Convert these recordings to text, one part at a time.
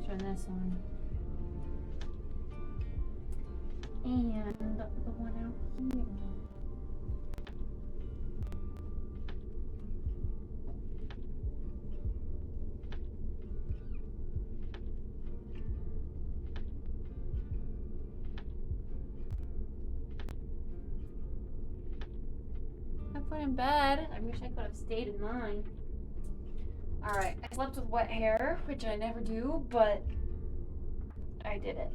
turn this on. And the one out here. I put in bed. I wish I could have stayed in mine. Alright, I slept with wet hair, which I never do, but I did it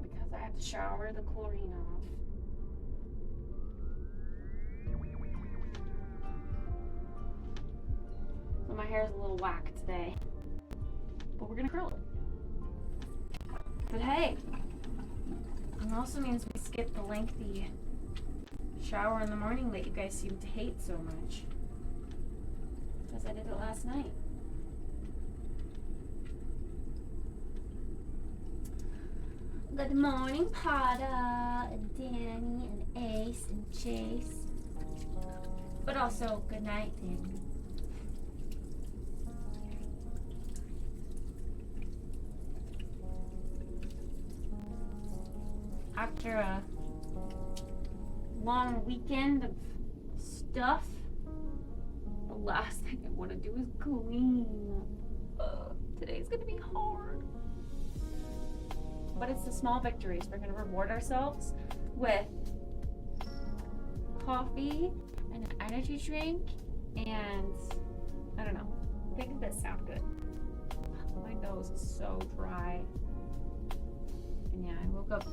because I have to shower the chlorine off. So my hair is a little whack today, but we're gonna curl it. But hey, it also means we skip the lengthy shower in the morning that you guys seem to hate so much, because I did it last night. Good morning, Potter, and Danny, and Ace, and Chase. But also, good night, Danny. After a long weekend of stuff, the last thing I want to do is clean. Today's gonna be hard. But it's the small victories. We're gonna reward ourselves with coffee and an energy drink, and I don't know. Make this sound good. My nose is so dry. And yeah, I woke up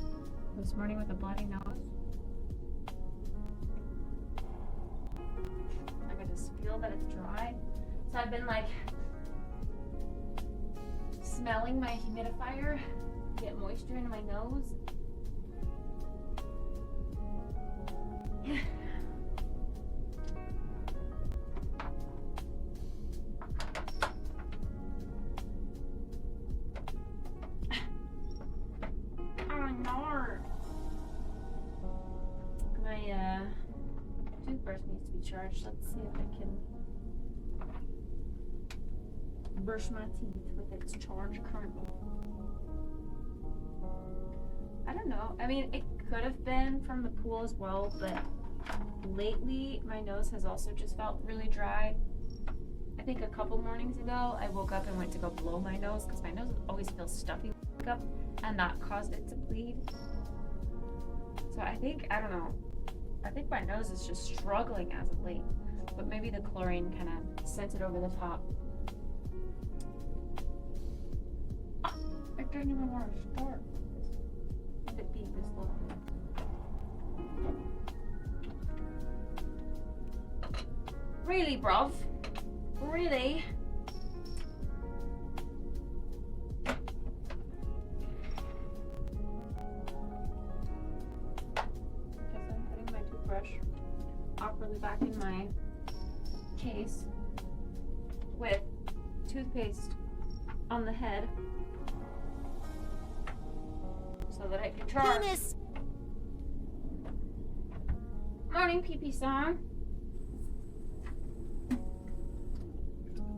this morning with a bloody nose. I can just feel that it's dry. So I've been like smelling my humidifier to get moisture into my nose. Oh no. My toothbrush needs to be charged. Let's see if I can brush my teeth with its charged current. I don't know. I mean, it could have been from the pool as well, but lately my nose has also just felt really dry. I think a couple mornings ago I woke up and went to go blow my nose because my nose always feels stuffy when I wake up, and that caused it to bleed. So I think, I don't know, I think my nose is just struggling as of late, but maybe the chlorine kind of sent it over the top. I didn't even want to start. The beep is low. Really, bruv? Really? Guess I'm putting my toothbrush awkwardly back in my case with toothpaste on the head so that I can charge. Penis. Morning, pee-pee song.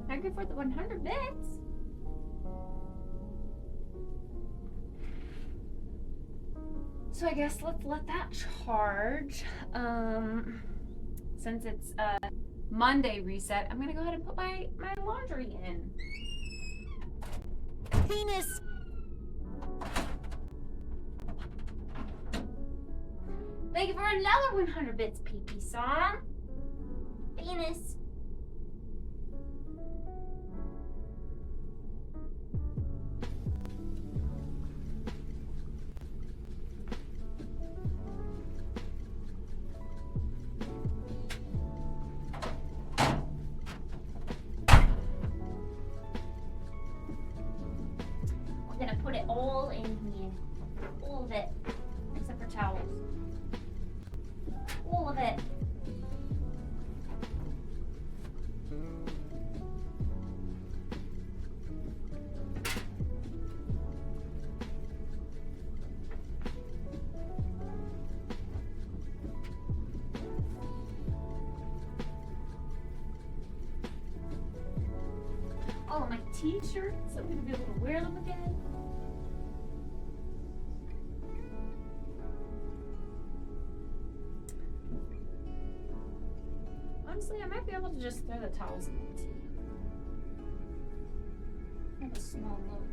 Thank you for the 100 bits. So I guess let's let that charge. Since it's a Monday reset, I'm gonna go ahead and put my laundry in. Penis. Thank you for another 100 bits, pee-pee song. Penis. We're gonna put it all in here. All of it. Except for towels. All of it. all of my t-shirts. I'm gonna be able to wear them again. Honestly, I might be able to just throw the towels in the tea. I have a small load.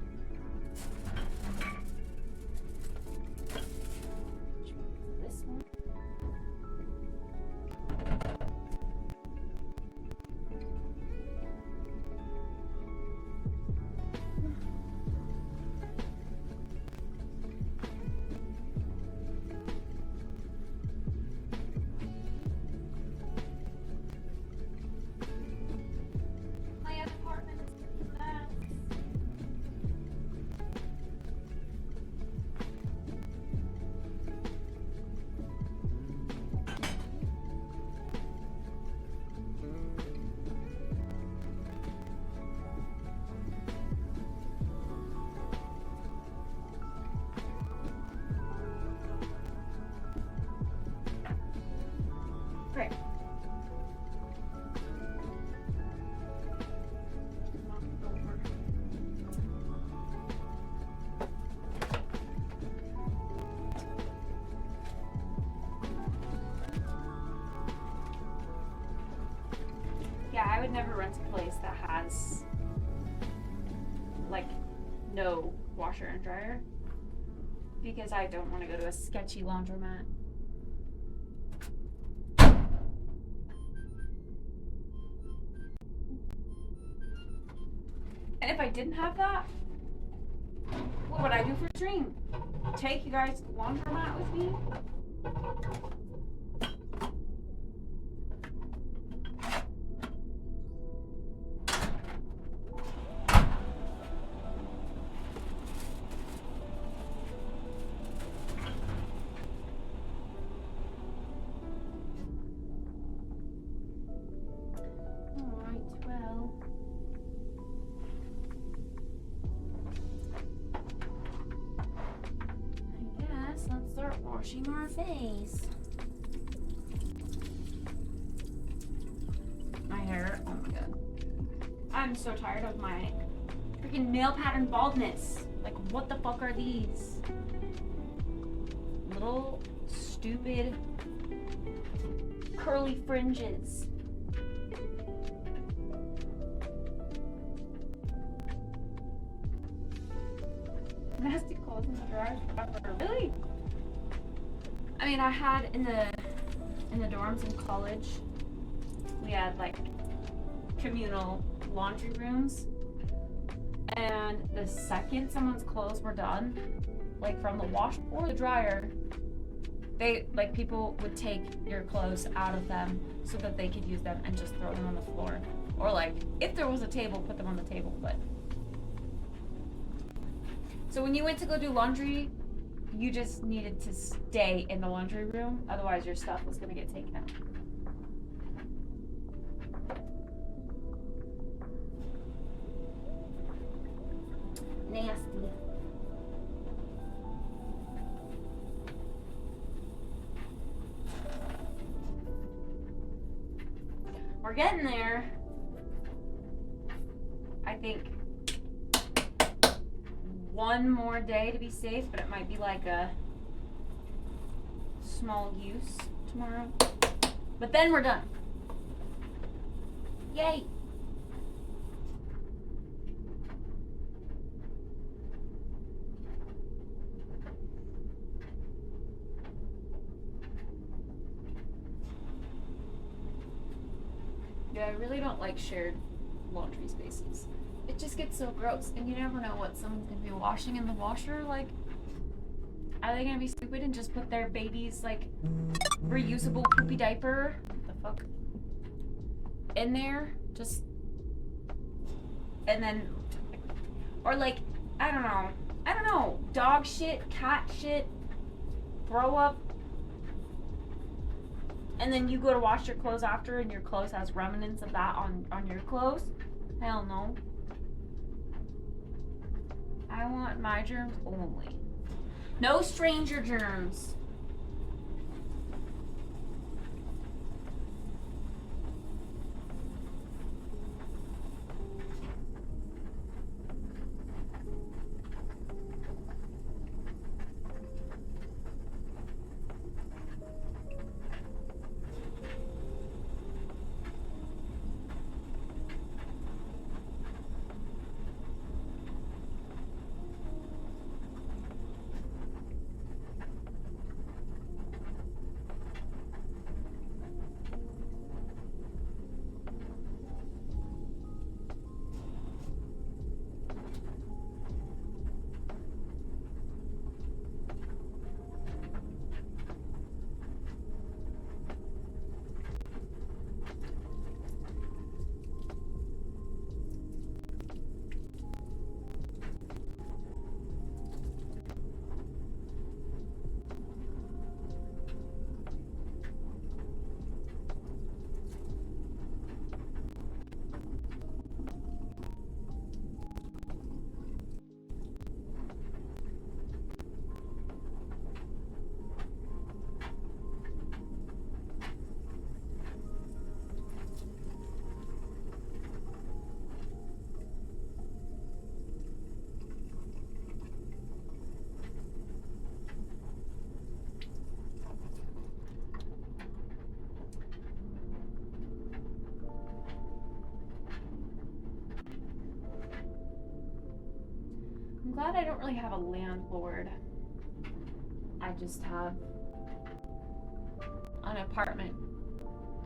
This one. Right. Yeah, I would never rent a place that has like no washer and dryer because I don't want to go to a sketchy laundromat. And if I didn't have that, what would I do for a stream? Take you guys to the laundromat with me? Alright, well. Let's start washing our face. My hair, oh my god. I'm so tired of my freaking nail pattern baldness. Like, what the fuck are these? Little stupid curly fringes. Nasty clothes in the dryer forever. Really? I mean, I had in the dorms in college, we had like communal laundry rooms, and the second someone's clothes were done, like from the wash or the dryer, they like people would take your clothes out of them so that they could use them and just throw them on the floor, or like if there was a table, put them on the table. But so when you went to go do laundry, you just needed to stay in the laundry room, otherwise your stuff was gonna get taken out. Nasty. We're getting there. I think one more day to be safe, but it might be like a small use tomorrow. But then we're done. Yay! Yeah, I really don't like shared laundry spaces. It just gets so gross, and you never know what someone's gonna be washing in the washer. Like, are they gonna be stupid and just put their baby's like reusable poopy diaper, what the fuck, in there, just, and then, or like, I don't know, dog shit, cat shit, throw up, and then you go to wash your clothes after, and your clothes has remnants of that on your clothes. Hell no. I want my germs only. No stranger germs. I'm glad I don't really have a landlord. I just have an apartment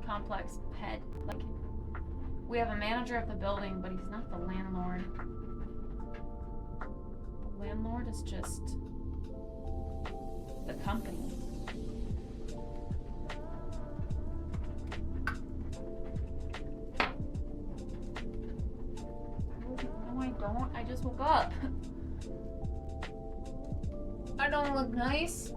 complex head. Like, we have a manager of the building, but he's not the landlord. The landlord is just the company. No, I don't. I just woke up. I don't look nice.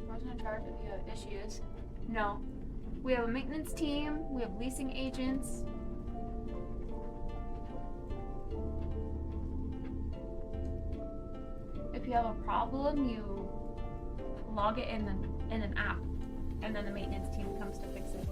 Wasn't in charge of the issues. No. We have a maintenance team. We have leasing agents. If you have a problem, you log it in an app, and then the maintenance team comes to fix it.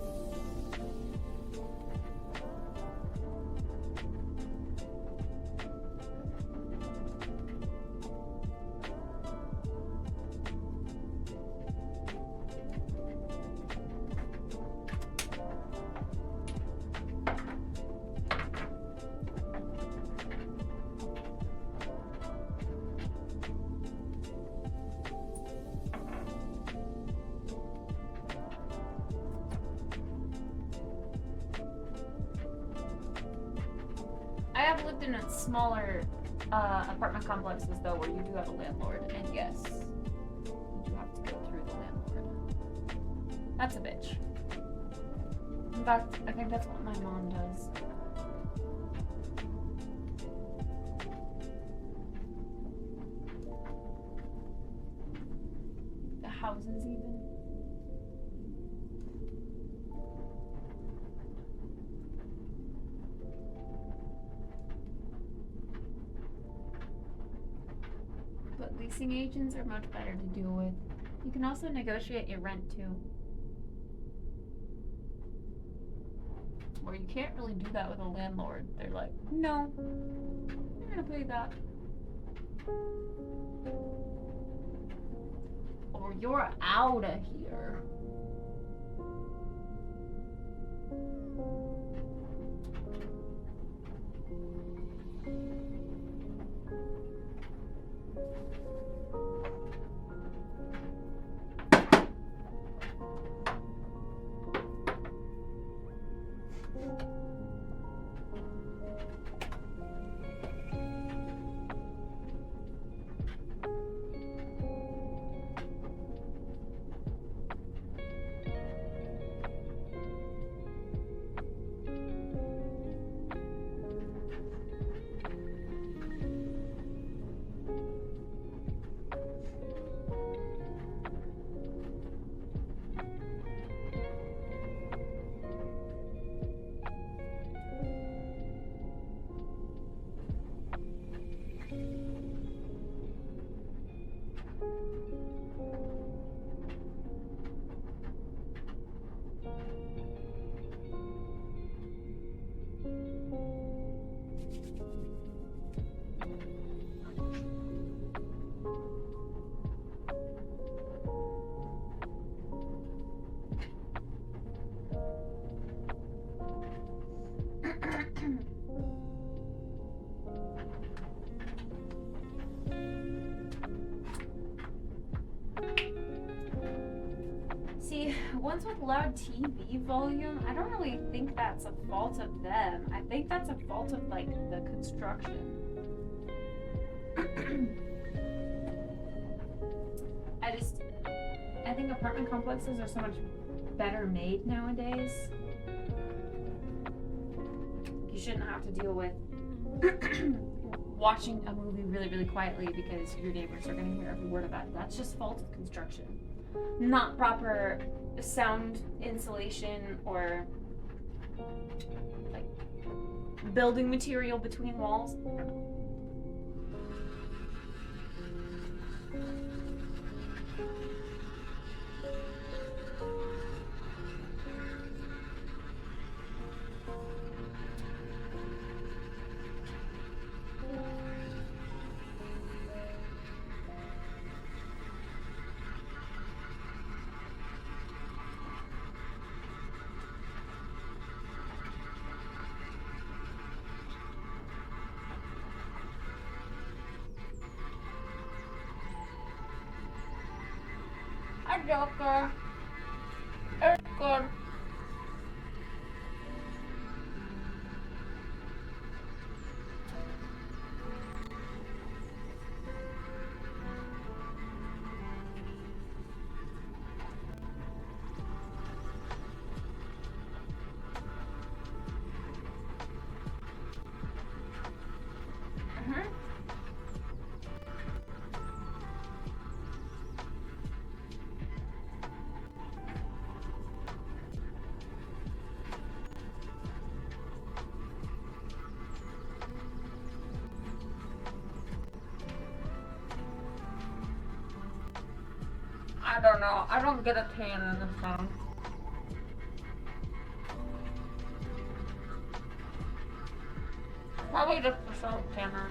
I have lived in smaller apartment complexes though, where you do have a landlord, and yes, you do have to go through the landlord. That's a bitch. In fact, I think that's what my mom does. The houses even. But leasing agents are much better to deal with. You can also negotiate your rent too. Or you can't really do that with a landlord. They're like, no, you're gonna pay that. Or you're out of here. See, ones with loud TV volume, I don't really think that's a fault of them. I think that's a fault of, like, the construction. I think apartment complexes are so much better made nowadays. You shouldn't have to deal with watching a movie really, really quietly because your neighbors are going to hear every word of it. That's just fault of construction. Not proper sound insulation or like building material between walls. A joker. It's good. I don't know. I don't get a tan in the sun. Probably just a salt tanner.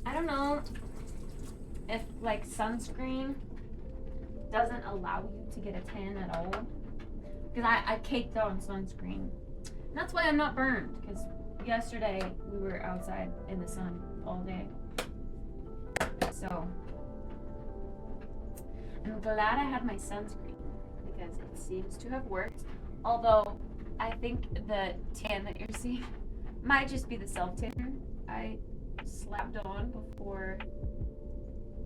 I don't know if like sunscreen doesn't allow you to get a tan at all, because I caked on sunscreen. And that's why I'm not burned, because yesterday we were outside in the sun all day. So I'm glad I had my sunscreen, because it seems to have worked. Although I think the tan that you're seeing might just be the self-tanner I slapped on before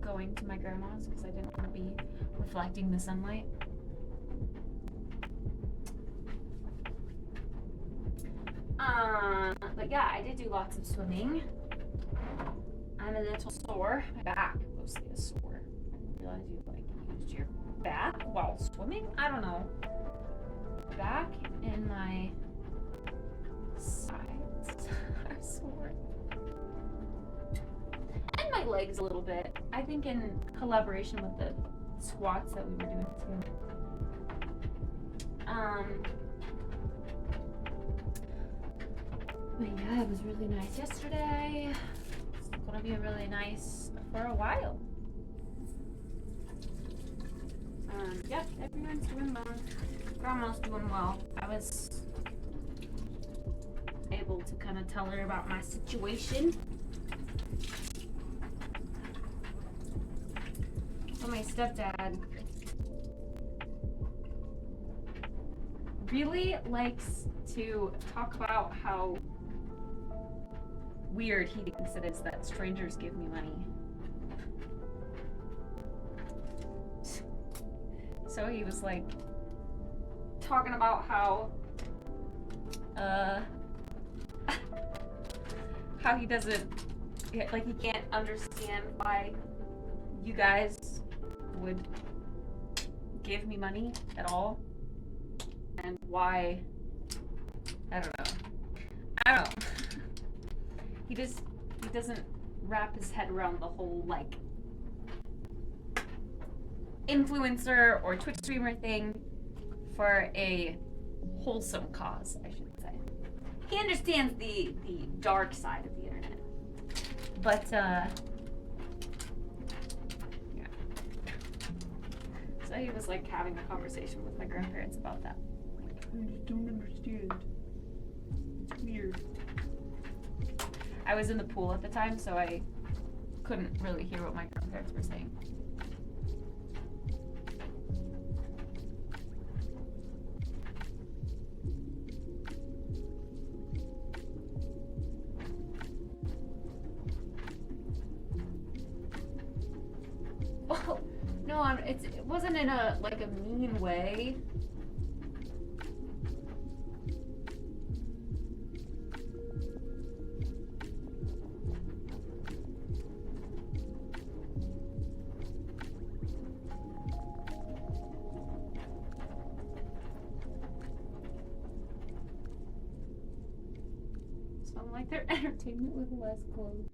going to my grandma's, because I didn't want to be reflecting the sunlight. But yeah, I did do lots of swimming. I'm a little sore. My back mostly is sore. I realize you used your back while swimming? I don't know. Back and my sides are sore. And my legs a little bit. I think in collaboration with the squats that we were doing too. But yeah, it was really nice yesterday. It's gonna be really nice for a while. Yeah, everyone's doing well. Grandma's doing well. I was able to kind of tell her about my situation. So my stepdad really likes to talk about how weird he thinks it is that strangers give me money. So he was like talking about how how he doesn't, like, he can't understand why you guys would give me money at all, and why, I don't know. He doesn't wrap his head around the whole, like, influencer or Twitch streamer thing for a wholesome cause, I should say. He understands the dark side of the internet. But, yeah. So he was like having a conversation with my grandparents about that. I just don't understand. It's weird. I was in the pool at the time, so I couldn't really hear what my grandparents were saying. Oh, no, it wasn't in a like a mean way. Some like their entertainment with less clothes.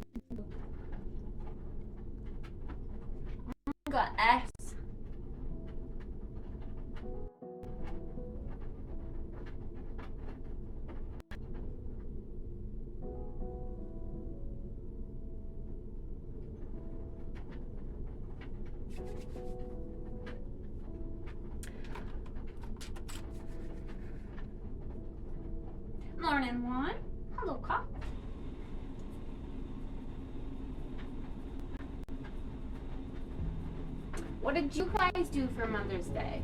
Got S. Morning, Juan. Hello, Cop. What did you guys do for Mother's Day?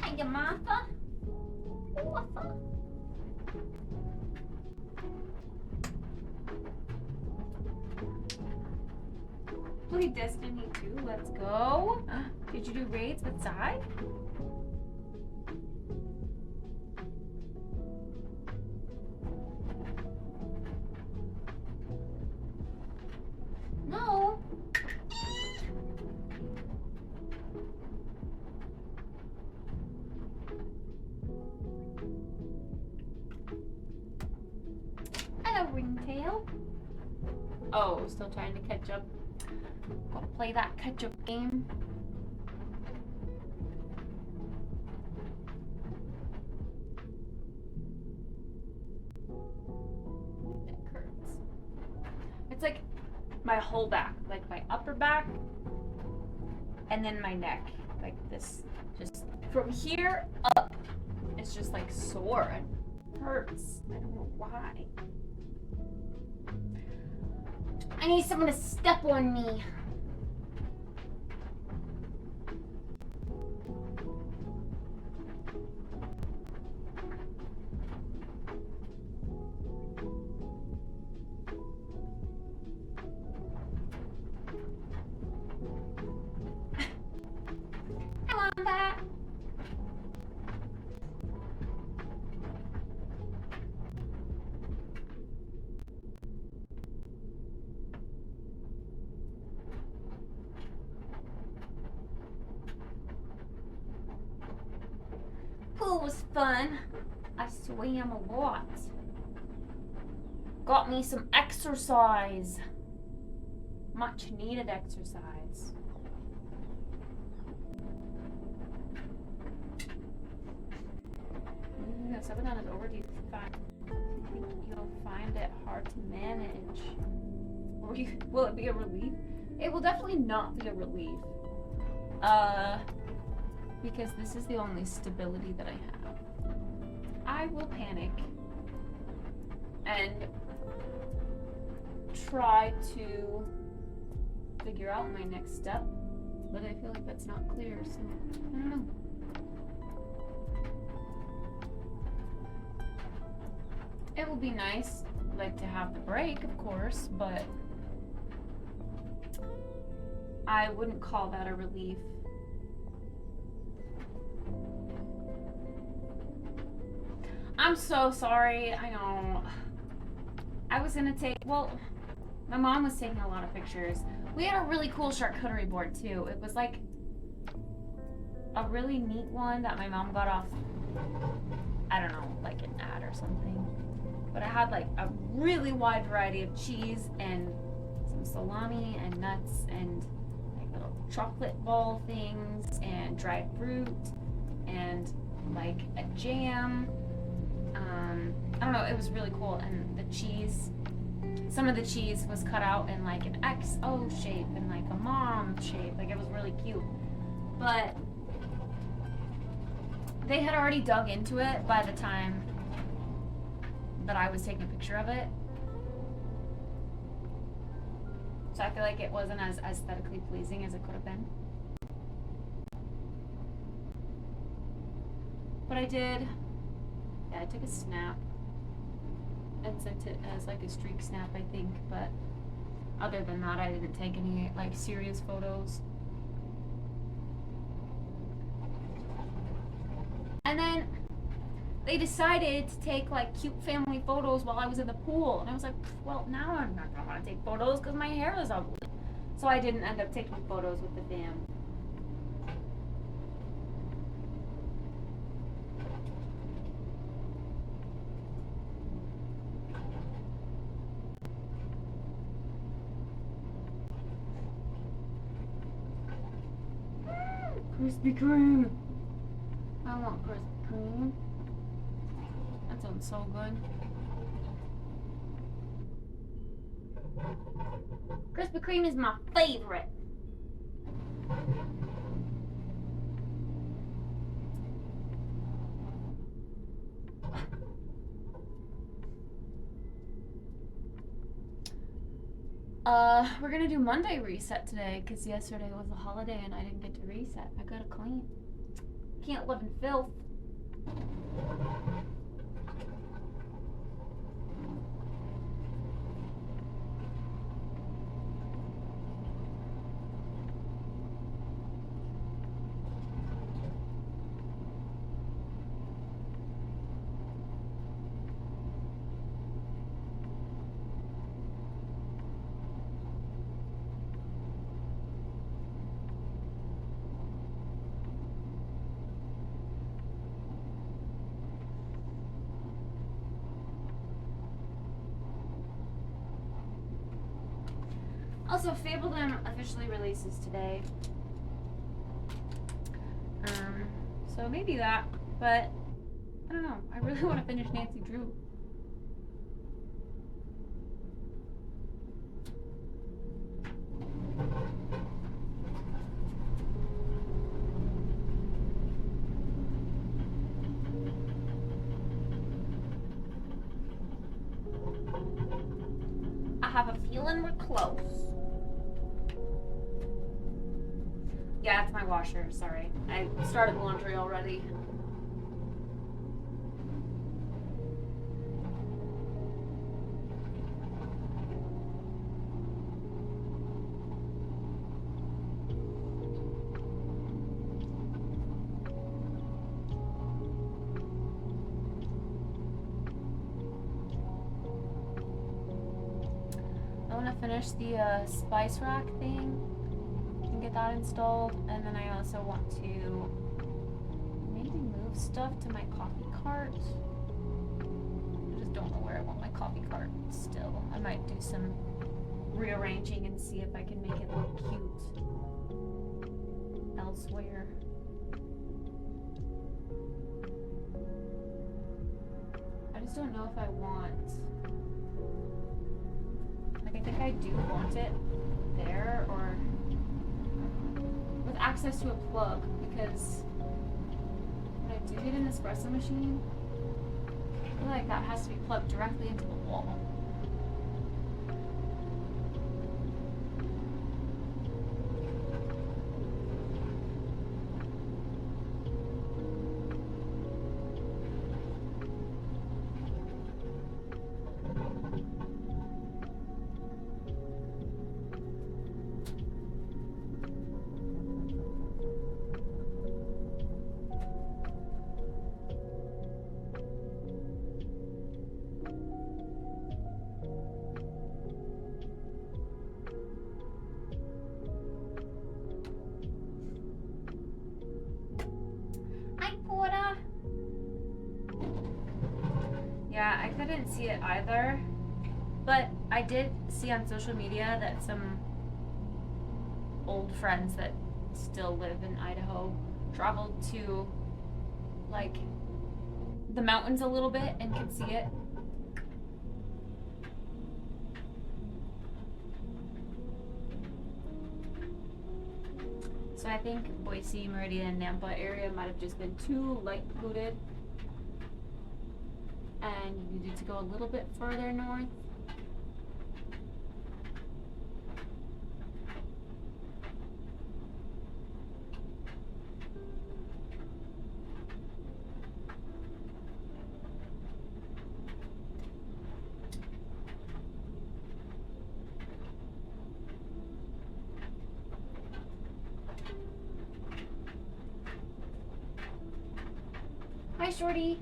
Hey, Martha. Martha. Play Destiny 2, let's go. Did you do raids with Zai? No. Hello, Ringtail. Oh, still trying to catch up. Gotta play that catch-up game. It hurts. It's like my whole back, like my upper back, and then my neck. Like this, just from here up, it's just like sore and hurts. I don't know why. I need someone to step on me. I want that. Pool was fun. I swam a lot. Got me some exercise. Much needed exercise. Sabaton is over. Do you think you'll find it hard to manage? Or will it be a relief? It will definitely not be a relief. Because this is the only stability that I have. I will panic and try to figure out my next step, but I feel like that's not clear, so I don't know. It will be nice, like, to have the break, of course, but I wouldn't call that a relief. I'm so sorry, I know. I was gonna take, well, My mom was taking a lot of pictures. We had a really cool charcuterie board too. It was like a really neat one that my mom got off, I don't know, like an ad or something. But it had like a really wide variety of cheese and some salami and nuts and like little chocolate ball things and dried fruit and like a jam. I don't know, it was really cool. And the cheese, some of the cheese was cut out in like an XO shape and like a mom shape. Like it was really cute. But they had already dug into it by the time that I was taking a picture of it. So I feel like it wasn't as aesthetically pleasing as it could have been. But I did, yeah, I took a snap and sent it as like a streak snap, I think. But other than that, I didn't take any like serious photos. And then they decided to take like cute family photos while I was in the pool. And I was like, well, now I'm not gonna want to take photos because my hair is ugly. So I didn't end up taking photos with the fam. Krispy Kreme. I want Krispy Kreme. That sounds so good. Krispy Kreme is my favorite. We're gonna do Monday reset today because yesterday was a holiday and I didn't get to reset. I gotta clean. Can't live in filth. Also, Fabledom officially releases today. So maybe that, but I don't know. I really want to finish Nancy Drew. I have a feeling we're close. Yeah, it's my washer, sorry. I started laundry already. I want to finish the spice rack thing. Get that installed, and then I also want to maybe move stuff to my coffee cart. I just don't know where I want my coffee cart still. I might do some rearranging and see if I can make it look cute elsewhere. I just don't know if I want, like, I think I do want it there or with access to a plug, because when I do get an espresso machine, I feel like that has to be plugged directly into the wall. I didn't see it either, but I did see on social media that some old friends that still live in Idaho traveled to like the mountains a little bit and could see it. So I think Boise, Meridian, Nampa area might have just been too light polluted, and you needed to go a little bit further north. Hi, Shorty.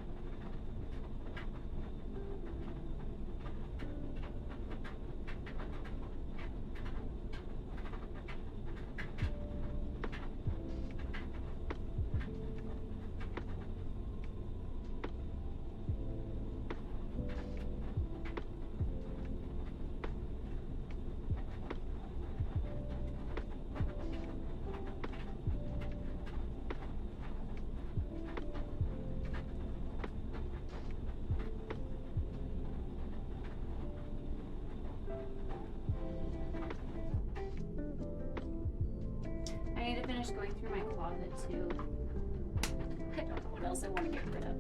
I need to finish going through my closet too. I don't know what else I want to get rid of.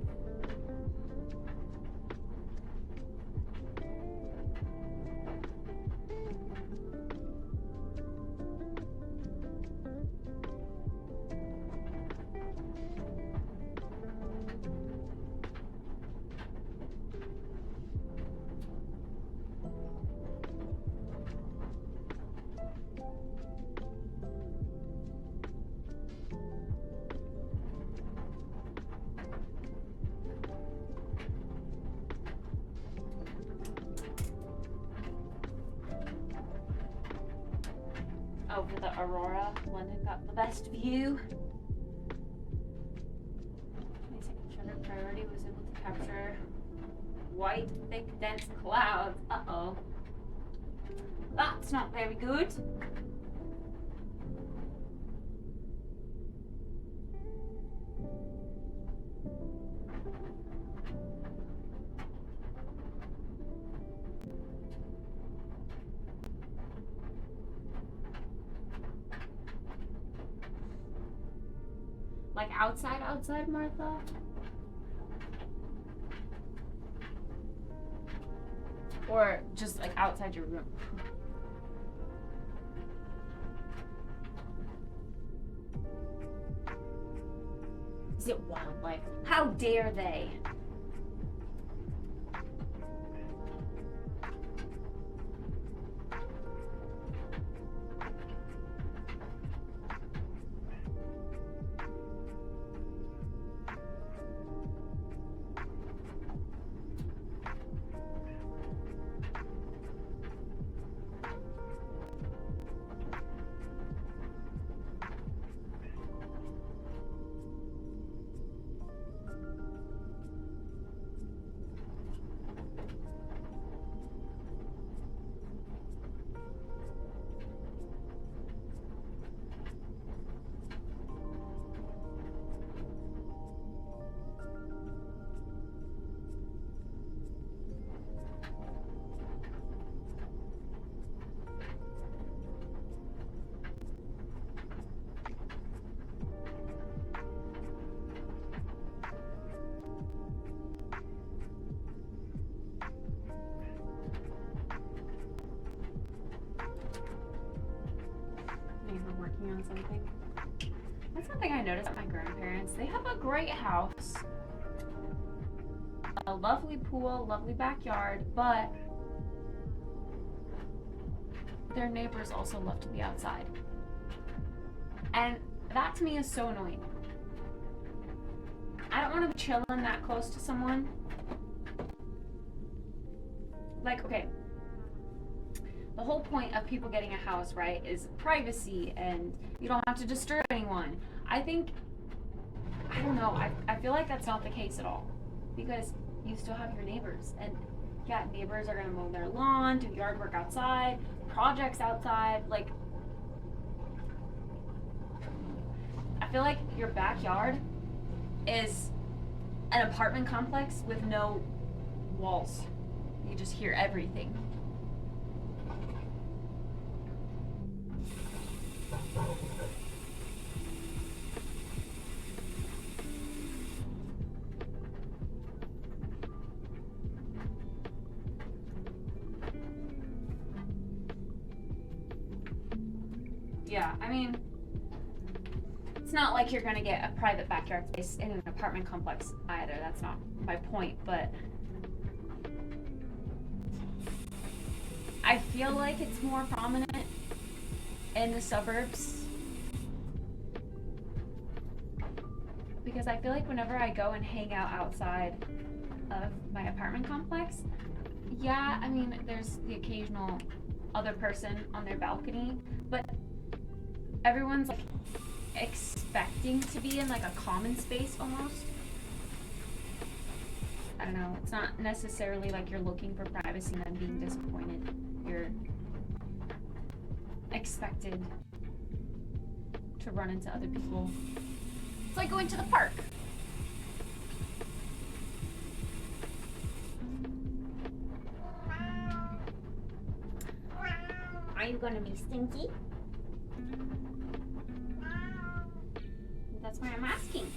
Oh, for the Aurora, London got the best view. 22nd shutter priority was able to capture white, thick, dense clouds. Uh-oh. That's not very good. Like outside, Martha? Or just like outside your room? Is it wildlife? How dare they? On something. That's something I noticed at my grandparents. They have a great house, a lovely pool, lovely backyard, but their neighbors also love to be outside. And that to me is so annoying. I don't want to be chilling that close to someone. Like, okay, the whole point of people getting a house, right, is privacy and you don't have to disturb anyone. I think, I don't know, I feel like that's not the case at all, because you still have your neighbors, and Yeah, neighbors are gonna mow their lawn, do yard work outside, projects outside. Like, I feel like your backyard is an apartment complex with no walls. You just hear everything. Yeah, I mean, it's not like you're gonna get a private backyard space in an apartment complex either. That's not my point, but I feel like it's more prominent in the suburbs because I feel like whenever I go and hang out outside of my apartment complex, yeah, I mean, there's the occasional other person on their balcony, but everyone's like expecting to be in like a common space almost. I don't know, it's not necessarily like you're looking for privacy and then being disappointed. You're expected to run into other people. It's like going to the park. Are you gonna be stinky? That's why I'm asking.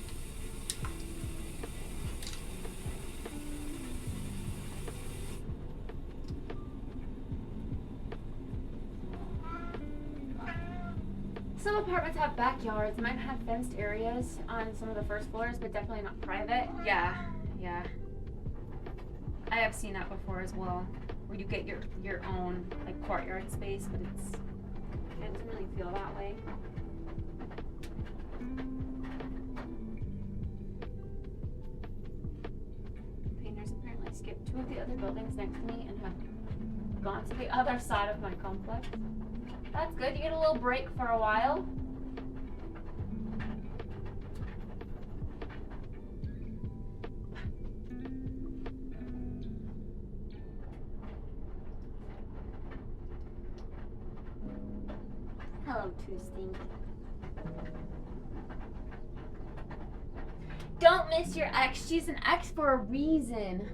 Some apartments have backyards, might have fenced areas on some of the first floors, but definitely not private. Yeah. I have seen that before as well, where you get your own like courtyard space, but it doesn't really feel that way. Painters apparently skipped 2 of the other buildings next to me and have gone to the other side of my complex. That's good. You get a little break for a while. Hello, Toosting. Don't miss your ex. She's an ex for a reason.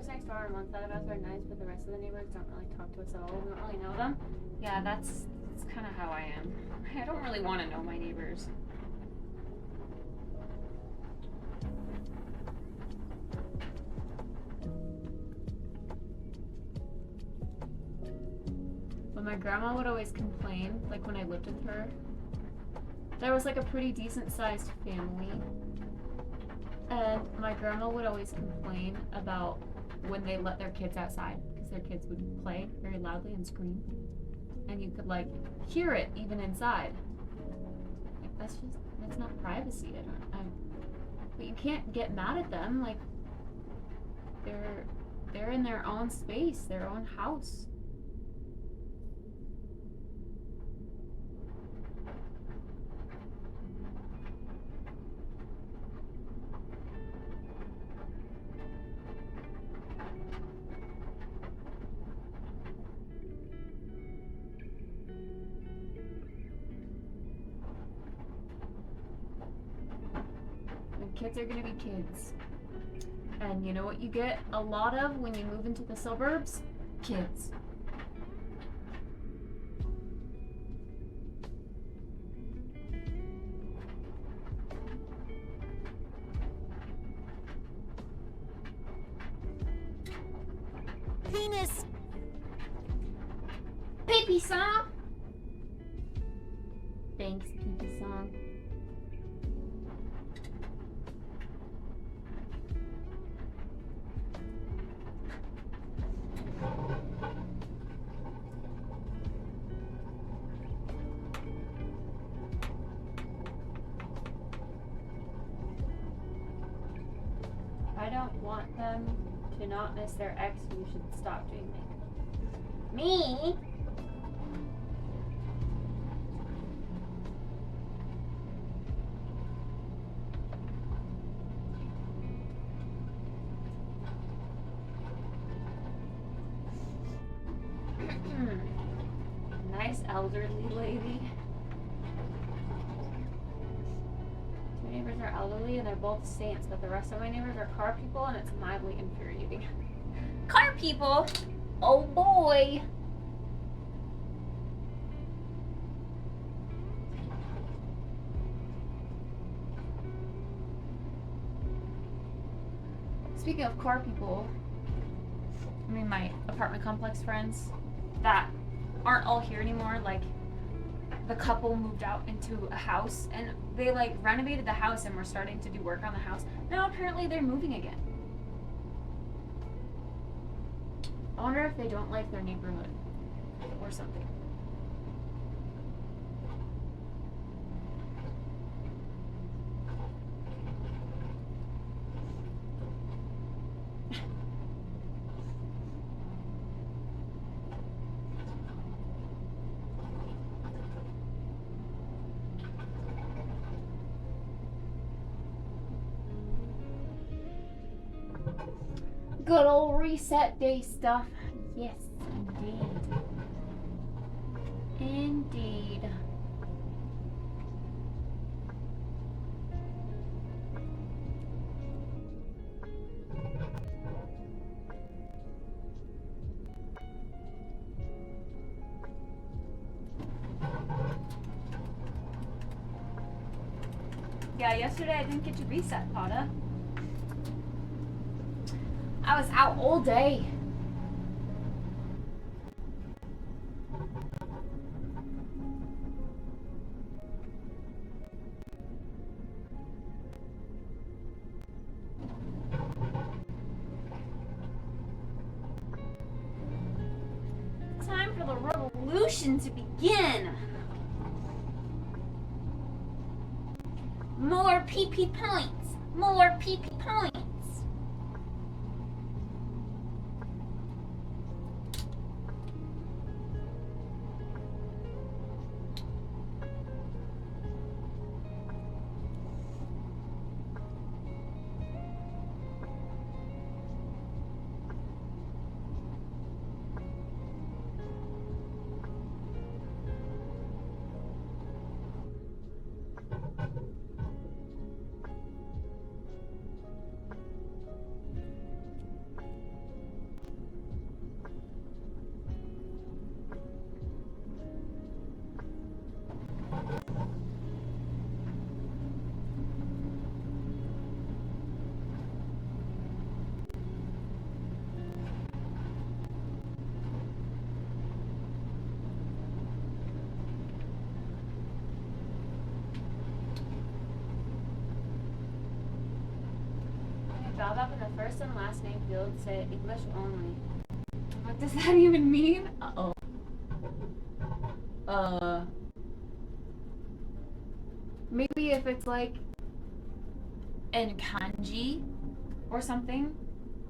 Next door and one side of us are nice, but the rest of the neighbors don't really talk to us at all. We don't really know them. Yeah, that's kind of how I am. I don't really want to know my neighbors. But my grandma would always complain, like when I lived with her, there was like a pretty decent sized family, and my grandma would always complain about when they let their kids outside, because their kids would play very loudly and scream, and you could like hear it even inside. Like that's not privacy. But you can't get mad at them. Like they're in their own space, their own house. Kids are gonna be kids. And you know what you get a lot of when you move into the suburbs? Kids. Pee-pee song. Thanks, pee-pee song. I don't want them to not miss their ex. You should stop doing makeup. Me? Nice elderly lady. My neighbors are elderly and they're both saints, but the rest of my neighbors are car people and it's mildly infuriating. Car people? Oh boy! Speaking of car people, I mean my apartment complex friends that aren't all here anymore, like the couple moved out into a house and they like renovated the house and were starting to do work on the house. Now apparently they're moving again. I wonder if they don't like their neighborhood or something. Good old reset day stuff. Yes, indeed. Indeed. Yeah, yesterday I didn't get to reset, Pata. I was out all day. Time for the revolution to begin. More PP points. More PP points. Spelled up in the first and last name field, say English only. What does that even mean? Uh-oh. Maybe if it's like in kanji or something,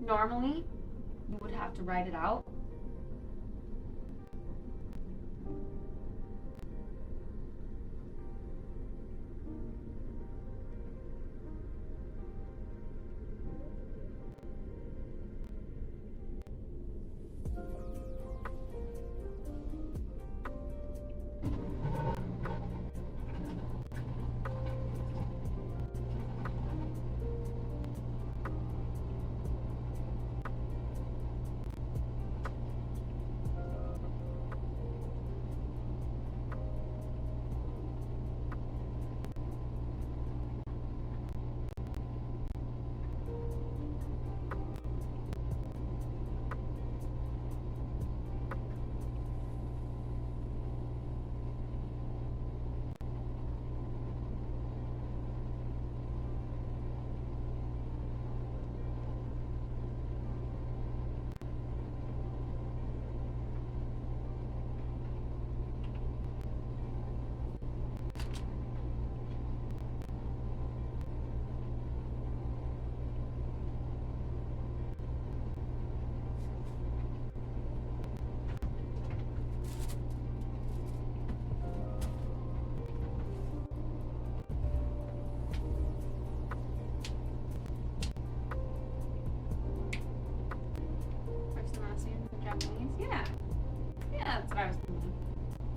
normally you would have to write it out.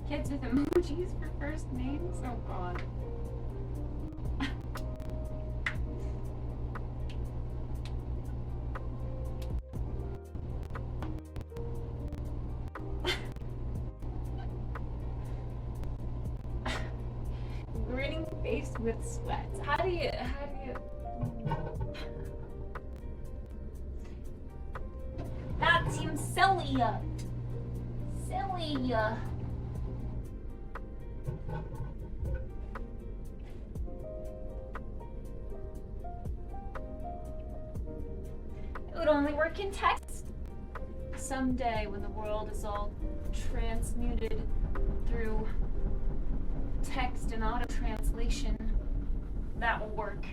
Kids with emojis for first names? Oh god. Grinning face with sweats. How do you that seems silly. Silly. It would only work in text. Someday when the world is all transmuted through text and auto translation, that will work.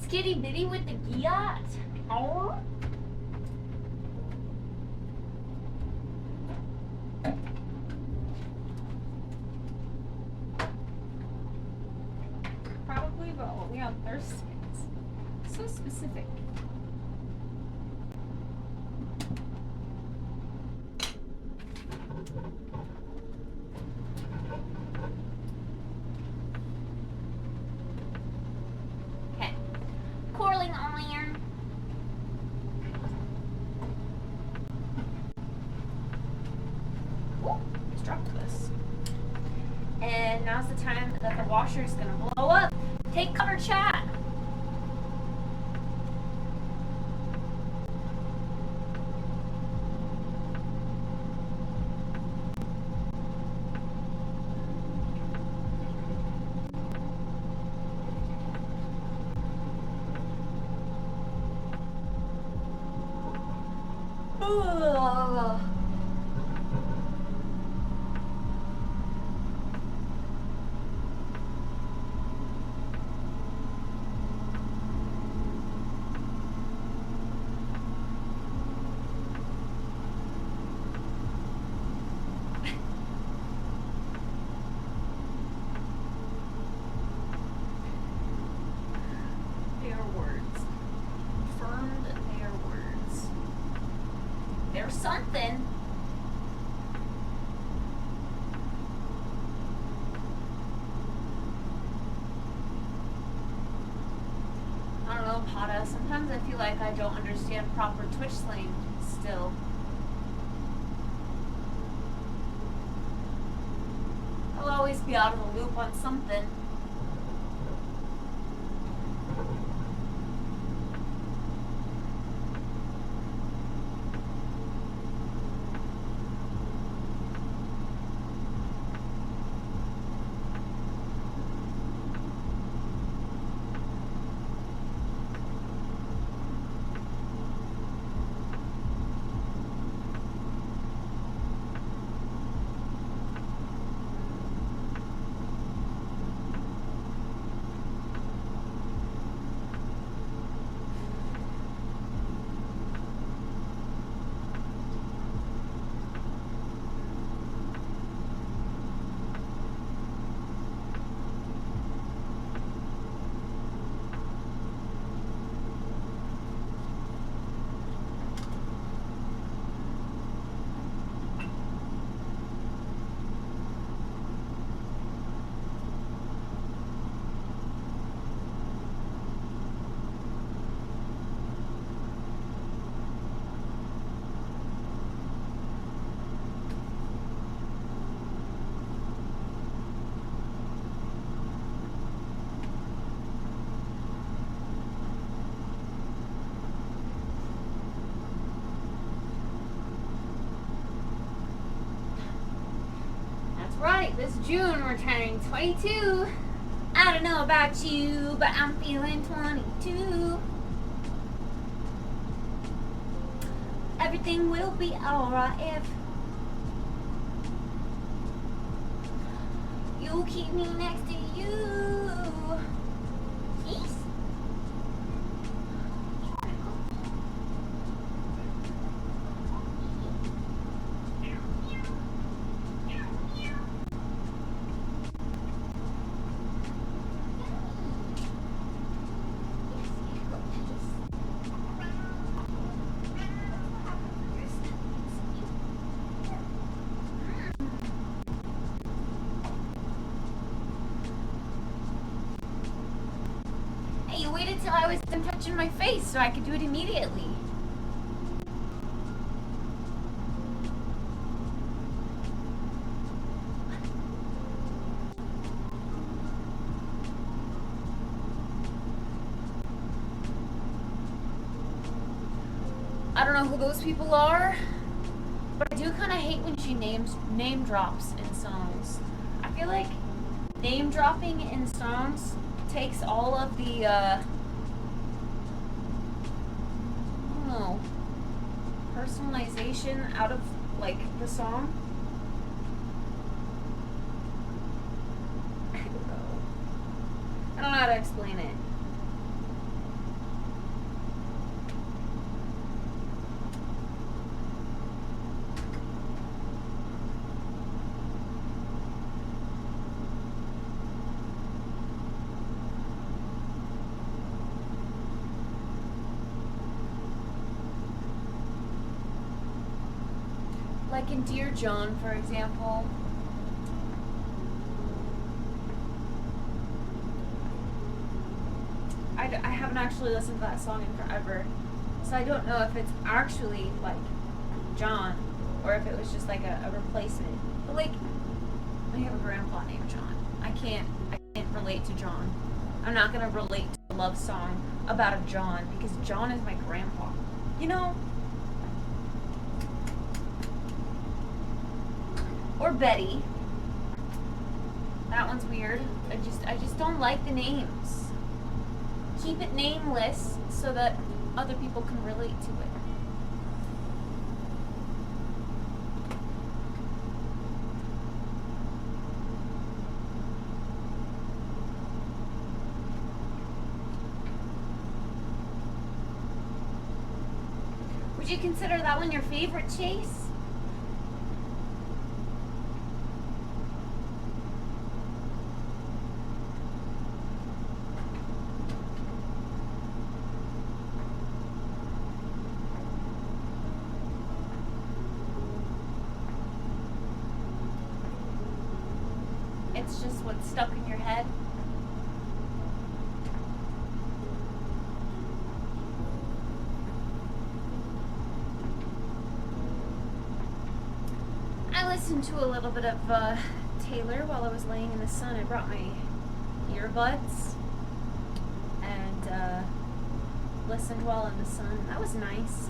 Skitty bitty with the giat. Oh. Probably, but what we on Thursdays. So specific. Okay. Curling iron. Ooh, just dropped this. And now's the time that the washer is gonna blow up. Take cover, chat. Ugh. Their words. Affirmed their words. There's something. I don't know, Pata. Sometimes I feel like I don't understand proper Twitch slang still. I'll always be out of the loop on something. Right, this June we're turning 22. I don't know about you, but I'm feeling 22. Everything will be alright if you keep me next to you. Peace. till I was done touching my face so I could do it immediately. I don't know who those people are, but I do kind of hate when she name drops in songs. I feel like name dropping in songs takes all of the, I don't know, personalization out of, like, the song. I don't know how to explain it. Like in Dear John, for example. I haven't actually listened to that song in forever, so I don't know if it's actually like John or if it was just like a replacement. But like, I have a grandpa named John. I can't relate to John. I'm not gonna relate to a love song about a John because John is my grandpa. You know? Or Betty. That one's weird. I just don't like the names. Keep it nameless so that other people can relate to it. Would you consider that one your favorite, Chase? It's just what's stuck in your head. I listened to a little bit of Taylor while I was laying in the sun. I brought my earbuds and listened while in the sun. That was nice.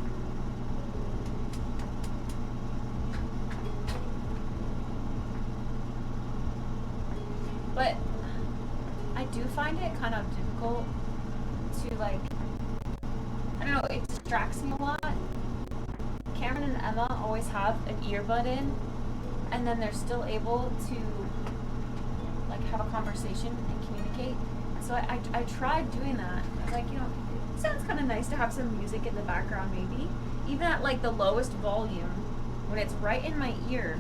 But I do find it kind of difficult to, like, I don't know, it distracts me a lot. Cameron and Emma always have an earbud in, and then they're still able to, like, have a conversation and communicate. So I tried doing that. I was like, you know, it sounds kind of nice to have some music in the background maybe. Even at, like, the lowest volume, when it's right in my ear.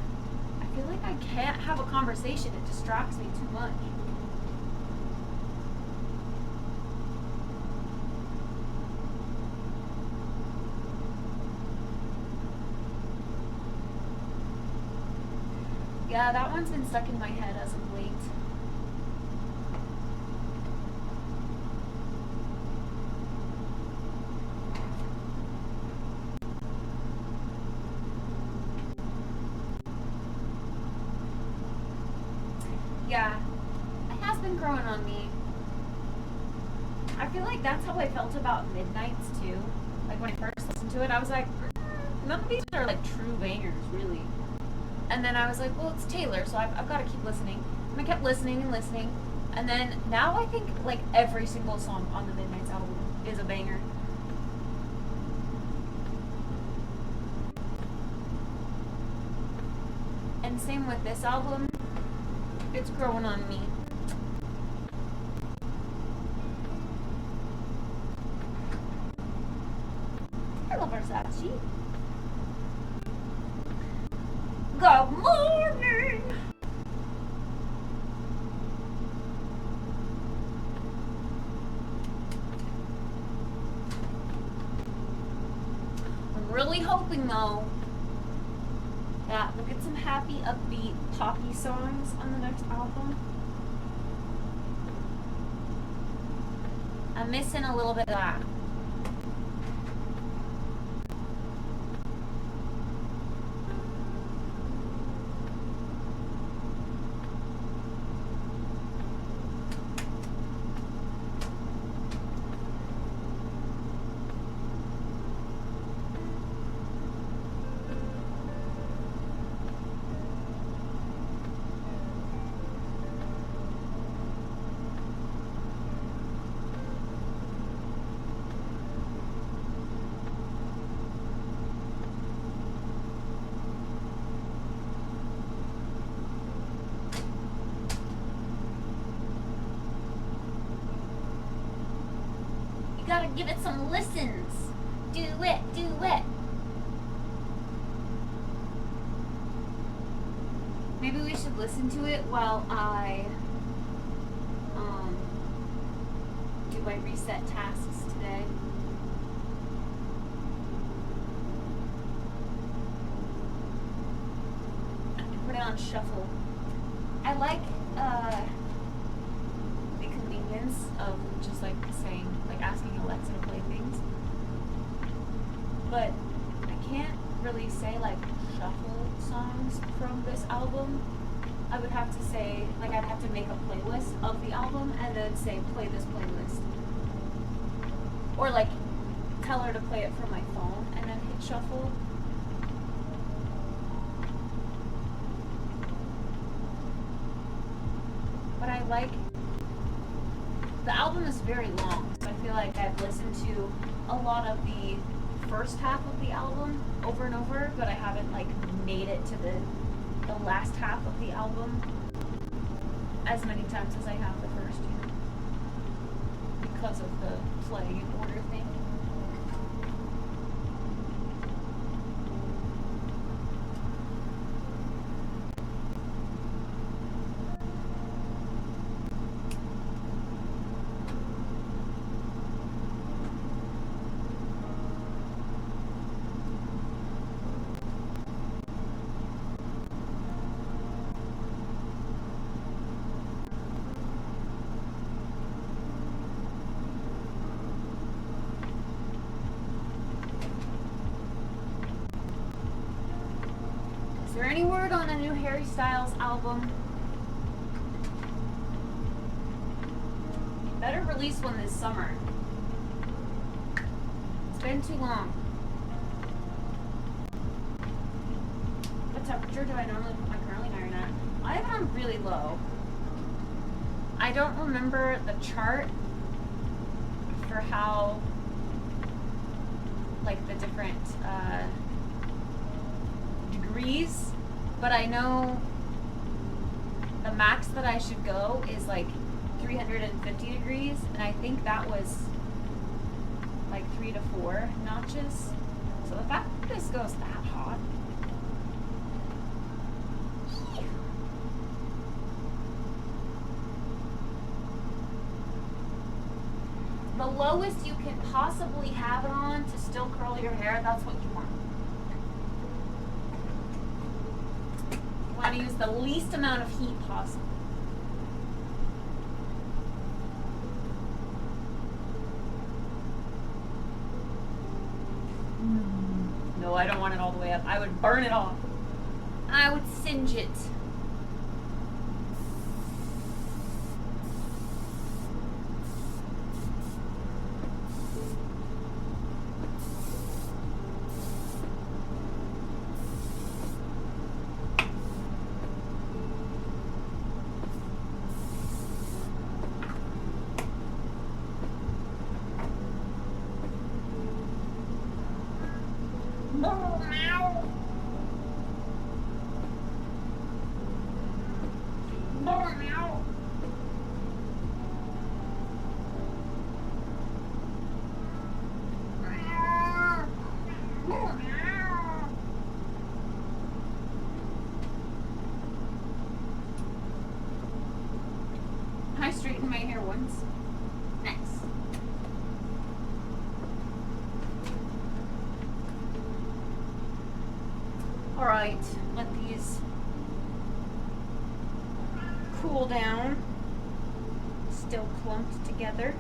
I feel like I can't have a conversation. It distracts me too much. Yeah, that one's been stuck in my head as of late. Yeah, it has been growing on me. I feel like that's how I felt about Midnights too. Like when I first listened to it, I was like, none of these are like true bangers, really. And then I was like, well, it's Taylor, so I've got to keep listening. And I kept listening and listening. And then now I think like every single song on the Midnights album is a banger. And same with this album. It's growing on me. Hello, Versace. Good morning. I'm really hoping though that we'll get some happy, upbeat, poppy songs on the next album. I'm missing a little bit of that. Gotta give it some listens. Do it, do it. Maybe we should listen to it while I do my reset tasks today. Put it on shuffle. I like the convenience of just like saying, like asking Alexa to play things, but I can't really say like shuffle songs from this album. I would have to say, like I'd have to make a playlist of the album and then say play this playlist, or like tell her to play it from my phone and then hit shuffle. But I like, the album is very long, so I feel like I've listened to a lot of the first half of the album over and over, but I haven't like made it to the last half of the album as many times as I have the first, you know, because of the play in order thing. Is there any word on a new Harry Styles album? Better release one this summer. It's been too long. What temperature do I normally put my curling iron at? I have it on really low. I don't remember the chart for how, like the different degrees, but I know the max that I should go is like 350 degrees, and I think that was like 3 to 4 notches. So the fact that this goes that hot, the lowest you can possibly have it on to still curl your hair, that's what you want. You want to use the least amount of heat possible. No, I don't want it all the way up. I would burn it off. I would singe it. I straightened my hair once. Nice. Alright, let these cool down. Still clumped together.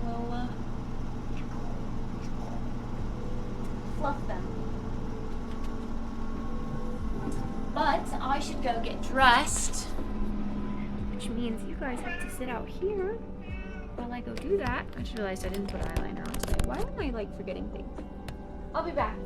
will fluff them. But I should go get dressed, which means you guys have to sit out here while I go do that. I just realized I didn't put eyeliner on today. Why am I like forgetting things? I'll be back.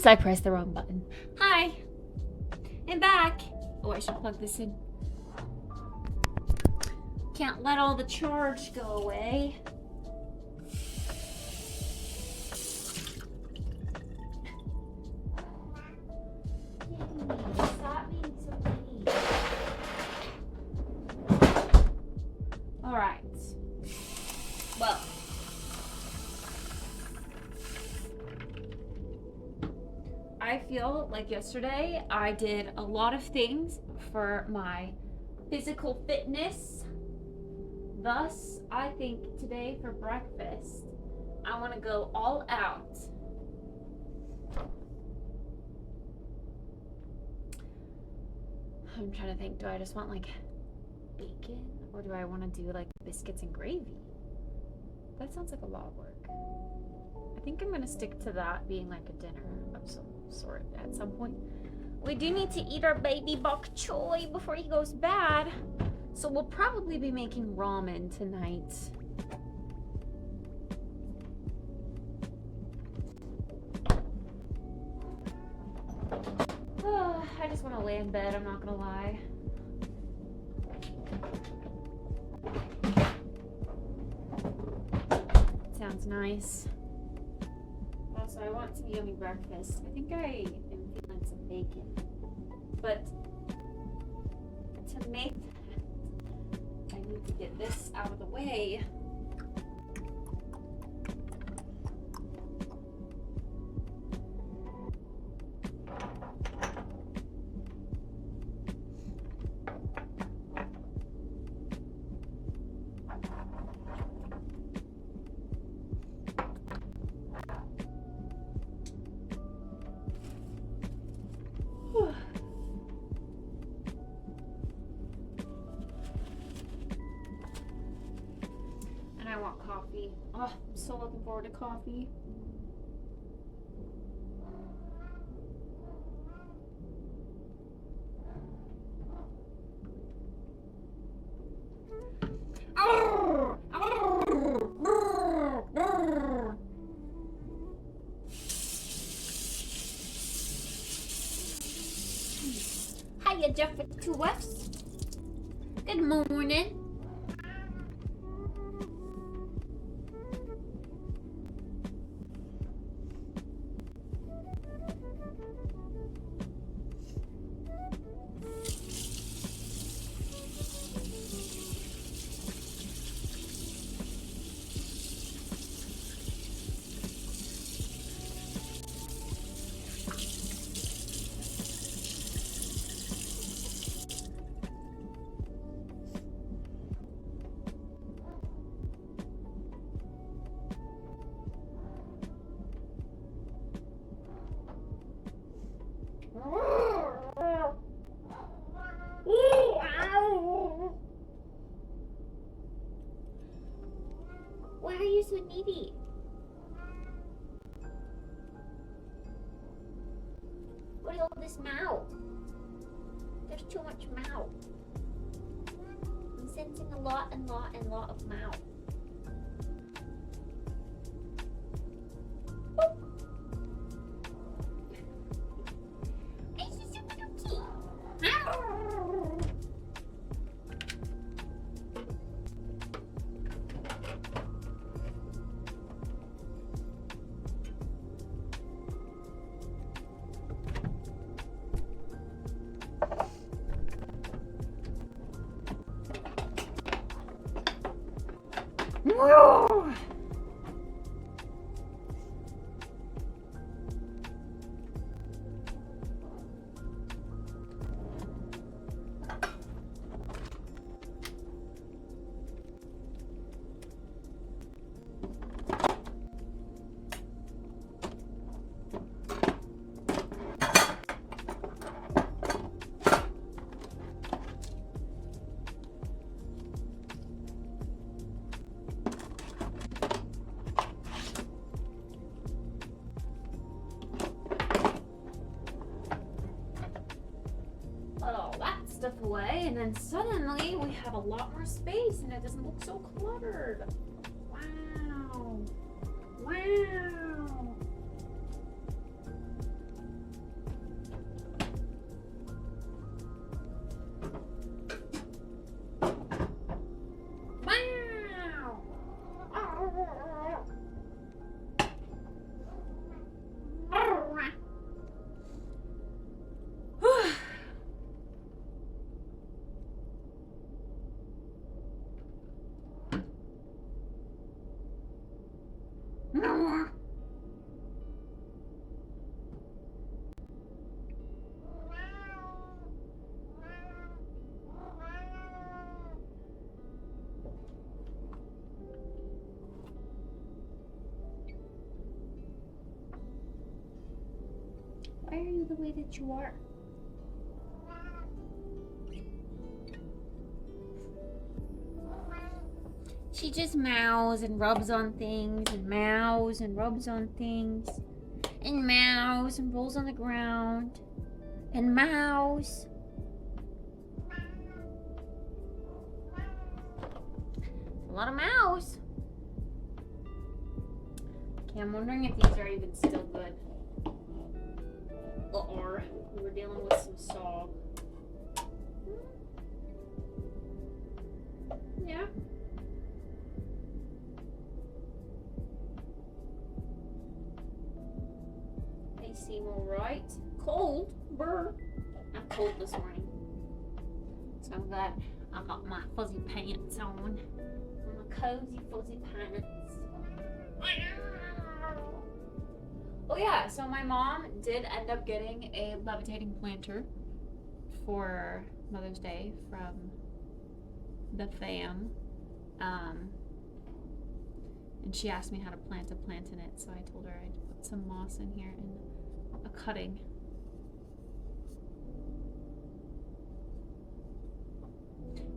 Oops, I pressed the wrong button. Hi, I'm back. Oh, I should plug this in. Can't let all the charge go away. Stop being so mean. All right. Well. I feel like yesterday I did a lot of things for my physical fitness. Thus, I think today for breakfast, I want to go all out. I'm trying to think, do I just want like bacon or do I want to do like biscuits and gravy? That sounds like a lot of work. I think I'm going to stick to that being like a dinner of some sort at some point. We do need to eat our baby bok choy before he goes bad. So we'll probably be making ramen tonight. Oh, I just want to lay in bed, I'm not going to lie. Sounds nice. Also, I want some yummy breakfast. I think I am feeling some bacon. But to make that, I need to get this out of the way. I want coffee. Oh, I'm so looking forward to coffee. Hiya, Jeff with 2 F's. Good morning. Why are you so needy? What is all this mouth? There's too much mouth. I'm sensing a lot of mouth. Whoa! Stuff away, and then suddenly we have a lot more space and it doesn't look so cluttered. Wow. Wow. Why are you the way that you are? She just meows and rubs on things and meows and rubs on things and meows and rolls on the ground and meows. A lot of mouse. Okay, I'm wondering if these are even still good. Or we're dealing with some sog. Yeah. They seem alright. Cold? Brr. I'm cold this morning. So I'm glad I got my fuzzy pants on. My cozy fuzzy pants. Oh yeah, so my mom did end up getting a levitating planter for Mother's Day from the fam. And she asked me how to plant a plant in it, so I told her I'd put some moss in here and a cutting.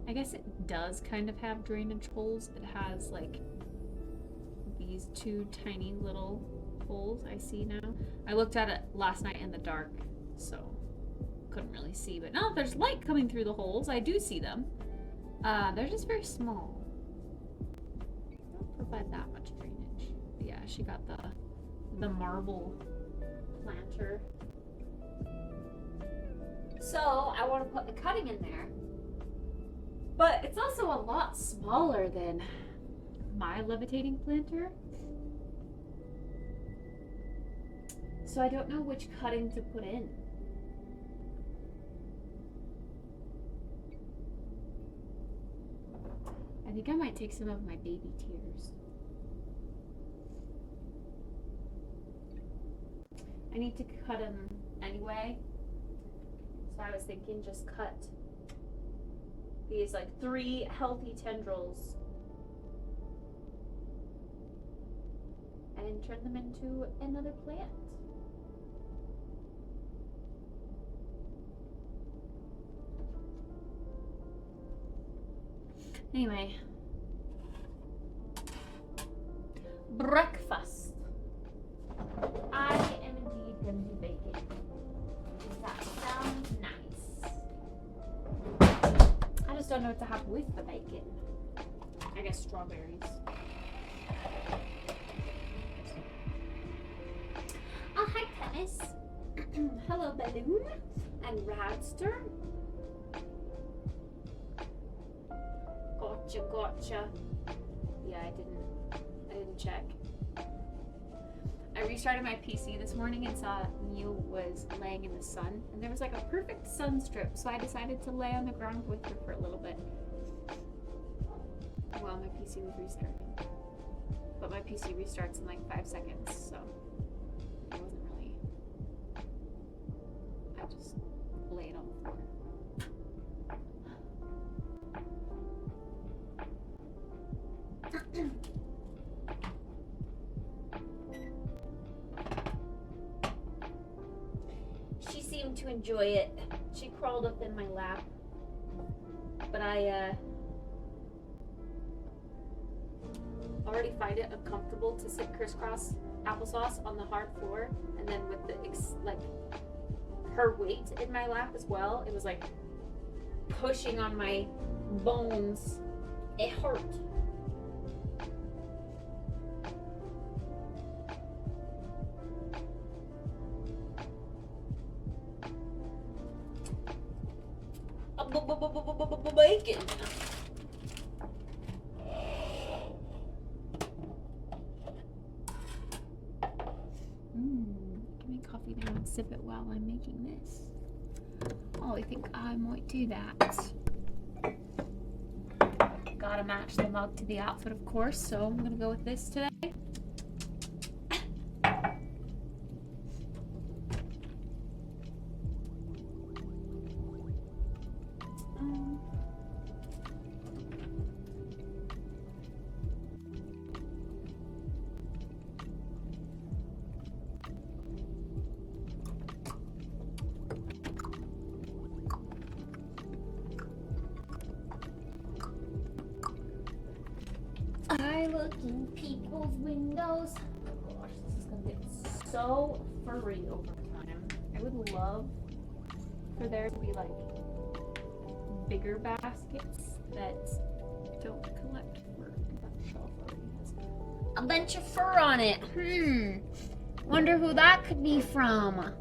I guess it does kind of have drainage holes. It has like these two tiny little holes I see now. I looked at it last night in the dark, so couldn't really see, but now there's light coming through the holes. I do see them. They're just very small. They don't provide that much drainage. But yeah, she got the marble planter. So I want to put the cutting in there. But it's also a lot smaller than my levitating planter. So I don't know which cutting to put in. I think I might take some of my baby tears. I need to cut them anyway. So I was thinking just cut these like 3 healthy tendrils and turn them into another plant. Anyway, breakfast. I am indeed going to bake it. That sounds nice. I just don't know what to have with the bacon. I guess strawberries. Oh, hi, Tennis. Hello, Balloon and Radster. Gotcha. Yeah, I didn't check. I restarted my PC this morning and saw Mew was laying in the sun, and there was like a perfect sun strip, so I decided to lay on the ground with her for a little bit while my PC was restarting. But my PC restarts in like 5 seconds, so it wasn't really. I just laid on the floor. She seemed to enjoy it. She crawled up in my lap, but I already find it uncomfortable to sit crisscross applesauce on the hard floor, and then with the like her weight in my lap as well, it was like pushing on my bones. It hurt. Bacon. Give me coffee now and sip it while I'm making this. Oh, I think I might do that. Gotta match the mug to the outfit, of course, so I'm gonna go with this today. I look in people's windows. Oh gosh, this is gonna get so furry over time. I would love for there to be like bigger baskets that don't collect fur. That shelf already has a bunch of fur on it. Wonder who that could be from.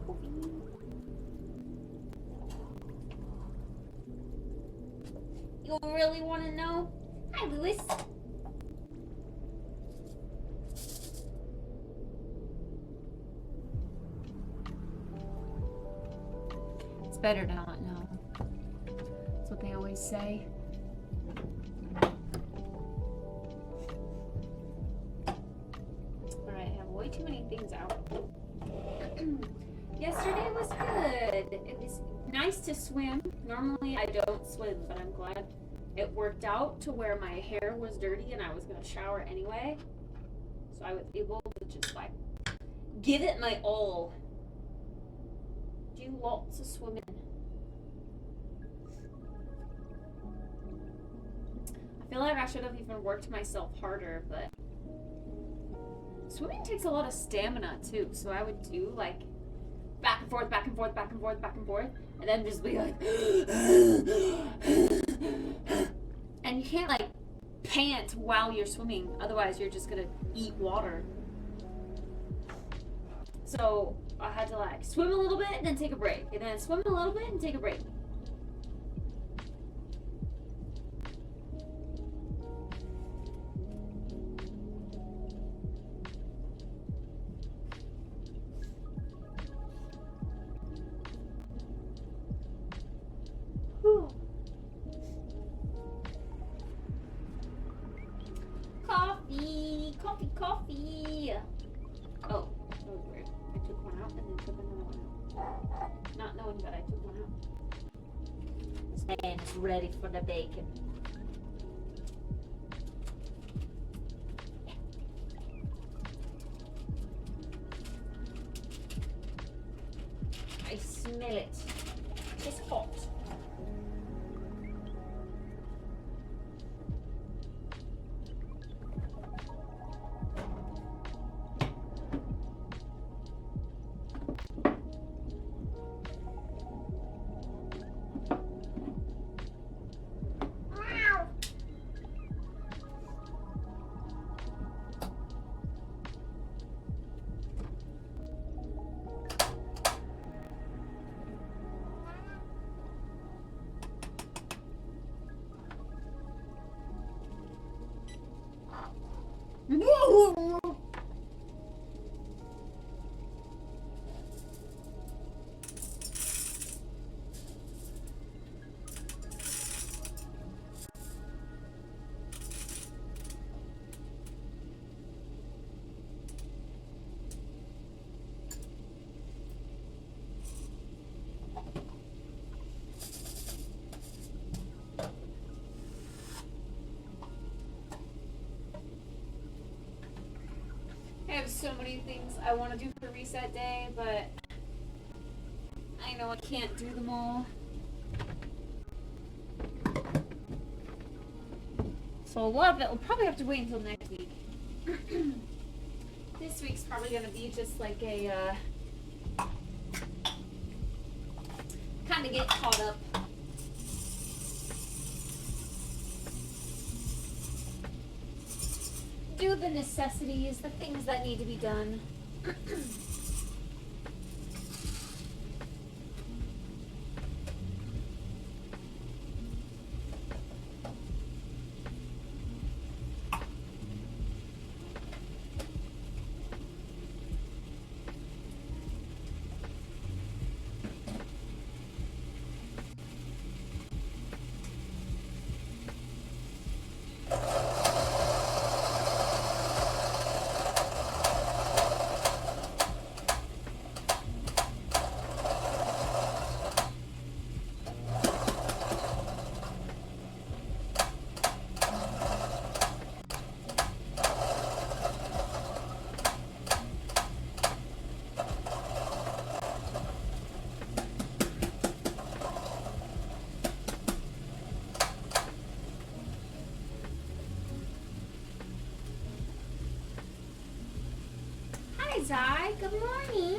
Coffee. You really want to know? Hi, Louis. It's better to not know. That's what they always say. Alright, I have way too many things out. Yesterday was good. It was nice to swim. Normally I don't swim, but I'm glad it worked out to where my hair was dirty and I was going to shower anyway. So I was able to just like give it my all. Do lots of swimming. I feel like I should have even worked myself harder, but swimming takes a lot of stamina too. So I would do like back and forth, back and forth, back and forth, back and forth, and then just be like, and you can't like pant while you're swimming, otherwise you're just gonna eat water. So I had to like swim a little bit and then take a break, and then swim a little bit and take a break. Coffee. Oh, that was weird. I took one out and then took another one out. Not knowing that I took one out. This man is ready for the bacon. I smell it. It's hot. I have so many things I want to do for reset day, but I know I can't do them all. So a lot of it will probably have to wait until next week. This week's probably going to be just like a kind of get caught up. Do the necessities, the things that need to be done. Zai. Good morning.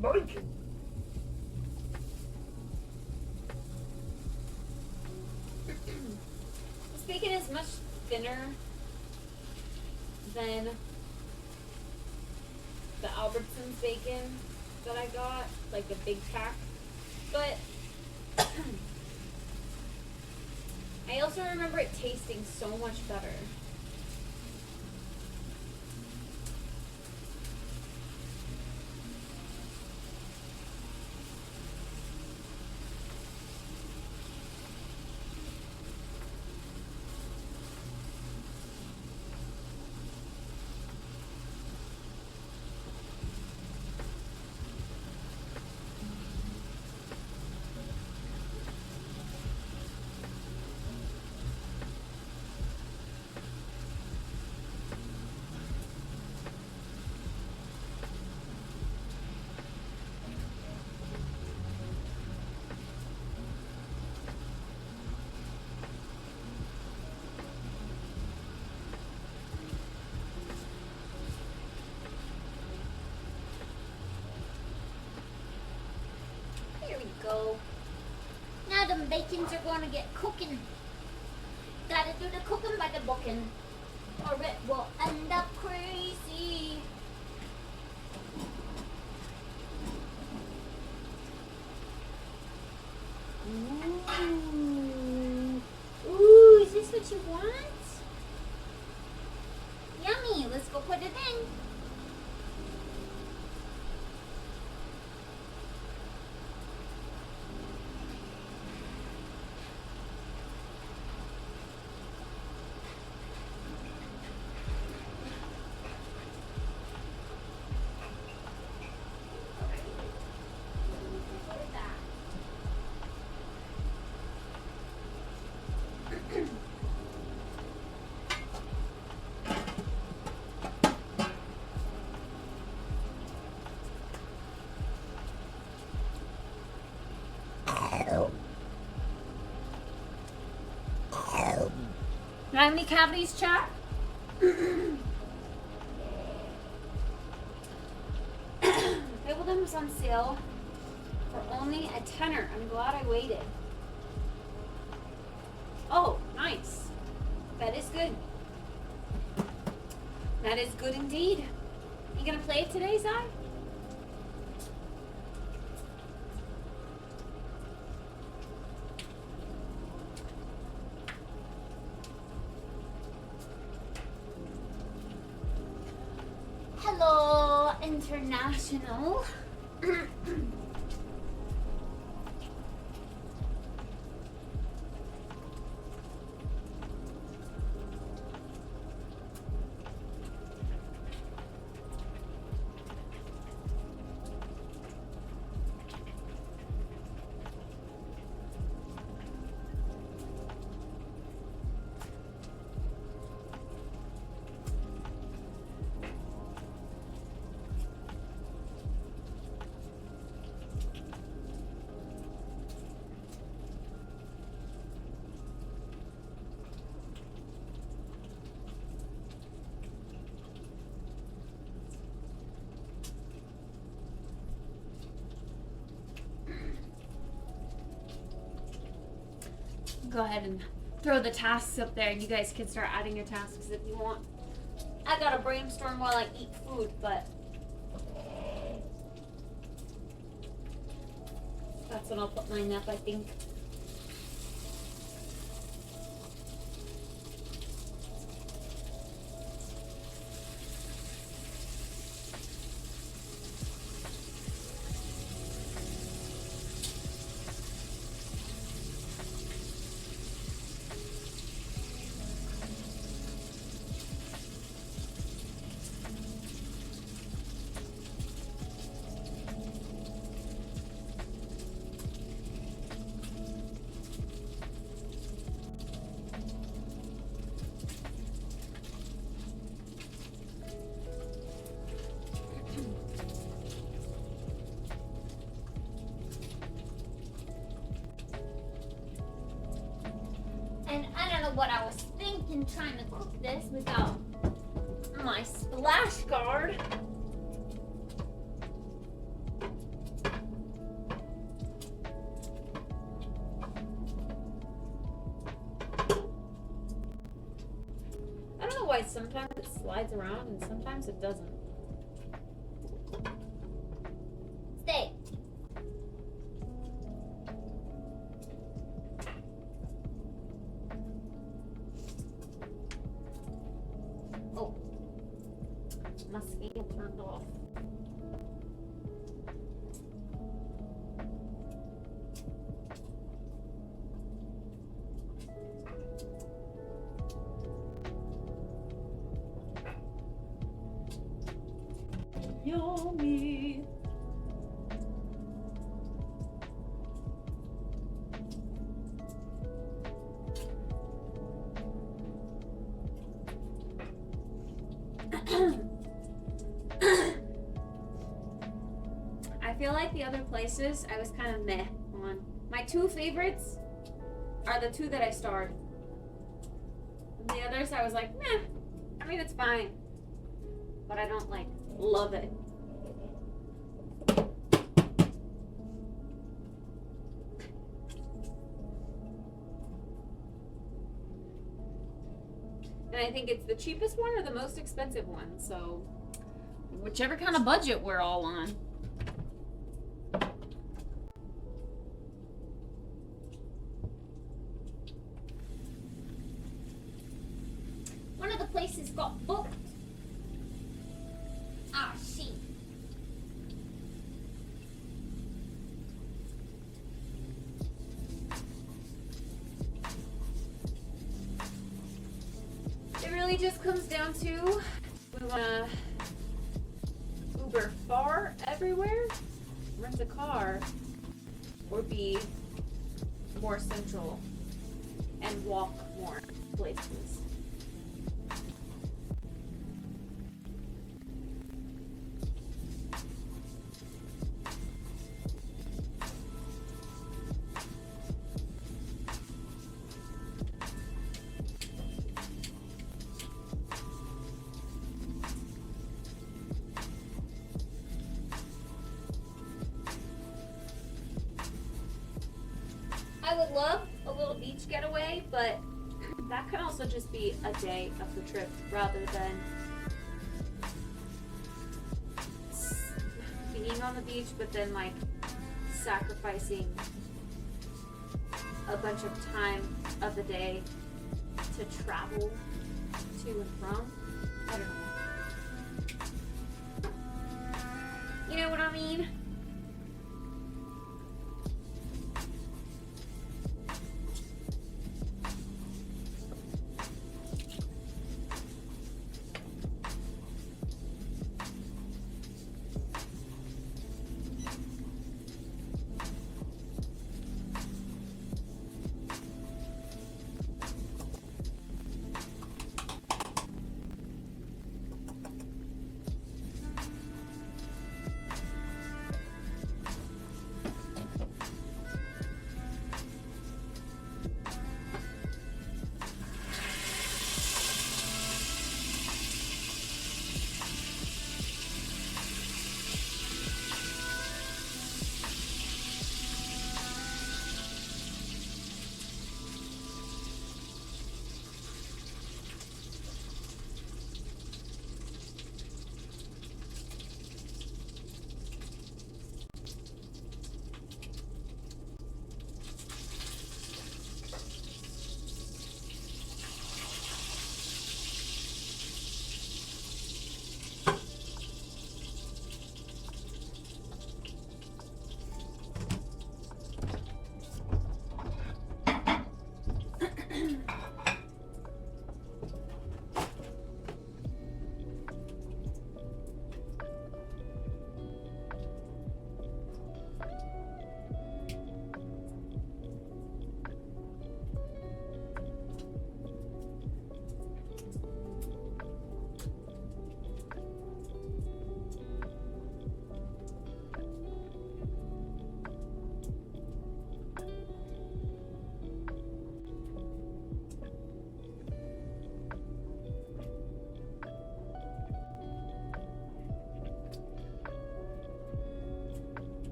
Bacon. This bacon is much thinner than the Albertsons bacon that I got, like the big pack. But I also remember it tasting so much better. Here we go. Now them bacons are gonna get cooking. Gotta do the cooking by the booking, or it will end up crazy. Ooh. Ooh, is this what you want? Yummy. Let's go put it in. Do I have any cavities, chat? Wimbledon was on sale for only a tenner. I'm glad I waited. Oh, nice. That is good. That is good indeed. You gonna play it today, Zai? Hello, international. Go ahead and throw the tasks up there and you guys can start adding your tasks if you want. I gotta brainstorm while I eat food, but that's when I'll put mine up, I think. know what I was thinking trying to cook this without my splash guard. I don't know why sometimes it slides around and sometimes it doesn't. Stay. Oh, my scale turned off. Yummy. I feel like the other places I was kind of meh on. My two favorites are the two that I starred. The others I was like, meh. I mean, it's fine. But I don't like love it. And I think it's the cheapest one or the most expensive one, so whichever kind of budget we're all on. One of the places got booked. Ah, shit. It really just comes down to we want to Uber far everywhere, rent a car, or be more central and walk more places. I would love a little beach getaway, but that could also just be a day of the trip rather than being on the beach, but then like sacrificing a bunch of time of the day to travel to and from. I don't know. You know what I mean?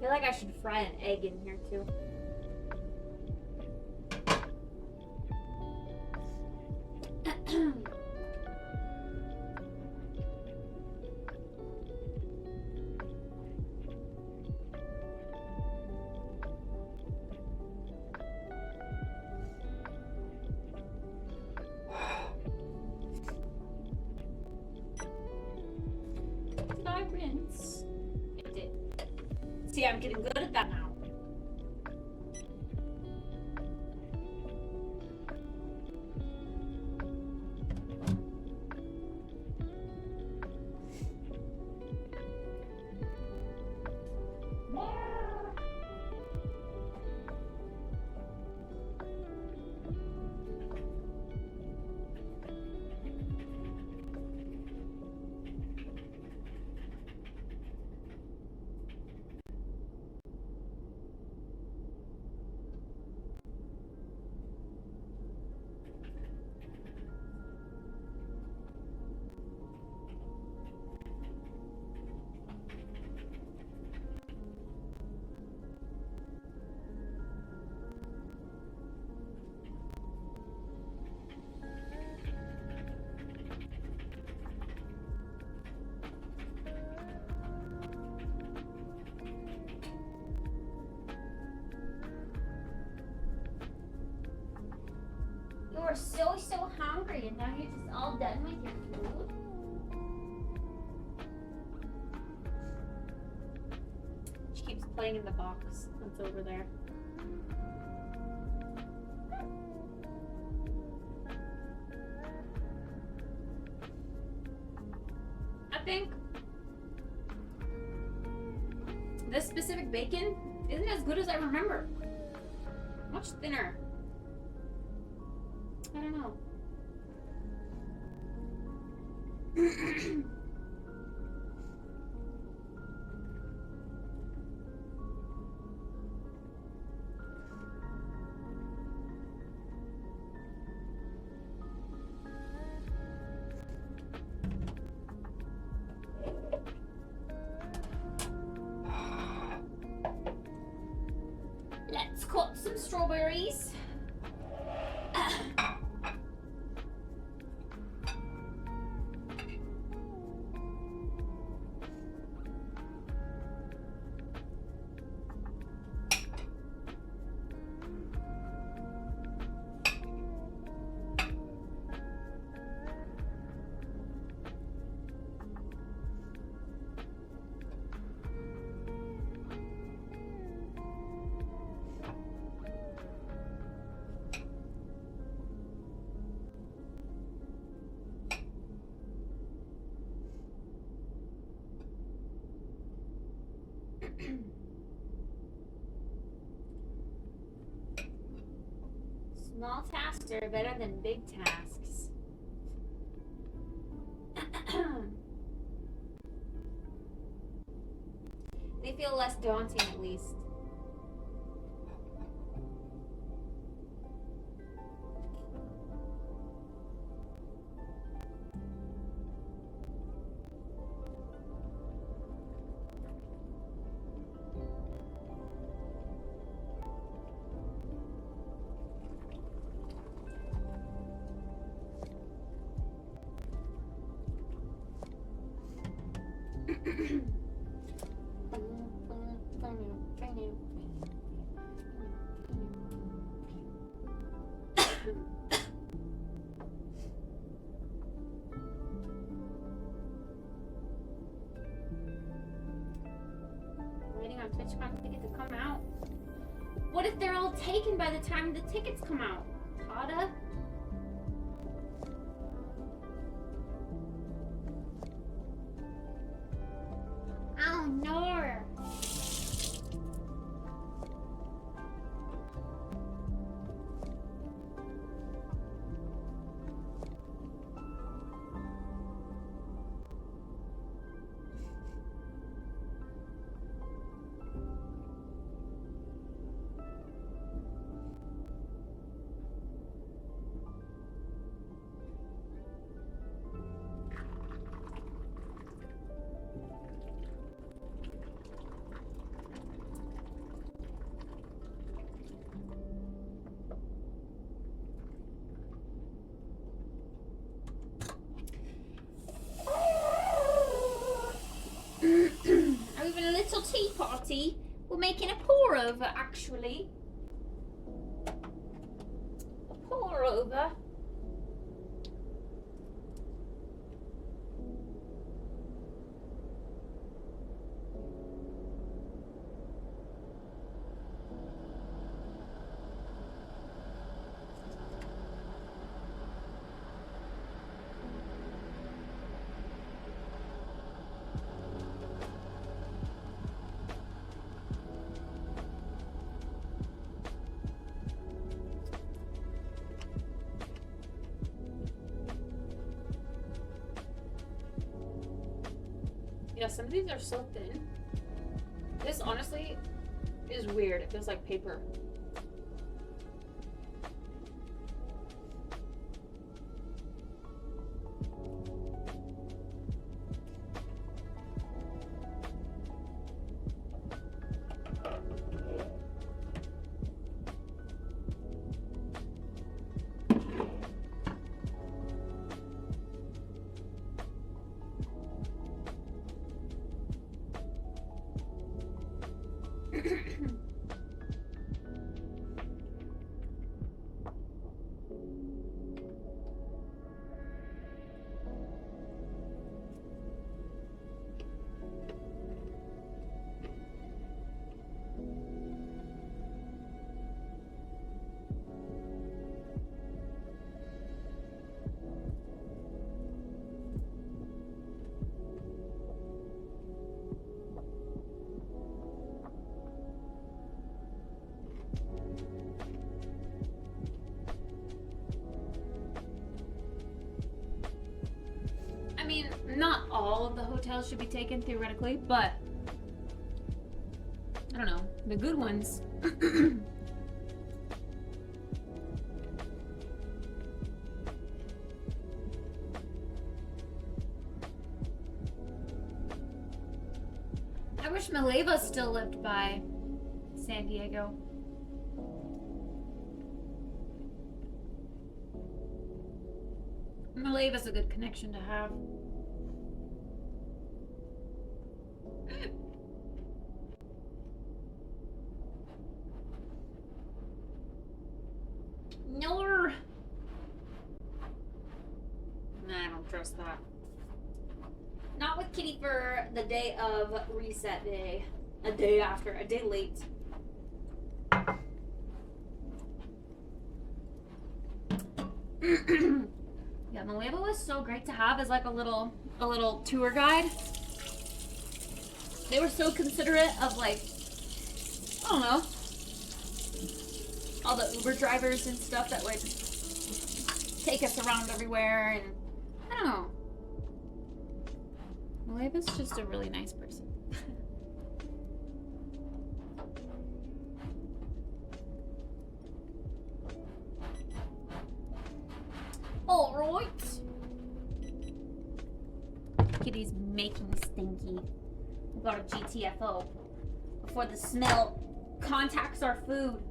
feel like I should fry an egg in here too. Did I rinse? It did. See, I'm getting good at that now. You were so hungry and now you're just all done with your food? She keeps playing in the box that's over there. I think this specific bacon isn't as good as I remember. Much thinner. I don't know. Let's cut some strawberries. Small tasks are better than big tasks. They feel less daunting at least. Waiting on TwitchCon ticket to come out. What if they're all taken by the time the tickets come out? Tada? Oh no! tea. We're making a pour over, actually. A pour over. Yeah, some of these are so thin. This honestly is weird. It feels like paper. I mean, not all of the hotels should be taken theoretically, but I don't know, the good ones. I wish Maleva still lived by San Diego. Maleva's a good connection to have. No. Nah, I don't trust that. Not with Kitty for the day of reset day. A day after, a day late. Yeah, Maleva was so great to have as like a little tour guide. They were so considerate of like, I don't know, all the Uber drivers and stuff that would take us around everywhere, and I don't know. Maleva's just a really nice person. Alright. Kitty's making stinky. We got a GTFO before the smell contacts our food.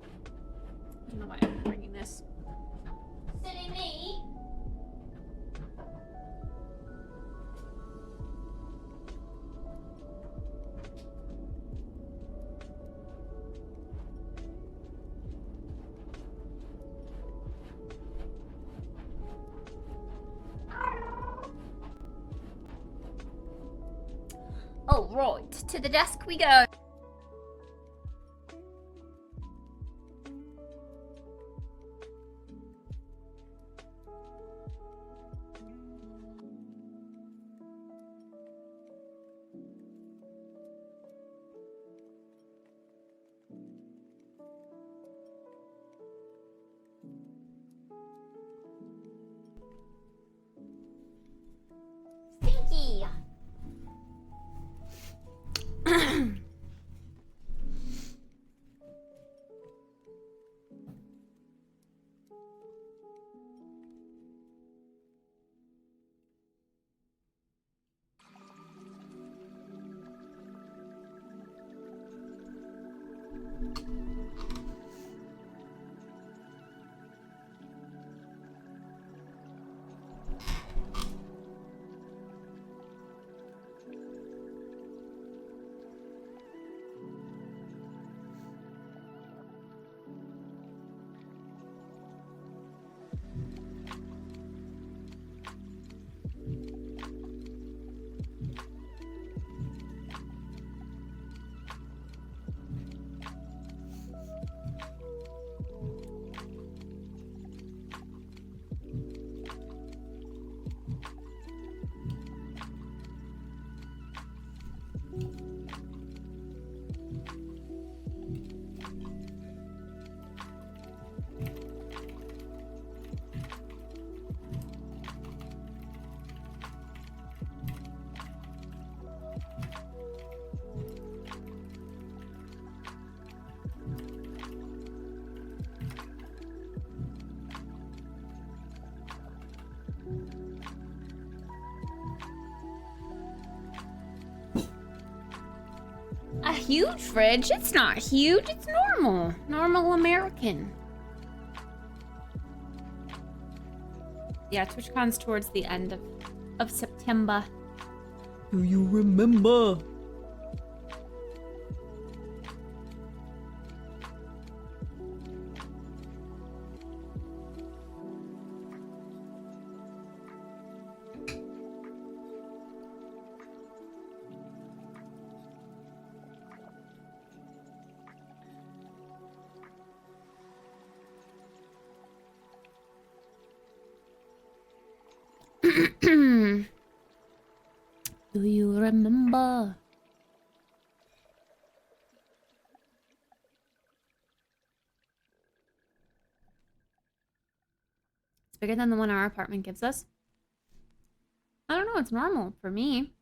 I don't know why I'm bringing this. Silly me. Oh, right. To the desk we go. Stinky. A huge fridge? It's not huge, it's normal. Normal American. Yeah, TwitchCon's towards the end of September. Do you remember? Do you remember? It's bigger than the one our apartment gives us. I don't know, it's normal for me.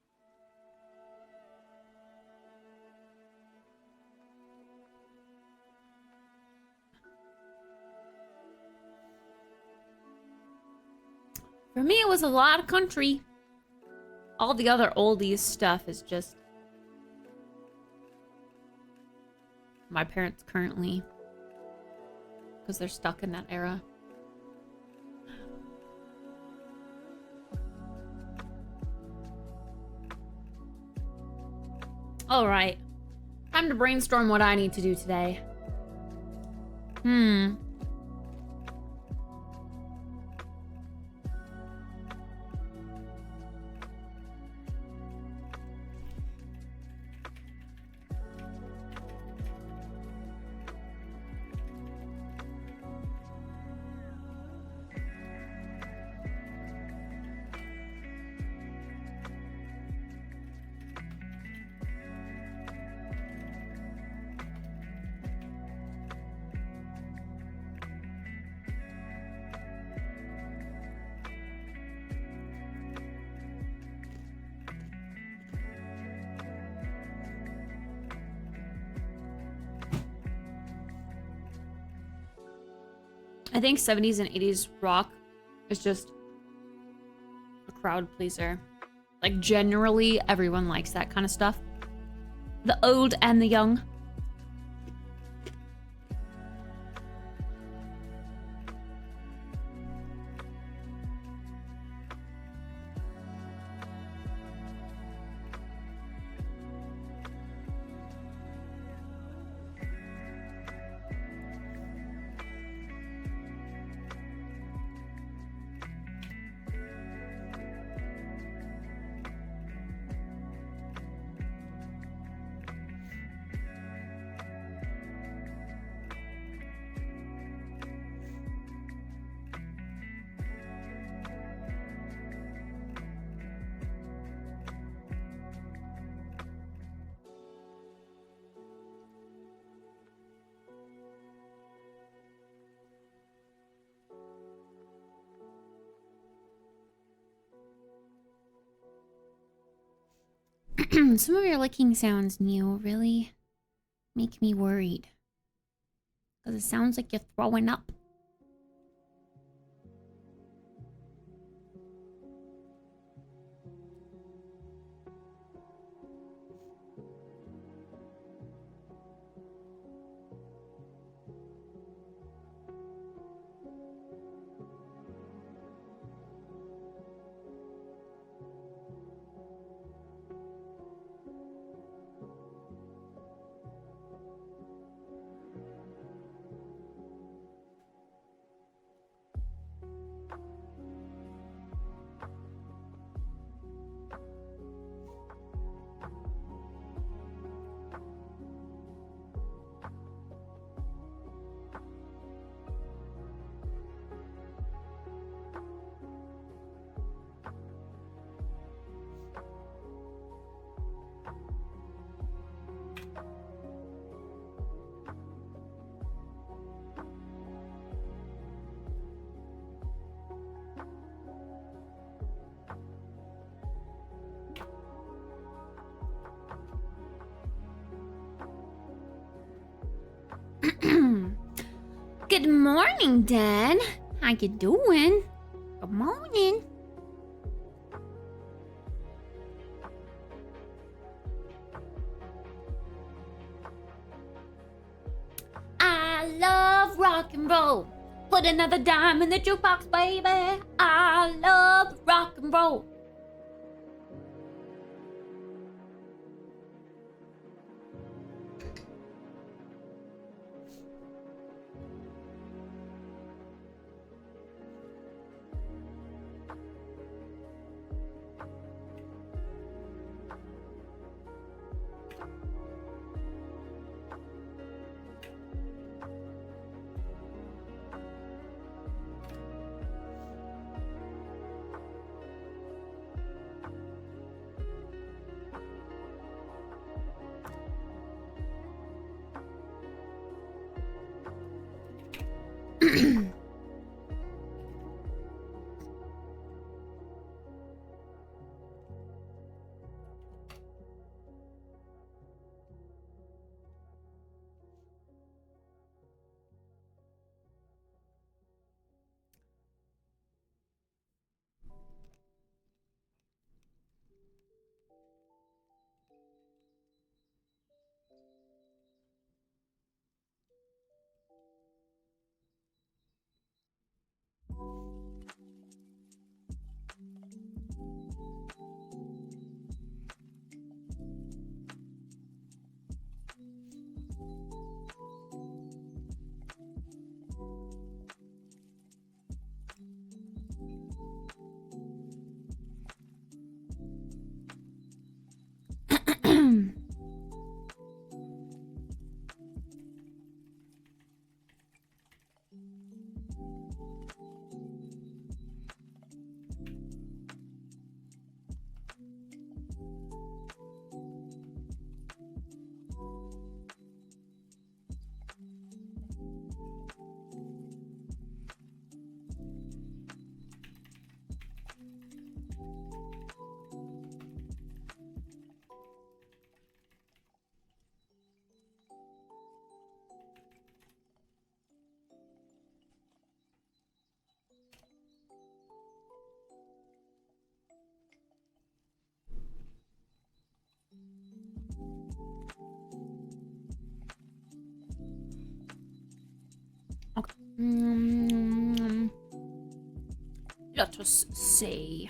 For me, it was a lot of country. All the other oldies stuff is just my parents currently, because they're stuck in that era. All right, time to brainstorm what I need to do today. I think 70s and 80s rock is just a crowd pleaser. Like, generally, everyone likes that kind of stuff. The old and the young. Some of your licking sounds, Neil, really make me worried. Because it sounds like you're throwing up. Good morning, Dad. How you doing? Good morning. I love rock and roll. Put another dime in the jukebox, baby. I love rock and roll. Okay. Let us see.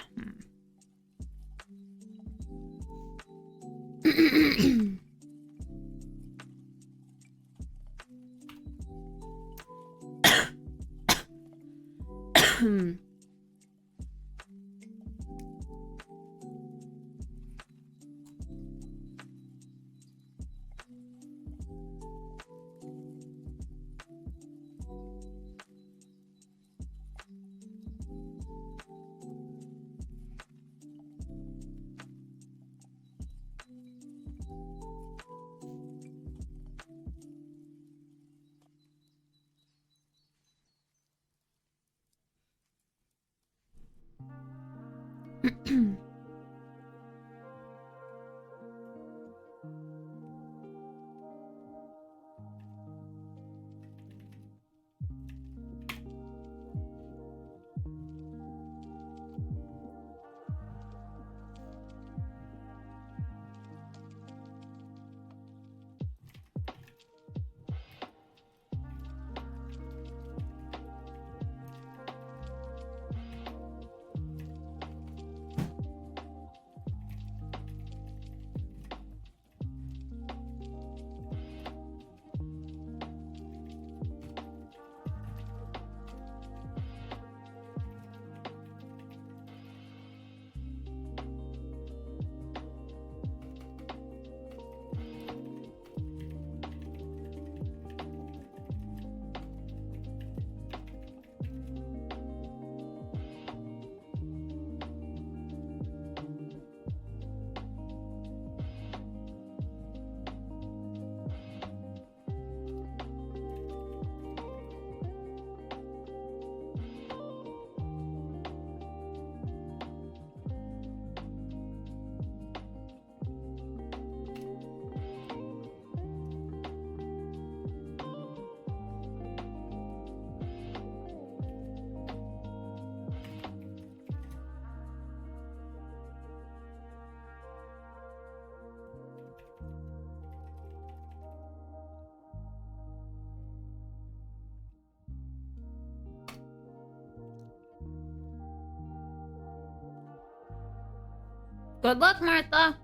Good luck, Martha.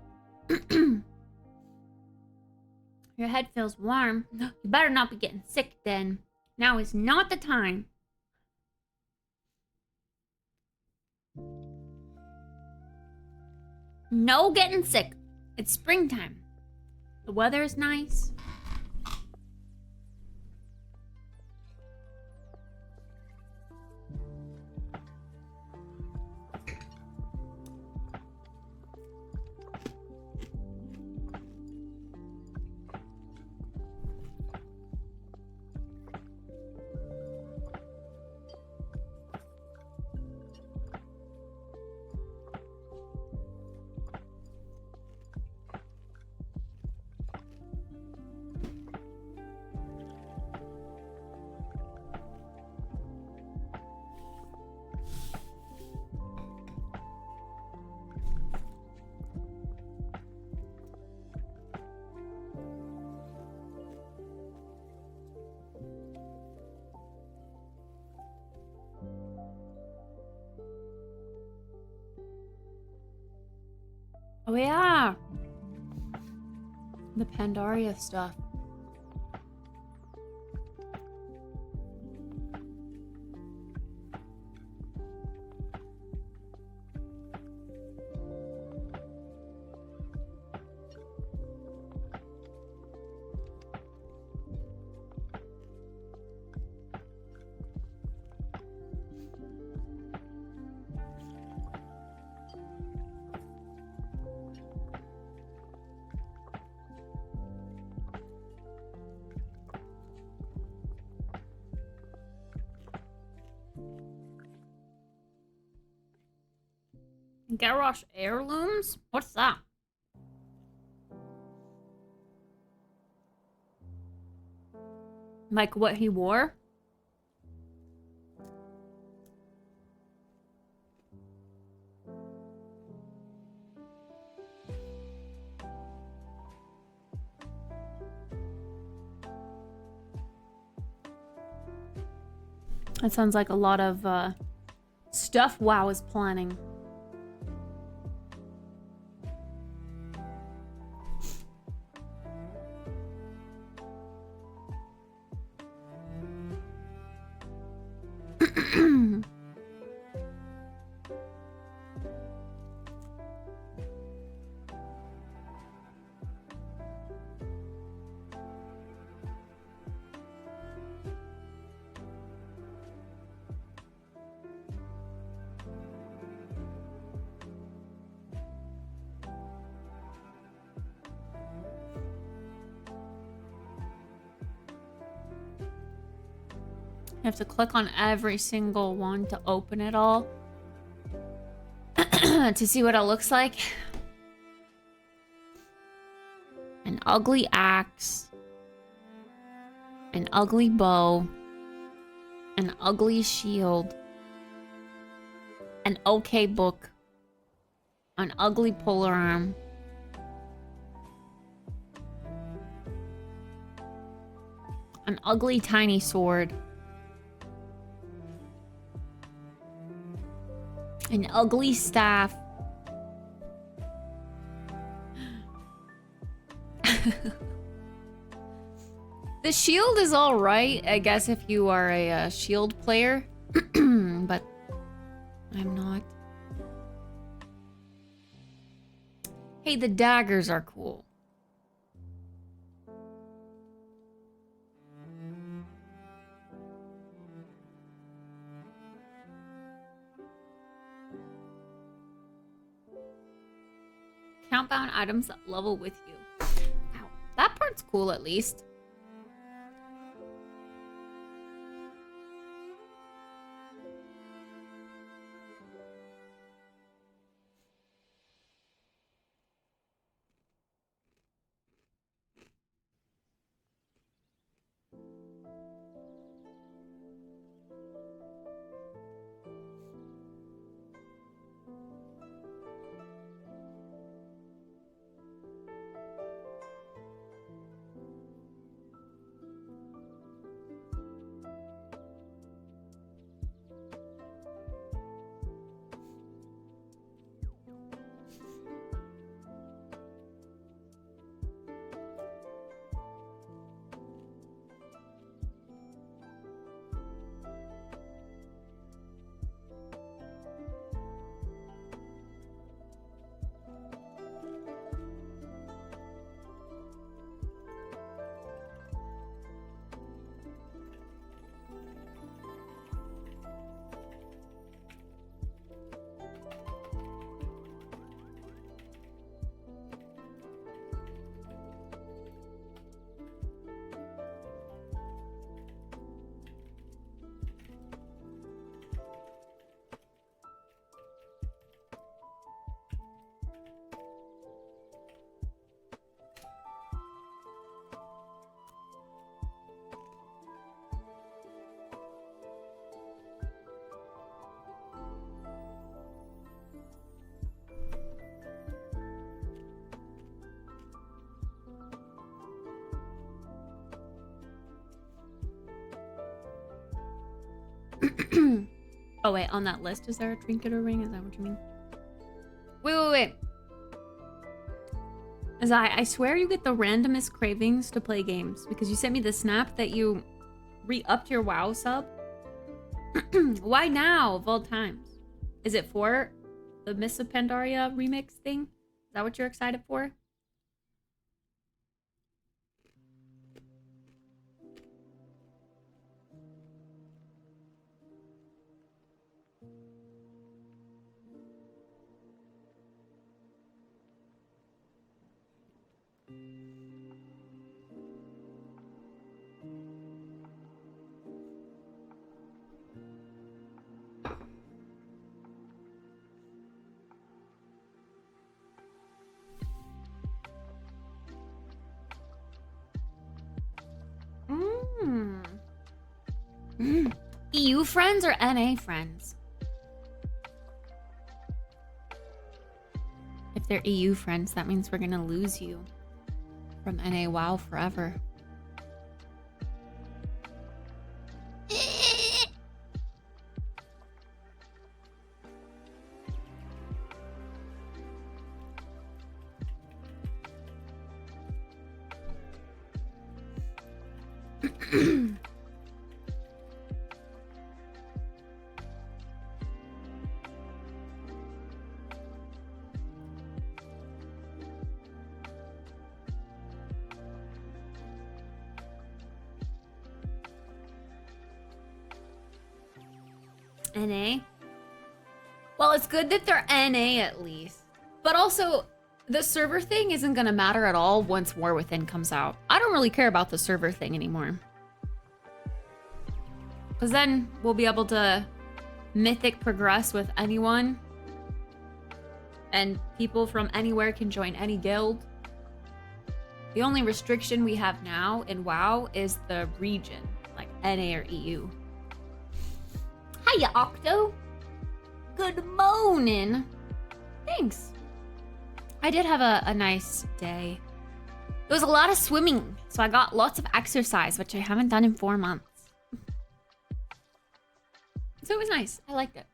Your head feels warm. You better not be getting sick then. Now is not the time. No getting sick. It's springtime. The weather is nice. Oh yeah. The Pandaria stuff. Garrosh heirlooms? What's that? Like what he wore? That sounds like a lot of stuff WoW is planning. You have to click on every single one to open it all to see what it looks like. An ugly axe, an ugly bow, an ugly shield, an okay book, an ugly polar arm, an ugly tiny sword, an ugly staff. The shield is all right, I guess, if you are a shield player, but I'm not. Hey, the daggers are cool. Countdown items that level with you. Wow, that part's cool at least. Oh wait, on that list, is there a trinket or ring? Is that what you mean? Wait. I swear you get the randomest cravings to play games because you sent me the snap that you re-upped your WoW sub. Why now of all times? Is it for the Miss of Pandaria remix thing? Is that what you're excited for? EU friends or NA friends? If they're EU friends, that means we're gonna lose you from NA WoW forever. NA? Well, it's good that they're NA at least. But also, the server thing isn't gonna matter at all once War Within comes out. I don't really care about the server thing anymore. Because then we'll be able to mythic progress with anyone. And people from anywhere can join any guild. The only restriction we have now in WoW is the region, like NA or EU. Hiya, Octo. Good morning. Thanks. I did have a nice day. There was a lot of swimming, so I got lots of exercise, which I haven't done in 4 months. So it was nice. I liked it.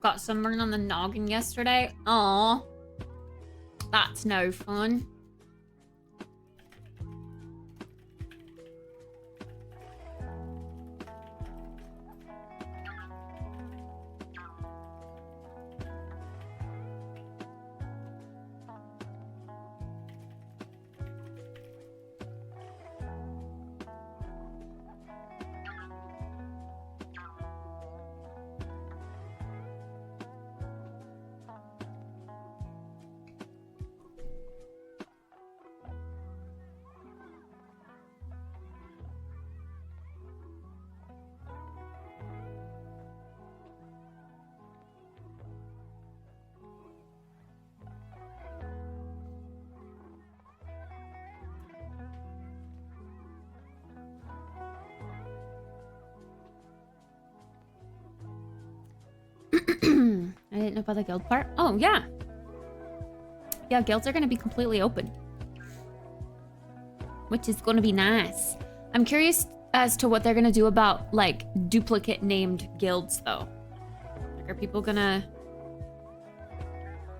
Got sunburned on the noggin yesterday. Aw. That's no fun. I didn't know about the guild part. Oh, yeah. Yeah, guilds are going to be completely open. Which is going to be nice. I'm curious as to what they're going to do about, like, duplicate named guilds, though. Like, are people going to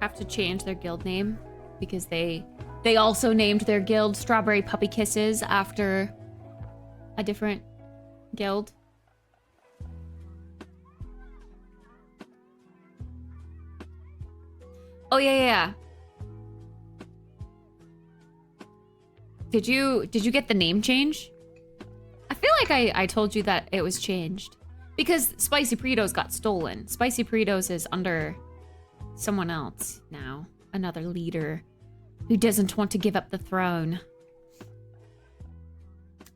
have to change their guild name? Because they also named their guild Strawberry Puppy Kisses after a different guild. Oh, yeah. Did you get the name change? I feel like I told you that it was changed. Because Spicy Burritos got stolen. Spicy Burritos is under someone else now. Another leader who doesn't want to give up the throne.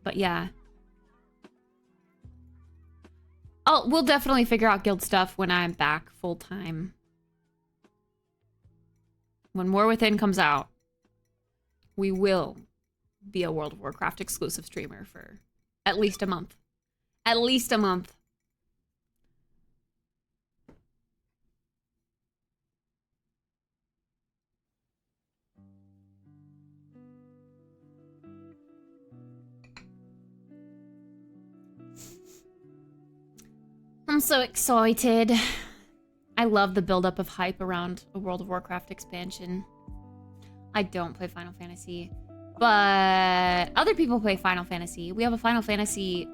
But yeah. We'll definitely figure out guild stuff when I'm back full time. When War Within comes out, we will be a World of Warcraft exclusive streamer for at least a month. At least a month. I'm so excited. I love the buildup of hype around a World of Warcraft expansion. I don't play Final Fantasy, but other people play Final Fantasy. We have a Final Fantasy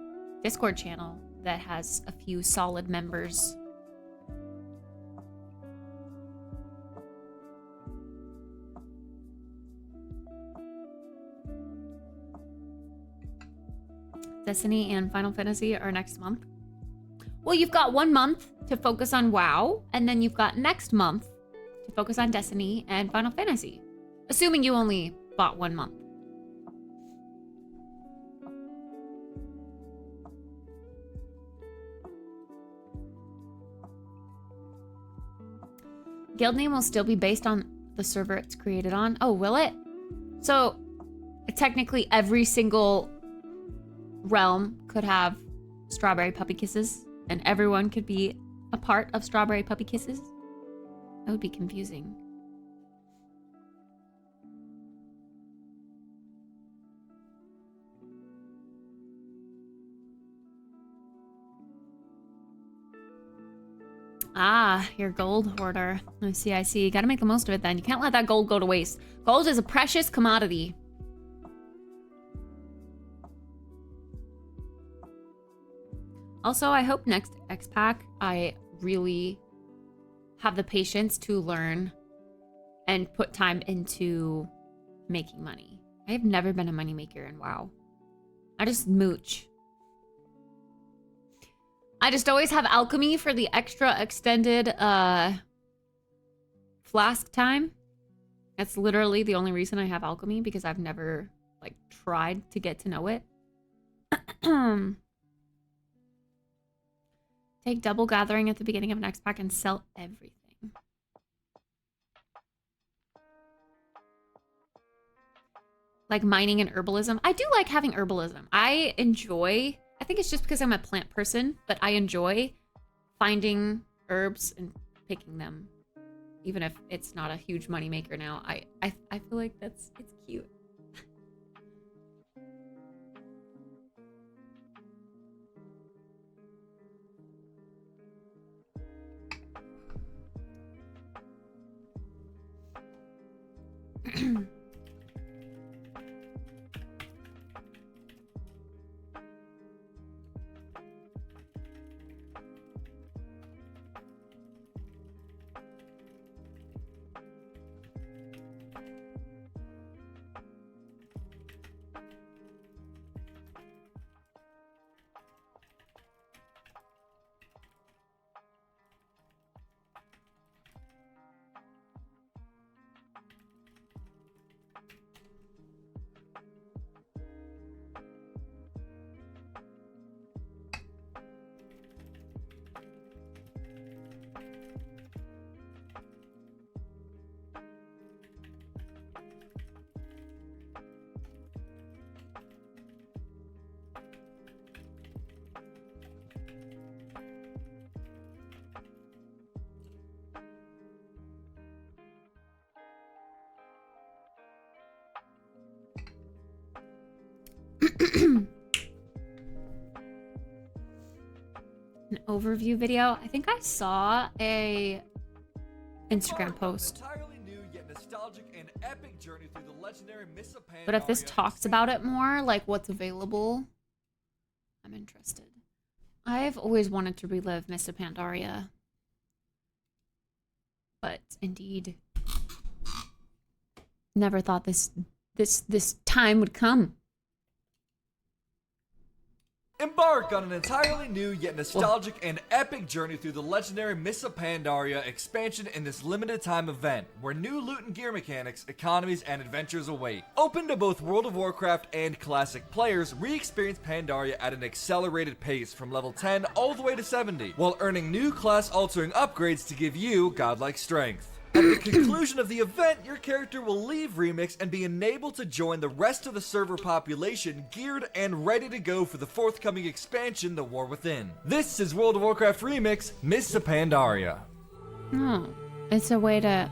Discord channel that has a few solid members. Destiny and Final Fantasy are next month. Well, you've got 1 month to focus on WoW, and then you've got next month to focus on Destiny and Final Fantasy. Assuming you only bought 1 month. Guild name will still be based on the server it's created on. Oh, will it? So, technically every single realm could have Strawberry Puppy Kisses. And everyone could be a part of Strawberry Puppy Kisses? That would be confusing. Ah, your gold hoarder. I see, I see. You gotta make the most of it then. You can't let that gold go to waste. Gold is a precious commodity. Also, I hope next X-Pack, I really have the patience to learn and put time into making money. I have never been a moneymaker in WoW. I just mooch. I just always have alchemy for the extra extended flask time. That's literally the only reason I have alchemy, because I've never like tried to get to know it. Take double gathering at the beginning of next pack and sell everything. Like mining and herbalism. I do like having herbalism. I think it's just because I'm a plant person, but I enjoy finding herbs and picking them. Even if it's not a huge money maker now. I feel like it's cute. An overview video. I think I saw a Instagram post. But if this talks about it more, like what's available, I'm interested. I've always wanted to relive Mists of Pandaria. But indeed, never thought this time would come. Embark on an entirely new yet nostalgic and epic journey through the legendary Mists of Pandaria expansion in this limited time event, where new loot and gear mechanics, economies, and adventures await. Open to both World of Warcraft and classic players, re-experience Pandaria at an accelerated pace from level 10 all the way to 70, while earning new class-altering upgrades to give you godlike strength. At the conclusion of the event, your character will leave Remix and be enabled to join the rest of the server population geared and ready to go for the forthcoming expansion, The War Within. This is World of Warcraft Remix, Mists of Pandaria. Oh, it's a way to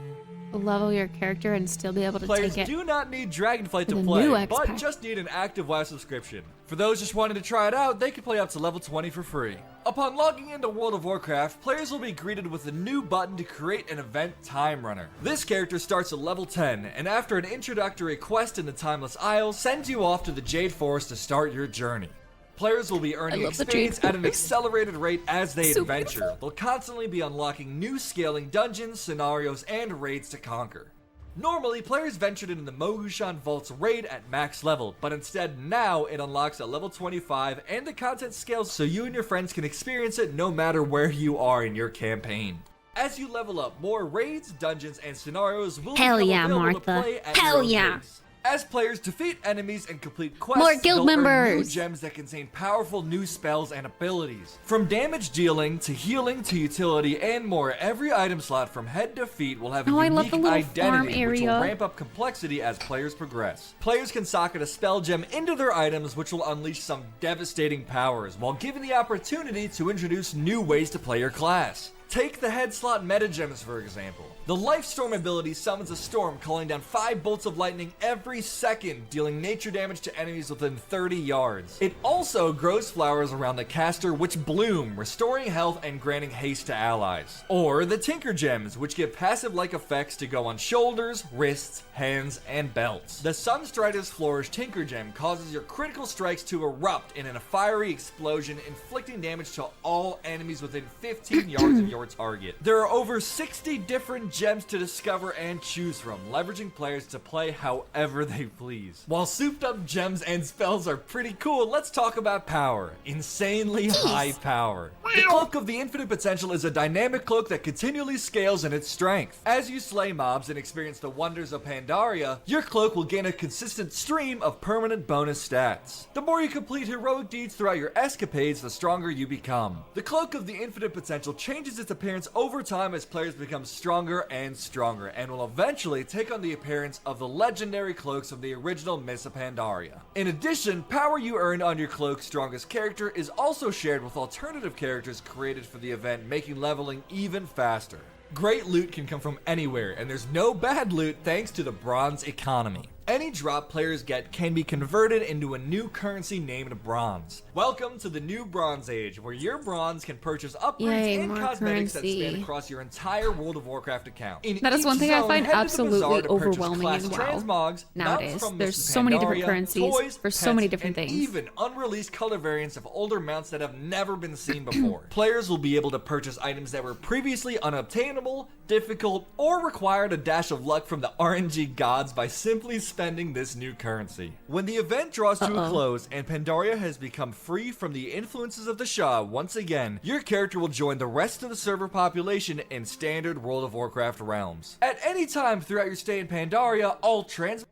level your character and still be able to Players take it. do not need Dragonflight to with a play, new X but pack. just need an active WoW subscription. For those just wanting to try it out, they can play up to level 20 for free. Upon logging into World of Warcraft, players will be greeted with a new button to create an event time runner. This character starts at level 10, and after an introductory quest in the Timeless Isles, sends you off to the Jade Forest to start your journey. Players will be earning experience at an accelerated rate as they adventure. They'll constantly be unlocking new scaling dungeons, scenarios, and raids to conquer. Normally, players ventured into the Mohushan Vault's raid at max level, but instead now it unlocks at level 25 and the content scales so you and your friends can experience it no matter where you are in your campaign. As you level up, more raids, dungeons, and scenarios will Hell become yeah, available Martha. to play at Hell your own yeah. pace. As players defeat enemies and complete quests, More guild they'll earn new members. gems that contain powerful new spells and abilities. From damage dealing to healing to utility and more, every item slot from head to feet will have a Oh, I love unique the little farm identity, which will area. ramp up complexity as players progress. Players can socket a spell gem into their items, which will unleash some devastating powers, while giving the opportunity to introduce new ways to play your class. Take the head slot meta gems for example. The Life Storm ability summons a storm, calling down 5 bolts of lightning every second, dealing nature damage to enemies within 30 yards. It also grows flowers around the caster which bloom, restoring health and granting haste to allies. Or the Tinker Gems, which give passive-like effects to go on shoulders, wrists, hands, and belts. The Sunstrider's Flourish Tinker Gem causes your critical strikes to erupt in a fiery explosion, inflicting damage to all enemies within 15 yards of your target. There are over 60 different gems to discover and choose from, leveraging players to play however they please. While souped up gems and spells are pretty cool, let's talk about power. Insanely high power. The Cloak of the Infinite Potential is a dynamic cloak that continually scales in its strength. As you slay mobs and experience the wonders of Pandaria, your cloak will gain a consistent stream of permanent bonus stats. The more you complete heroic deeds throughout your escapades, the stronger you become. The Cloak of the Infinite Potential changes its appearance over time as players become stronger and stronger, and will eventually take on the appearance of the legendary cloaks of the original Mists of Pandaria. In addition, power you earned on your cloak's strongest character is also shared with alternative characters created for the event, making leveling even faster. Great loot can come from anywhere, and there's no bad loot thanks to the bronze economy. Any drop players get can be converted into a new currency named bronze. Welcome to the new Bronze Age, where your bronze can purchase upgrades Yay, and more cosmetics currency. that span across your entire World of Warcraft account. In That is each one thing I zone, find head to the absolutely bazaar to purchase overwhelming class in WoW transmogs, mounts nowadays. from There's Mists of so many different Pandaria, currencies toys, for so pets, many different and things. even unreleased color variants of older mounts that have never been seen before. Players will be able to purchase items that were previously unobtainable, difficult, or required a dash of luck from the RNG gods by simply spending this new currency. When the event draws to a close and Pandaria has become free from the influences of the Shah once again, your character will join the rest of the server population in standard World of Warcraft realms. At any time throughout your stay in Pandaria, all trans...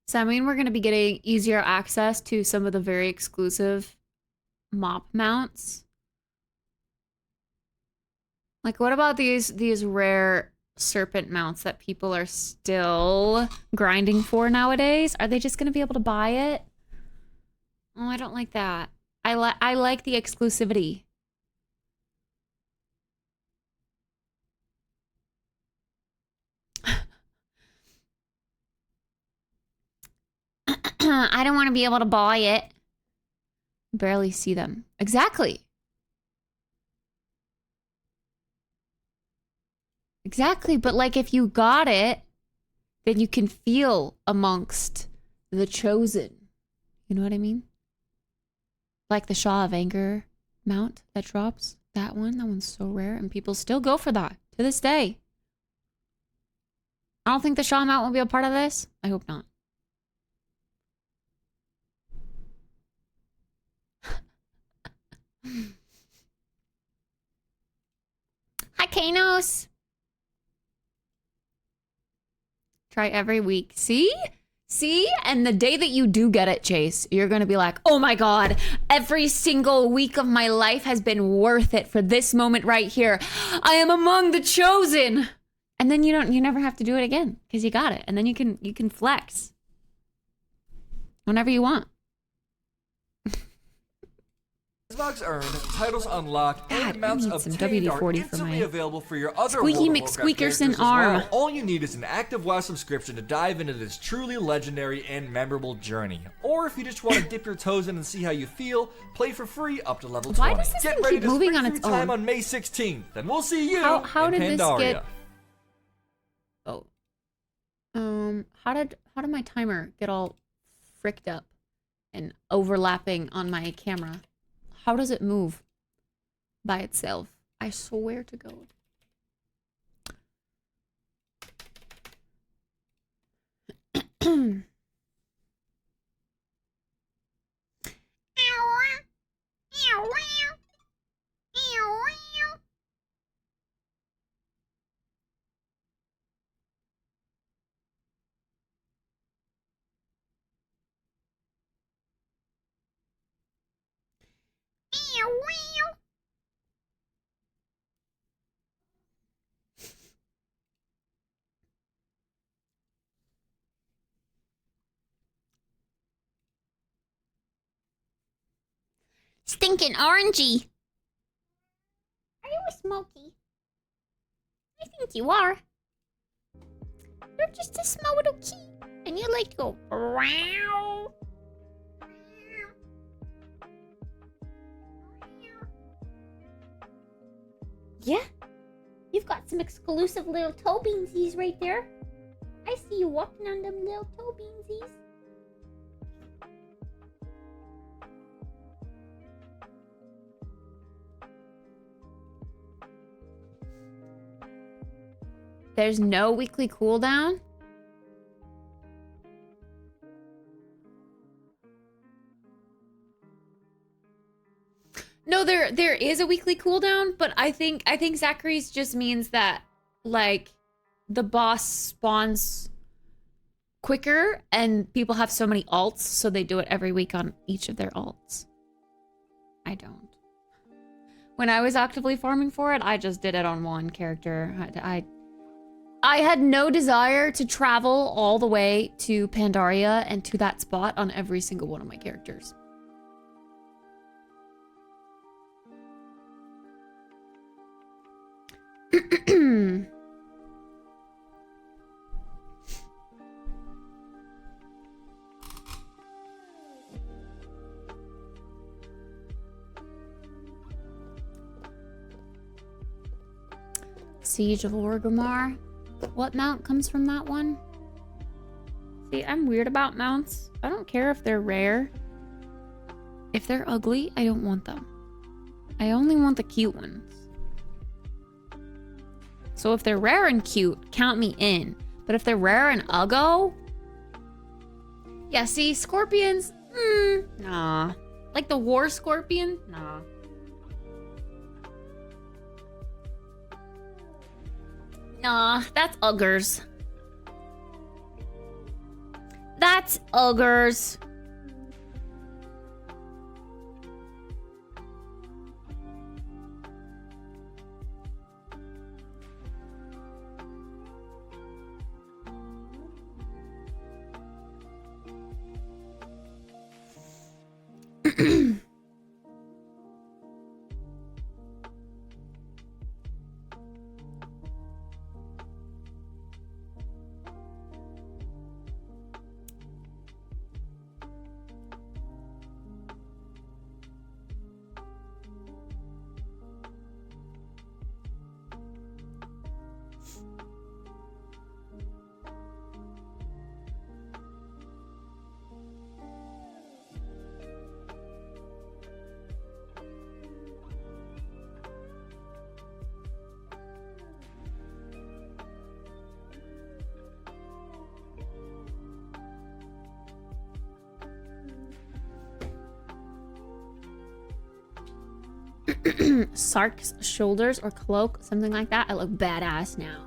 So I mean, we're going to be getting easier access to some of the very exclusive mop mounts. Like, what about these rare serpent mounts that people are still grinding for nowadays? Are they just going to be able to buy it? Oh, I don't like that. I like the exclusivity. I don't want to be able to buy it. Barely see them. Exactly. Exactly, but like if you got it, then you can feel amongst the chosen. You know what I mean? Like the Shaw of Anger mount that drops. That one's so rare, and people still go for that to this day. I don't think the Shaw mount will be a part of this. I hope not. volcanoes. Try every week. See? See? And the day that you do get it, Chase, you're gonna be like, oh my God, every single week of my life has been worth it for this moment right here. I am among the chosen. And then you never have to do it again because you got it. And then you can flex whenever you want. Transmogs earned, titles unlocked, and amounts I need some obtained are WD-40 for instantly my available for your other Squeaky World of Warcraft McSqueakerson characters as arm. well. All you need is an active WoW subscription to dive into this truly legendary and memorable journey. Or if you just want to dip your toes in and see how you feel, play for free up to level 20. Why does this Get thing ready keep to moving spend on free its time own? on May 16th, and we'll see you How in did this Pandaria. get? How did my timer get all fricked up and overlapping on my camera? How does it move by itself? I swear to God. Stinking orangey. Are you a Smoky? I think you are. You're just a small little key. And you like to go wow. Yeah. You've got some exclusive little toe beansies right there. I see you walking on them little toe beansies. There's no weekly cooldown? No, there is a weekly cooldown, but I think Zachary's just means that like the boss spawns quicker and people have so many alts, so they do it every week on each of their alts. I don't. When I was actively farming for it, I just did it on one character. I had no desire to travel all the way to Pandaria and to that spot on every single one of my characters. Siege of Orgrimmar. What mount comes from that one? See, I'm weird about mounts. I don't care if they're rare. If they're ugly, I don't want them. I only want the cute ones. So if they're rare and cute, count me in. But if they're rare and uggo... Yeah, see, scorpions... nah. Like the war scorpion? Nah. Nah, that's uggers. That's uggers. Sark's shoulders or cloak, something like that. I look badass now.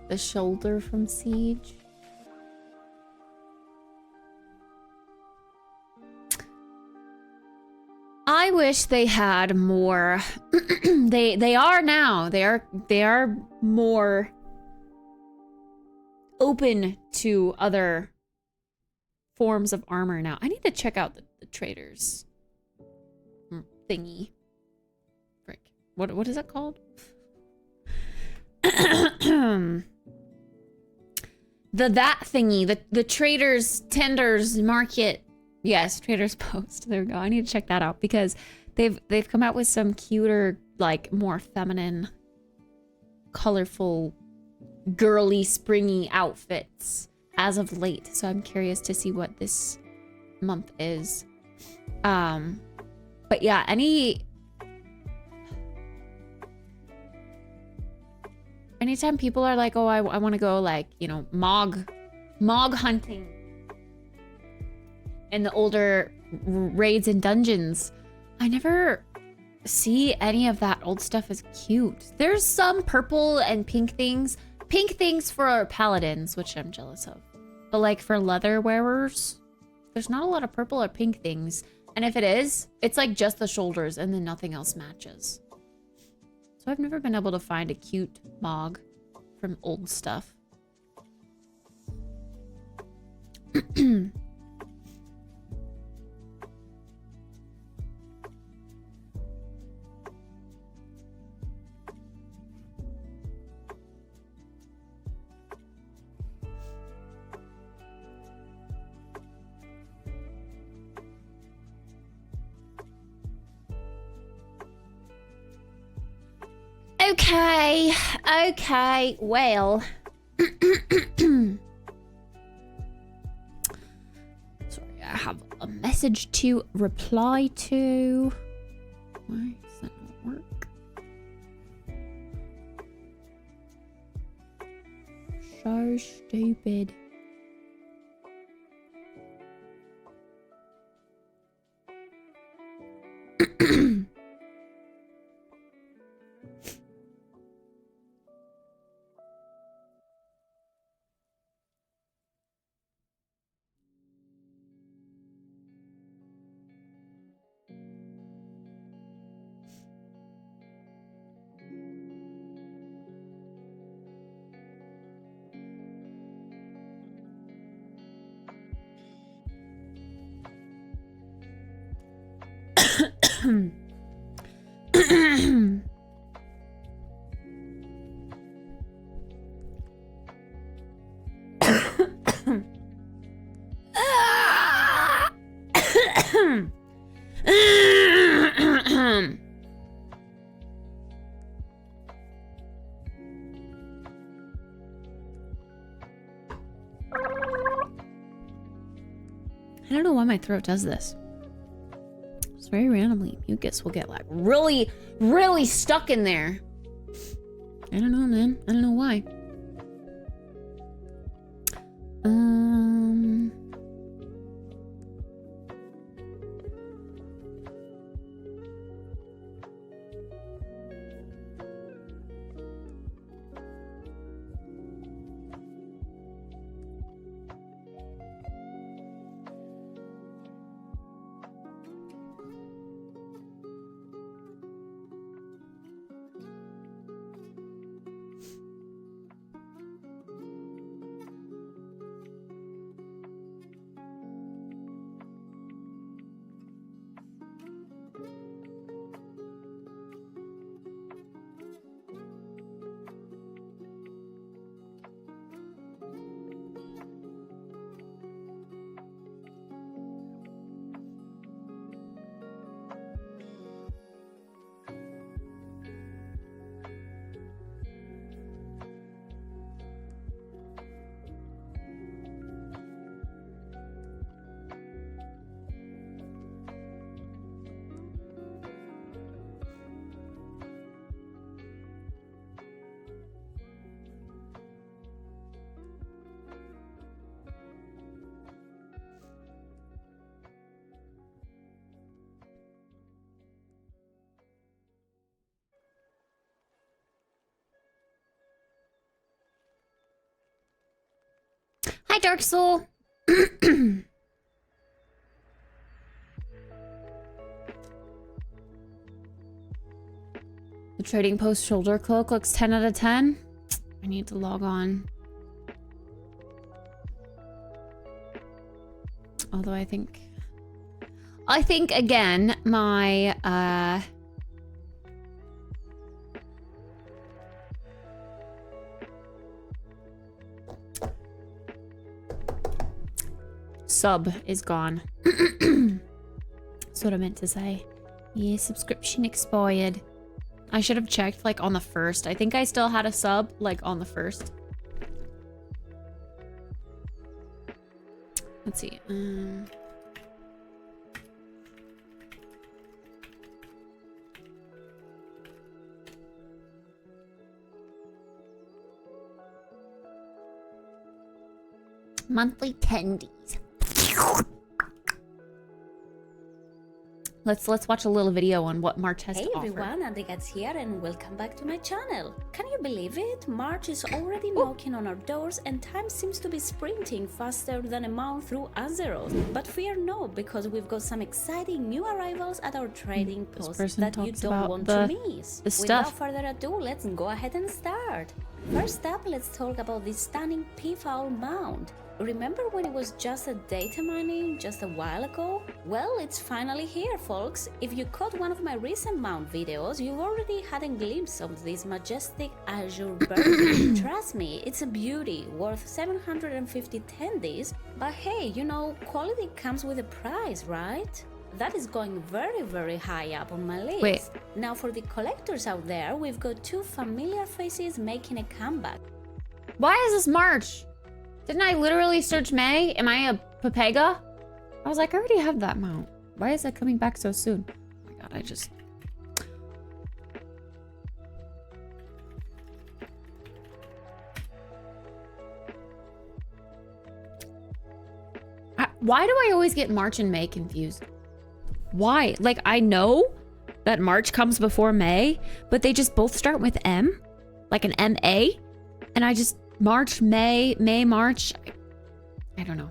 The shoulder from Siege. I wish they had more. They are now. They are more open to other forms of armor now. I need to check out the traders thingy. Frick. What is it called? that thingy, the traders tenders market. Yes, traders post. There we go. I need to check that out because they've come out with some cuter, like more feminine, colorful, girly, springy outfits as of late. So I'm curious to see what this month is. But yeah, anytime people are like, oh, I want to go, like, you know, Mog hunting in the older raids and dungeons, I never see any of that old stuff as cute. There's some purple and pink things for paladins, which I'm jealous of, but like for leather wearers, there's not a lot of purple or pink things, and if it is, it's like just the shoulders and then nothing else matches. So I've never been able to find a cute Mog from old stuff. Okay, well. Sorry, I have a message to reply to. Why does that not work? So stupid. I don't know why my throat does this. It's very randomly. Mucus will get like really, really stuck in there. I don't know, man. I don't know why. Hi, Dark Soul. The Trading Post shoulder cloak looks 10 out of 10. I need to log on. Although I think again, my, sub is gone. That's what I meant to say. Yeah, subscription expired. I should have checked, like, on the 1st. I think I still had a sub, like, on the 1st. Let's see. Monthly tendies. Let's watch a little video on what March has to offer. Hey everyone, Andrigats here and welcome back to my channel. Can you believe it? March is already knocking on our doors and time seems to be sprinting faster than a month through Azeroth. But fear no, because we've got some exciting new arrivals at our trading post that you don't want to miss. Without further ado, let's go ahead and start. First up, let's talk about this stunning Peafowl mount. Remember when it was just a data mining just a while ago? Well, it's finally here, folks. If you caught one of my recent mount videos, you've already had a glimpse of this majestic azure bird. Trust me, it's a beauty, worth 750 tendies. But hey, you know, quality comes with a price, right? That is going very, very high up on my list. Wait. Now for the collectors out there, we've got two familiar faces making a comeback. Why is this March? Didn't I literally search May? Am I a Pepega? I was like, I already have that mount. Why is that coming back so soon? Oh my god, I just... Why do I always get March and May confused? Why? Like, I know that March comes before May, but they just both start with M? Like an M-A? And I just... March, May, March. I don't know.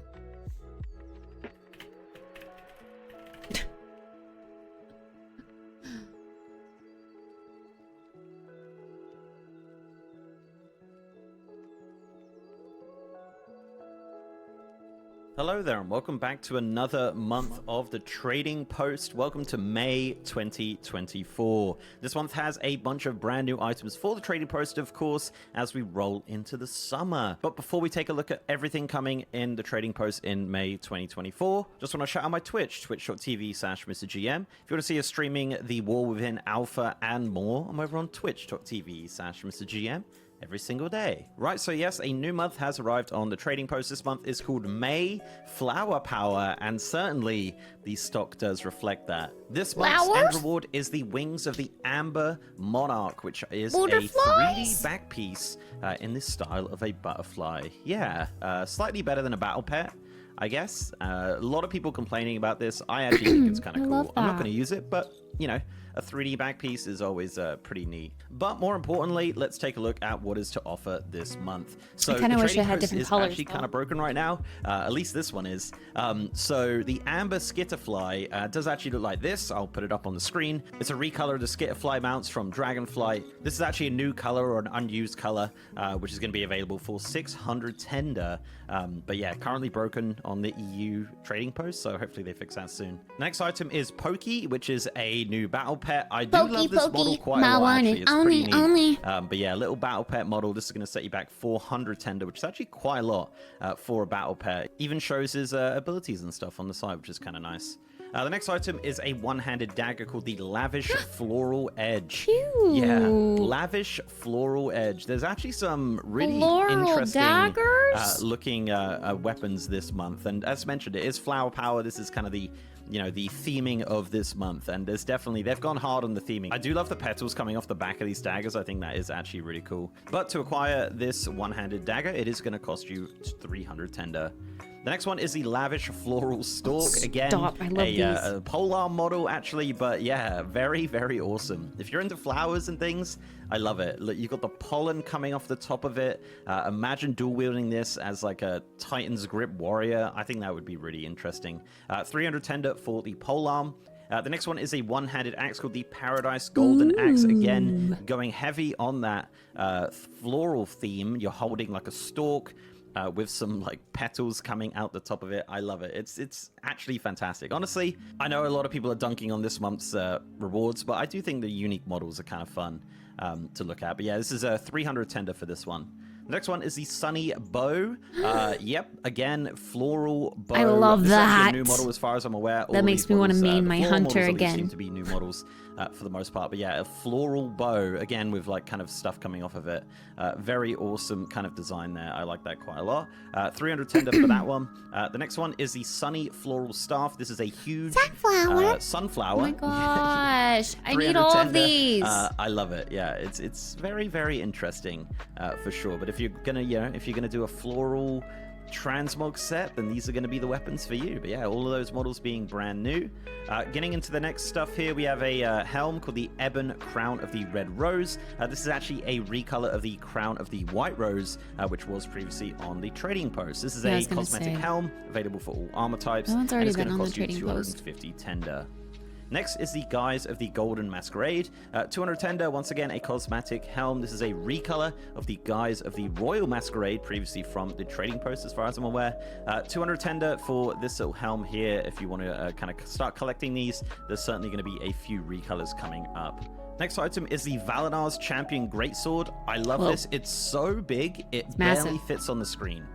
Hello there and welcome back to another month of the Trading Post. Welcome to May 2024. This month has a bunch of brand new items for the Trading Post, of course, as we roll into the summer. But before we take a look at everything coming in the Trading Post in May 2024, just want to shout out my Twitch, twitch.tv/MrGM. If you want to see us streaming the War Within Alpha and more, I'm over on twitch.tv/MrGM. every single day. Right, so yes, a new month has arrived on the Trading Post. This month is called May Flower Power, and certainly the stock does reflect that. This month's end reward is the Wings of the Amber Monarch, which is a 3D back piece in the style of a butterfly. Yeah, slightly better than a battle pet, I guess. A lot of people complaining about this. I actually think it's kind of cool. I'm not going to use it, but, you know, a 3D back piece is always pretty neat. But more importantly, let's take a look at what is to offer this month. So I kind of wish it Trading had Post different is colors. actually kind of broken right now. At least this one is. So the Amber Skitterfly does actually look like this. I'll put it up on the screen. It's a recolor of the Skitterfly mounts from Dragonflight. This is actually a new color or an unused color, which is going to be available for 600 tender. But yeah, currently broken on the EU Trading Post, so hopefully they fix that soon. Next item is Pokey, which is a new battle pet. I do love this model quite a lot, actually. It's pretty neat. But yeah, little battle pet model. This is going to set you back 400 tender, which is actually quite a lot for a battle pet. Even shows his abilities and stuff on the side, which is kind of nice. The next item is a one-handed dagger called the Lavish Floral Edge. Cute. Yeah, Lavish Floral Edge. There's actually some really interesting looking weapons this month. And as mentioned, it is flower power. This is kind of the, you know, the theming of this month. And there's definitely, they've gone hard on the theming. I do love the petals coming off the back of these daggers. I think that is actually really cool. But to acquire this one-handed dagger, it is going to cost you 300 tender. The next one is the lavish floral stalk. Again, Stop. I love a polearm model actually, but yeah, very, very awesome. If you're into flowers and things, I love it. Look, you've got the pollen coming off the top of it. Imagine dual wielding this as like a Titan's Grip warrior. I think that would be really interesting. 300 tender for the polearm. The next one is a one-handed axe called the Paradise Golden Axe. Again, going heavy on that floral theme. You're holding like a stalk with some like petals coming out the top of it. I love it. It's actually fantastic. Honestly, I know a lot of people are dunking on this month's rewards, but I do think the unique models are kind of fun to look at. But yeah, this is a 300 tender for this one. The next one is the Sunny Bow. Yep, again, floral bow. I love this that. Is actually a new model as far as I'm aware. All That makes these me want to models, main the my floral hunter models again. seem to be new models for the most part. But yeah, a floral bow, again, with like kind of stuff coming off of it. Very awesome kind of design there. I like that quite a lot. 300 tender for that one. The next one is the Sunny Floral Staff. This is a huge sunflower. Oh my gosh. I need 300 all of tender. these. I love it. Yeah, it's very, very interesting for sure. But if you're gonna, if you're gonna do a floral transmog set, then these are going to be the weapons for you. But yeah, all of those models being brand new. Getting into the next stuff here, we have a helm called the Ebon Crown of the Red Rose. This is actually a recolor of the Crown of the White Rose, which was previously on the trading post. This is a cosmetic helm available for all armor types. That one's already been on the cost you trading post. 250 tender. Next is the Guise of the Golden Masquerade. 200 tender, once again, a cosmetic helm. This is a recolor of the Guise of the Royal Masquerade, previously from the trading post, as far as I'm aware. 200 tender for this little helm here. If you want to kind of start collecting these, there's certainly going to be a few recolors coming up. Next item is the Valinar's Champion Greatsword. I love this. It's so big, it barely fits on the screen.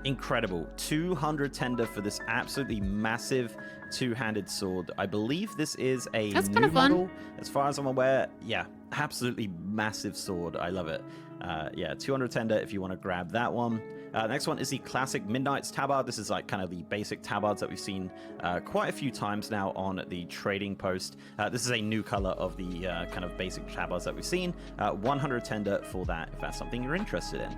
Incredible. 200 tender for this absolutely massive two-handed sword. I believe this is a new model, as far as I'm aware. Yeah, absolutely massive sword. I love it. Yeah, 200 tender if you want to grab that one. Next one is the classic Midnight's Tabard. This is like kind of the basic tabards that we've seen quite a few times now on the trading post. This is a new color of the kind of basic tabards that we've seen. 100 tender for that if that's something you're interested in.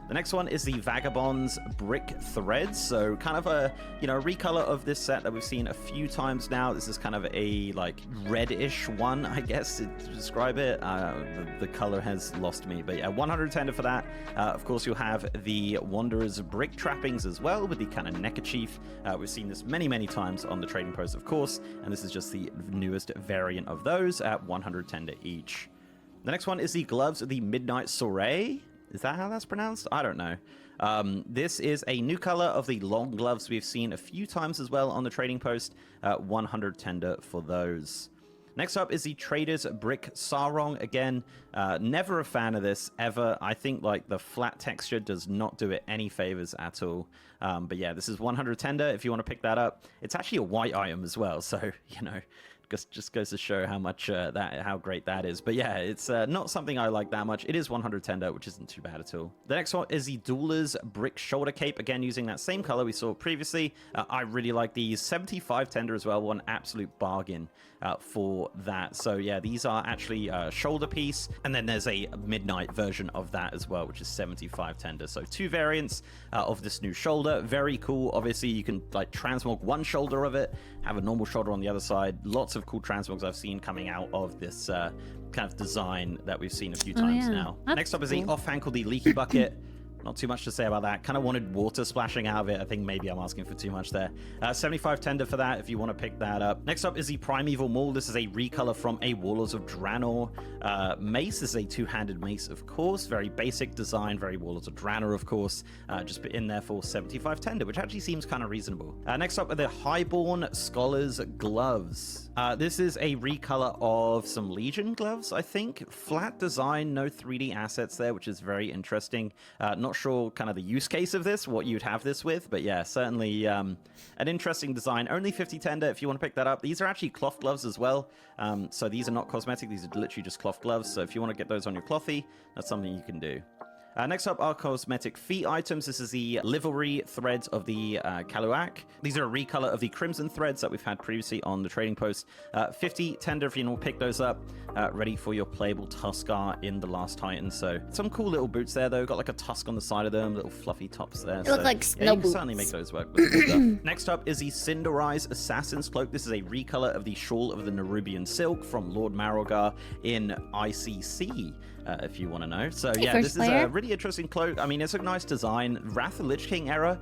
The next one is the Vagabond's Brick Threads. So kind of a, recolor of this set that we've seen a few times now. This is kind of a like reddish one, I guess, to describe it. The color has lost me, but yeah, 100 tender for that. Of course, you'll have the Wanderer's Brick Trappings as well with the kind of neckerchief. We've seen this many, many times on the trading post, of course, and this is just the newest variant of those at 100 tender each. The next one is the Gloves of the Midnight Soiree. Is that how that's pronounced? I don't know. This is a new color of the long gloves we've seen a few times as well on the trading post. 100 tender for those. Next up is the Trader's Brick Sarong. Again, never a fan of this ever. I think like the flat texture does not do it any favors at all. But yeah, this is 100 tender if you want to pick that up. It's actually a white item as well, so just goes to show how much how great that is. But yeah, it's not something I like that much. It is 100 tender, which isn't too bad at all. The next one is the Dueler's Brick Shoulder Cape. Again, using that same color we saw previously. I really like these. 75 tender as well. One absolute bargain for that. So yeah, these are actually shoulder piece, and then there's a midnight version of that as well, which is 75 tender. So two variants of this new shoulder. Very cool. Obviously, you can like transmog one shoulder of it, have a normal shoulder on the other side. Lots of cool transmogs I've seen coming out of this kind of design that we've seen a few times now. Next up is the offhand called the Leaky Bucket. Not too much to say about that. Kind of wanted water splashing out of it. I think maybe I'm asking for too much there. 75 tender for that if you want to pick that up. Next up is the Primeval Maul. This is a recolor from a Warlords of Draenor mace. This is a two-handed mace, of course. Very basic design. Very Warlords of Draenor, of course. Just put in there for 75 tender, which actually seems kind of reasonable. Next up are the Highborn Scholar's Gloves. This is a recolor of some Legion gloves, I think. Flat design, no 3D assets there, which is very interesting. Not sure kind of the use case of this, what you'd have this with, but yeah, certainly an interesting design. Only 50 tender if you want to pick that up. These are actually cloth gloves as well, so these are not cosmetic. These are literally just cloth gloves, so if you want to get those on your clothy, that's something you can do. Next up are cosmetic feet items. This is the livery threads of the Kaluak. These are a recolor of the crimson threads that we've had previously on the trading post. 50 tender if you want to pick those up. Ready for your playable Tuskar in the Last Titan. So some cool little boots there though. Got like a tusk on the side of them, little fluffy tops there. They look like yeah, snow you can boots. certainly make those work with this stuff. Next up is the Cinderize Assassin's Cloak. This is a recolor of the Shawl of the Nerubian Silk from Lord Marogar in ICC. If you want to know. So Hey, yeah, first this is player. a really interesting cloak. I mean, it's a nice design. Wrath of Lich King era.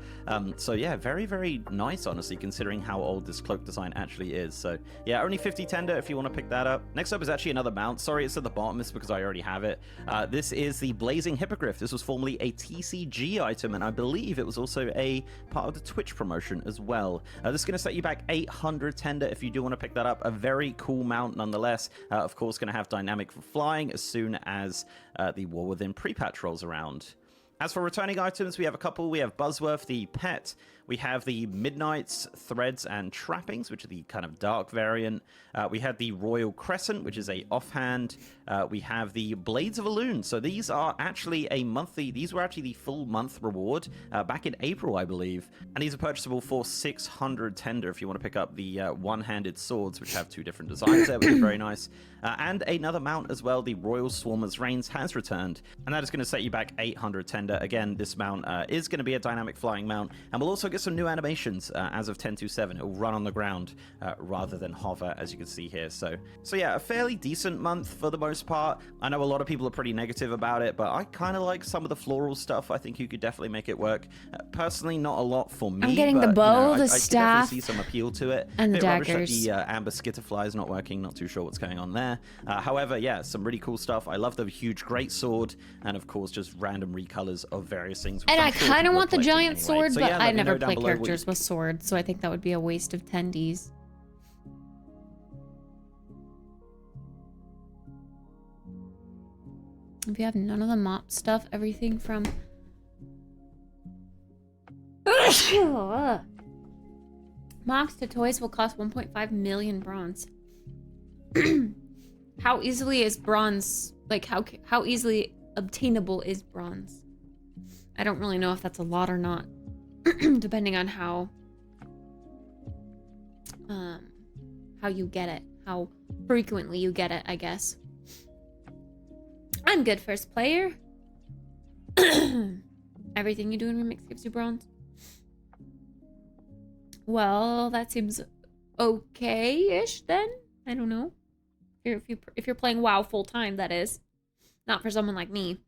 So yeah, very, very nice, honestly, considering how old this cloak design actually is. So yeah, only 50 tender if you want to pick that up. Next up is actually another mount. Sorry, it's at the bottom. It's because I already have it. This is the Blazing Hippogriff. This was formerly a TCG item, and I believe it was also a part of the Twitch promotion as well. This is going to set you back 800 tender if you do want to pick that up. A very cool mount nonetheless. Of course, going to have dynamic for flying as soon as the War Within pre-patch rolls around. As for returning items, we have a couple. We have Buzzworth, the pet. We have the Midnight's Threads and Trappings, which are the kind of dark variant. We have the Royal Crescent, which is a offhand. We have the Blades of Elune. So these are actually a monthly, these were actually the full month reward back in April, I believe. And these are purchasable for 600 tender if you want to pick up the one-handed swords, which have two different designs there, which is very nice. And another mount as well, the Royal Swarmer's Reigns has returned. And that is going to set you back 800 tender. Again, this mount is going to be a dynamic flying mount. And we'll also get some new animations as of 10.27. It will run on the ground rather than hover, as you can see here. So yeah, a fairly decent month for the most part. I know a lot of people are pretty negative about it, but I kind of like some of the floral stuff. I think you could definitely make it work. Personally, not a lot for me. I'm getting the but, bow, I the could staff, definitely see some appeal to it. and the Bit rubbish that daggers. the amber skitterfly is not working. Not too sure what's going on there. However, yeah, some really cool stuff. I love the huge great sword, and of course, just random recolors of various things. which And I'm I sure kind of people are want the collecting giant anyway. sword, So, but yeah, I let me never know down play below what you characters with swords, so I think that would be a waste of tendies. If you have none of the mop stuff, everything from... Mops to toys will cost 1.5 million bronze. How easily is bronze, like how easily obtainable is bronze? I don't really know if that's a lot or not, depending on how you get it, how frequently you get it, I guess. I'm good first player. Everything you do in Remix gives you bronze. Well, that seems okay-ish then. I don't know. If you're playing WoW full time, that is. Not for someone like me.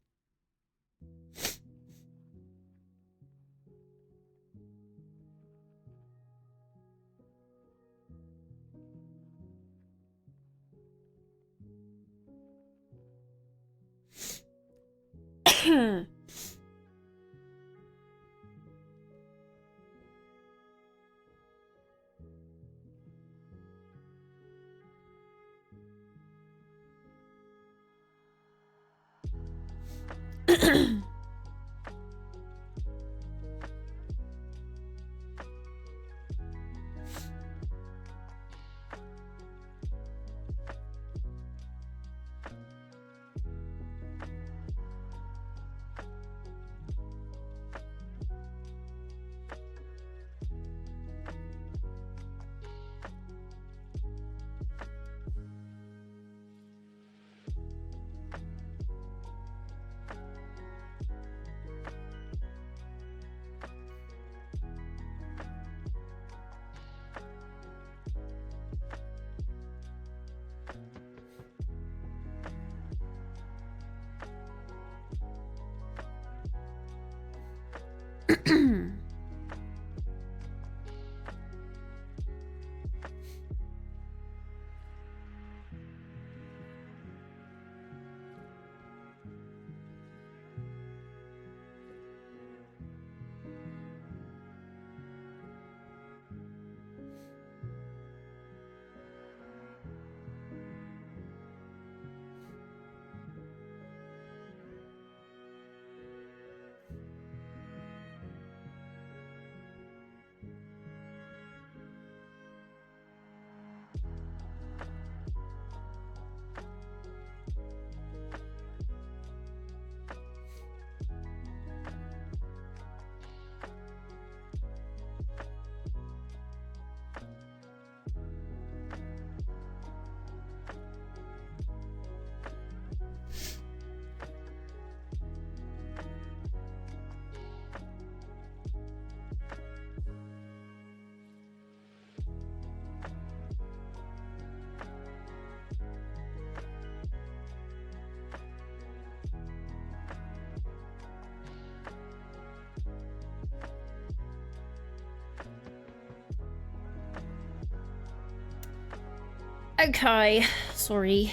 Okay, sorry.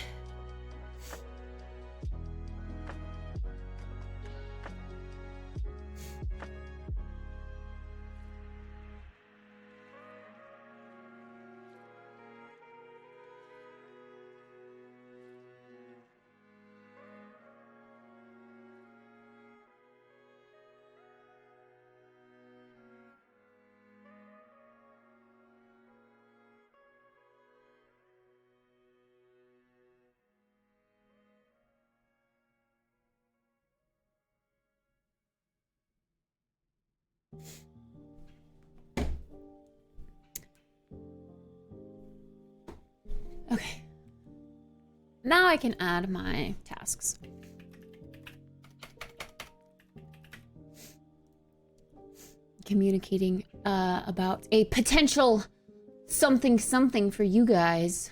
Okay. Now I can add my tasks. Communicating about a potential something for you guys.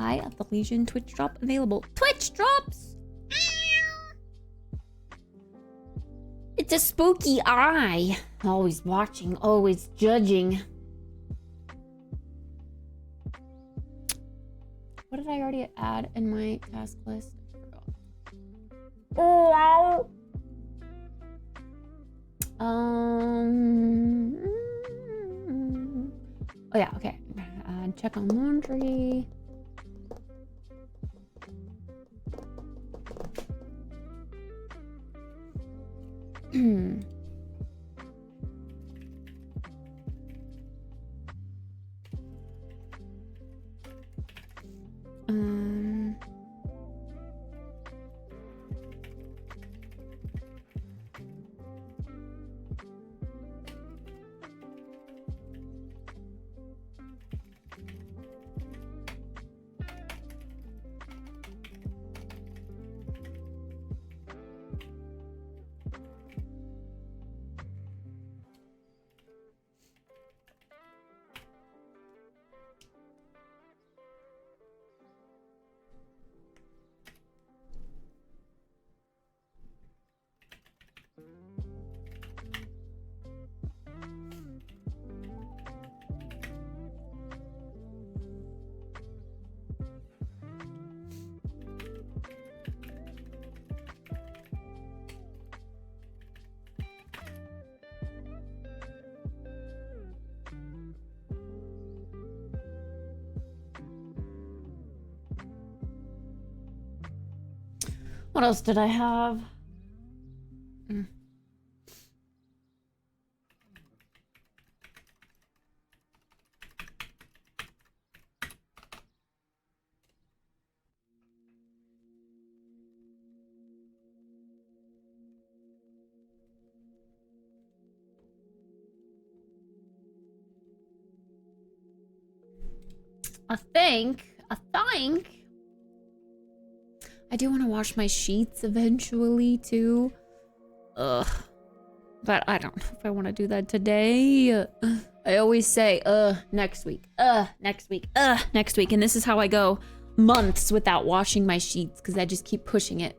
Eye of the Legion Twitch drop available. Twitch drops! It's a spooky eye. Always watching, always judging. What did I already add in my task list? Oh, oh yeah, okay. Check on laundry. What else did I have? I think I do want to wash my sheets eventually too. Ugh. But I don't know if I want to do that today. I always say, next week, next week, next week. And this is how I go months without washing my sheets because I just keep pushing it.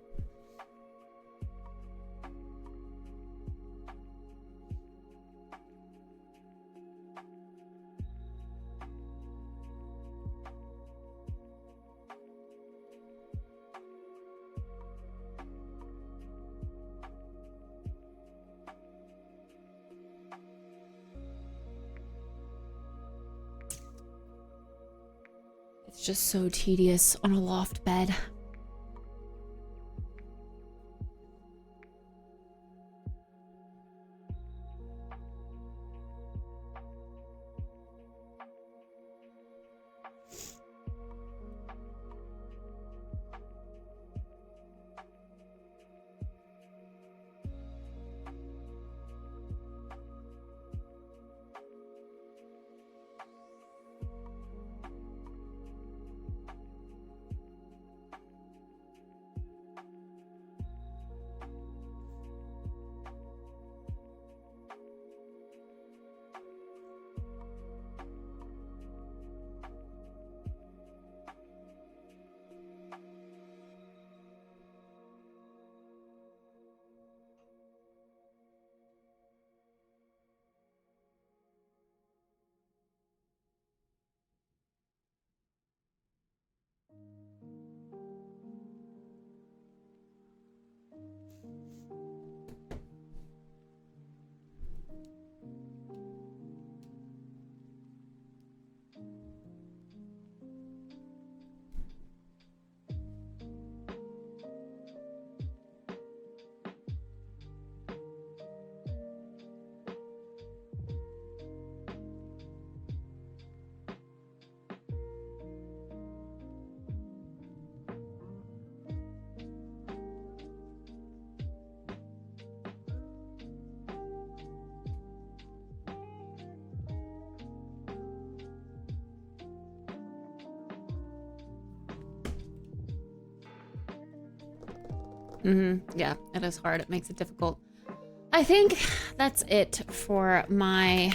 It's just so tedious on a loft bed. Yeah, it is hard. It makes it difficult. I think that's it for my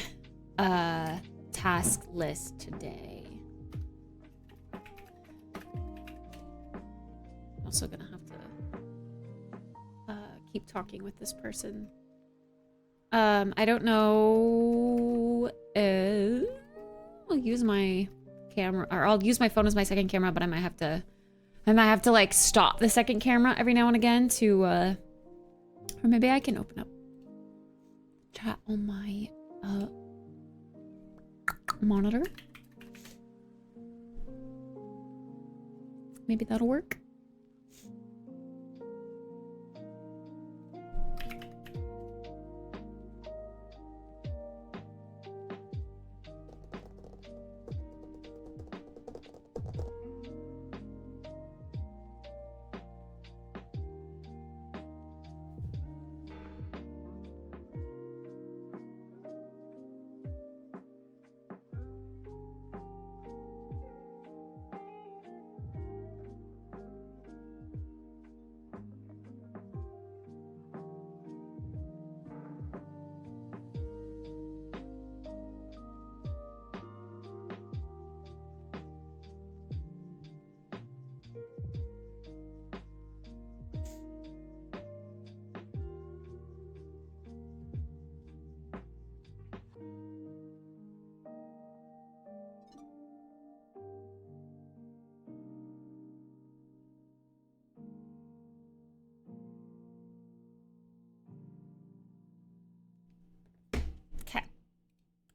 task list today. I'm also gonna have to keep talking with this person. I don't know. I'll use my camera, or I'll use my phone as my second camera, but I might have to like stop the second camera every now and again to or maybe I can open up chat on my monitor. Maybe that'll work.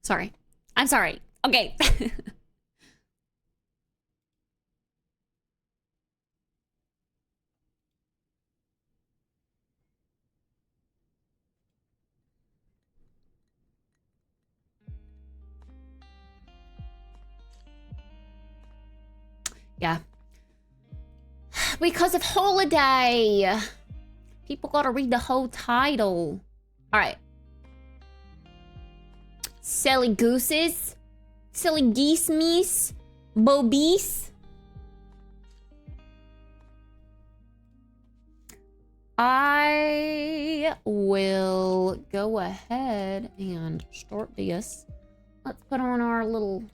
Sorry. I'm sorry. Okay. Yeah. Because of holiday. People gotta read the whole title. All right. Silly gooses. Silly geese meese. Bobies. I will go ahead and start this. Let's put on our little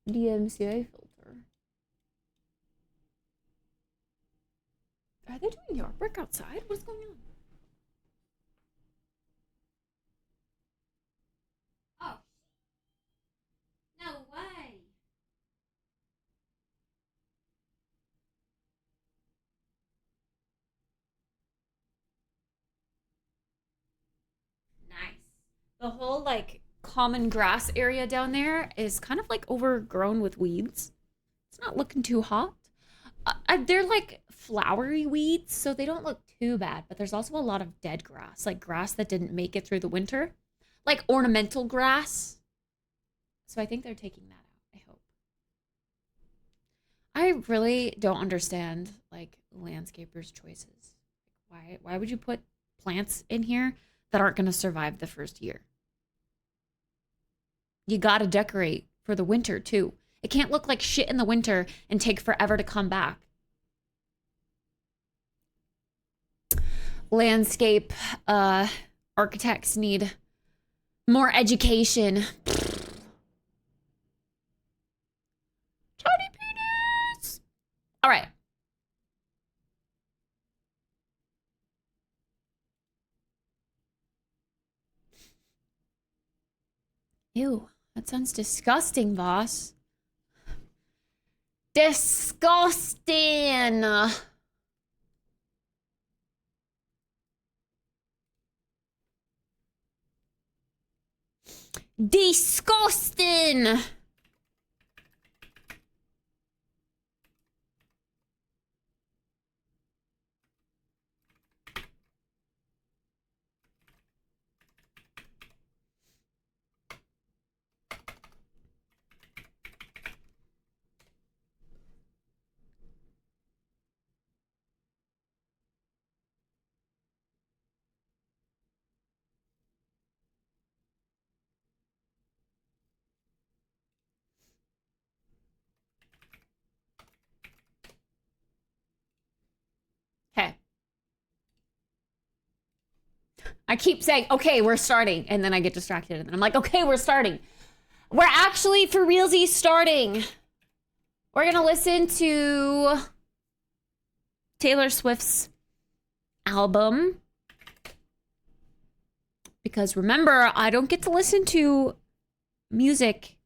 DMCA filter. Are they doing yard work outside? What's going on? Oh. No way. Nice. The whole like common grass area down there is kind of like overgrown with weeds. It's not looking too hot. They're like flowery weeds, so they don't look too bad, but there's also a lot of dead grass, like grass that didn't make it through the winter, like ornamental grass. So I think they're taking that out, I hope. I really don't understand like landscapers' choices. Why would you put plants in here that aren't going to survive the first year? You got to decorate for the winter too. It can't look like shit in the winter and take forever to come back. Landscape architects need more education. Tiny penis. All right. Ew, that sounds disgusting, boss. Disgusting. Disgusting. Okay. I keep saying, okay, we're starting. And then I get distracted. And I'm like, okay, we're starting. We're actually, for realsies, starting. We're going to listen to Taylor Swift's album. Because remember, I don't get to listen to music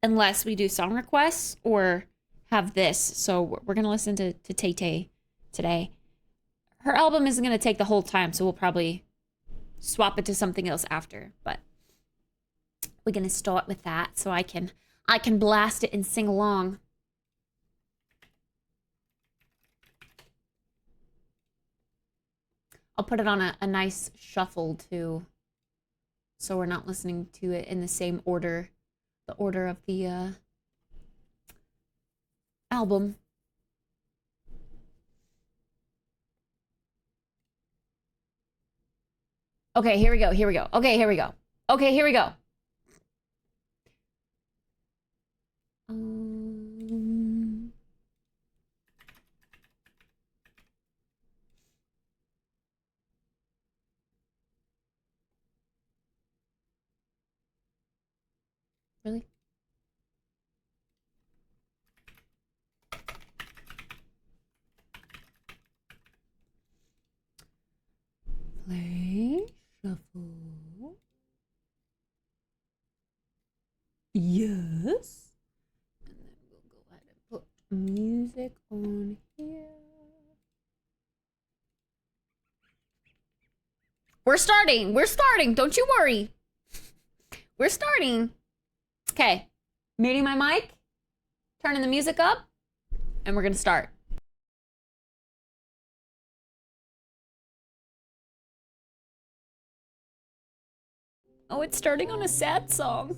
unless we do song requests or have this. So we're going to listen to Tay-Tay today. Her album isn't going to take the whole time, so we'll probably swap it to something else after. But we're going to start with that so I can blast it and sing along. I'll put it on a nice shuffle too, so we're not listening to it in the same order, the order of the album. Okay, here we go, here we go. Okay, here we go. Okay, here we go. Really? Play, shuffle. Yes. And then we'll go ahead and put music on here. We're starting, don't you worry. We're starting. Okay, muting my mic, turning the music up, and we're gonna start. Oh, it's starting on a sad song.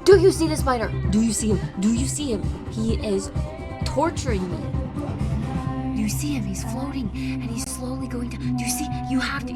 Do you see the spider? Do you see him? Do you see him? He is torturing me. Do you see him? He's floating and he's slowly going to. Do you see? You have to.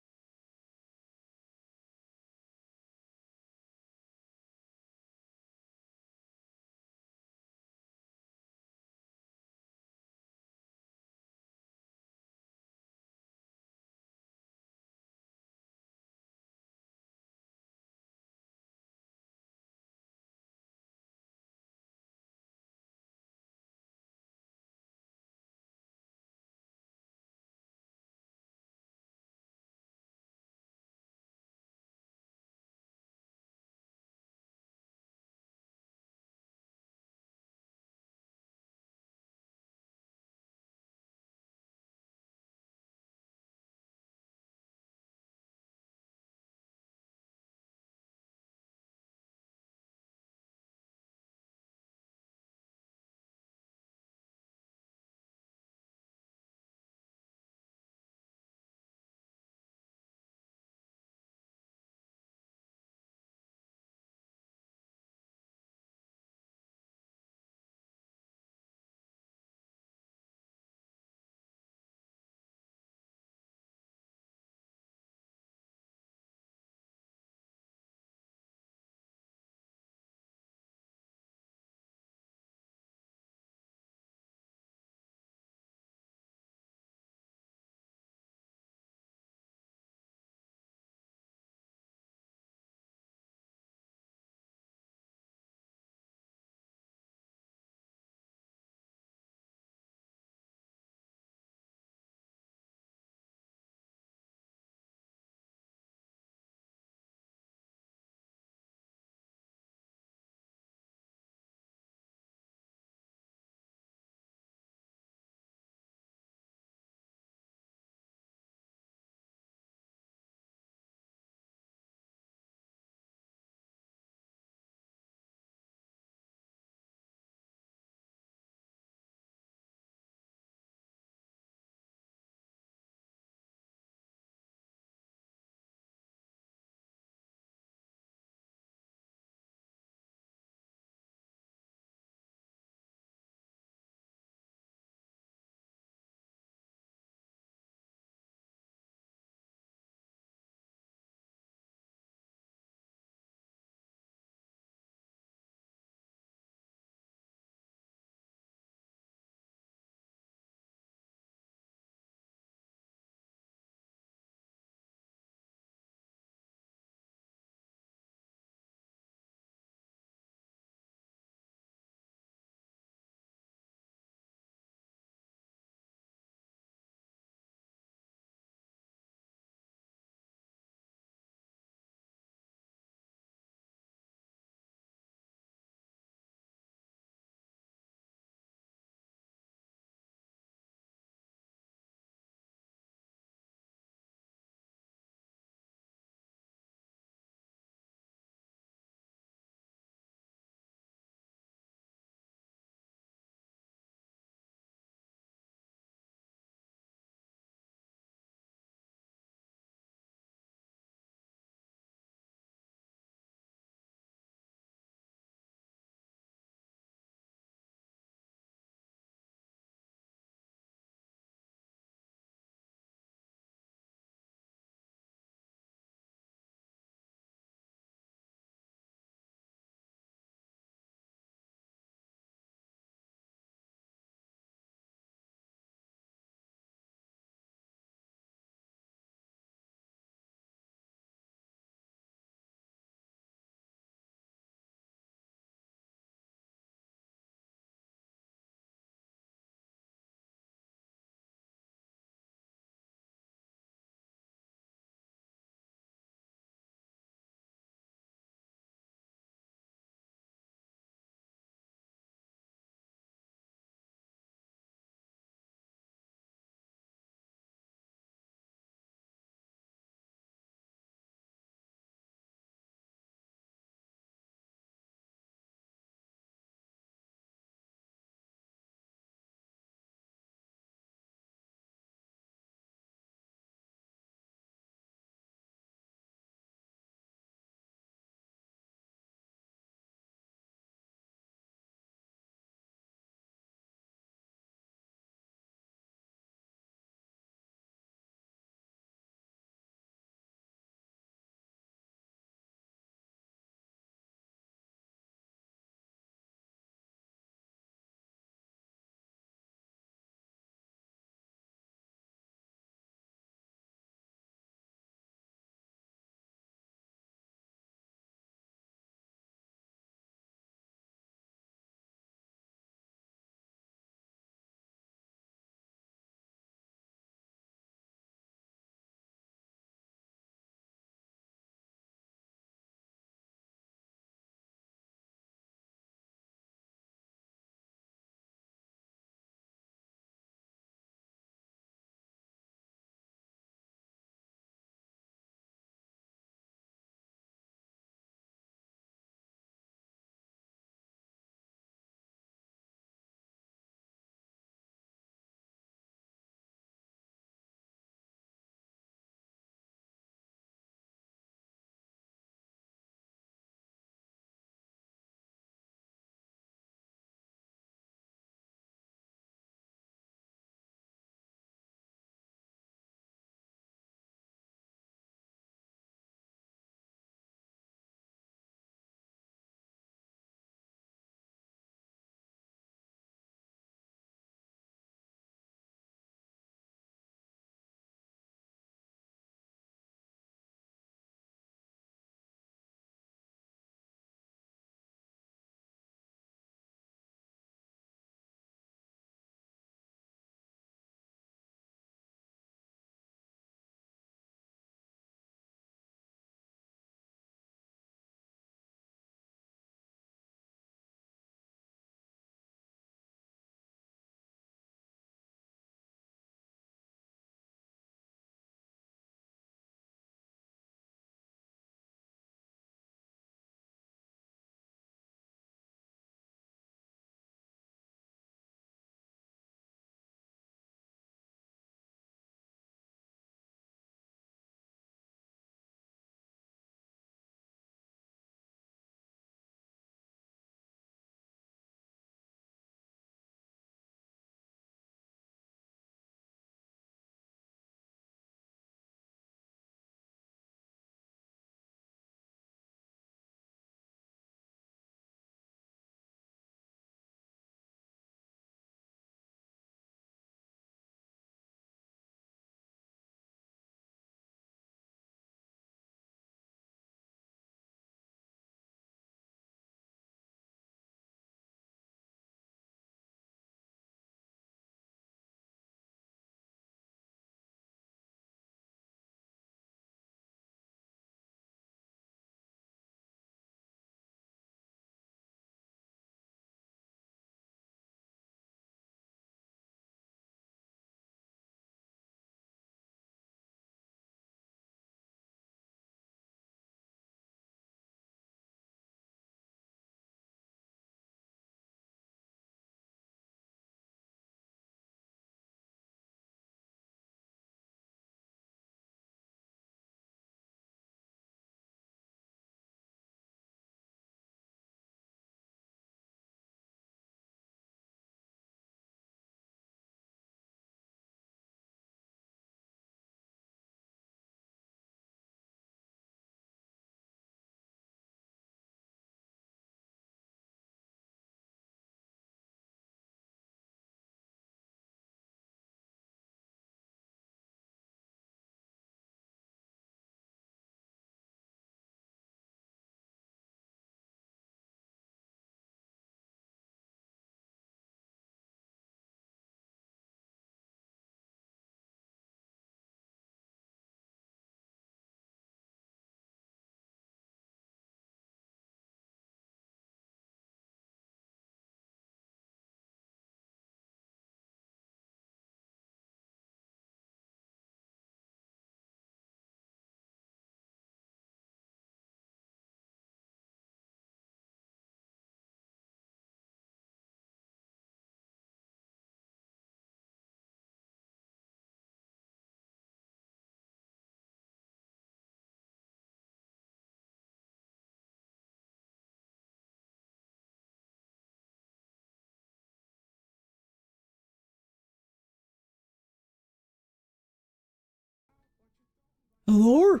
Hello?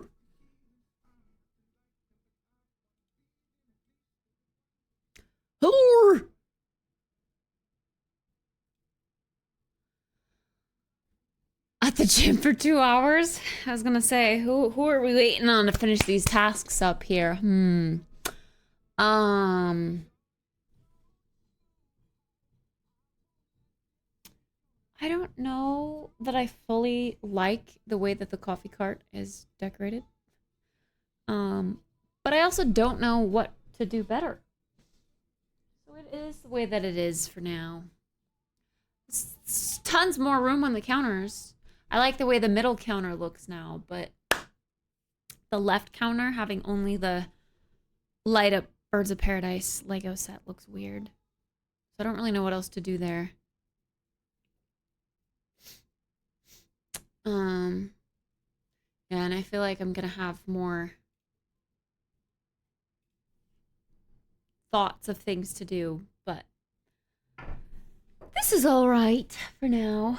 Hello? At the gym for 2 hours? I was gonna say, who are we waiting on to finish these tasks up here? I don't know that I fully like the way that the coffee cart is decorated. But I also don't know what to do better. So it is the way that it is for now. It's tons more room on the counters. I like the way the middle counter looks now, but the left counter having only the light up Birds of Paradise Lego set looks weird. So I don't really know what else to do there. Yeah, and I feel like I'm gonna have more thoughts of things to do, but this is all right for now.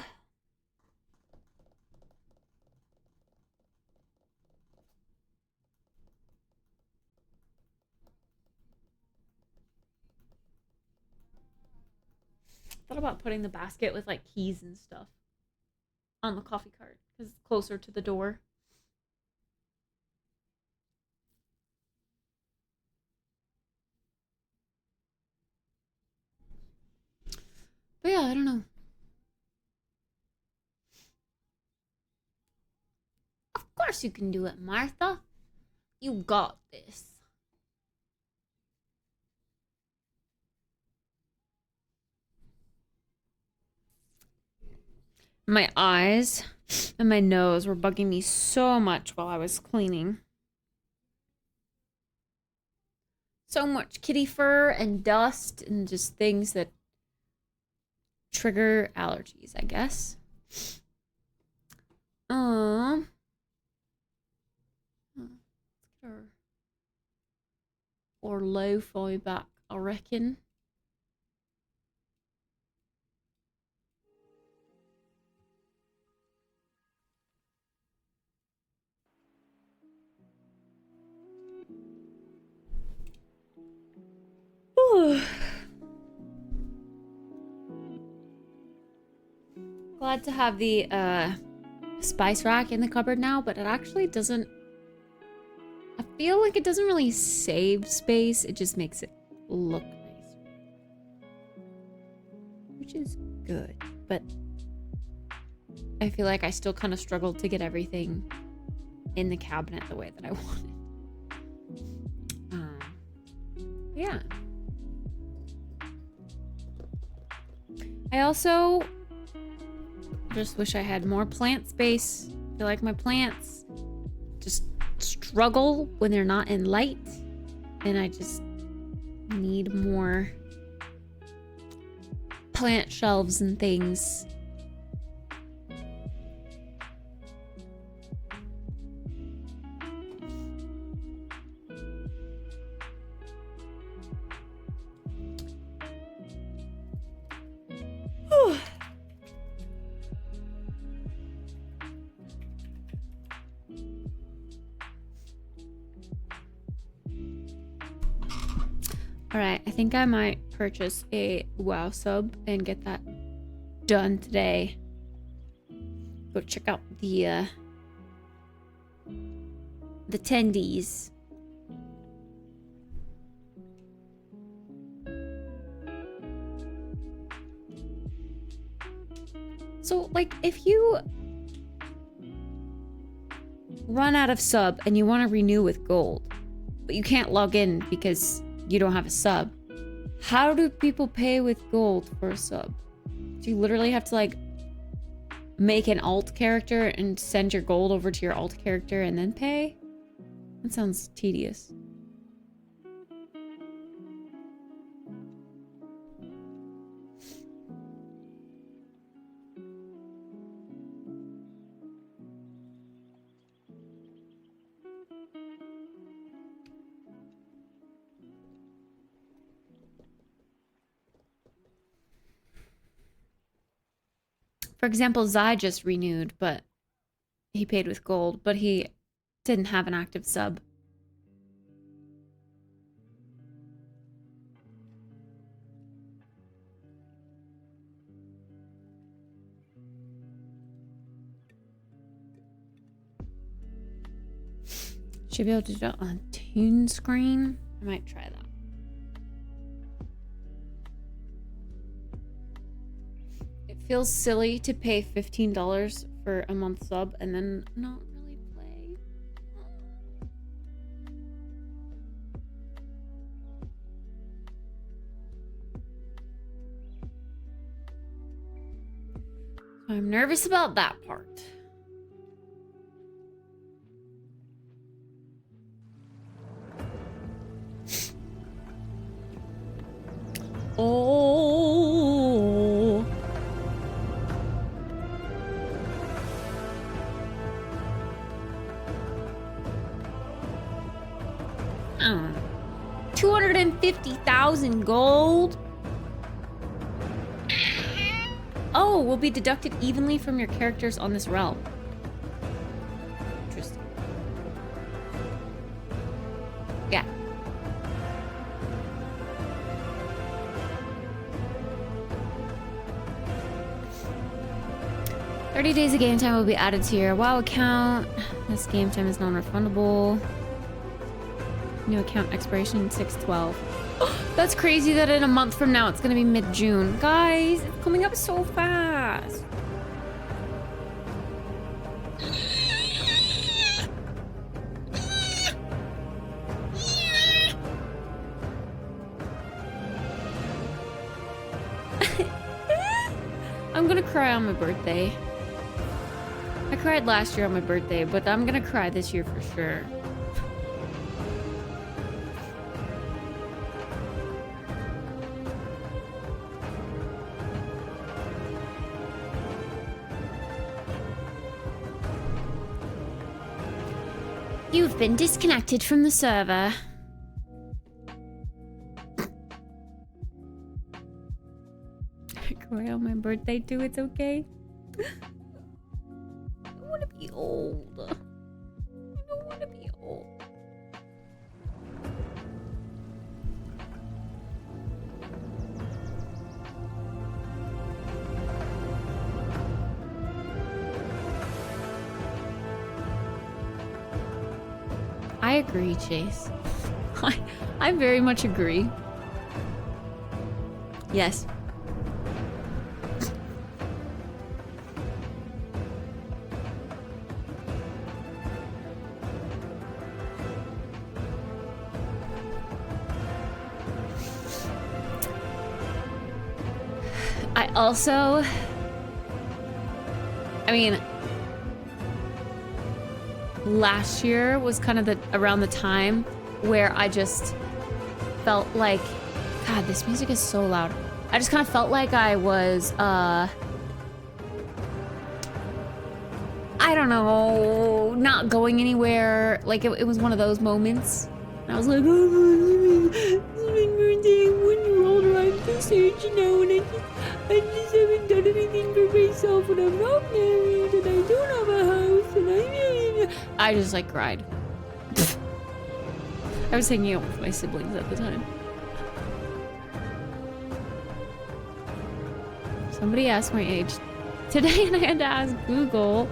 Thought about putting the basket with like keys and stuff on the coffee cart because it's closer to the door. But yeah, I don't know. Of course you can do it, Martha. You got this. My eyes and my nose were bugging me so much while I was cleaning. So much kitty fur and dust and just things that trigger allergies, I guess. Or lo-fi back, I reckon. Glad to have the spice rack in the cupboard now, but it actually doesn't... I feel like it doesn't really save space, it just makes it look nicer. Which is good, but I feel like I still kind of struggled to get everything in the cabinet the way that I wanted. Yeah. I also just wish I had more plant space. I feel like my plants just struggle when they're not in light, and I just need more plant shelves and things. Alright, I think I might purchase a WoW sub and get that done today. Go check out the attendees. So, like, if you run out of sub and you want to renew with gold, but you can't log in because you don't have a sub, how do people pay with gold for a sub? Do you literally have to, like, make an alt character and send your gold over to your alt character and then pay? That sounds tedious. For example, Zai just renewed, but he paid with gold, but he didn't have an active sub. Should be able to do it on tune screen. I might try that. It feels silly to pay $15 for a month sub and then not really play. I'm nervous about that part. Oh. Oh. 250,000 gold. Oh, will be deducted evenly from your characters on this realm. Interesting. Yeah. $30 days of game time will be added to your WoW account. This game time is non-refundable. New account expiration 6/12. That's crazy that in a month from now it's gonna be mid-June. Guys, it's coming up so fast. I'm gonna cry on my birthday. I cried last year on my birthday, but I'm gonna cry this year for sure. You've been disconnected from the server. I cry on my birthday too, it's okay. I don't want to be old. I don't want to be old. I agree, Chase. I very much agree. Yes. I mean, last year was kind of around the time where I just felt like, God, this music is so loud. I just kind of felt like I was, I don't know, not going anywhere. Like it was one of those moments. And I was like, oh, it's my birthday, I'm 1 year older, I'm this age, you know, and I just haven't done anything for myself, and I'm not married, and I don't have a house, and I just like cried. I was hanging out with my siblings at the time. Somebody asked my age today, and I had to ask Google.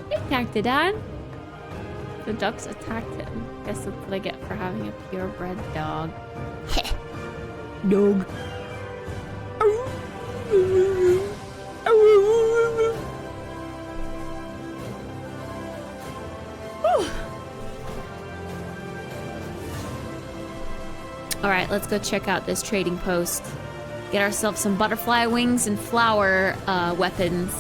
They attacked the dad. The ducks attacked him. Guess that's what I get for having a purebred dog. Dog. All right, let's go check out this trading post. Get ourselves some butterfly wings and flower weapons.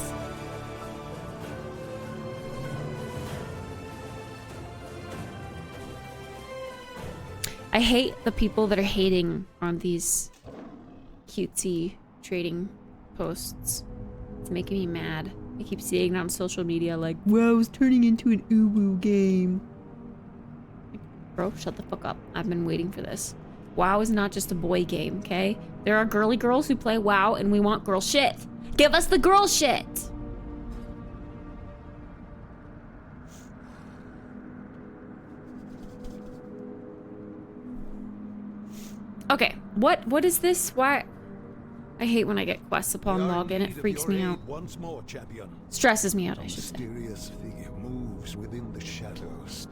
I hate the people that are hating on these cutesy trading posts. It's making me mad. I keep seeing it on social media like, wow, it's turning into an uwu game. Bro, shut the fuck up. I've been waiting for this. WoW is not just a boy game, okay? There are girly girls who play WoW and we want girl shit. Give us the girl shit! Okay, what is this? Why? I hate when I get quests upon login. It freaks me out. Once more, champion. Stresses me out, I A should say. mysterious figure moves within the shadows.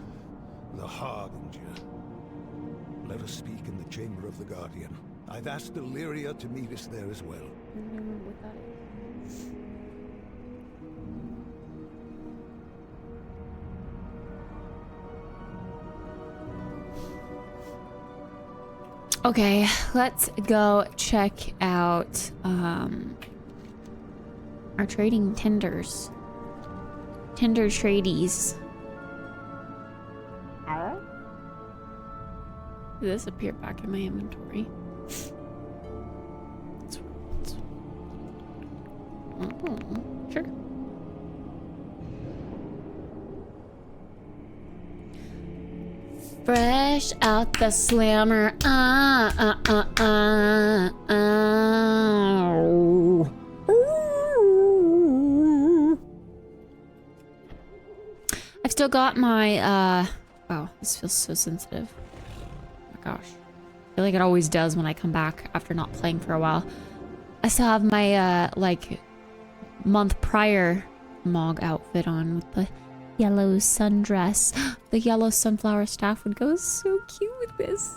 The Harbinger. Let us speak in the chamber of the Guardian. I've asked Illyria to meet us there as well. Okay, let's go check out our trading tenders. Tender tradies. Did this appear back in my inventory? Sure. Fresh out the slammer. I've still got my wow, this feels so sensitive. Oh my gosh. I feel like it always does when I come back after not playing for a while. I still have my like month prior Mog outfit on with the yellow sundress. The yellow sunflower staff would go so cute with this.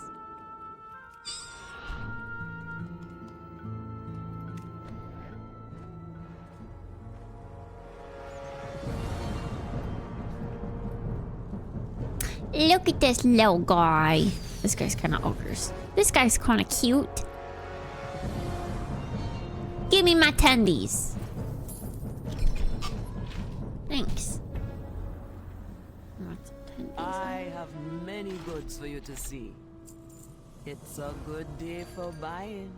Look at this little guy. This guy's kind of ogres. This guy's kind of cute. Give me my tendies. Thanks. I have many goods for you to see. It's a good day for buying.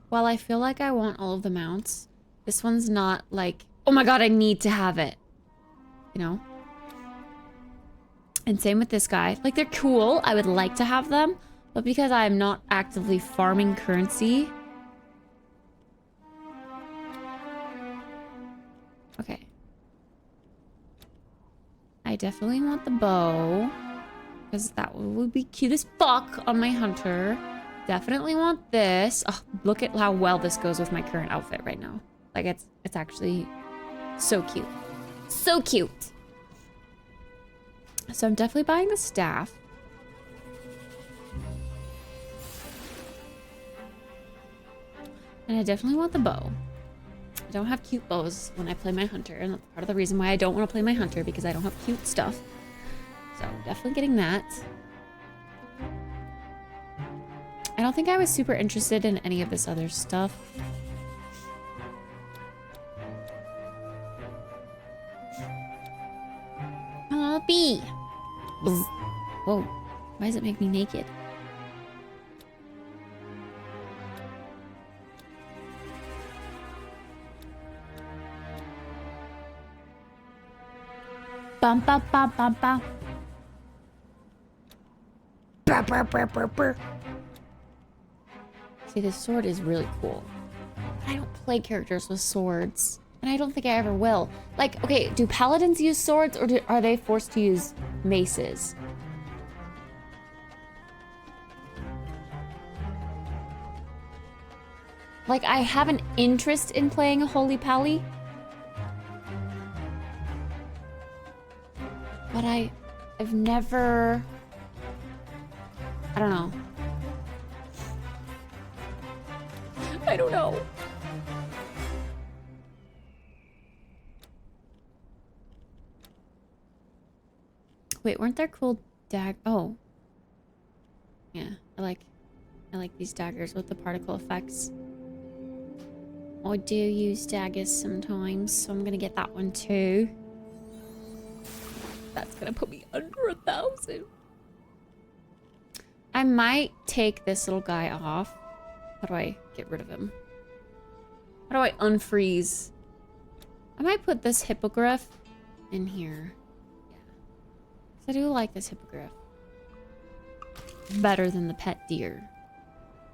While I feel like I want all of the mounts, this one's not like, oh my god, I need to have it. You know? And same with this guy. Like, they're cool. I would like to have them. But because I'm not actively farming currency... Okay. I definitely want the bow. Because that would be cute as fuck on my hunter. Definitely want this. Oh, look at how well this goes with my current outfit right now. Like, it's actually so cute. So cute. So I'm definitely buying the staff. And I definitely want the bow. I don't have cute bows when I play my hunter, and that's part of the reason why I don't want to play my hunter, because I don't have cute stuff. So definitely getting that. I don't think I was super interested in any of this other stuff. Oh, bee. Bzz. Whoa. Why does it make me naked? Bum bum bum bum bum. Brr, brr, brr, brr, brr. See, this sword is really cool. But I don't play characters with swords. And I don't think I ever will. Like, okay, do paladins use swords, or are they forced to use maces? Like, I have an interest in playing a holy pally. But I've never... I don't know. I don't know. Wait, weren't there cool oh. Yeah, I like these daggers with the particle effects. I do use daggers sometimes, so I'm gonna get that one too. That's gonna put me under 1,000. I might take this little guy off. How do I get rid of him? How do I unfreeze? I might put this hippogriff in here. Yeah. 'Cause I do like this hippogriff. Better than the pet deer.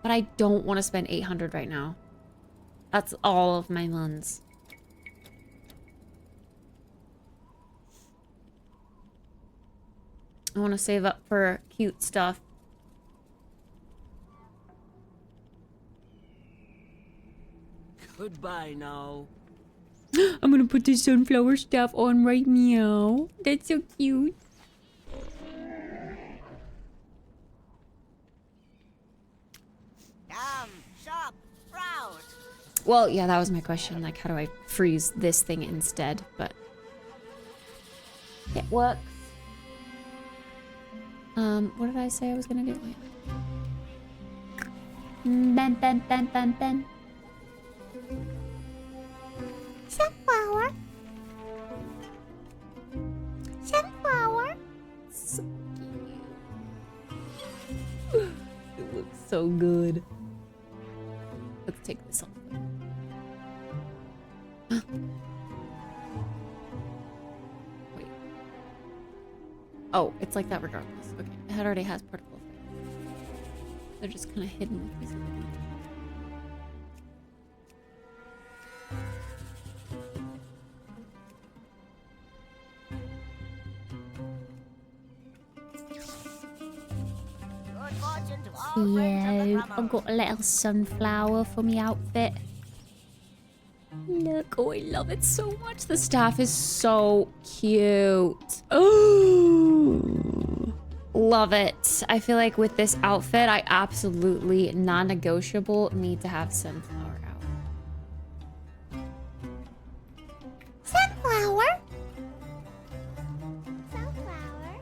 But I don't want to spend 800 right now. That's all of my funds. I want to save up for cute stuff. Goodbye now. I'm gonna put the sunflower stuff on right now. That's so cute. Shop, browse. Well, yeah, that was my question. Like, how do I freeze this thing instead? But it works. What did I say I was gonna do? Ben, ben, ben, ben, ben. Sunflower. Sunflower. So cute. It looks so good. Let's take this off. Wait. Oh, it's like that regardless. Okay, it already has particles. They're just kind of hidden with these. Yeah, I've got a little sunflower for me outfit. Look, oh, I love it so much. The staff is so cute. Oh, love it. I feel like with this outfit, I absolutely non-negotiable need to have sunflower out. Sunflower. Sunflower.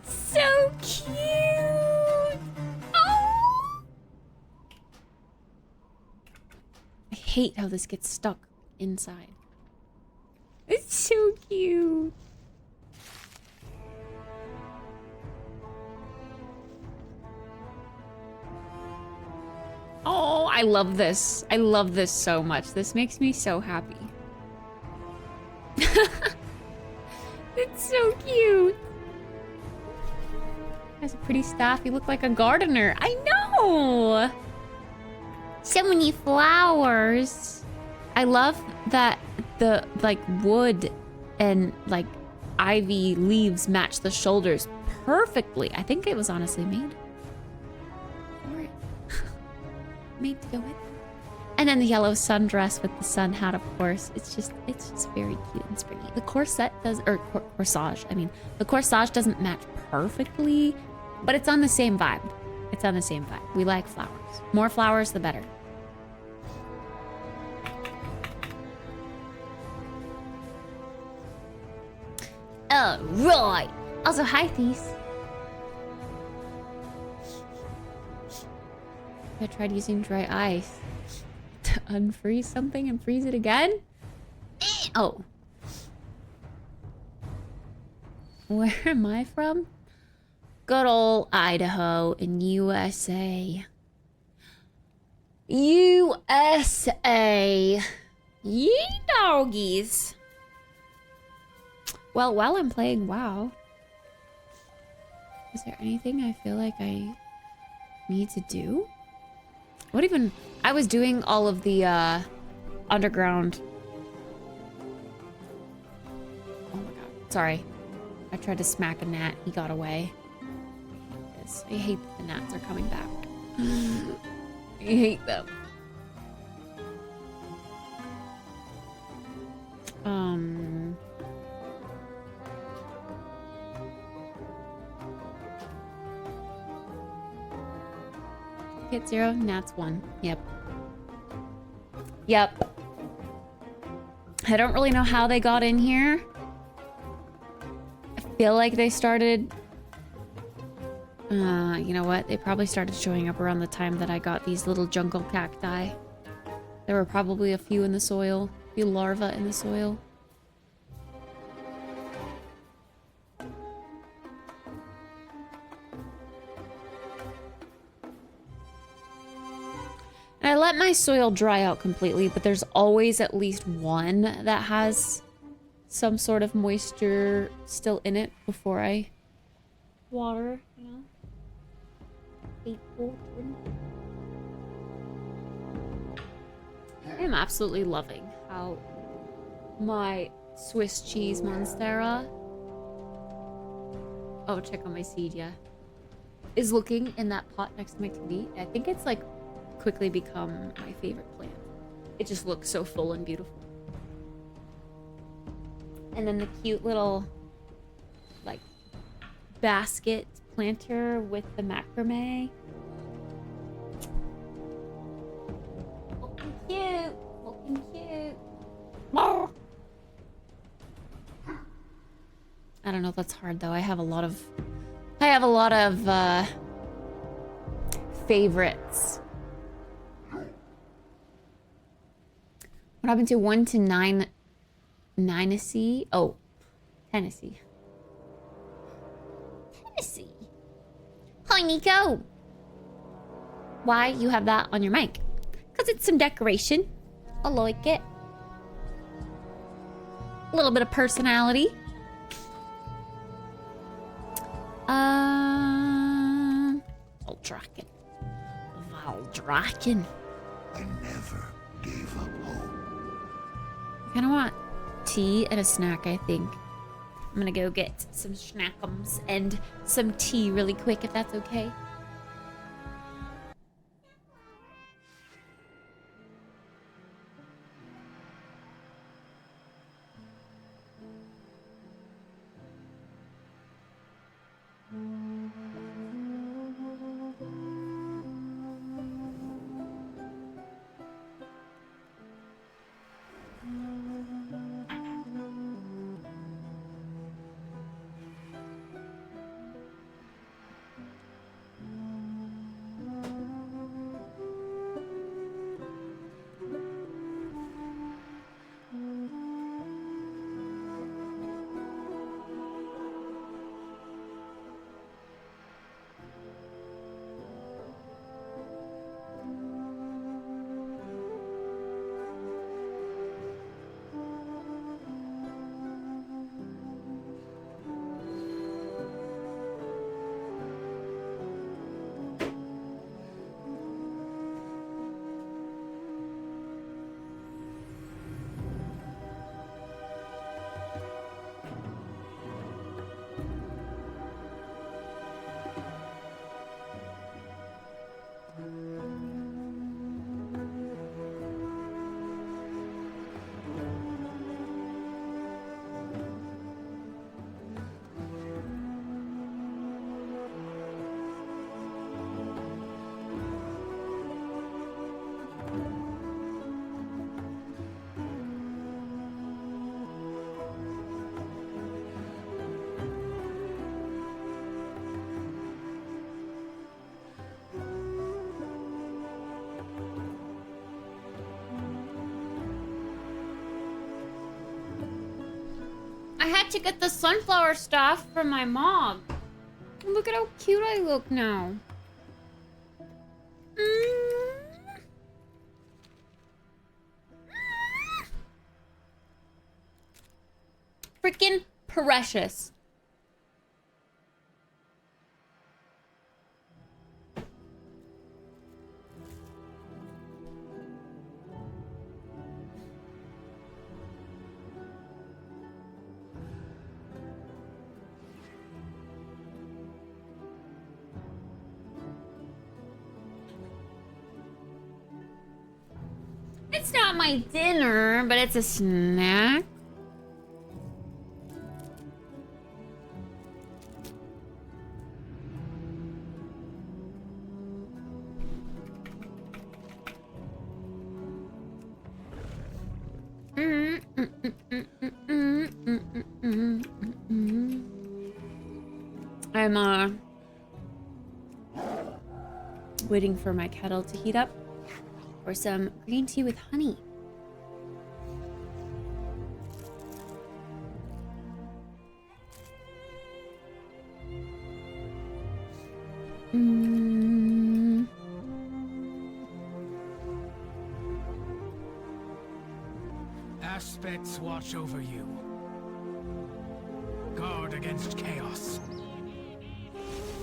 So cute. Oh. I hate how this gets stuck inside. It's so cute. Oh, I love this. I love this so much. This makes me so happy. It's so cute. Has a pretty staff. You look like a gardener. I know. So many flowers. I love that the like wood and like ivy leaves match the shoulders perfectly. I think it was honestly made for it. Made to go with. And then the yellow sundress with the sun hat, of course. It's just very cute and springy. The corset does, or corsage. I mean, the corsage doesn't match perfectly, but it's on the same vibe. It's on the same vibe. We like flowers. More flowers, the better. Oh, right. Also, hi, Thies. I tried using dry ice to unfreeze something and freeze it again? Oh. Where am I from? Good old Idaho in USA. USA. Yee doggies. Well, while I'm playing WoW, is there anything I feel like I need to do? What even? I was doing all of the underground. Oh my god. Sorry. I tried to smack a gnat. He got away. I hate that the gnats are coming back. I hate them. Hit 0, Nats 1. Yep. Yep. I don't really know how they got in here. I feel like they started... you know what? They probably started showing up around the time that I got these little jungle cacti. There were probably a few in the soil. A few larvae in the soil. And I let my soil dry out completely, but there's always at least one that has some sort of moisture still in it before I water, you know? I am absolutely loving how my Swiss cheese monstera Oh, check on my seed, yeah. Is looking in that pot next to my TV. I think it's like quickly become my favorite plant. It just looks so full and beautiful. And then the cute little like basket planter with the macrame. Looking cute. Looking cute. I don't know if that's hard though. I have a lot of favorites. What happened to 1 to 9 Tennessee? Oh, Tennessee. Tennessee. Hi, Nico. Why you have that on your mic? Because it's some decoration. I like it. A little bit of personality. Valdraken. Valdraken. I never gave up hope. I kind of want tea and a snack, I think. I'm gonna go get some snackums and some tea really quick, if that's okay. I had to get the sunflower stuff from my mom. Look at how cute I look now. Freaking precious. It's not my dinner, but it's a snack. I'm waiting for my kettle to heat up for some green tea with honey. Aspects watch over you. Guard against chaos.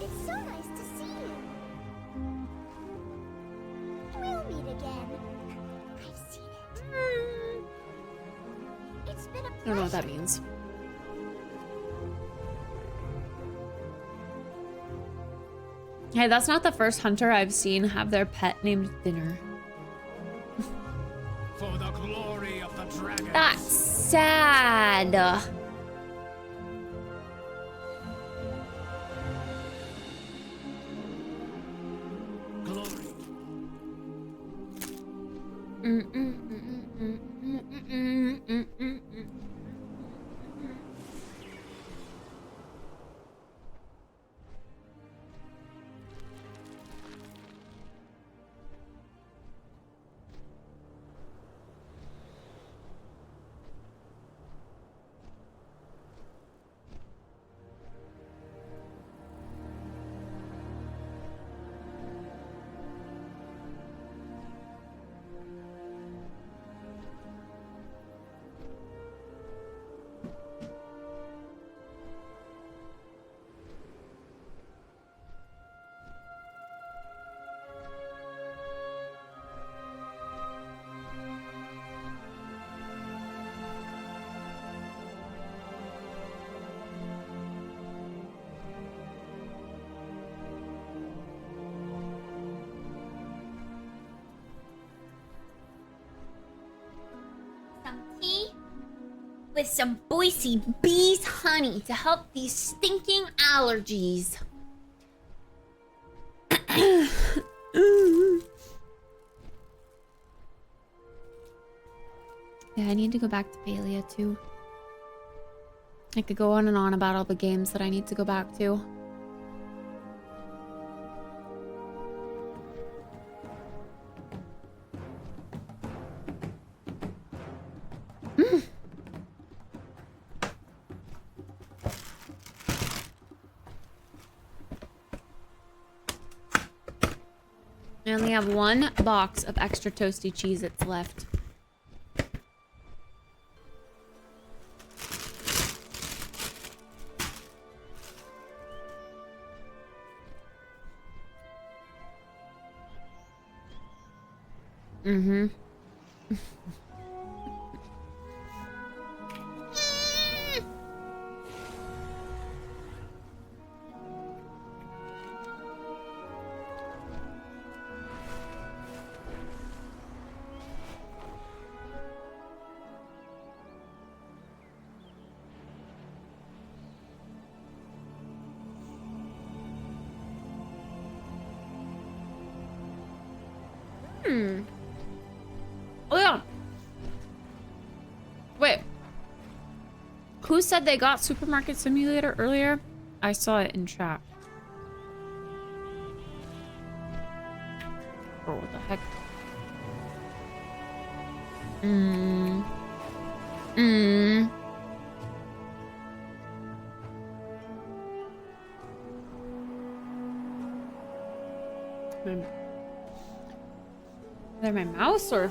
It's so nice to see you. We'll meet again. I've seen it. It's been a pleasure. I don't know what that means. Hey, that's not the first hunter I've seen have their pet named Dinner. For the glory of the dragon. That's sad. Glory. Some tea with some Boise bees honey to help these stinking allergies. Yeah, I need to go back to Palia too. I could go on and on about all the games that I need to go back to. I only have one box of extra toasty Cheez-Its left. Mm-hmm. Oh yeah. Wait. Who said they got Supermarket Simulator earlier? I saw it in chat. Oh, what the heck? Either my mouse or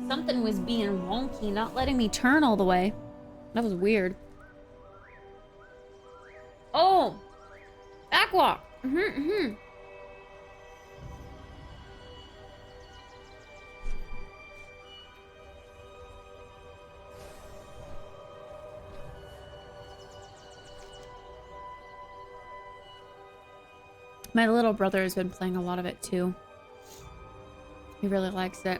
something was being wonky, not letting me turn all the way. That was weird. Oh! Backwalk! My little brother has been playing a lot of it too. He really likes it.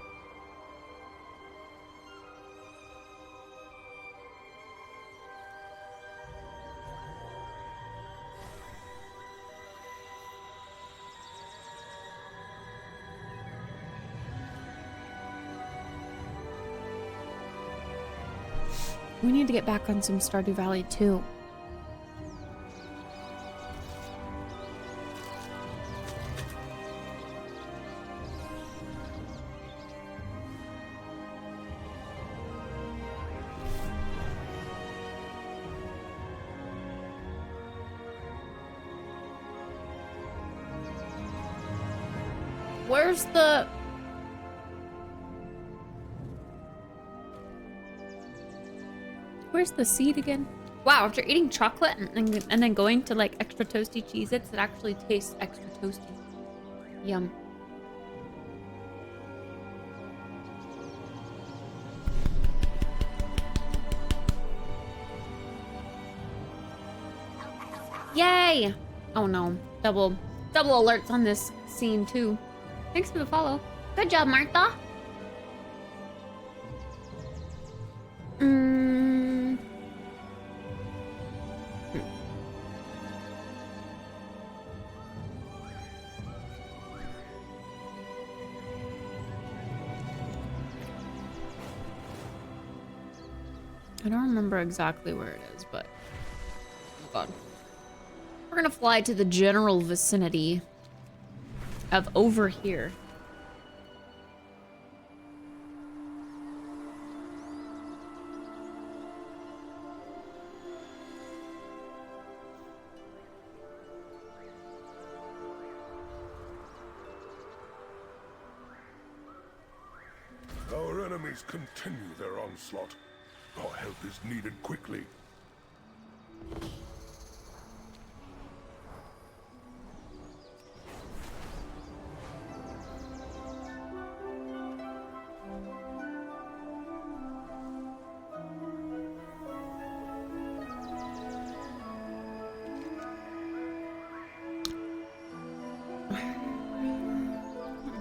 We need to get back on some Stardew Valley too. Where's the... Where's the seed again? Wow, after eating chocolate and then going to like extra toasty Cheez-Its, it actually tastes extra toasty. Yum. Yay! Oh no, double alerts on this scene too. Thanks for the follow. Good job, Martha. I don't remember exactly where it is, but oh god. We're gonna fly to the general vicinity of over here. Our enemies continue their onslaught. Our help is needed quickly. I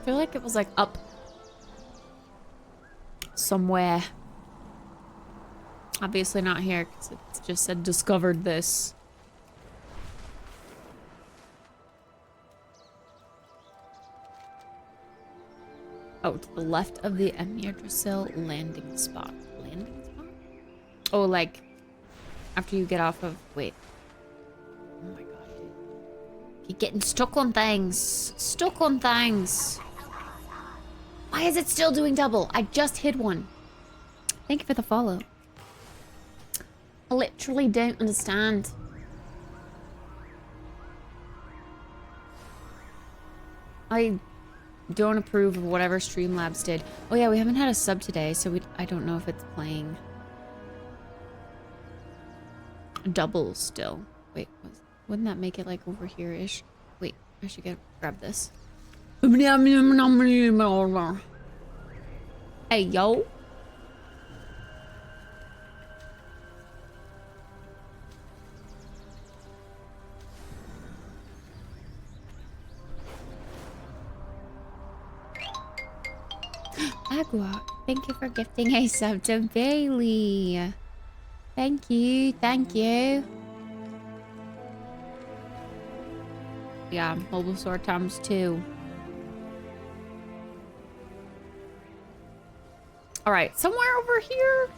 feel like it was like up somewhere. Obviously not here because it just said discovered this. Oh, to the left of the Emir Drasil landing spot. Landing spot? Oh, like after you get off of. Wait. Oh my god. Keep getting stuck on things. Stuck on things. Why is it still doing double? I just hit one. Thank you for the follow. I literally don't understand. I don't approve of whatever Streamlabs did. Oh yeah, we haven't had a sub today, so I don't know if it's playing doubles still. Wait, wouldn't that make it like over here-ish? Wait, I should grab this. Hey, yo. Agua, thank you for gifting a sub to Bailey. Thank you, thank you. Yeah, Bulbasaur times 2. Alright, somewhere over here.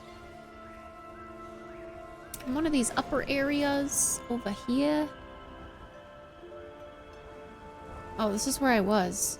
In one of these upper areas over here. Oh, this is where I was.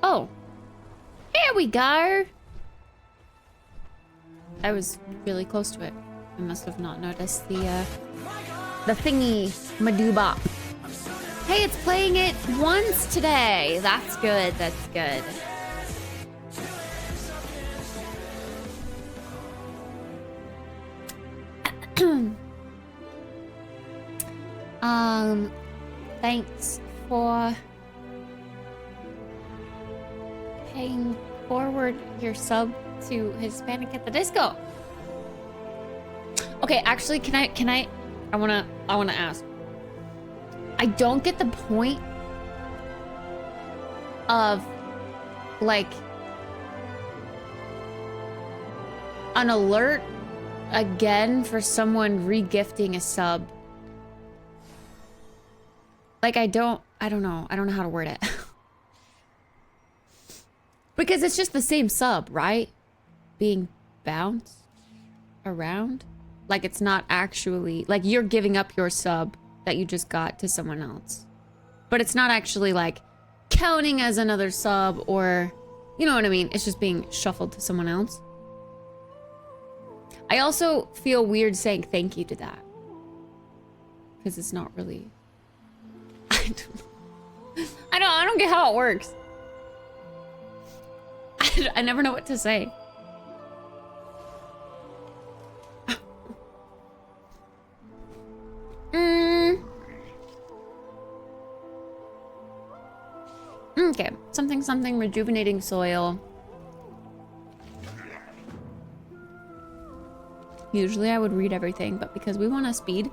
Oh, here we go. I was really close to it. I must have not noticed the thingy, Maduba. Hey, it's playing it once today. That's good. That's good. Thanks for paying forward your sub to Hispanic at the Disco. Okay, actually, I wanna ask. I don't get the point of like an alert again for someone re-gifting a sub. Like I don't know how to word it. Because it's just the same sub, right? Being bounced around. Like it's not actually, like you're giving up your sub that you just got to someone else. But it's not actually like counting as another sub or, you know what I mean? It's just being shuffled to someone else. I also feel weird saying thank you to that. Because it's not really, I don't know. I don't get how it works. I never know what to say. Okay, something rejuvenating soil. Usually I would read everything, but because we want to speed,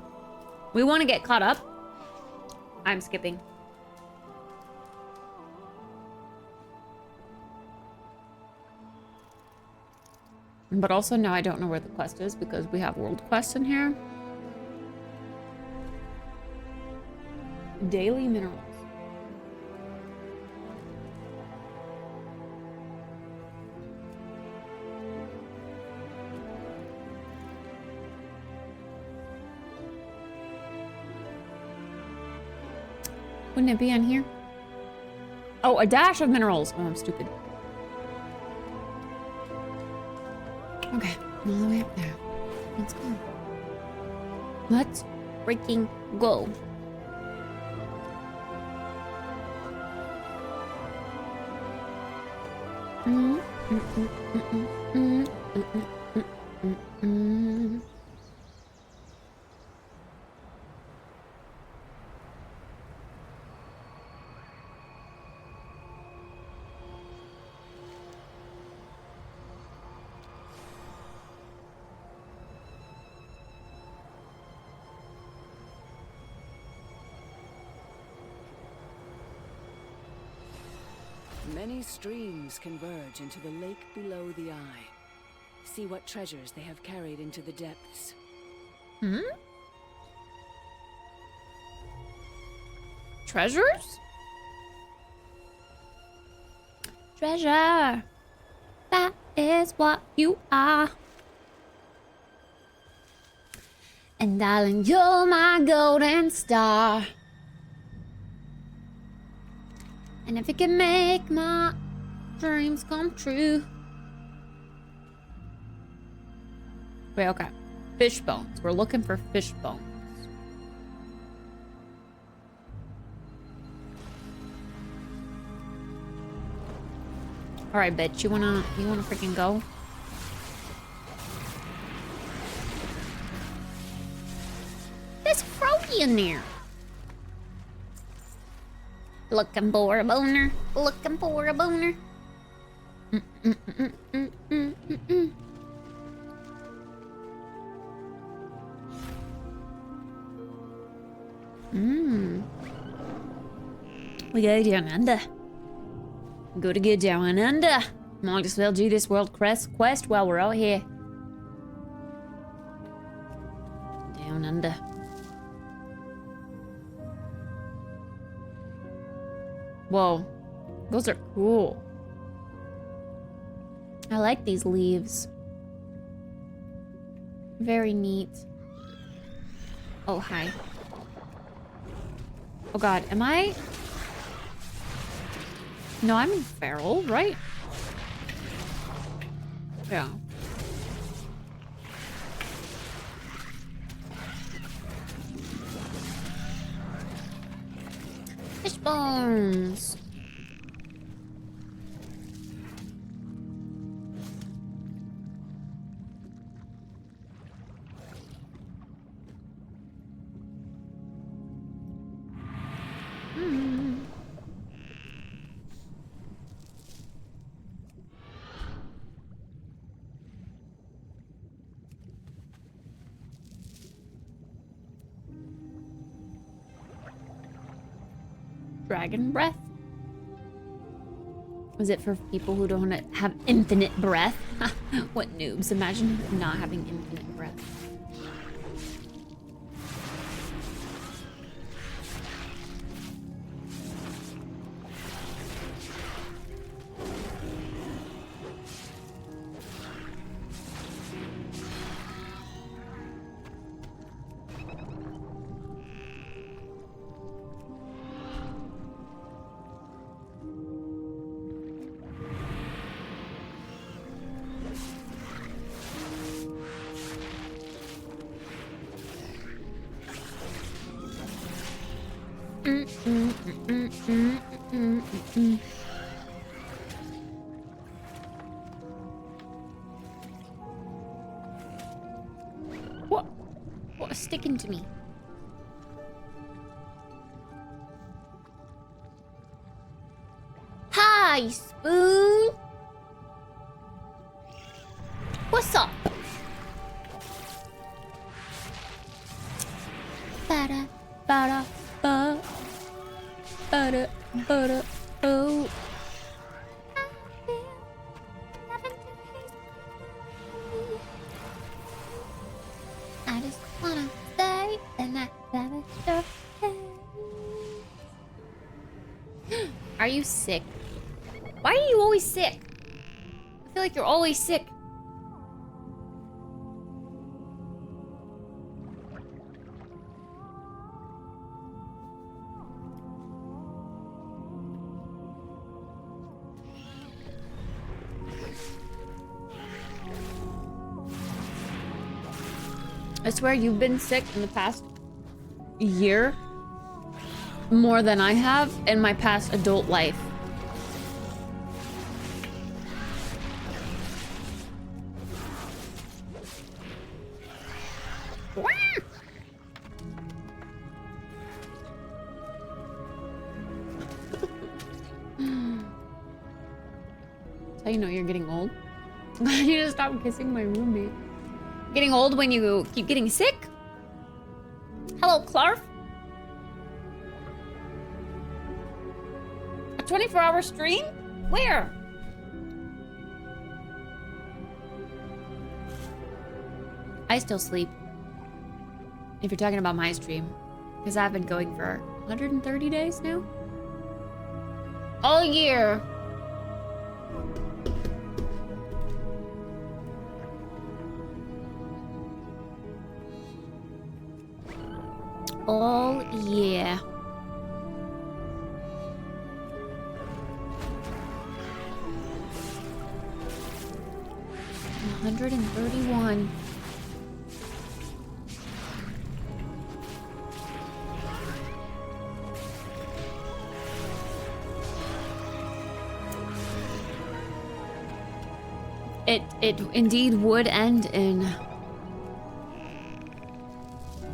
we want to get caught up, I'm skipping. But also now I don't know where the quest is because we have world quests in here. Daily minerals. Wouldn't it be on here? Oh, a dash of minerals. Oh, I'm stupid. Okay, all the way up there. Let's go. Let's freaking go. Many streams converge into the lake below the eye. See what treasures they have carried into the depths. Hmm? Treasures? Treasure. That is what you are. And darling, you're my golden star. And if it can make my dreams come true. Wait, okay. Fish bones. We're looking for fish bones. All right, bitch. You wanna freaking go? There's a froggy in there. Looking for a boner. Looking for a boner. We go down under. Go to get down under. Might as well do this world quest while we're out here. Down under. Whoa, those are cool. I like these leaves. Very neat. Oh, hi. Oh god, am I? No, I'm feral, right? Yeah. Fish bones. Dragon breath? Was it for people who don't have infinite breath? What noobs? Imagine not having infinite breath. What? What's sticking to me? Hi, Spoon. What's up? Ba-da, ba-da, ba. Ba-da, ba-da, bo. I just wanna stay and I gotta Are you sick? Why are you always sick? I feel like you're always sick. I swear you've been sick in the past year more than I have in my past adult life. That's how you know you're getting old. You need to stop kissing my roommate. Getting old when you keep getting sick? Hello, Clark. A 24-hour stream? Where? I still sleep. If you're talking about my stream. Because I've been going for 130 days now. All year. All year. $131. It indeed would end in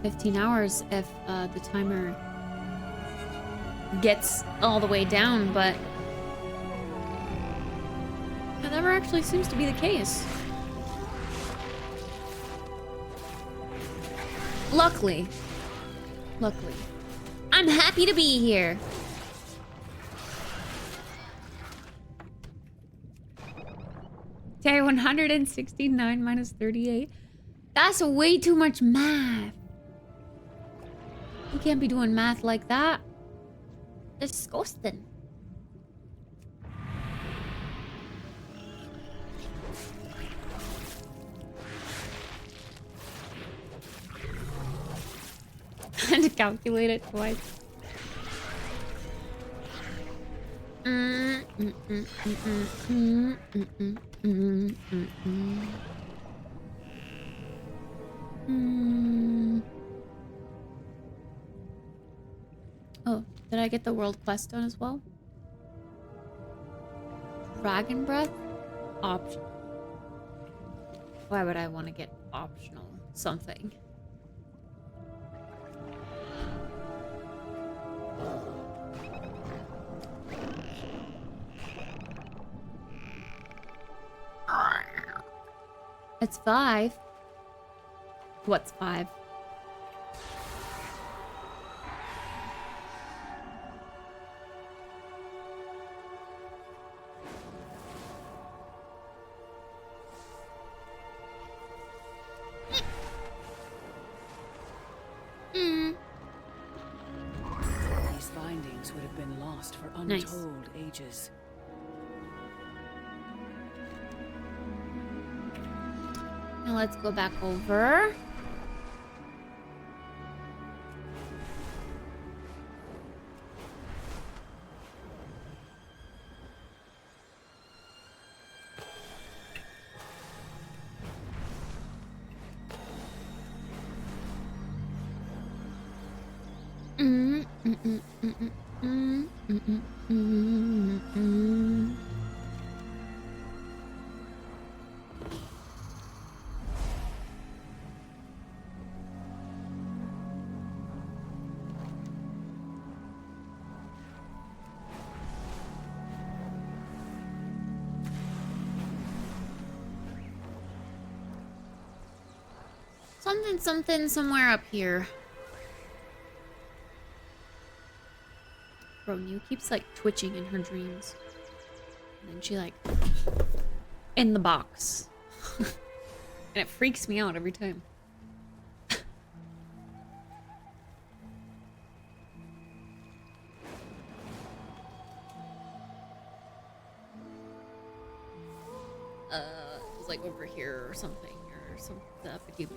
15 hours if the timer gets all the way down, but that never actually seems to be the case. Luckily. I'm happy to be here. Okay, 169 minus 38. That's way too much math. You can't be doing math like that. Disgusting. And to calculate it twice. Oh, did I get the world quest done as well? Dragon breath? Optional. Why would I want to get optional something? It's 5. What's 5? These findings would have been lost for untold ages. Now let's go back over. Something somewhere up here. Bro, New keeps like twitching in her dreams. And then she like in the box. And it freaks me out every time. It was like over here or something. Some doo.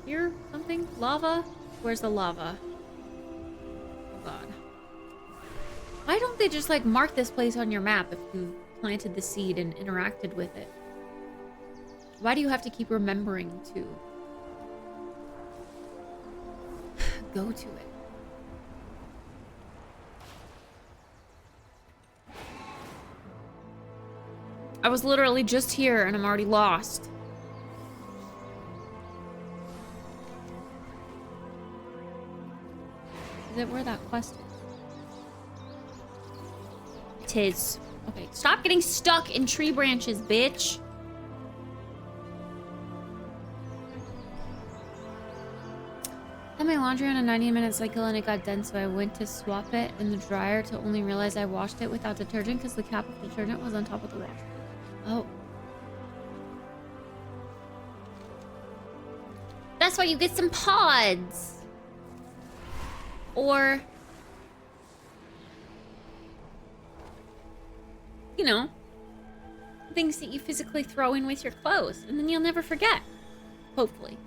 Here? Something? Lava? Where's the lava? Oh god. Why don't they just like mark this place on your map if you planted the seed and interacted with it? Why do you have to keep remembering to go to it? I was literally just here and I'm already lost. Is it where that quest is? It is. Okay, stop getting stuck in tree branches, bitch. I had my laundry on a 90-minute cycle and it got done, so I went to swap it in the dryer to only realize I washed it without detergent because the cap of detergent was on top of the washer. Oh. That's why you get some pods. Or, you know, things that you physically throw in with your clothes, and then you'll never forget. Hopefully.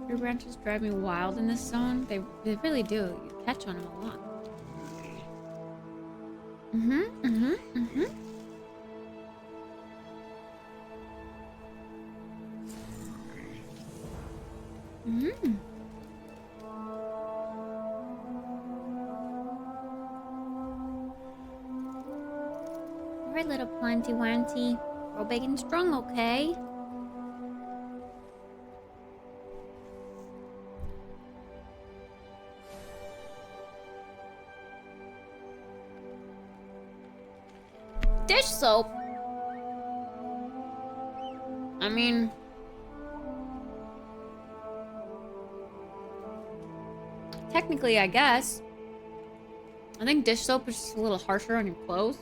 Tree branches drive me wild in this zone. They really do. You catch on them a lot. Mm-hmm. Alright, little planty wanty. Grow big and strong, okay? Dish soap. I mean, technically, I guess. I think dish soap is just a little harsher on your clothes.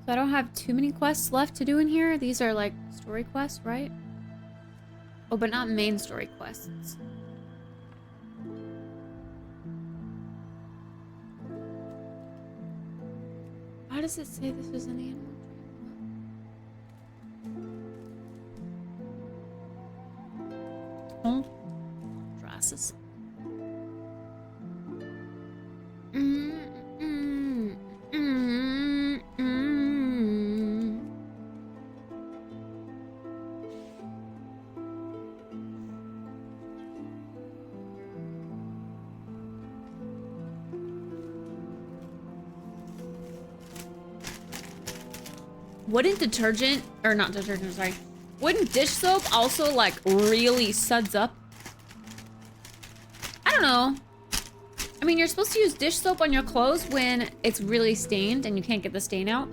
So I don't have too many quests left to do in here. These are like story quests, right? Oh, but not main story quests. Why does it say this was in the animal dream? Oh, dresses. Wouldn't detergent, or not detergent, sorry. Wouldn't dish soap also like really suds up don't know. I mean, you're supposed to use dish soap on your clothes when it's really stained and you can't get the stain out.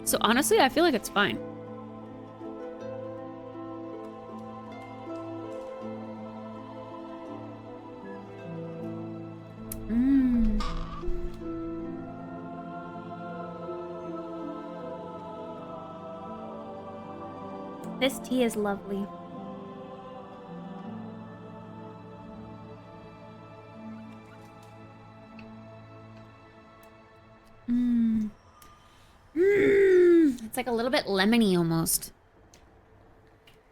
So honestly, I feel like it's fine. This tea is lovely. It's like a little bit lemony almost.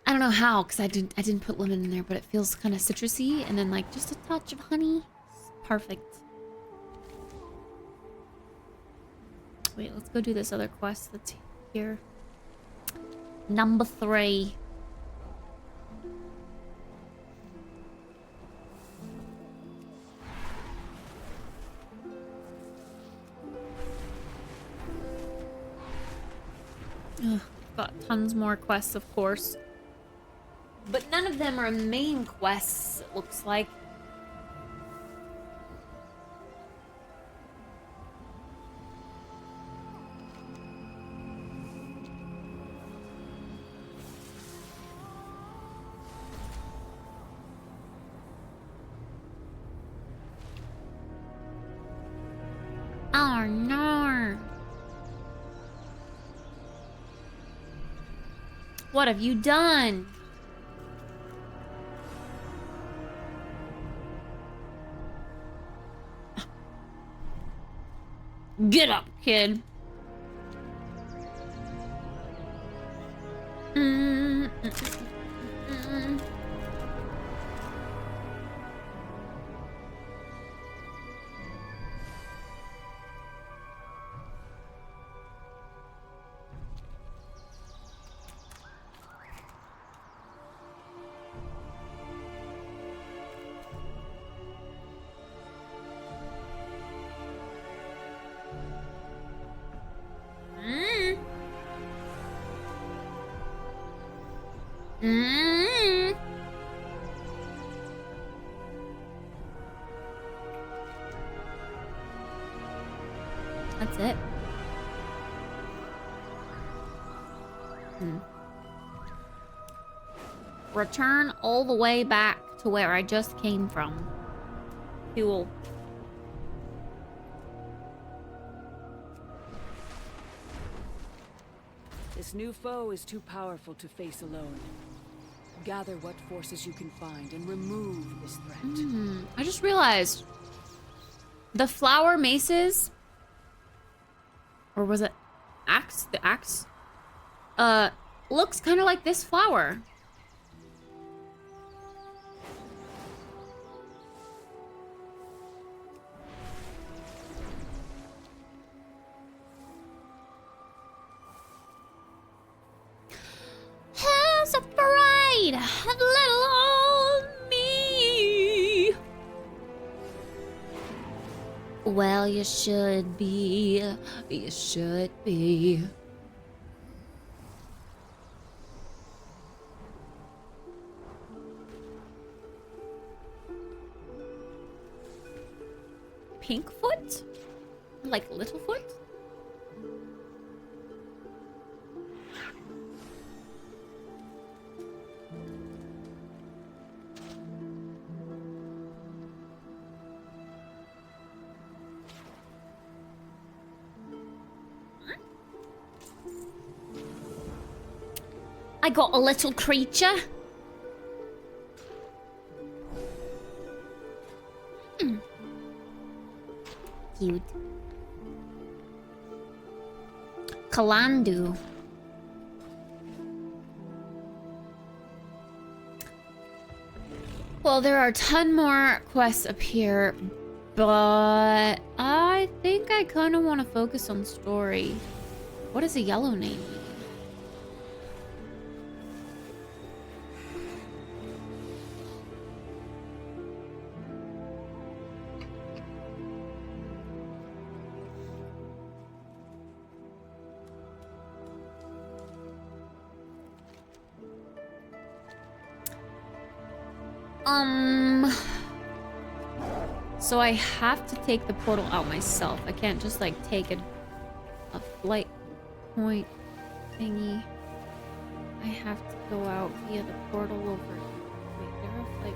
I don't know how, because I didn't put lemon in there, but it feels kind of citrusy, and then like just a touch of honey. It's perfect. Wait, let's go do this other quest that's here. Number 3. Ugh, got tons more quests, of course. But none of them are main quests, it looks like. Oh no. What have you done? Get up, kid. That's it. Return all the way back to where I just came from. Cool. This new foe is too powerful to face alone. Gather what forces you can find and remove this threat. I just realized the flower maces, or was it axe? The axe looks kind of like this flower. Who's afraid of little old me? Well, you should be. You should be. Pinkfoot? Like Littlefoot? I got a little creature. Cute. Kalandu. Well, there are a ton more quests up here, but I think I kind of want to focus on story. What does a yellow name mean? So I have to take the portal out myself. I can't just like take a flight point thingy. I have to go out via the portal over. Wait, there are like.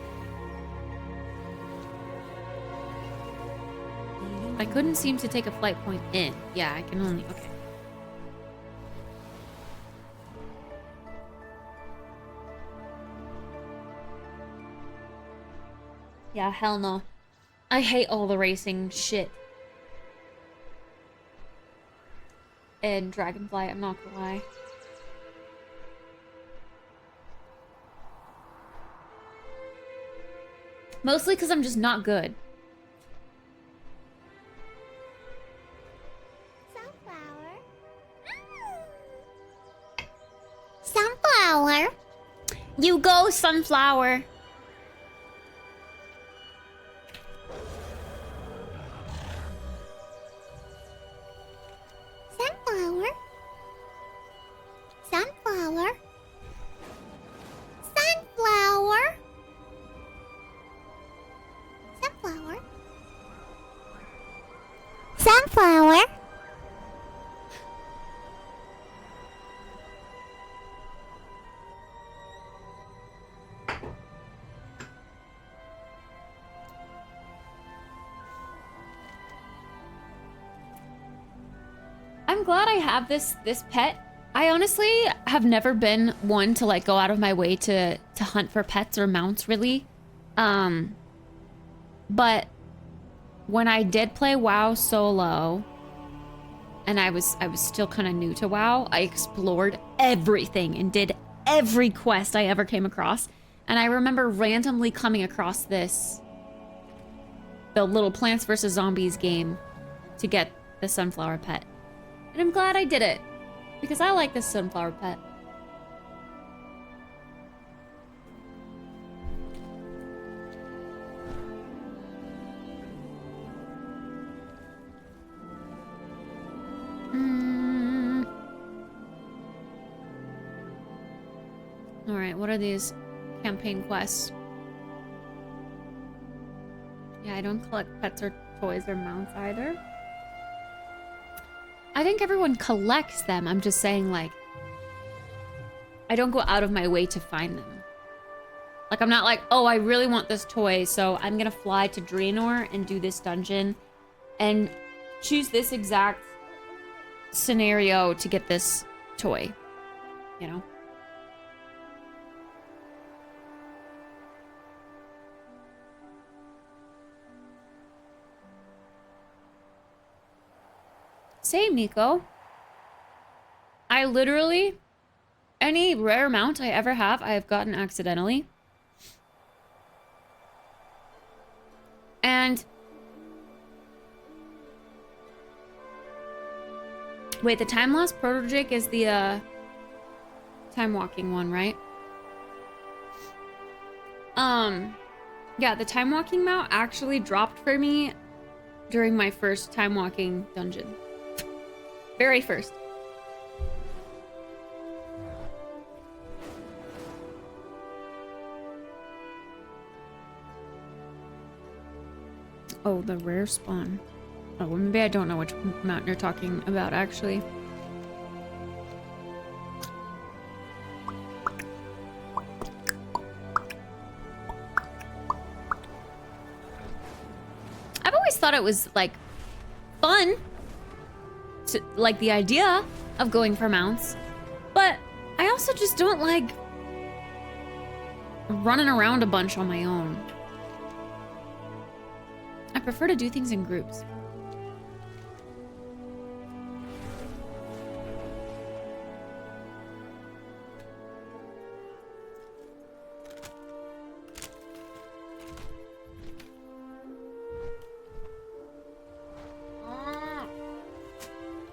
I couldn't seem to take a flight point in. Yeah, I can only. Okay. Yeah, hell no. I hate all the racing shit. And Dragonflight, I'm not gonna lie. Mostly because I'm just not good. Sunflower. You go, Sunflower. Sunflower. Sunflower. Sunflower. Sunflower. Sunflower. I'm glad I have this pet. I honestly have never been one to like go out of my way to hunt for pets or mounts really. But when I did play WoW solo and I was still kind of new to WoW, I explored everything and did every quest I ever came across. And I remember randomly coming across the little Plants vs. Zombies game to get the sunflower pet. And I'm glad I did it, because I like this sunflower pet. Alright, what are these campaign quests? Yeah, I don't collect pets or toys or mounts either. I think everyone collects them. I'm just saying, like, I don't go out of my way to find them. Like, I'm not like, oh, I really want this toy, so I'm gonna fly to Draenor and do this dungeon and choose this exact scenario to get this toy, you know? Same, Nico. I literally, any rare mount I ever have, I have gotten accidentally. And wait, the time lost protodrake is the time walking one, right? Yeah, the time walking mount actually dropped for me during my first time walking dungeon. Very first. Oh, the rare spawn. Oh, well, maybe I don't know which mountain you're talking about, actually. I've always thought it was, like, fun. To, like, the idea of going for mounts. But I also just don't like running around a bunch on my own. I prefer to do things in groups.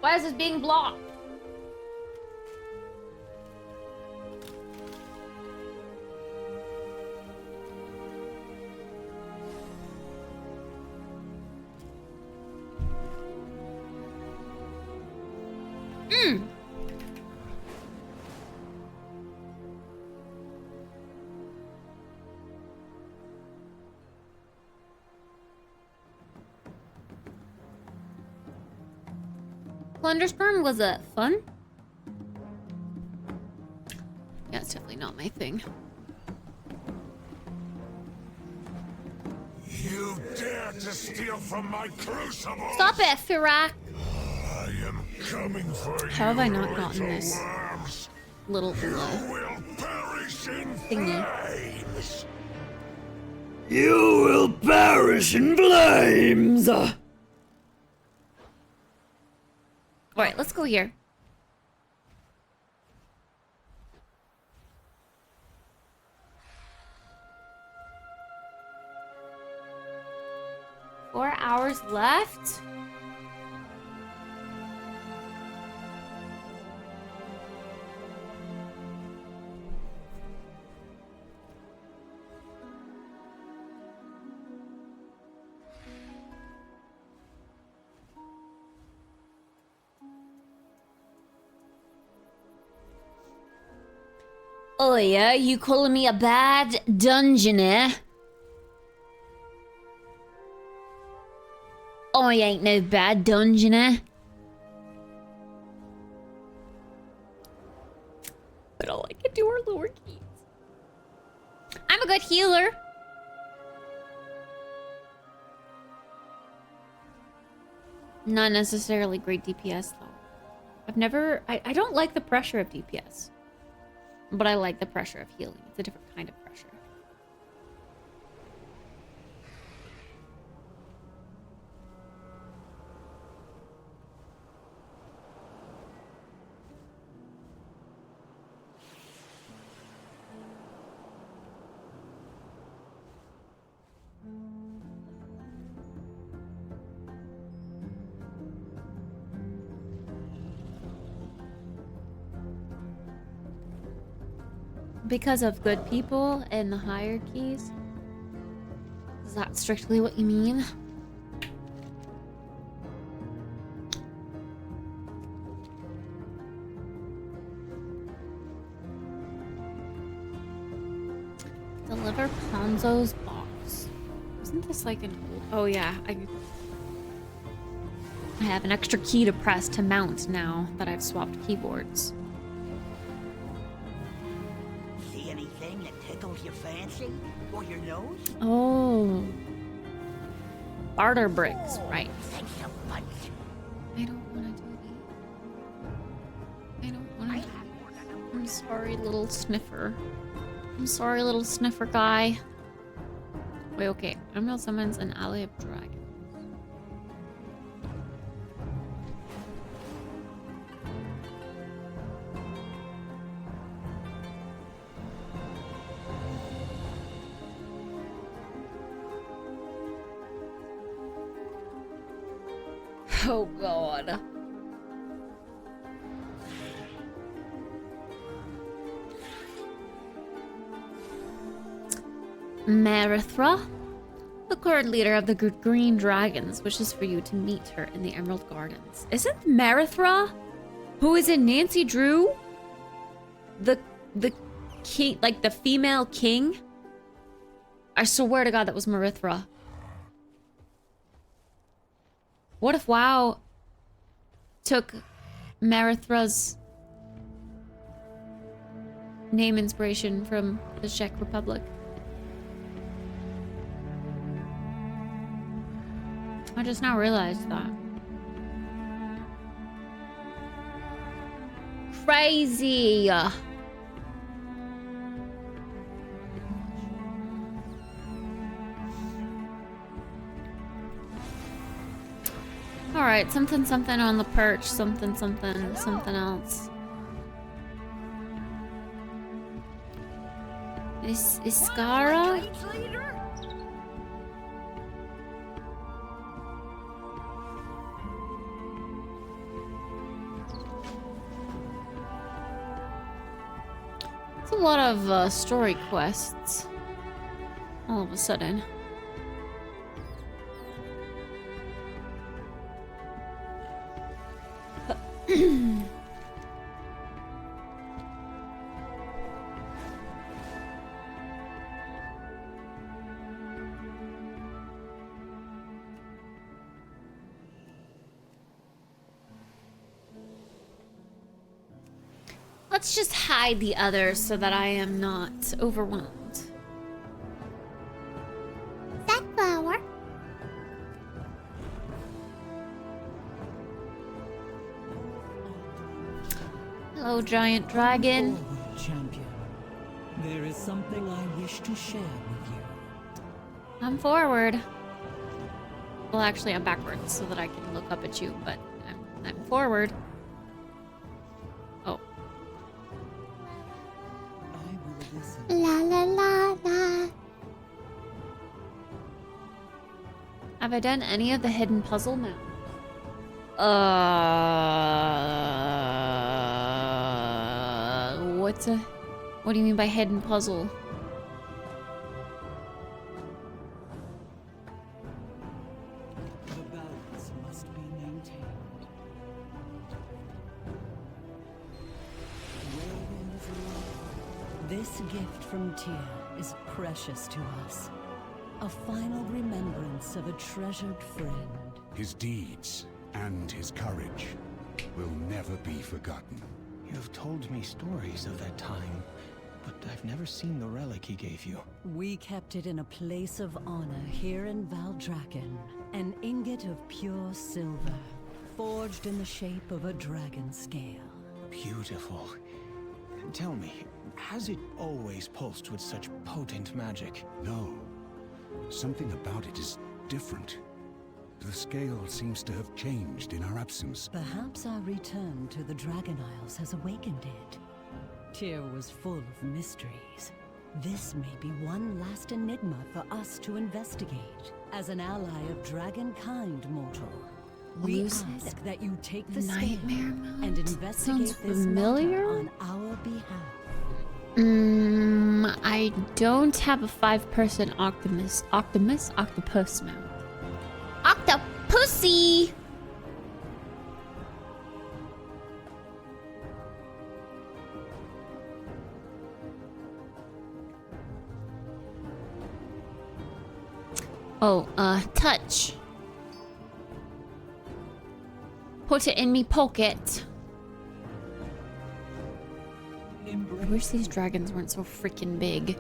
Why is this being blocked? Plunderstorm was fun? Yeah, it's definitely not my thing. You dare to steal from my crucible! Stop it, Firak! I am coming for you. How have I not gotten little this worms. little You will perish in thingy? flames. You will perish in flames! Alright, let's go here. Four hours left? Oh yeah, you calling me a bad dungeoneer? I ain't no bad dungeoneer. But all I can do are lower keys. I'm a good healer. Not necessarily great DPS though. I don't like the pressure of DPS. But I like the pressure of healing. It's a different kind of pressure. Because of good people in the hierarchies? Is that strictly what you mean? Deliver Ponzo's box. Isn't this like an old... Oh yeah, I have an extra key to press to mount now that I've swapped keyboards. See anything that tickles your fancy or your nose? Oh. Barter bricks, right. Thanks so much. I don't want to do that. I don't want to. I'm sorry, little sniffer. I'm sorry, little sniffer guy. Wait, okay. Emerald summons an ally of dragons. Oh god. Marithra, the current leader of the Green Dragons, wishes for you to meet her in the Emerald Gardens. Isn't Marithra, who is in Nancy Drew, the king, like the female king? I swear to God that was Marithra. What if WoW took Marithra's name inspiration from the Czech Republic? I just now realized that. Crazy! Alright, something something on the perch, something something something else. Is Iskara? It's a lot of story quests all of a sudden. Let's just hide the others so that I am not overwhelmed. That flower. Hello, giant dragon. Forward, champion. There is something I wish to share with you. I'm forward. Well, actually, I'm backwards so that I can look up at you, but I'm forward. Oh. I will listen. La la la la. Have I done any of the hidden puzzle? No. What do you mean by hidden puzzle? The balance must be maintained. Wherein is love? This gift from Tyr is precious to us. A final remembrance of a treasured friend. His deeds and his courage will never be forgotten. You have told me stories of that time, but I've never seen the relic he gave you. We kept it in a place of honor here in Valdrakken. An ingot of pure silver, forged in the shape of a dragon scale. Beautiful. Tell me, has it always pulsed with such potent magic? No. Something about it is different. The scale seems to have changed in our absence. Perhaps our return to the Dragon Isles has awakened it. Tyr was full of mysteries. This may be one last enigma for us to investigate. As an ally of dragonkind, mortal, we ask that you take the scale and investigate this matter on our behalf. I don't have a 5-person octopus mount. Octopussy! Oh, touch. Put it in me pocket. I wish these dragons weren't so freaking big.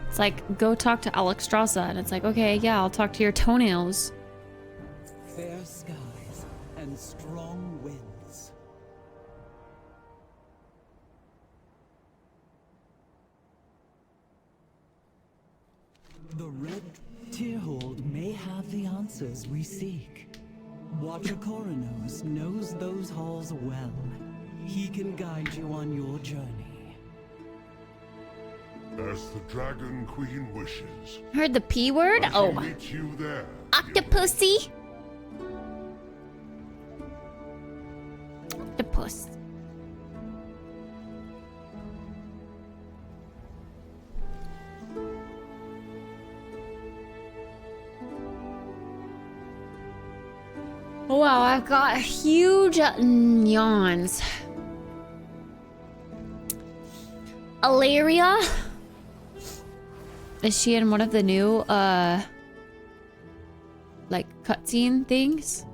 It's like, go talk to Alexstrasza, and it's like, okay, yeah, I'll talk to your toenails. Fair skies and strong winds. The Red Tyrhold may have the answers we seek. Watcher Coronos knows those halls well. He can guide you on your journey. As the Dragon Queen wishes. Heard the P word? I shall Oh. meet you there. Octopussy? Octopus. Wow, I've got huge yawns. Ilaria? Is she in one of the new, like, cutscene things?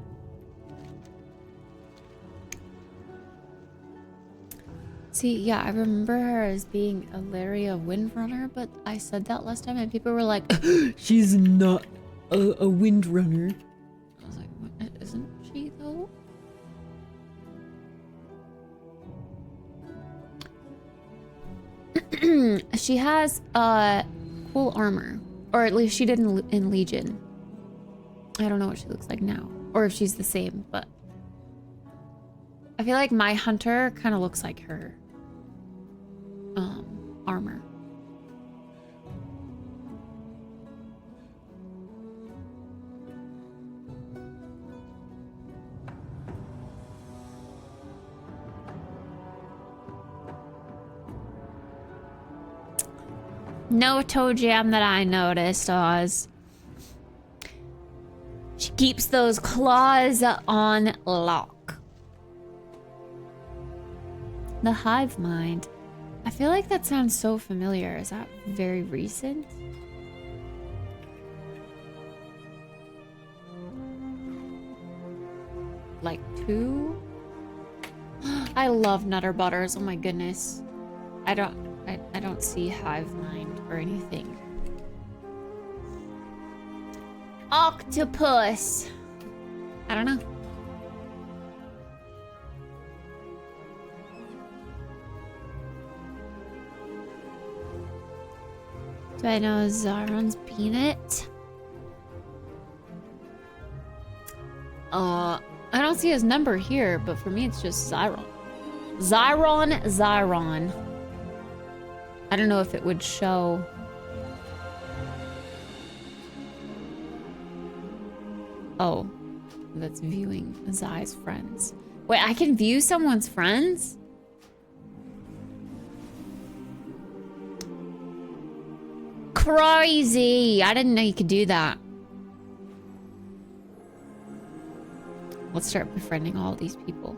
See, yeah, I remember her as being Ilaria Windrunner, but I said that last time and people were like, she's not a Windrunner. I was like, what? Isn't she, though? She has, cool armor. Or at least she did in Legion. I don't know what she looks like now. Or if she's the same, but... I feel like my hunter kind of looks like her. Armor. No toe jam that I noticed, Oz. She keeps those claws on lock. The hive mind. I feel like that sounds so familiar. Is that very recent? Like 2? I love Nutter Butters. Oh my goodness. I don't see hive mind or anything. Octopus. I don't know. Do I know Zaron's peanut? I don't see his number here, but for me it's just Zyron. Zyron. I don't know if it would show. Oh, that's viewing Zai's friends. Wait, I can view someone's friends? Crazy! I didn't know you could do that. Let's start befriending all these people.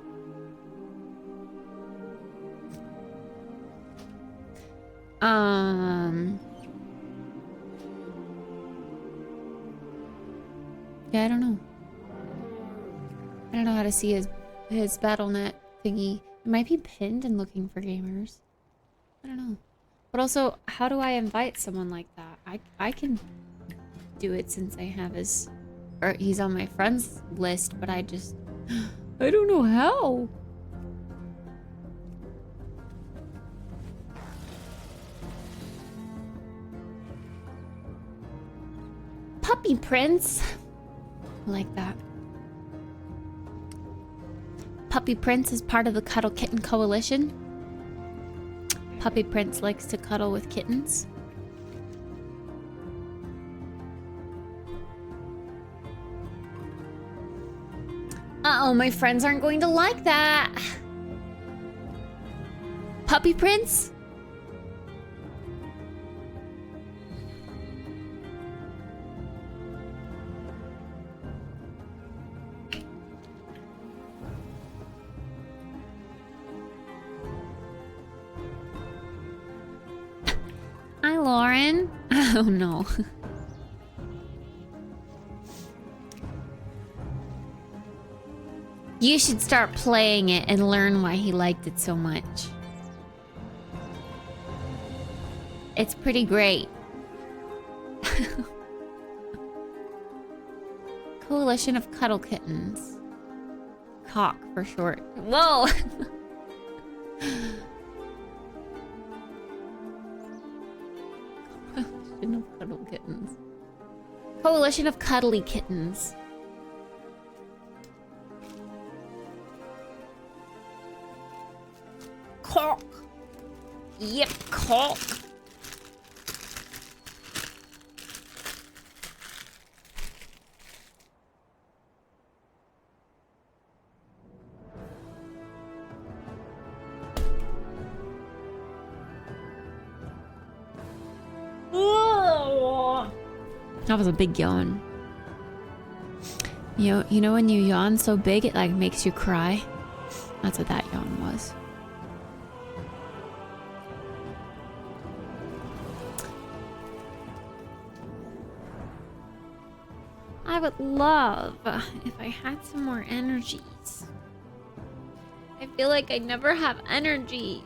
Yeah, I don't know. I don't know how to see his BattleNet thingy. It might be pinned and looking for gamers. I don't know. But also, how do I invite someone like that? I can do it since I have his... Or he's on my friends list, but I just... I don't know how. Puppy Prince. I like that. Puppy Prince is part of the Cuddle Kitten Coalition. Puppy Prince likes to cuddle with kittens. Uh-oh, my friends aren't going to like that. Puppy Prince? Hi, Lauren. Oh, no. You should start playing it and learn why he liked it so much. It's pretty great. Coalition of Cuddle Kittens. COC for short. Whoa! Coalition of Cuddle Kittens. Coalition of Cuddly Kittens. Cock. Yep, cock. That was a big yawn. You know when you yawn so big it like makes you cry? That's what that yawn was. I would love if I had some more energies. I feel like I never have energy.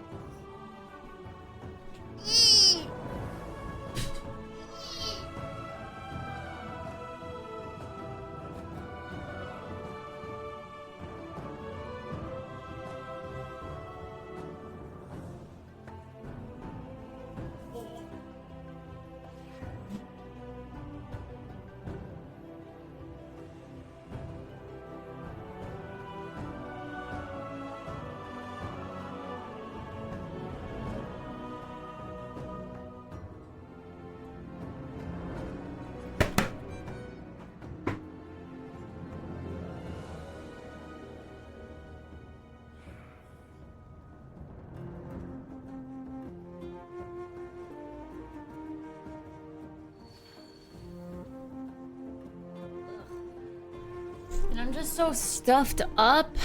And I'm just so stuffed up.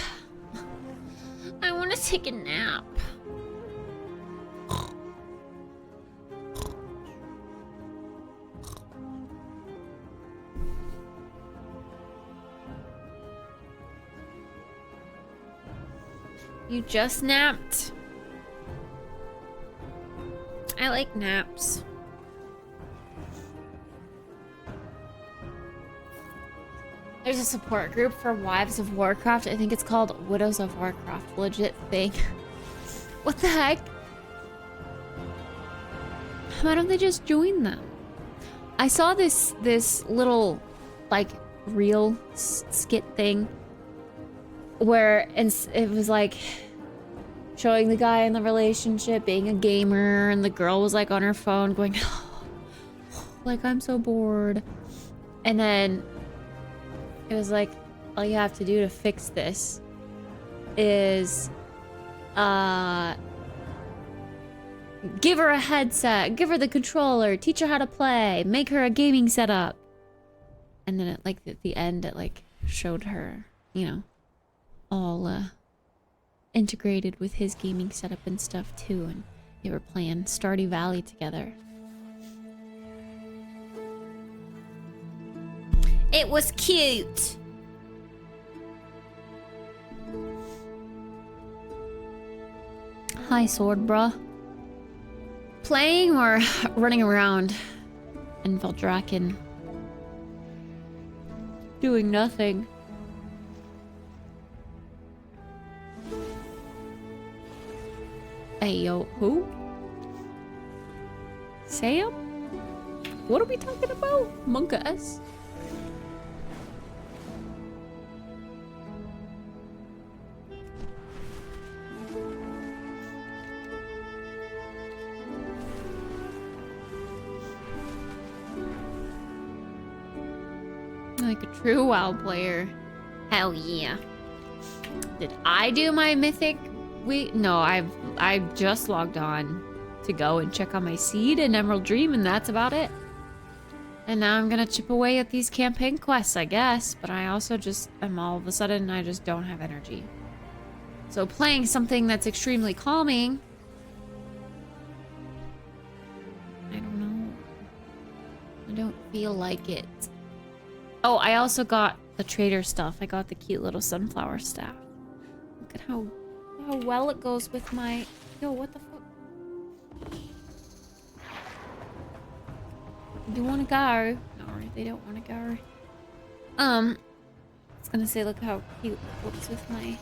I want to take a nap. You just napped. I like naps. There's a support group for Wives of Warcraft. I think it's called Widows of Warcraft. Legit thing. What the heck? Why don't they just join them? I saw this little like reel skit thing where it was like showing the guy in the relationship being a gamer, and the girl was like on her phone going like, I'm so bored. And then it was like, all you have to do to fix this is give her a headset, give her the controller, teach her how to play, make her a gaming setup. And then at like at the end it like showed her, you know, all integrated with his gaming setup and stuff too, and they were playing Stardew Valley together. It was cute. Hi, sword bruh. Playing or running around in Valdraken? Doing nothing. Hey, yo, who? Sam? What are we talking about? Monka-us? Like a true WoW player. Hell yeah. Did I do my mythic week? No, I just logged on to go and check on my seed and Emerald Dream, and that's about it. And now I'm gonna chip away at these campaign quests, I guess. But I also just am all of a sudden, I just don't have energy. So playing something that's extremely calming, I don't know. I don't feel like it. Oh, I also got the trader stuff. I got the cute little sunflower staff. Look at how well it goes with my... Yo, what the fuck? Do you want to go? No, they don't want to go. I was gonna say, look how cute it looks with my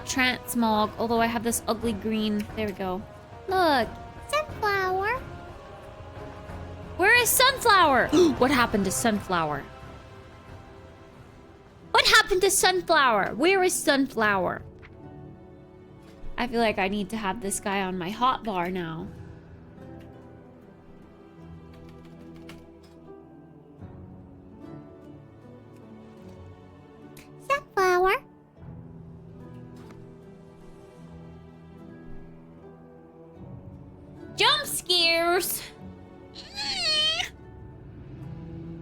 transmog. Although I have this ugly green. There we go. Look, sunflower. Where is Sunflower? What happened to Sunflower? What happened to Sunflower? Where is Sunflower? I feel like I need to have this guy on my hotbar now. Sunflower. Jump scares.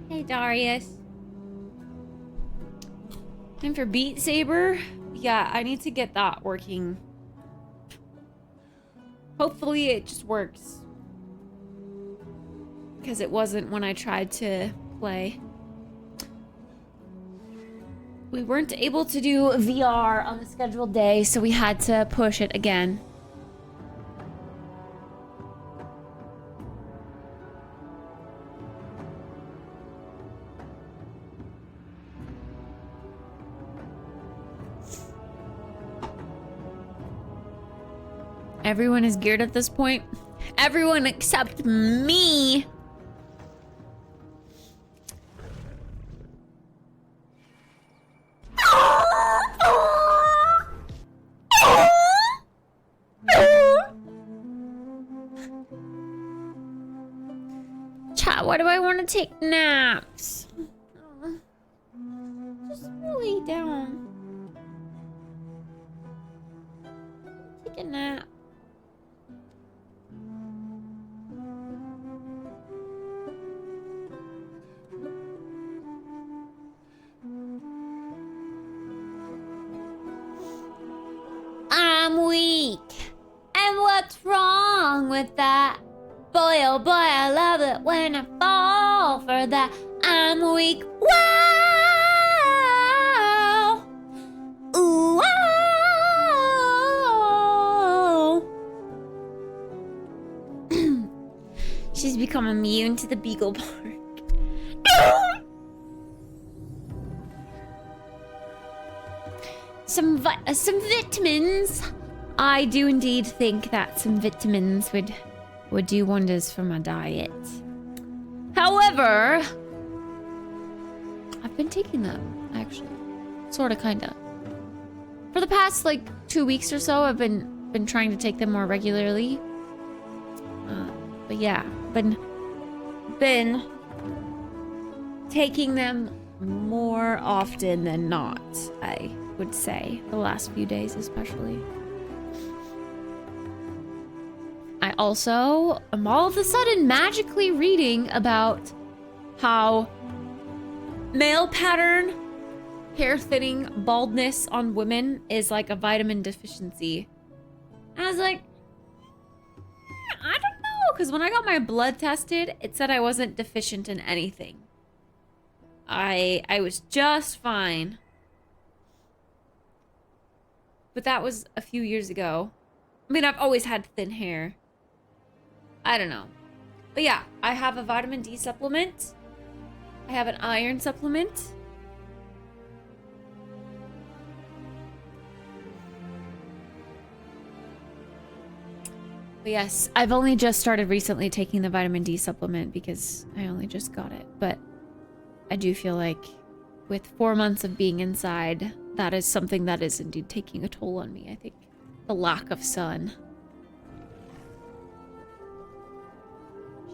Hey, Darius. Time for Beat Saber? Yeah, I need to get that working. Hopefully it just works. Because it wasn't when I tried to play. We weren't able to do VR on the scheduled day, so we had to push it again. Everyone is geared at this point. Everyone except me. Chat, why do I want to take naps? Just lay down. Take a nap. I'm weak. And what's wrong with that? Boy, oh boy, I love it when I fall for that. I'm weak. Wow. Ooh, wow. She's become immune to the beagle bark. Some vitamins. I do indeed think that some vitamins would do wonders for my diet. However, I've been taking them, actually. Sorta, kinda. For the past, like, 2 weeks or so, I've been trying to take them more regularly. But yeah, been taking them more often than not, I would say. The last few days, especially. I also am all of a sudden magically reading about how male pattern hair thinning baldness on women is like a vitamin deficiency. And I was like, I don't know, because when I got my blood tested, it said I wasn't deficient in anything. I was just fine. But that was a few years ago. I mean, I've always had thin hair. I don't know. But yeah, I have a vitamin D supplement. I have an iron supplement. But yes, I've only just started recently taking the vitamin D supplement because I only just got it. But I do feel like with 4 months of being inside, that is something that is indeed taking a toll on me, I think. The lack of sun.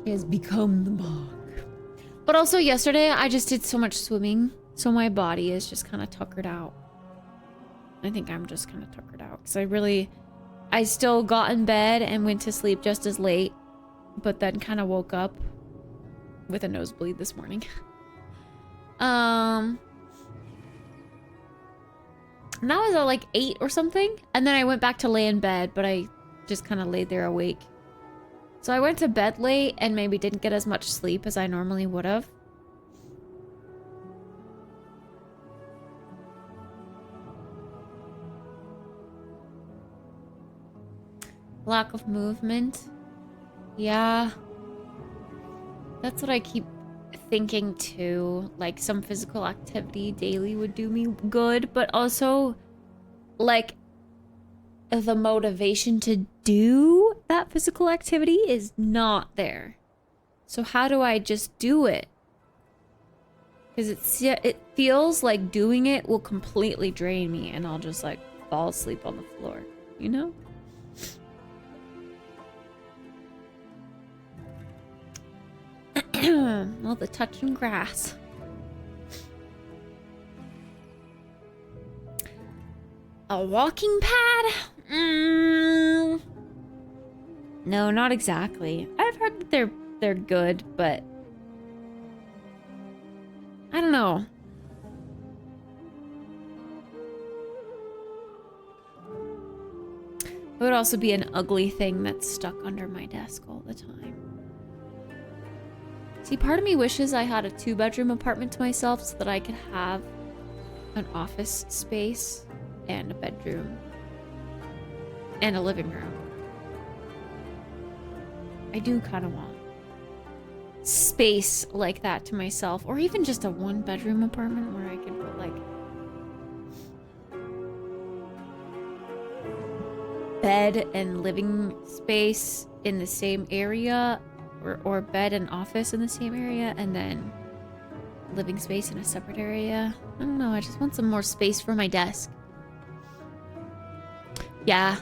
She has become the bog. But also yesterday, I just did so much swimming, so my body is just kind of tuckered out. I think I'm just kind of tuckered out. Because I still got in bed and went to sleep just as late, but then kind of woke up with a nosebleed this morning. And that was at like 8 or something. And then I went back to lay in bed, but I just kind of laid there awake. So I went to bed late and maybe didn't get as much sleep as I normally would have. Lack of movement. Yeah. That's what I keep thinking too. Like some physical activity daily would do me good, but also like the motivation to do that physical activity is not there. So how do I just do it? Because it feels like doing it will completely drain me and I'll just like fall asleep on the floor, you know? All the touching grass. A walking pad? No, not exactly. I've heard that they're good, but I don't know. It would also be an ugly thing that's stuck under my desk all the time. See, part of me wishes I had a 2-bedroom apartment to myself so that I could have an office space and a bedroom and a living room. I do kind of want space like that to myself, or even just a 1-bedroom apartment where I could put like bed and living space in the same area, or bed and office in the same area, and then living space in a separate area. I don't know, I just want some more space for my desk. Yeah,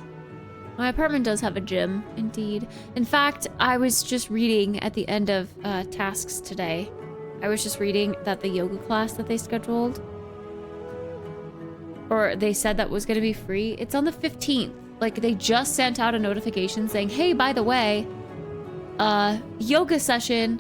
my apartment does have a gym, indeed. In fact, I was just reading at the end of tasks today. I was just reading that the yoga class that they scheduled, or they said that was going to be free, it's on the 15th. Like, they just sent out a notification saying, hey, by the way, yoga session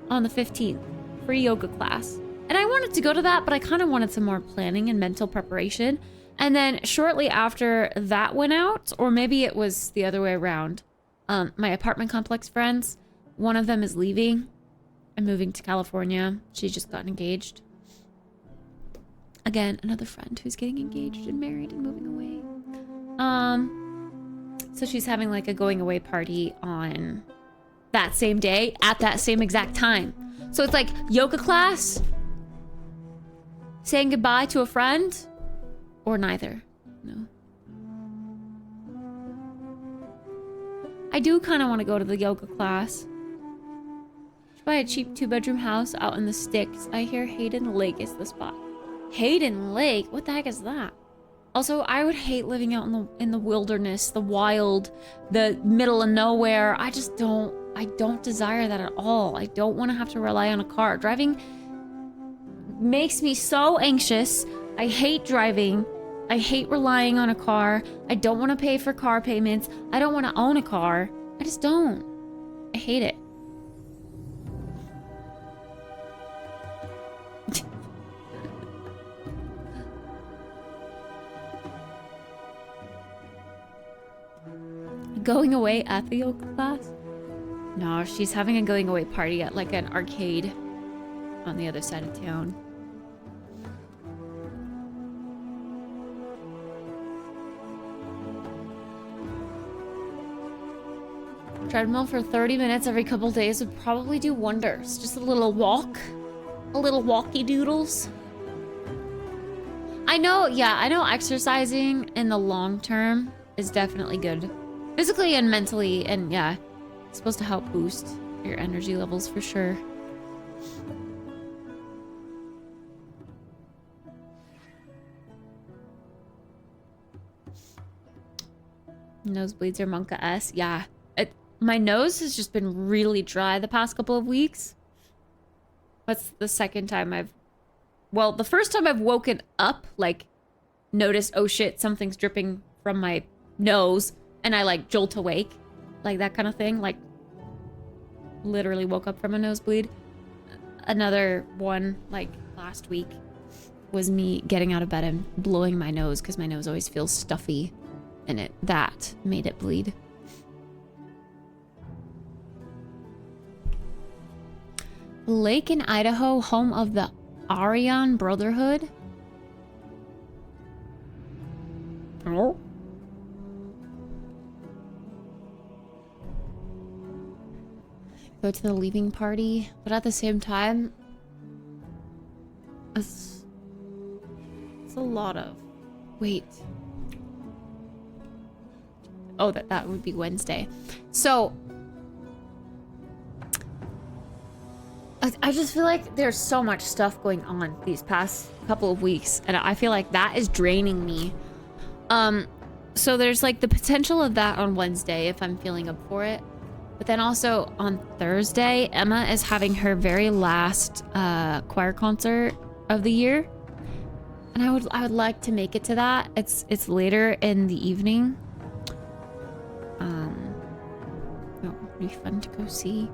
on the 15th, free yoga class. And I wanted to go to that, but I kind of wanted some more planning and mental preparation. And then shortly after that went out, or maybe it was the other way around, my apartment complex friends, one of them is leaving and moving to California. She just got engaged. Again, another friend who's getting engaged and married and moving away. So she's having like a going away party on that same day at that same exact time. So it's like yoga class, saying goodbye to a friend, or neither. No. I do kind of want to go to the yoga class. Should buy a cheap 2-bedroom house out in the sticks. I hear Hayden Lake is the spot. Hayden Lake? What the heck is that? Also, I would hate living out in the wilderness, the wild, the middle of nowhere. I don't desire that at all. I don't want to have to rely on a car. Driving makes me so anxious. I hate driving. I hate relying on a car. I don't want to pay for car payments. I don't want to own a car. I just don't. I hate it. Going away at the yoga class? No, she's having a going away party at like an arcade on the other side of town. Treadmill for 30 minutes every couple days would probably do wonders. Just a little walk. A little walkie doodles. I know exercising in the long term is definitely good. Physically and mentally, and yeah, it's supposed to help boost your energy levels for sure. Nosebleeds are Monka S. Yeah. My nose has just been really dry the past couple of weeks. That's the second time well, the first time I've woken up, like, noticed, oh shit, something's dripping from my nose, and I, like, jolt awake. Like, that kind of thing. Like, literally woke up from a nosebleed. Another one, like, last week, was me getting out of bed and blowing my nose, because my nose always feels stuffy, and that made it bleed. Lake in Idaho, home of the Aryan Brotherhood. Oh. Go to the leaving party, but at the same time, it's a lot of... Wait. Oh, that would be Wednesday. So... I just feel like there's so much stuff going on these past couple of weeks, and I feel like that is draining me. So there's like the potential of that on Wednesday if I'm feeling up for it. But then also on Thursday, Emma is having her very last choir concert of the year. And I would like to make it to that. It's later in the evening. It would be fun to go see.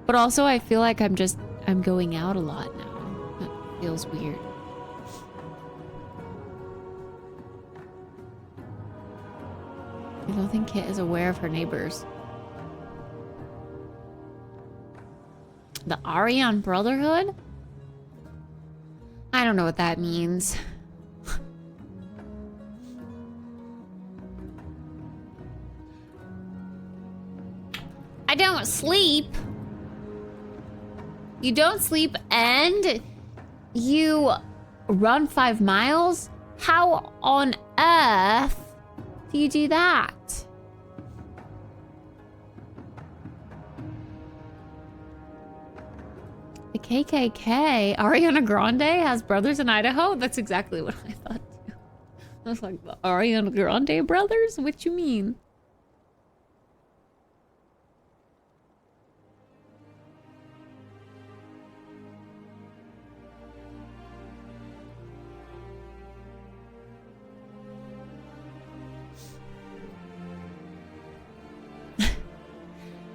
But also, I feel like I'm going out a lot now. That feels weird. I don't think Kit is aware of her neighbors. The Aryan Brotherhood? I don't know what that means. I don't sleep. You don't sleep and you run 5 miles? How on earth do you do that? The KKK, Ariana Grande has brothers in Idaho? That's exactly what I thought too. I was like, the Ariana Grande brothers? What you mean?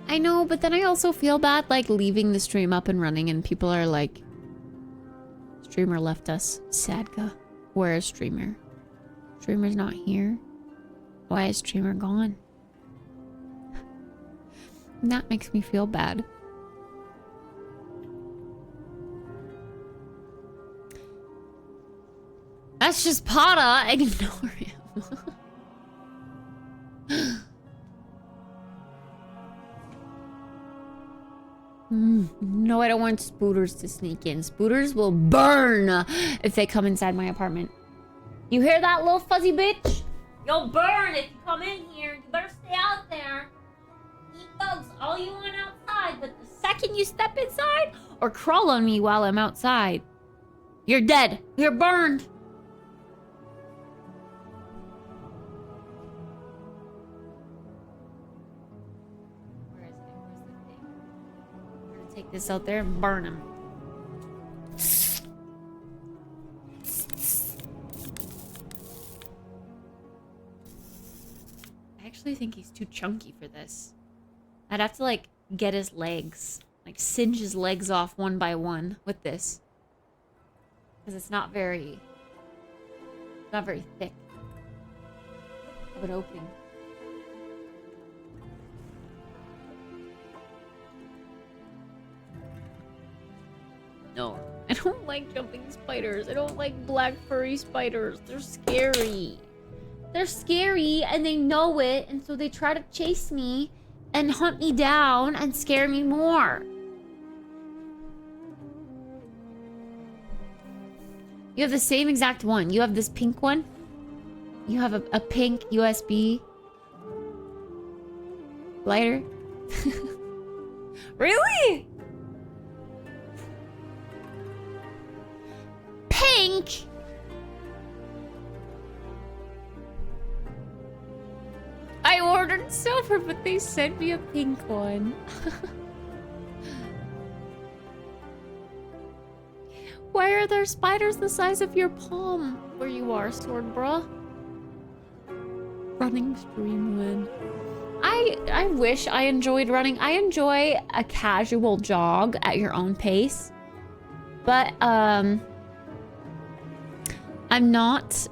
I know, but then I also feel bad, like, leaving the stream up and running and people are like, streamer left us. Sadka. Where is streamer? Streamer's not here. Why is streamer gone? And that makes me feel bad. That's just Potta. Ignore him. No, I don't want spooters to sneak in. Spooters will burn if they come inside my apartment. You hear that, little fuzzy bitch? You'll burn if you come in here. You better stay out there. Eat bugs all you want outside, but the second you step inside or crawl on me while I'm outside, you're dead. You're burned. Take this out there and burn him. I actually think he's too chunky for this. I'd have to like get his legs, like singe his legs off one by one with this, because it's not very thick of an opening. No, I don't like jumping spiders. I don't like black furry spiders. They're scary. They're scary and they know it, and so they try to chase me and hunt me down and scare me more. You have the same exact one. You have this pink one. You have a pink USB lighter. Really? Pink? I ordered silver, but they sent me a pink one. Why are there spiders the size of your palm where you are, sword bruh? Running streamwood. I wish I enjoyed running. I enjoy a casual jog at your own pace. But I'm not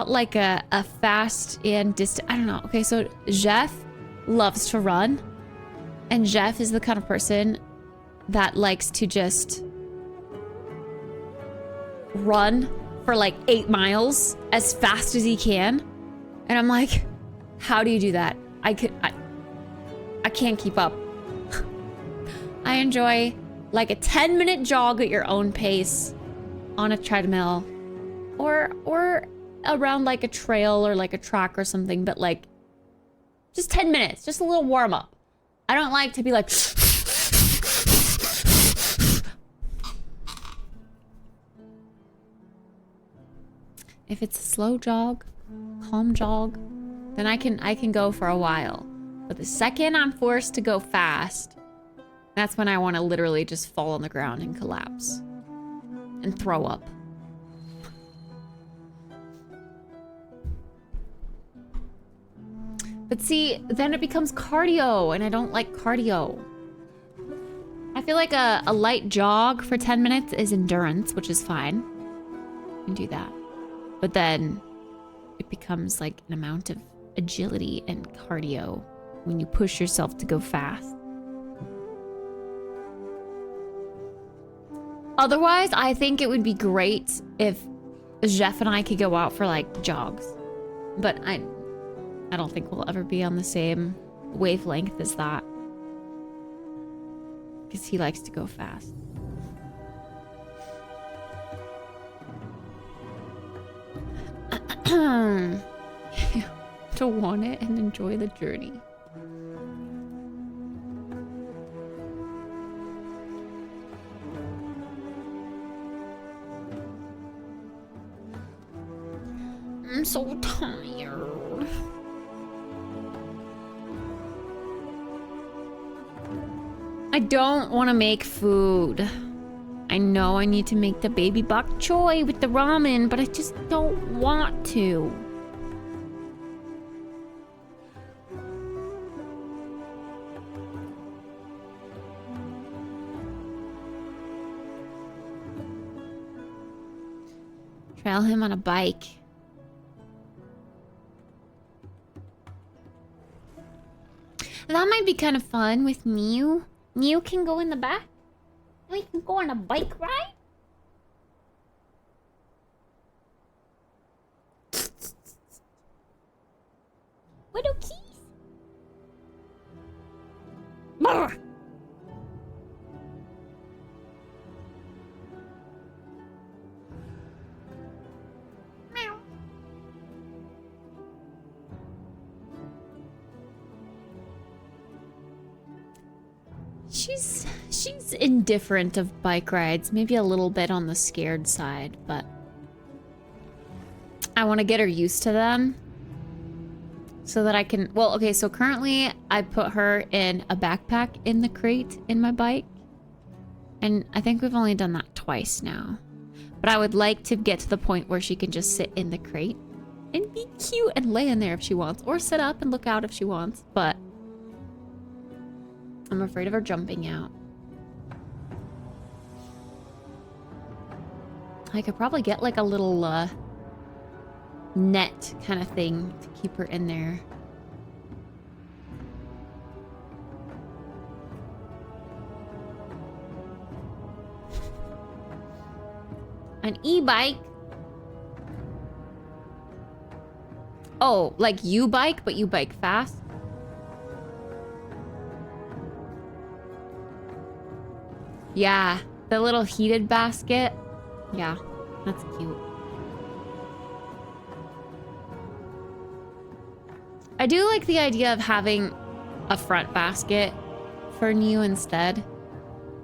like a fast and distant. I don't know. Okay, so Jeff loves to run, and Jeff is the kind of person that likes to just run for like 8 miles as fast as he can. And I'm like, how do you do that? I can't keep up. I enjoy like a 10-minute jog at your own pace on a treadmill or around like a trail or like a track or something, but like just 10 minutes, just a little warm up. I don't like to be like if it's a slow jog, calm jog, then I can go for a while. But the second I'm forced to go fast, that's when I want to literally just fall on the ground and collapse and throw up. But see, then it becomes cardio, and I don't like cardio. I feel like a light jog for 10 minutes is endurance, which is fine. You can do that. But then it becomes like an amount of agility and cardio when you push yourself to go fast. Otherwise, I think it would be great if Jeff and I could go out for like jogs. But I don't think we'll ever be on the same wavelength as that. Because he likes to go fast. To want it and enjoy the journey. I'm so tired. I don't want to make food. I know I need to make the baby bok choy with the ramen, but I just don't want to. Trail him on a bike. That might be kind of fun with Mew. Mew can go in the back. We can go on a bike ride. Widow keys. Brr. She's indifferent of bike rides, maybe a little bit on the scared side, but I want to get her used to them so that I can, well, okay, so currently I put her in a backpack in the crate in my bike, and I think we've only done that twice now, but I would like to get to the point where she can just sit in the crate and be cute and lay in there if she wants, or sit up and look out if she wants, but I'm afraid of her jumping out. I could probably get like a little net kind of thing to keep her in there. An e-bike? Oh, like you bike, but you bike fast? Yeah, the little heated basket. Yeah, that's cute. I do like the idea of having a front basket for Niu instead.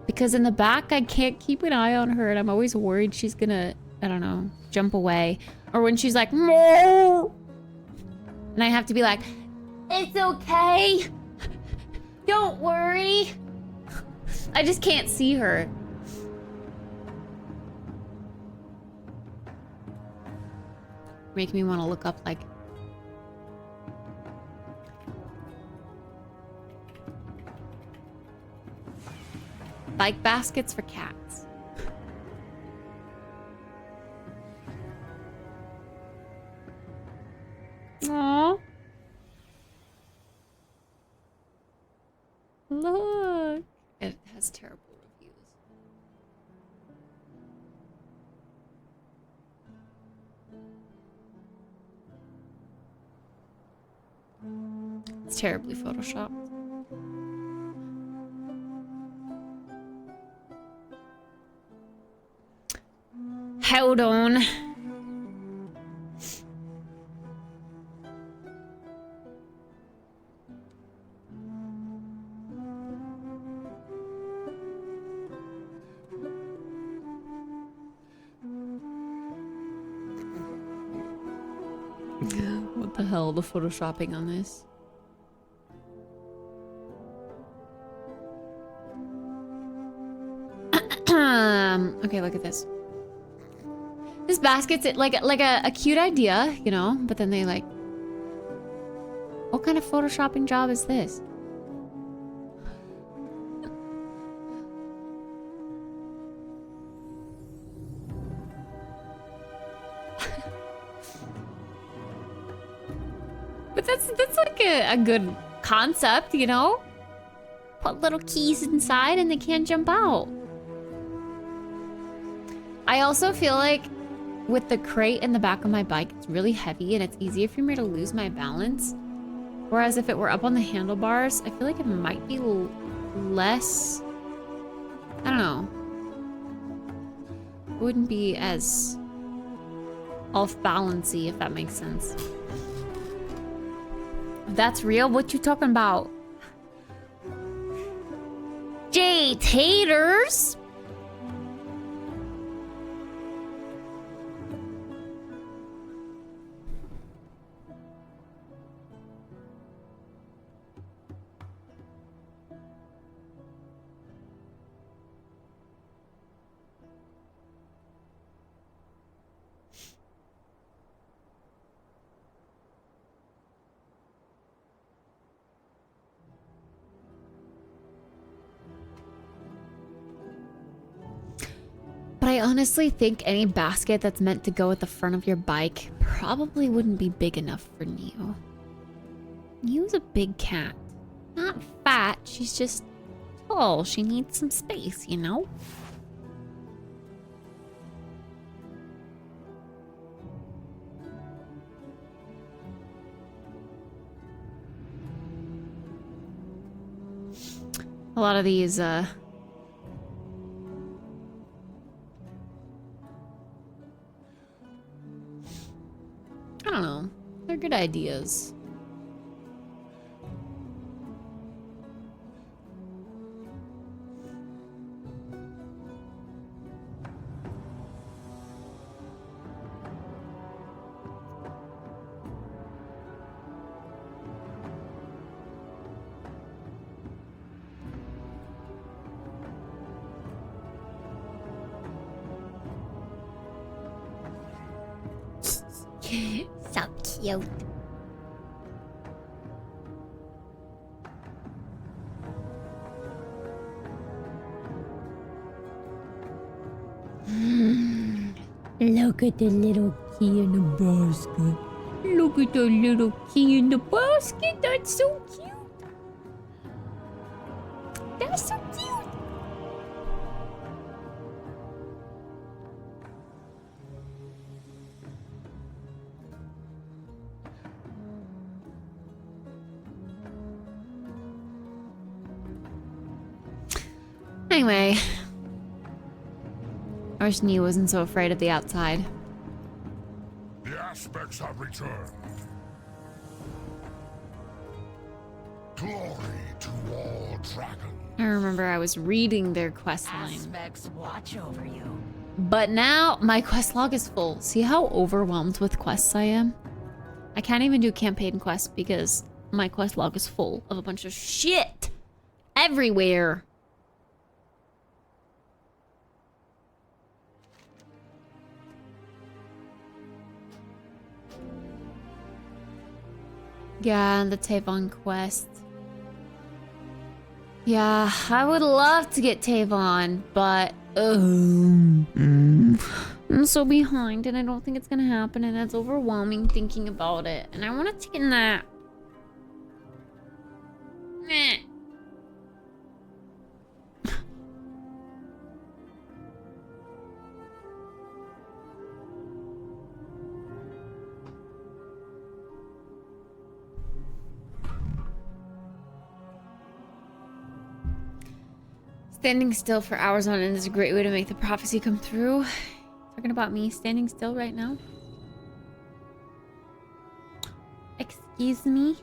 Because in the back, I can't keep an eye on her and I'm always worried she's gonna, I don't know, jump away. Or when she's like, no! And I have to be like, it's okay. Don't worry. I just can't see her. Make me want to look up like... bike baskets for cats. Aww. Look. It has terrible reviews. It's terribly photoshopped. Hold on. What the hell, the photoshopping on this? Okay, look at this. This basket's like a cute idea, you know, but then they like, what kind of photoshopping job is this? But that's like a good concept, you know? Put little keys inside and they can't jump out. I also feel like with the crate in the back of my bike, it's really heavy and it's easier for me to lose my balance. Whereas if it were up on the handlebars, I feel like it might be less, I don't know. It wouldn't be as off-balancey, if that makes sense. If that's real, what you talking about? Jay Taters! But I honestly think any basket that's meant to go at the front of your bike probably wouldn't be big enough for Niu. Niu's a big cat. Not fat, she's just tall. She needs some space, you know? A lot of these, I don't know. They're good ideas. So cute. Look at the little key in the basket. Look at the little key in the basket. That's so cute. That's so cute. Anyway, I wish Nia wasn't so afraid of the outside. The aspects have returned. Glory to all dragons. I remember I was reading their quest line. Aspects watch over you. But now my quest log is full. See how overwhelmed with quests I am? I can't even do campaign quests because my quest log is full of a bunch of shit everywhere. Yeah, the Tavon quest. Yeah, I would love to get Tavon, but I'm so behind and I don't think it's gonna happen, and it's overwhelming thinking about it. And I want to take a nap. Meh. Standing still for hours on end is a great way to make the prophecy come through. Talking about me standing still right now. Excuse me.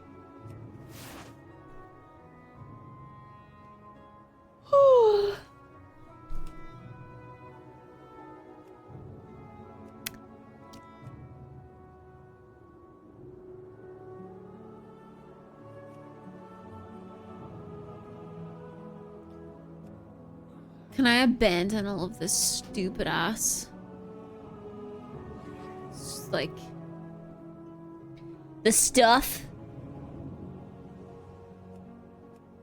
Can I abandon all of this stupid ass? It's just like the stuff.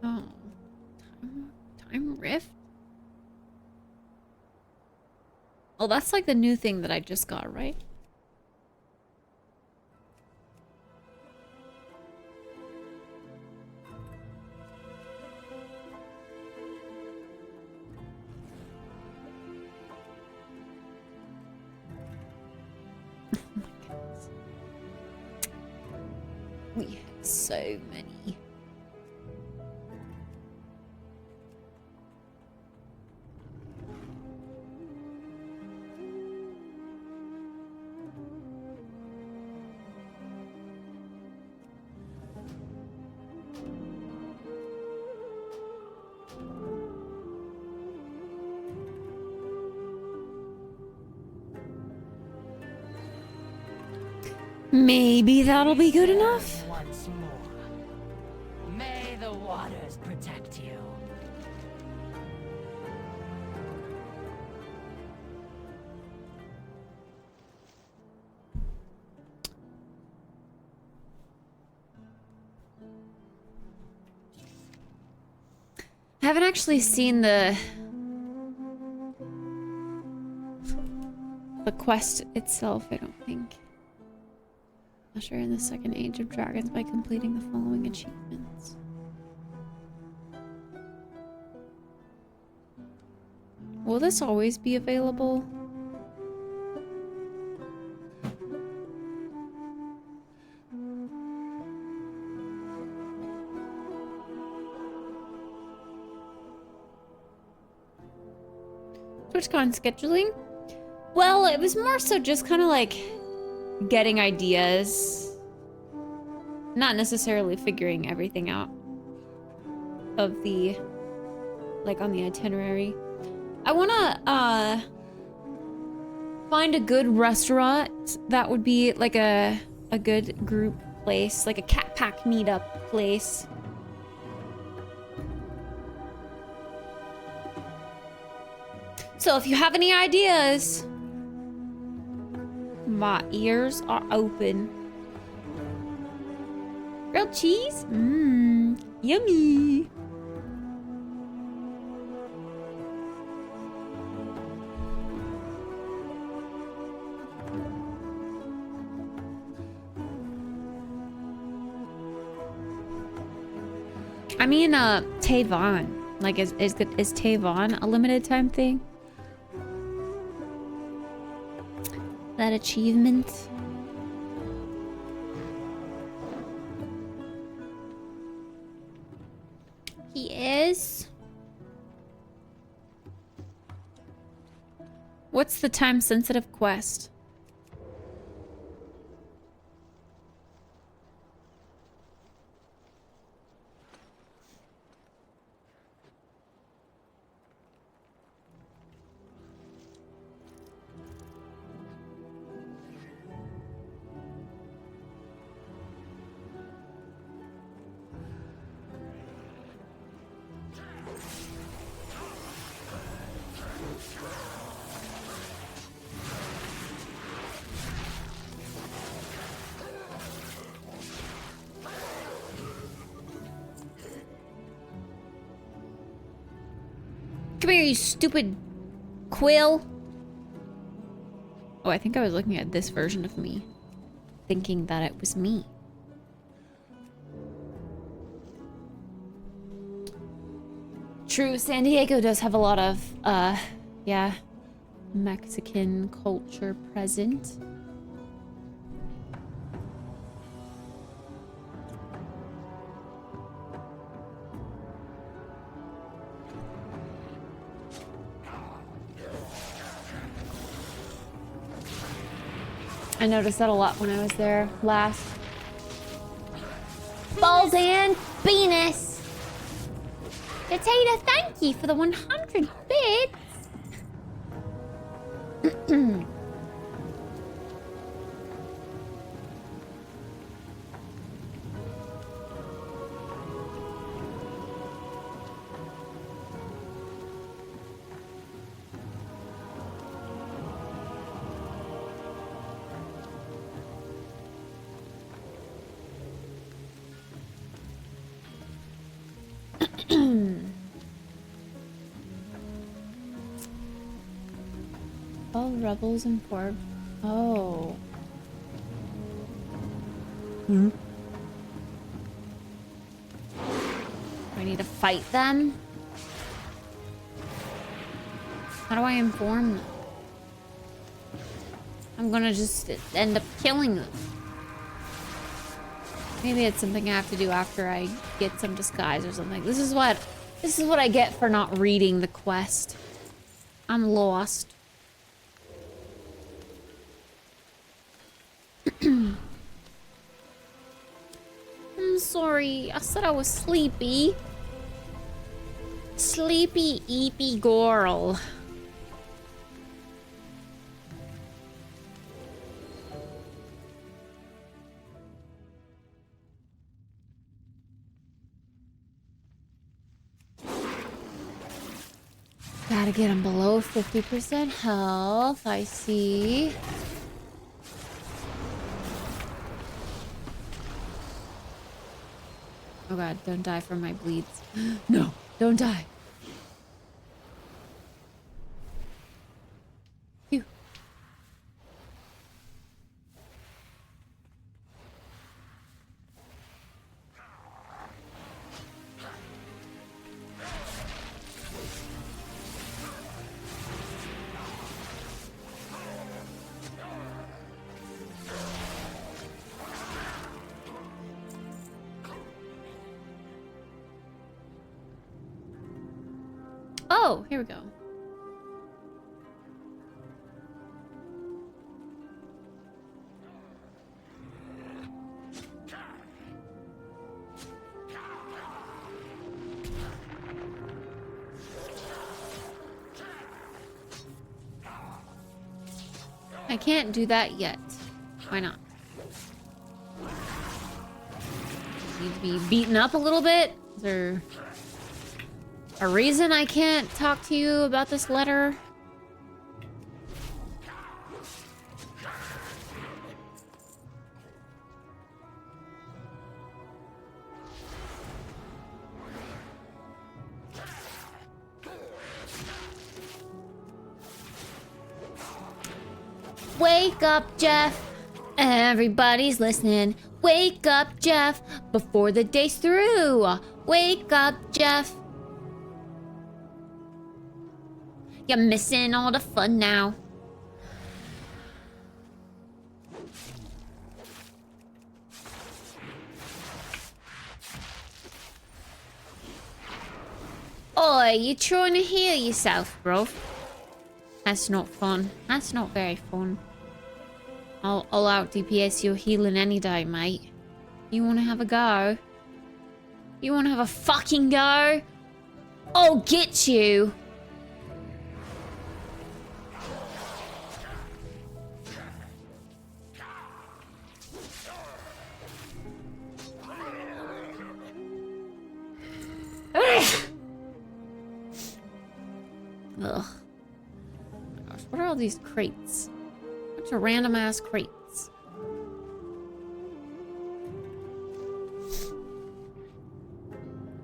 Oh, time rift. Oh, that's like the new thing that I just got, right? We have so many. Maybe that'll be good enough. Once more. May the waters protect you. I haven't actually seen the quest itself, I don't think. Usher in the second age of dragons by completing the following achievements. Will this always be available? TwitchCon scheduling? Well, it was more so just kind of like getting ideas, not necessarily figuring everything out of the, like, on the itinerary. I want to find a good restaurant that would be like a good group place, like a cat pack meetup place. So if you have any ideas, My ears are open. Grilled cheese? Mmm. Yummy. I mean, Tavon. Like, is Tavon a limited time thing? That achievement? He is? What's the time-sensitive quest? Come here, you stupid quill. Oh, I think I was looking at this version of me, thinking that it was me. True, San Diego does have a lot of, yeah, Mexican culture present. I noticed that a lot when I was there last. Balls and penis! Potato, thank you for the 100 bits! All rebels and poor. Oh. Do I need to fight them? How do I inform them? I'm gonna just end up killing them. Maybe it's something I have to do after I get some disguise or something. This is what I get for not reading the quest. I'm lost. I'm sorry. I said I was sleepy. Sleepy, eepy girl. Gotta get him below 50% health. I see. Oh god, don't die from my bleeds. No, don't die. Phew. Oh, here we go. I can't do that yet. Why not? Need to be beaten up a little bit? Is there a reason I can't talk to you about this letter? Wake up, Jeff. Everybody's listening. Wake up, Jeff, before the day's through. Wake up, Jeff. You're missing all the fun now. Oi, you trying to heal yourself, bro? That's not fun. That's not very fun. I'll out DPS your healing any day, mate. You wanna have a go? You wanna have a fucking go? I'll get you! Ugh. Gosh, what are all these crates? Bunch of random ass crates.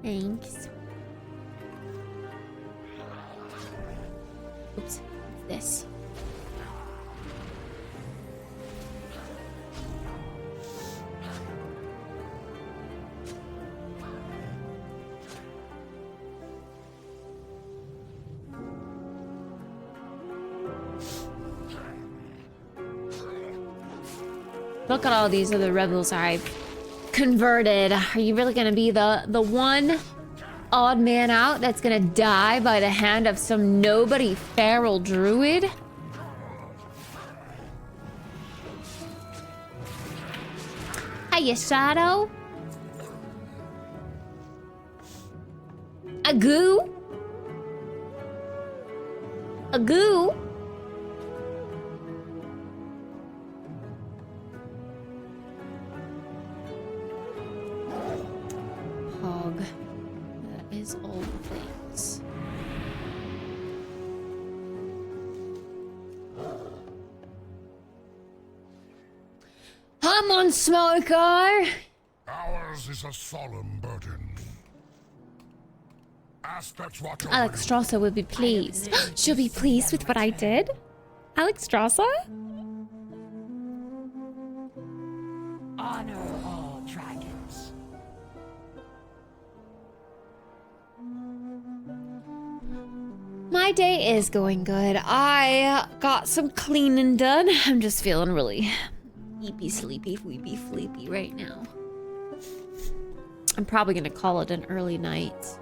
Thanks. Oops, what's this? Look at all these other rebels I've converted. Are you really gonna be the one odd man out that's gonna die by the hand of some nobody feral druid? Hiya, Shadow. A goo? A goo? Hog. That is all the things. Come on, Smoker! Ours is a solemn burden. What Alex Strasser will be pleased. She'll be pleased with what I did? Alex Strasser? Honor all dragons. My day is going good. I got some cleaning done. I'm just feeling really sleepy right now. I'm probably gonna call it an early night.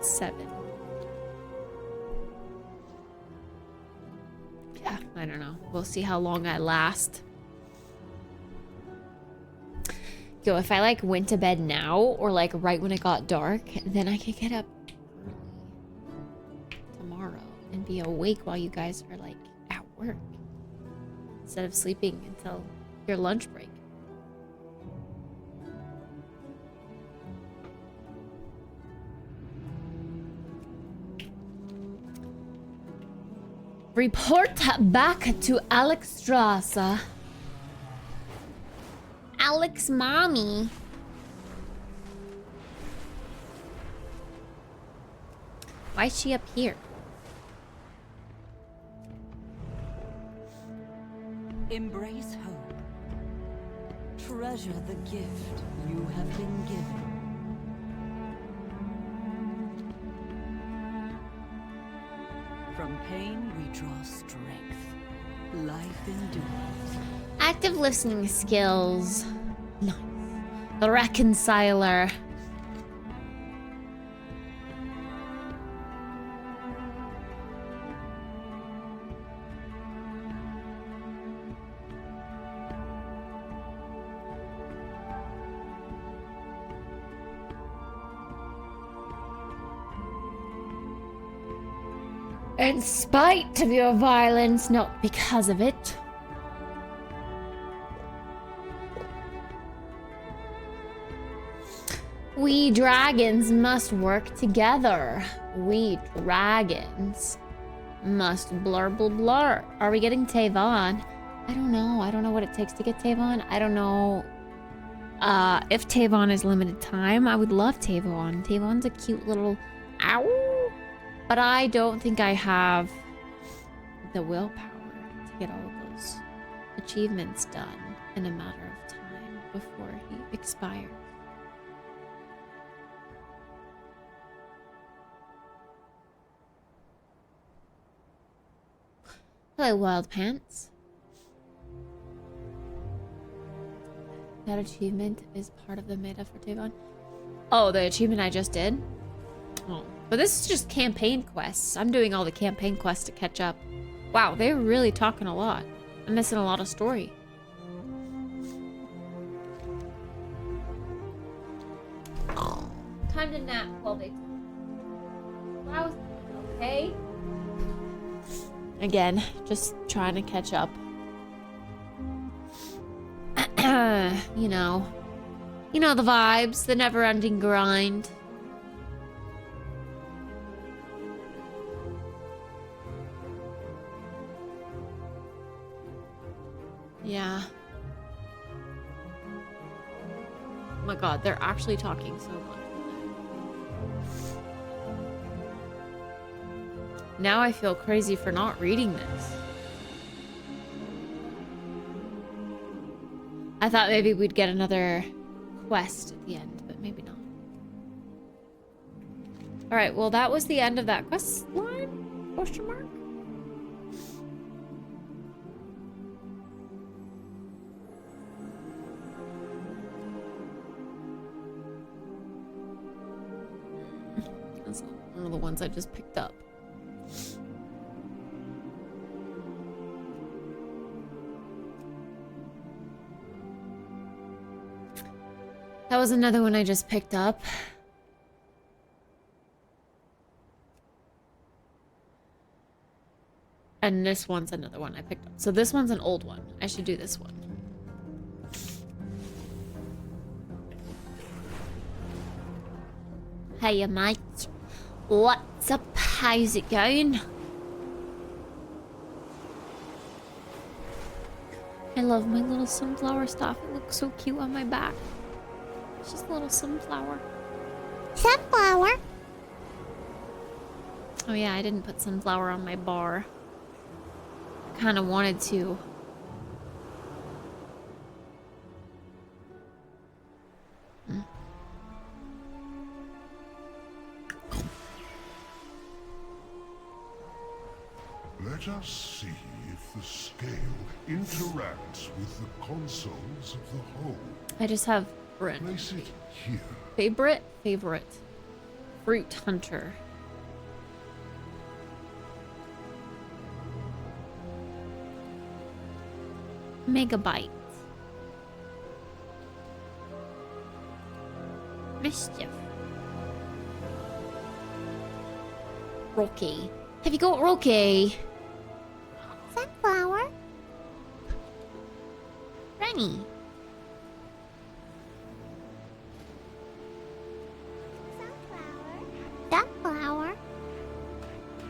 Seven. Yeah, I don't know. We'll see how long I last. Yo, if I like went to bed now or like right when it got dark, then I could get up early tomorrow and be awake while you guys are like at work instead of sleeping until your lunch break. Report back to Alex Strasser. Alex mommy. Why is she up here? Embrace hope. Treasure the gift you have been given. From pain we draw strength. Life endures. Active listening skills. Nice. The reconciler. In spite of your violence, not because of it. We dragons must work together. We dragons must blur blur blur. Are we getting Tavon? I don't know. I don't know what it takes to get Tavon. I don't know If Tavon is limited time, I would love Tavon. Tavon's a cute little ow. But I don't think I have the willpower to get all of those achievements done in a matter of time before he expires. Hello, Wild Pants. That achievement is part of the meta for Tavon. Oh, the achievement I just did? Oh. But this is just campaign quests. I'm doing all the campaign quests to catch up. Wow, they're really talking a lot. I'm missing a lot of story. Time to nap while they... Wow, okay. Again, just trying to catch up. You know the vibes, the never-ending grind. Yeah. Oh my god, they're actually talking so much. Now I feel crazy for not reading this. I thought maybe we'd get another quest at the end, but maybe not. Alright, well that was the end of that quest line? Question mark? That's one of the ones I just picked up. That was another one I just picked up. And this one's another one I picked up. So this one's an old one. I should do this one. Hiya, mate. What's up? How's it going? I love my little sunflower stuff. It looks so cute on my back. It's just a little sunflower. Sunflower? Oh yeah, I didn't put sunflower on my bar. I kind of wanted to. Let us see if the scale interacts with the consoles of the whole. I just have Place it here. favorite. Fruit hunter. Megabyte. Mischief. Rocky. Have you got Rocky? Sunflower. Rennie. Sunflower.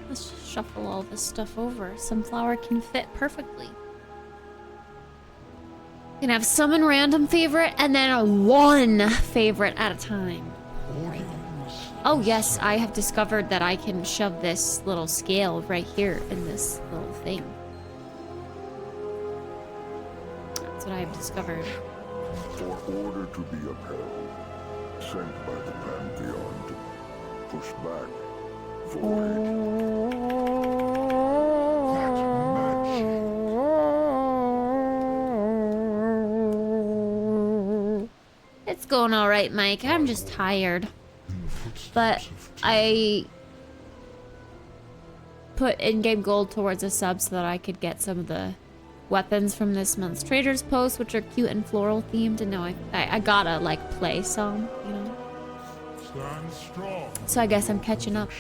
Let's just shuffle all this stuff over. Sunflower can fit perfectly. You can have summon random favorite and then a one favorite at a time. Oh yes, I have discovered that I can shove this little scale right here in this little thing. That's what I have discovered. For order to be upheld, sent by the Pantheon to push back, It's going all right, Mike. I'm just tired. But I put in-game gold towards a sub so that I could get some of the weapons from this month's Traders Post, which are cute and floral themed, and now I gotta like play some, you know. Stand strong. So I guess I'm catching up.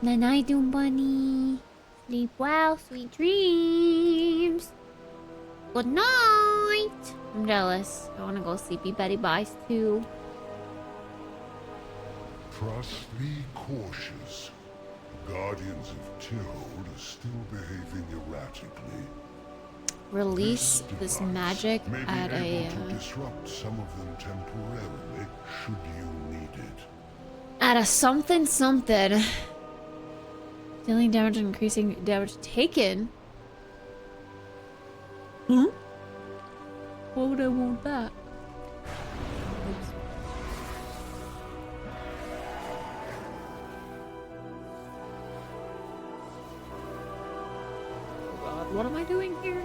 Night night, Doom Bunny. Sleep well, sweet dreams. Good night. I'm jealous. I want to go sleepy Betty Bice too. Trust be cautious. The Guardians of Tyrhold are still behaving erratically. release this magic at a to disrupt some of them temporarily, should you need it. at a something. Dealing damage and increasing damage taken. Hmm? Why would I want that? Oops. Oh God, what am I doing here?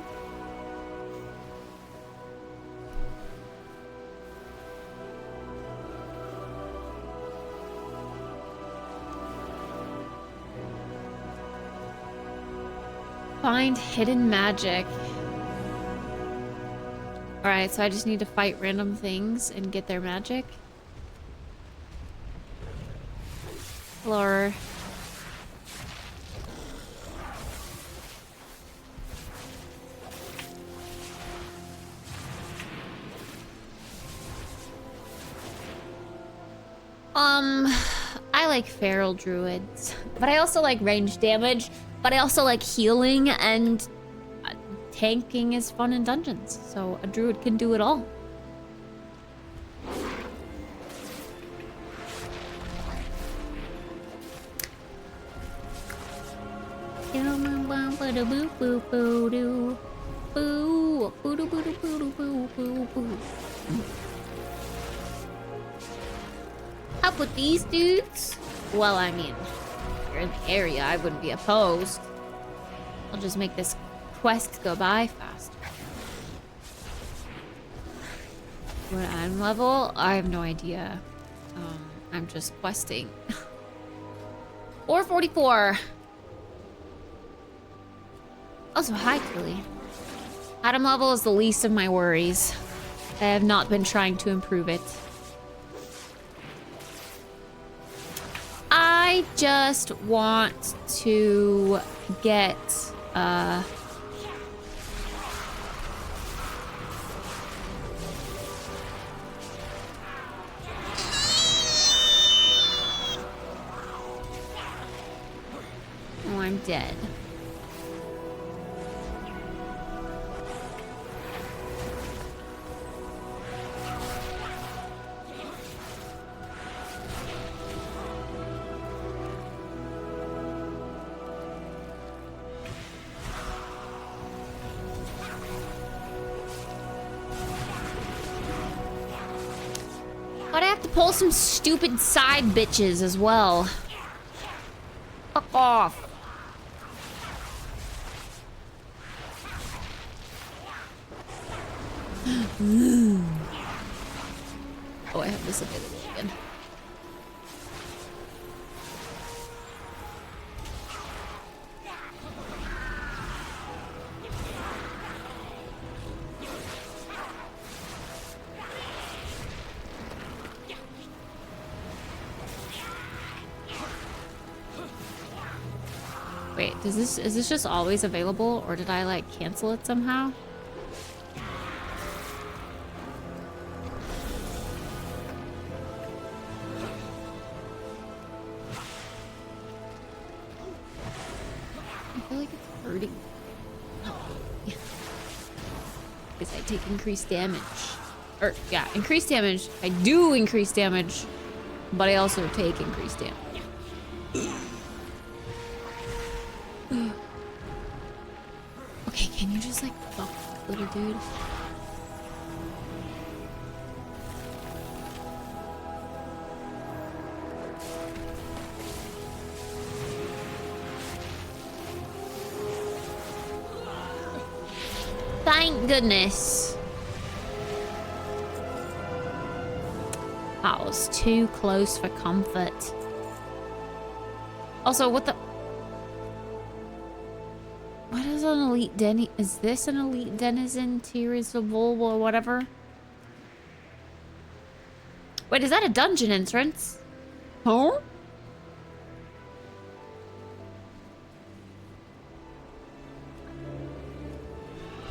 Find hidden magic. Alright, so I just need to fight random things and get their magic. Or... I like feral druids, but I also like range damage, but I also like healing, and tanking is fun in dungeons, so a druid can do it all. Up with these dudes? Well, I mean, if you're in the area, I wouldn't be opposed. I'll just make this quest go by faster. What I'm level? I have no idea. I'm just questing. 444. Also, hi, Tilly. Item level is the least of my worries. I have not been trying to improve it. I just want to get, oh, I'm dead. But I have to pull some stupid side bitches as well. Fuck off. Oh, I have this available again. Wait, is this just always available, or did I like cancel it somehow? I feel like it's hurting. Because I take increased damage. Or, yeah, increased damage. I do increase damage, but I also take increased damage. Okay, can you just like fuck, little dude? Thank goodness. That was too close for comfort. Also, what the... What is an elite denny? Is this an elite denizen tiers of wool or whatever? Wait, is that a dungeon entrance? Huh?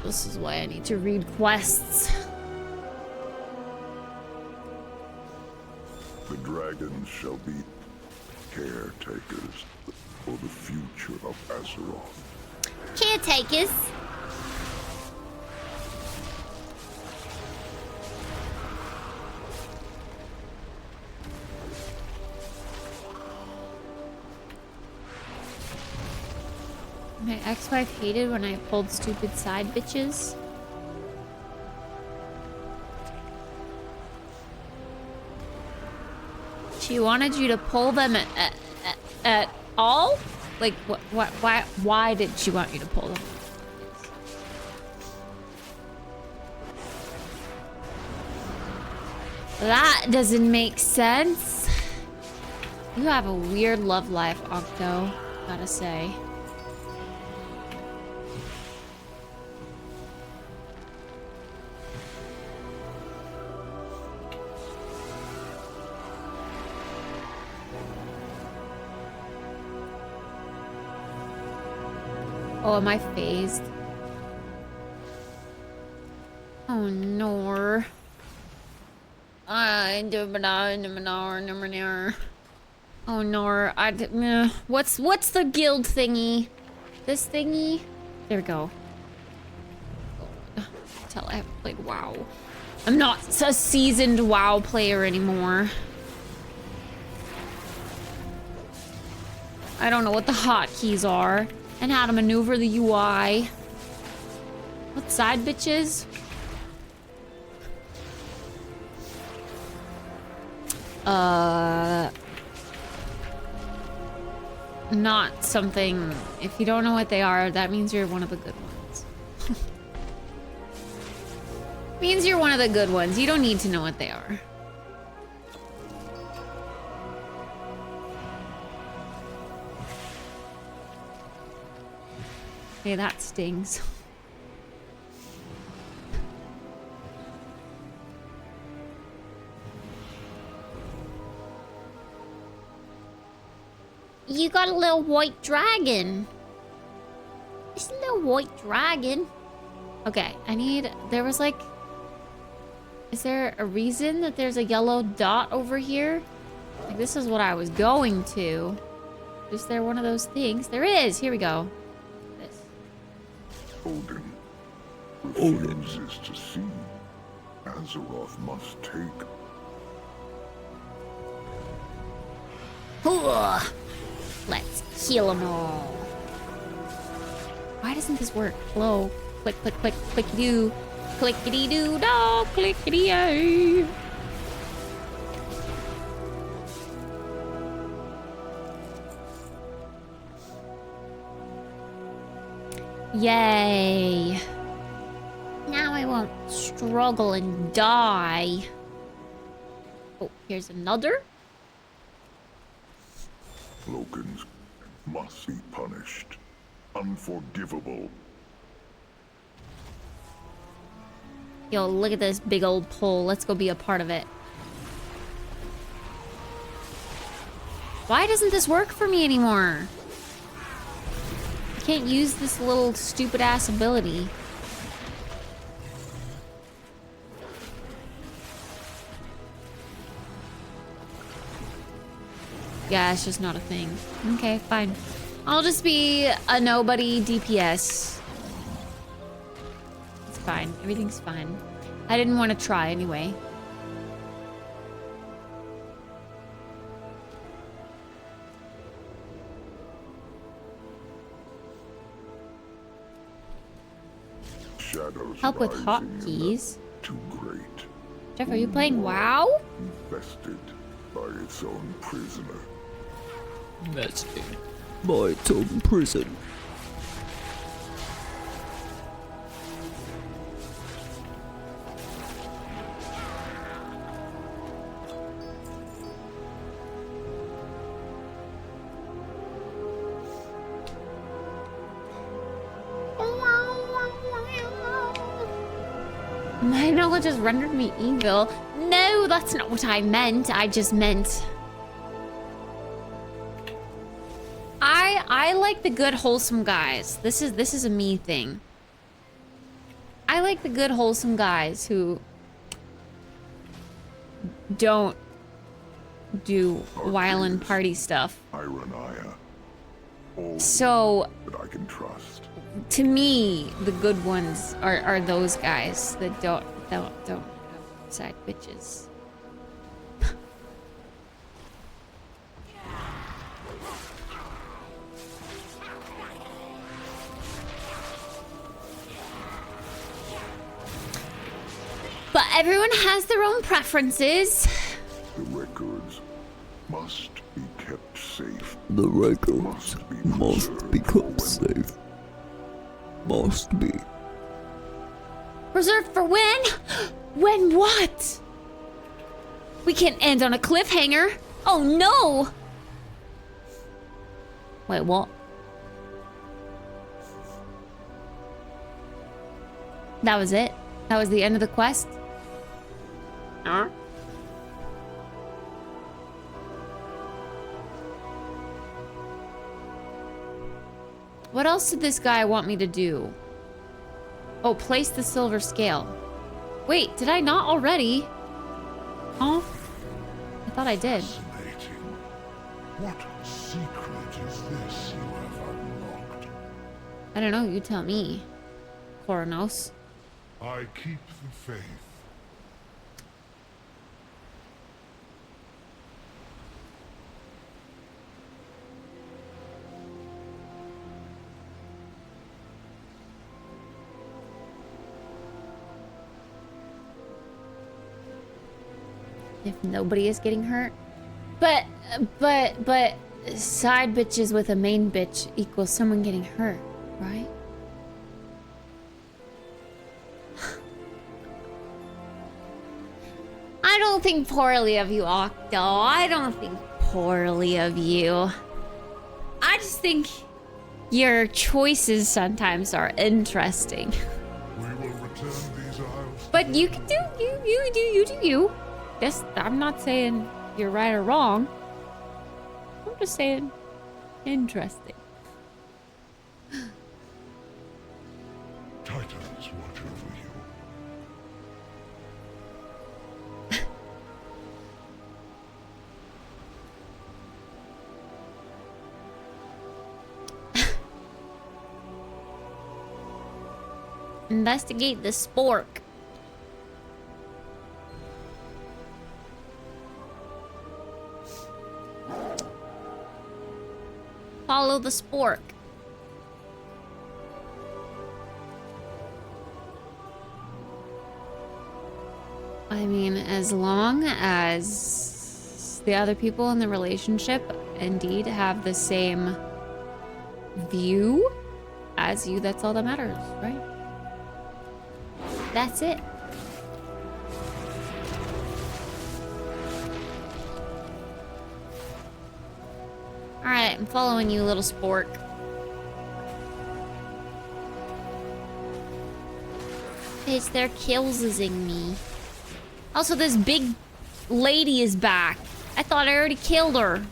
This is why I need to read quests. The dragons shall be caretakers for the future of Azeroth. Caretakers. My ex-wife hated when I pulled stupid side bitches. She wanted you to pull them at all? Like, why did she want you to pull them? That doesn't make sense. You have a weird love life, Octo, gotta say. Oh, am I phased? Oh no. Oh no. What's the guild thingy? This thingy? There we go. Tell I haven't played WoW. I'm not a seasoned WoW player anymore. I don't know what the hotkeys are and how to maneuver the UI. What side bitches? Not something. If you don't know what they are, that means you're one of the good ones. Means you're one of the good ones. You don't need to know what they are. Okay, that stings. You got a little white dragon. It's a little white dragon. Okay, there was like... Is there a reason that there's a yellow dot over here? Like, this is what I was going to. Is there one of those things? There is! Here we go. This. Odin refuses to see. Azeroth must take. Let's kill them all. Why doesn't this work? Hello? Click, click, click, clickety-doo. Clickety-doo-dah, clickety-yay. Yay. Now I won't struggle and die. Oh, here's another. Lokins must be punished. Unforgivable. Yo, look at this big old pole. Let's go be a part of it. Why doesn't this work for me anymore? I can't use this little stupid ass ability. Yeah, it's just not a thing. Okay, fine. I'll just be a nobody DPS. It's fine. Everything's fine. I didn't want to try anyway. Shadows Help with hotkeys. Jeff, are you playing WoW? Infested by its own prisoner. Invested by its own prison. My knowledge has rendered me evil. No, that's not what I meant. I just meant... I like the good, wholesome guys. This is a me thing. I like the good, wholesome guys who don't do violent party stuff. So, that I can trust. To me, the good ones are those guys that don't have side bitches. Everyone has their own preferences. The records must be kept safe. The records must be kept safe. Must be. Reserved for when? When what? We can't end on a cliffhanger. Oh no! Wait, what? That was it? That was the end of the quest? Huh? What else did this guy want me to do? Oh, place the silver scale. Wait, did I not already? Huh? I thought I did. Fascinating. What secret is this you have unlocked? I don't know, you tell me. Coronos. I keep the faith. If nobody is getting hurt. But side bitches with a main bitch equals someone getting hurt, right? I don't think poorly of you, Octo. I don't think poorly of you. I just think your choices sometimes are interesting. We will return these isles. But you can do you do you. This, I'm not saying you're right or wrong. I'm just saying interesting. Titans watch over you. Investigate the spork. Follow the spork. I mean, as long as the other people in the relationship indeed have the same view as you, that's all that matters, right? That's it. Alright, I'm following you, little spork. It's their killsing me. Also, this big lady is back. I thought I already killed her.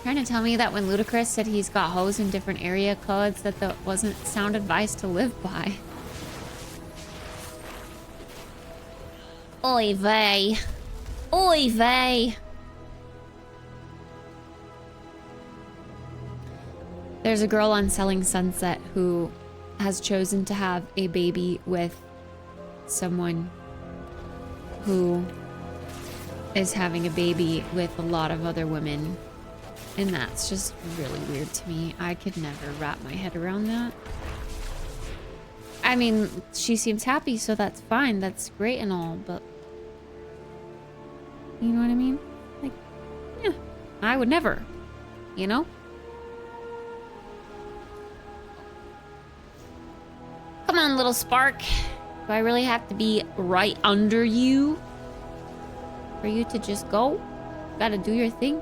Trying to tell me that when Ludacris said he's got hoes in different area codes, that wasn't sound advice to live by. Oy vey. Oy vey. There's a girl on Selling Sunset who has chosen to have a baby with someone who is having a baby with a lot of other women. And that's just really weird to me. I could never wrap my head around that. I mean, she seems happy, so that's fine. That's great and all, but... You know what I mean? Like, yeah, I would never. You know? Come on, little spark. Do I really have to be right under you for you to just go? Gotta do your thing?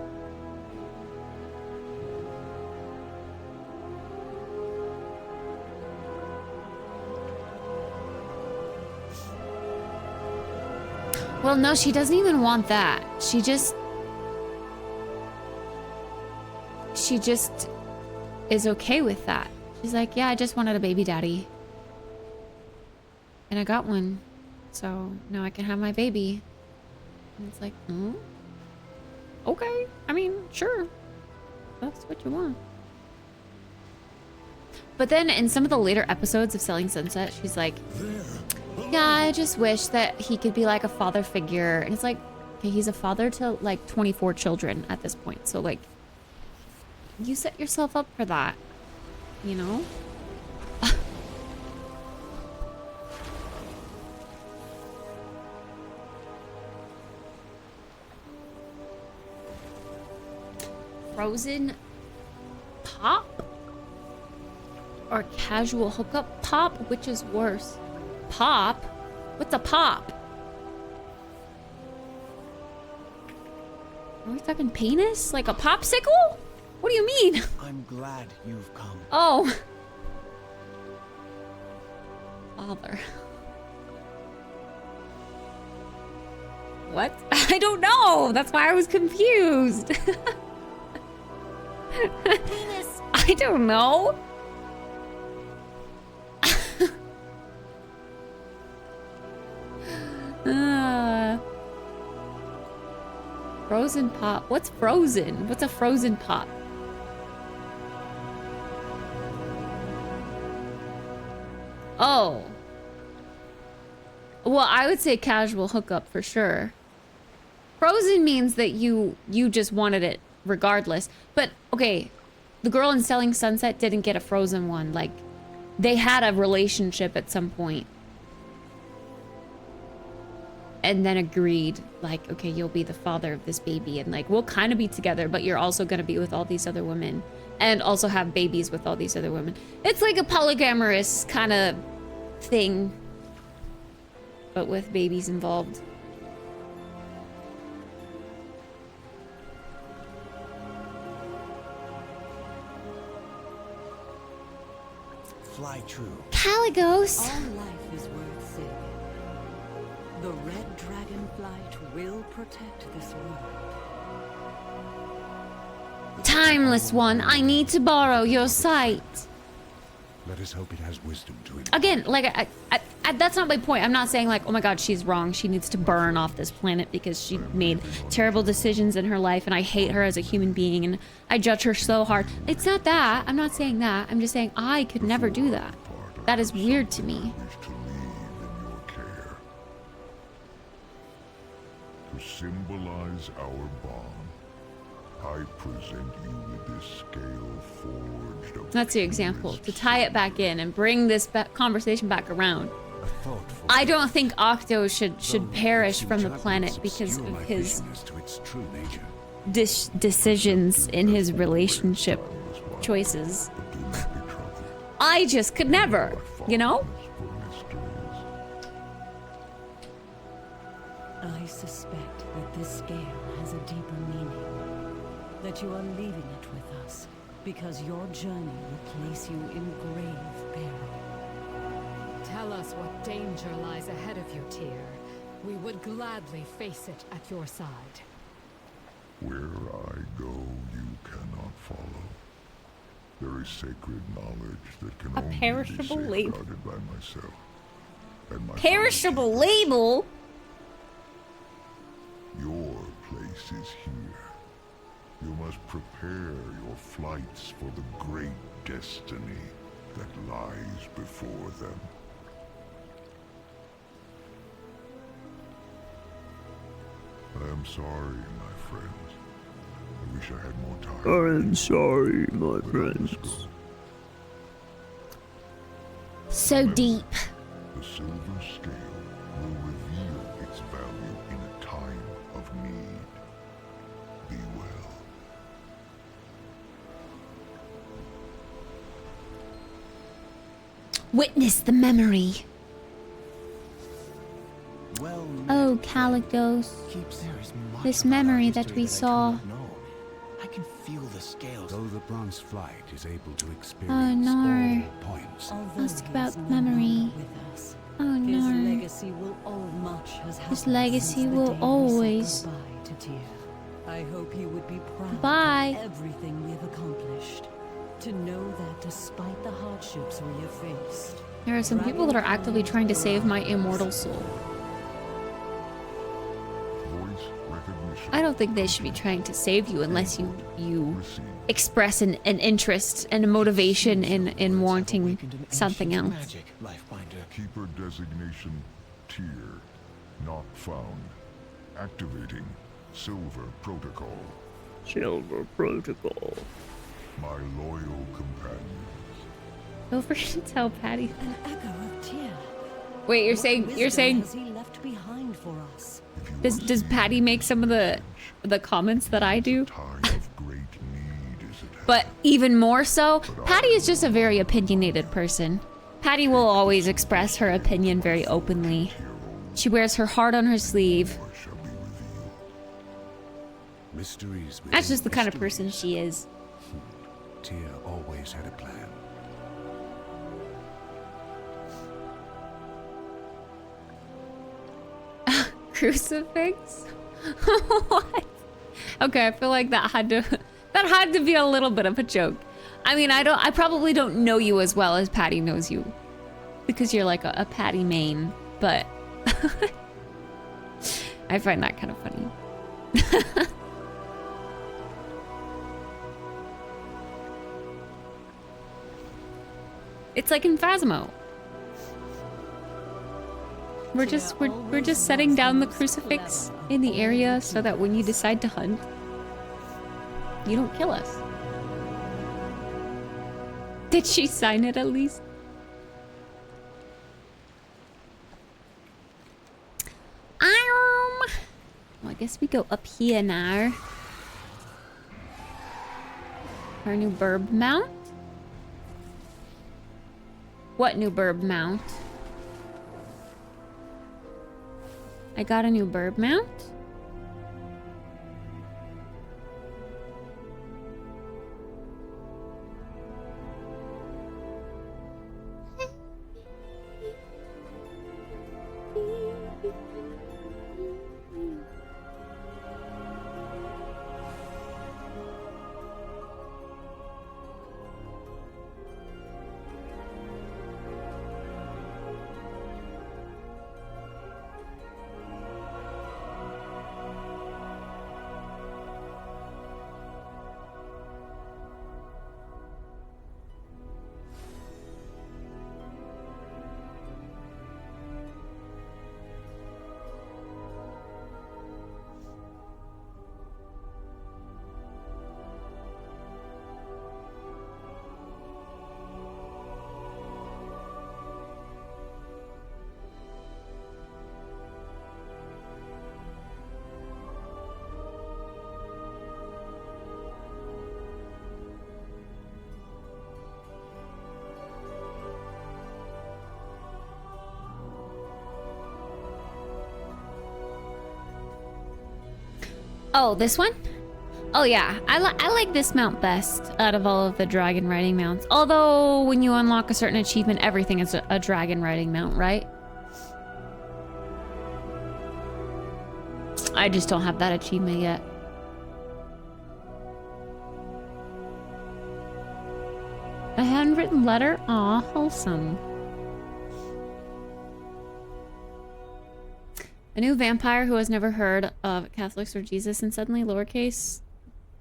Well, no, she doesn't even want that. She just is okay with that. She's like, yeah, I just wanted a baby daddy. And I got one. So now I can have my baby. And it's like, okay. I mean, sure. That's what you want. But then in some of the later episodes of Selling Sunset, she's like, yeah, I just wish that he could be like a father figure. And it's like, Okay, he's a father to like 24 children at this point. So like, you set yourself up for that, you know? Frozen pop? Or casual hookup pop? Which is worse? Pop? What's a pop? Are we talking penis? Like a popsicle? What do you mean? I'm glad you've come. Oh. Father. What? I don't know. That's why I was confused. Penis. I don't know. Frozen pop. What's frozen? What's a frozen pop? Oh. Well, I would say casual hookup for sure. Frozen means that you just wanted it regardless. But okay, the girl in Selling Sunset didn't get a frozen one. Like, they had a relationship at some point. And then agreed, like, okay, you'll be the father of this baby. And like, we'll kind of be together, but you're also going to be with all these other women. And also have babies with all these other women. It's like a polygamous kind of thing. But with babies involved. Fly true. Caligos! All life is worth saving. The red dragonflight will protect this world. Timeless one, I need to borrow your sight. Let us hope it has wisdom to it. Again, like, I, that's not my point. I'm not saying like, oh my god, she's wrong. She needs to burn off this planet because she made terrible decisions in her life and I hate her as a human being and I judge her so hard. It's not that. I'm not saying that. I'm just saying I could never do that. That is weird to me. To symbolize our bond, I present you with this scale forged of That's the example. To tie it back in and bring this conversation back around. I don't think Octo should perish from the planet because of his decisions in his relationship choices. I just could never, you know? I suspect that this scale has a deeper meaning. That you are leaving it with us because your journey will place you in grave peril. Tell us what danger lies ahead of you, Tyr. We would gladly face it at your side. Where I go, you cannot follow. There is sacred knowledge that can only perishable be label. safeguarded by myself. And my Perishable label? Your place is here. You must prepare your flights for the great destiny that lies before them. I am sorry, my friends. I wish I had more time. I am sorry, my friends. So deep. The silver scale will reveal its value in a time of need. Be well. Witness the memory. Well, Oh, Caligos. This memory that we saw. I can feel the scales. Though the bronze flight is able to Oh experience no. all points. Ask about memory. Oh His no. legacy will all much has happened His legacy since the will day we said always. goodbye to Tyr. I hope he would be proud Bye. of everything we've accomplished. To know that despite the hardships we have faced, There are some people that are actively trying to save my immortal soul. Voice recognition. I don't think they should be trying to save you unless you express an interest and a motivation in wanting something else. Keeper designation Tyr, not found. Activating Silver Protocol. Silver Protocol. My loyal companions. Don't forget to tell Patty. An echo of Tyr. Wait, you're What saying wisdom has he left behind for us? does Patty make some of the comments that I do? But even more so, Patty is just a very opinionated person. Patty will always express her opinion very openly. She wears her heart on her sleeve. Mysteries. That's just the kind of person she is. Tyr always had a plan. Crucifix? What? Okay, I feel like that had to be a little bit of a joke. I mean, I probably don't know you as well as Patty knows you, because you're like a Patty main, but I find that kind of funny. It's like in Phasmo. We're just setting down the crucifix in the area so that when you decide to hunt, you don't kill us. Did she sign it at least? Well, I guess we go up here now. Our new burb mount? What new burb mount? I got a new burb mount. Oh, this one? Oh yeah, I like this mount best out of all of the dragon riding mounts. Although, when you unlock a certain achievement, everything is a dragon riding mount, right? I just don't have that achievement yet. A handwritten letter? Aw, wholesome. A new vampire who has never heard of Catholics or Jesus, and suddenly lowercase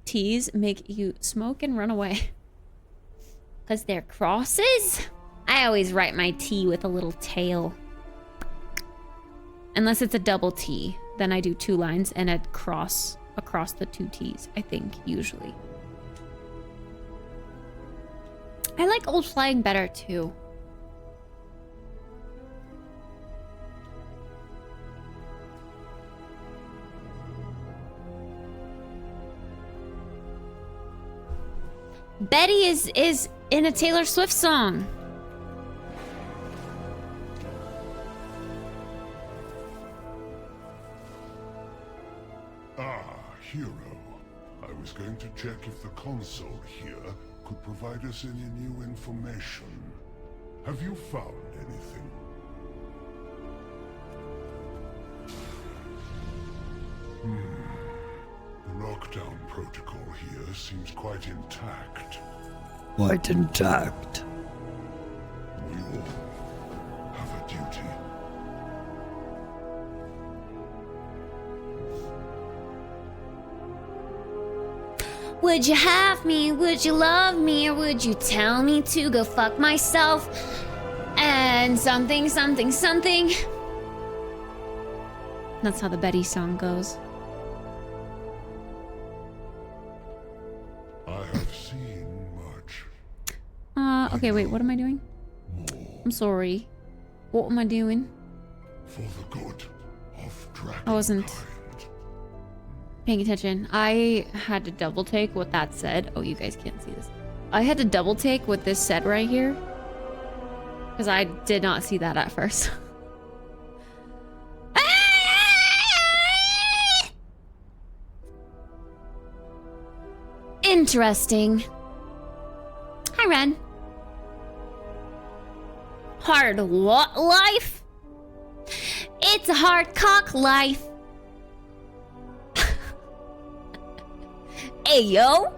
t's make you smoke and run away. Because they're crosses? I always write my T with a little tail. Unless it's a double T. Then I do 2 lines and a cross across the 2 T's, I think, usually. I like old flying better, too. Betty is in a Taylor Swift song. Ah, hero. I was going to check if the console here could provide us any new information. Have you found anything? The lockdown protocol here seems quite intact. Quite intact. We all have a duty. Would you have me? Would you love me? Or would you tell me to go fuck myself? And something, something, something. That's how the Betty song goes. I have seen much. Okay, wait, what am I doing? I'm sorry. What am I doing? For the good of Dragon. I wasn't paying attention. I had to double take what that said. Oh, you guys can't see this. I had to double take what this said right here. Because I did not see that at first. Interesting. Hi, Ren. Hard what life? It's a hard cock life. Hey, yo.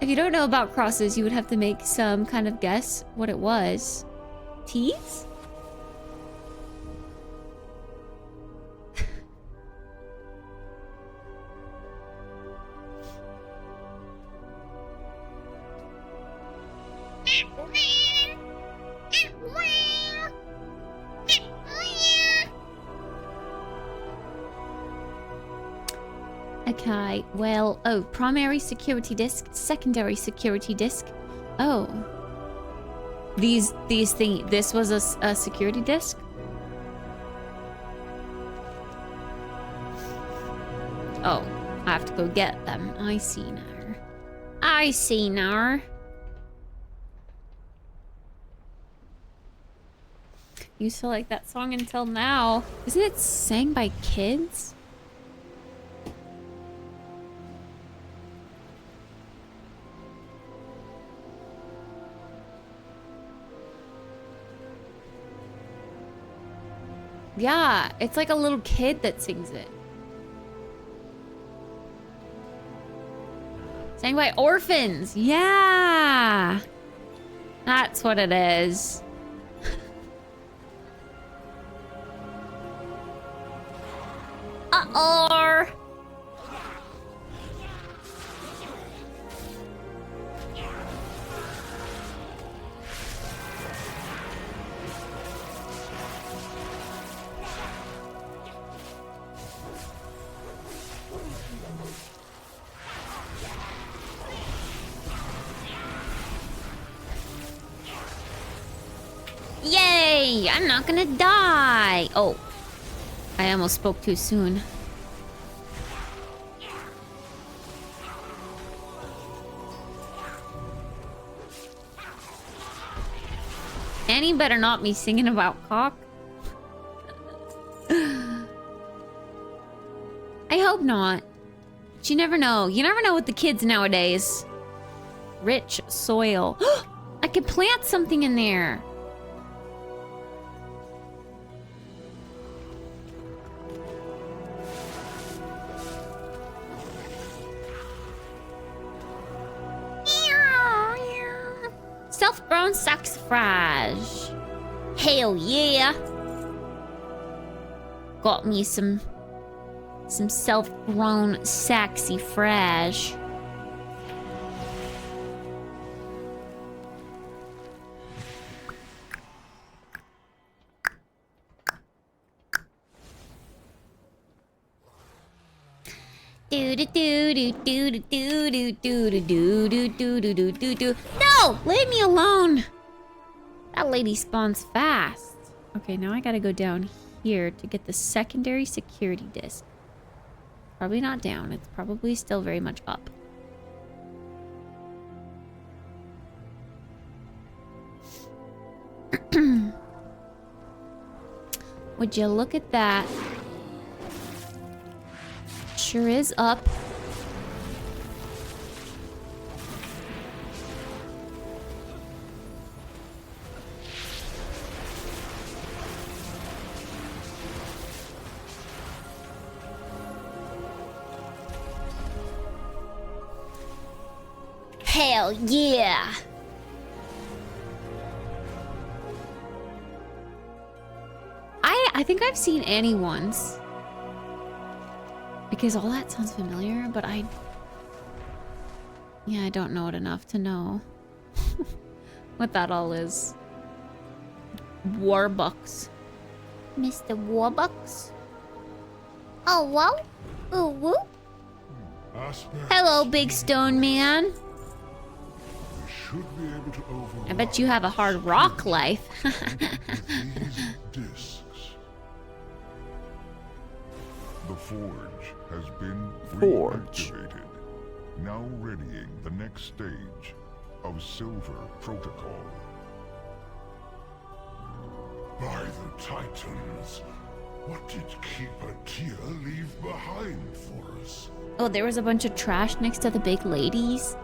If you don't know about crosses, you would have to make some kind of guess what it was. Teeth? Okay, well, oh, primary security disk, secondary security disk. Oh. These things, this was a security disk? Oh, I have to go get them. I see now. I see now. Used to like that song until now. Isn't it sang by kids? Yeah, it's like a little kid that sings it. Sang by orphans. Yeah. That's what it is. Uh-oh. Yay! I'm not gonna die! Oh. I almost spoke too soon. Annie better not be singing about cock. I hope not. But you never know. You never know with the kids nowadays. Rich soil. I could plant something in there. Self-grown saxifrage. Hell yeah. Got me some self-grown saxifrage. No! Leave me alone! That lady spawns fast. Okay, now I gotta go down here to get the secondary security disc. Probably not down. It's probably still very much up. Would you look at that? Sure is up. Hell yeah! I think I've seen Annie once. Because all that sounds familiar, but I don't know it enough to know what that all is. Warbucks. Mr. Warbucks. Oh, whoa. Ooh, woo. Hello, big stone man. Should be able to override I bet you have a hard rock life. these discs. The forge has been reactivated, now readying the next stage of Silver Protocol. By the Titans, what did Keeper Tia leave behind for us? Oh, there was a bunch of trash next to the big ladies.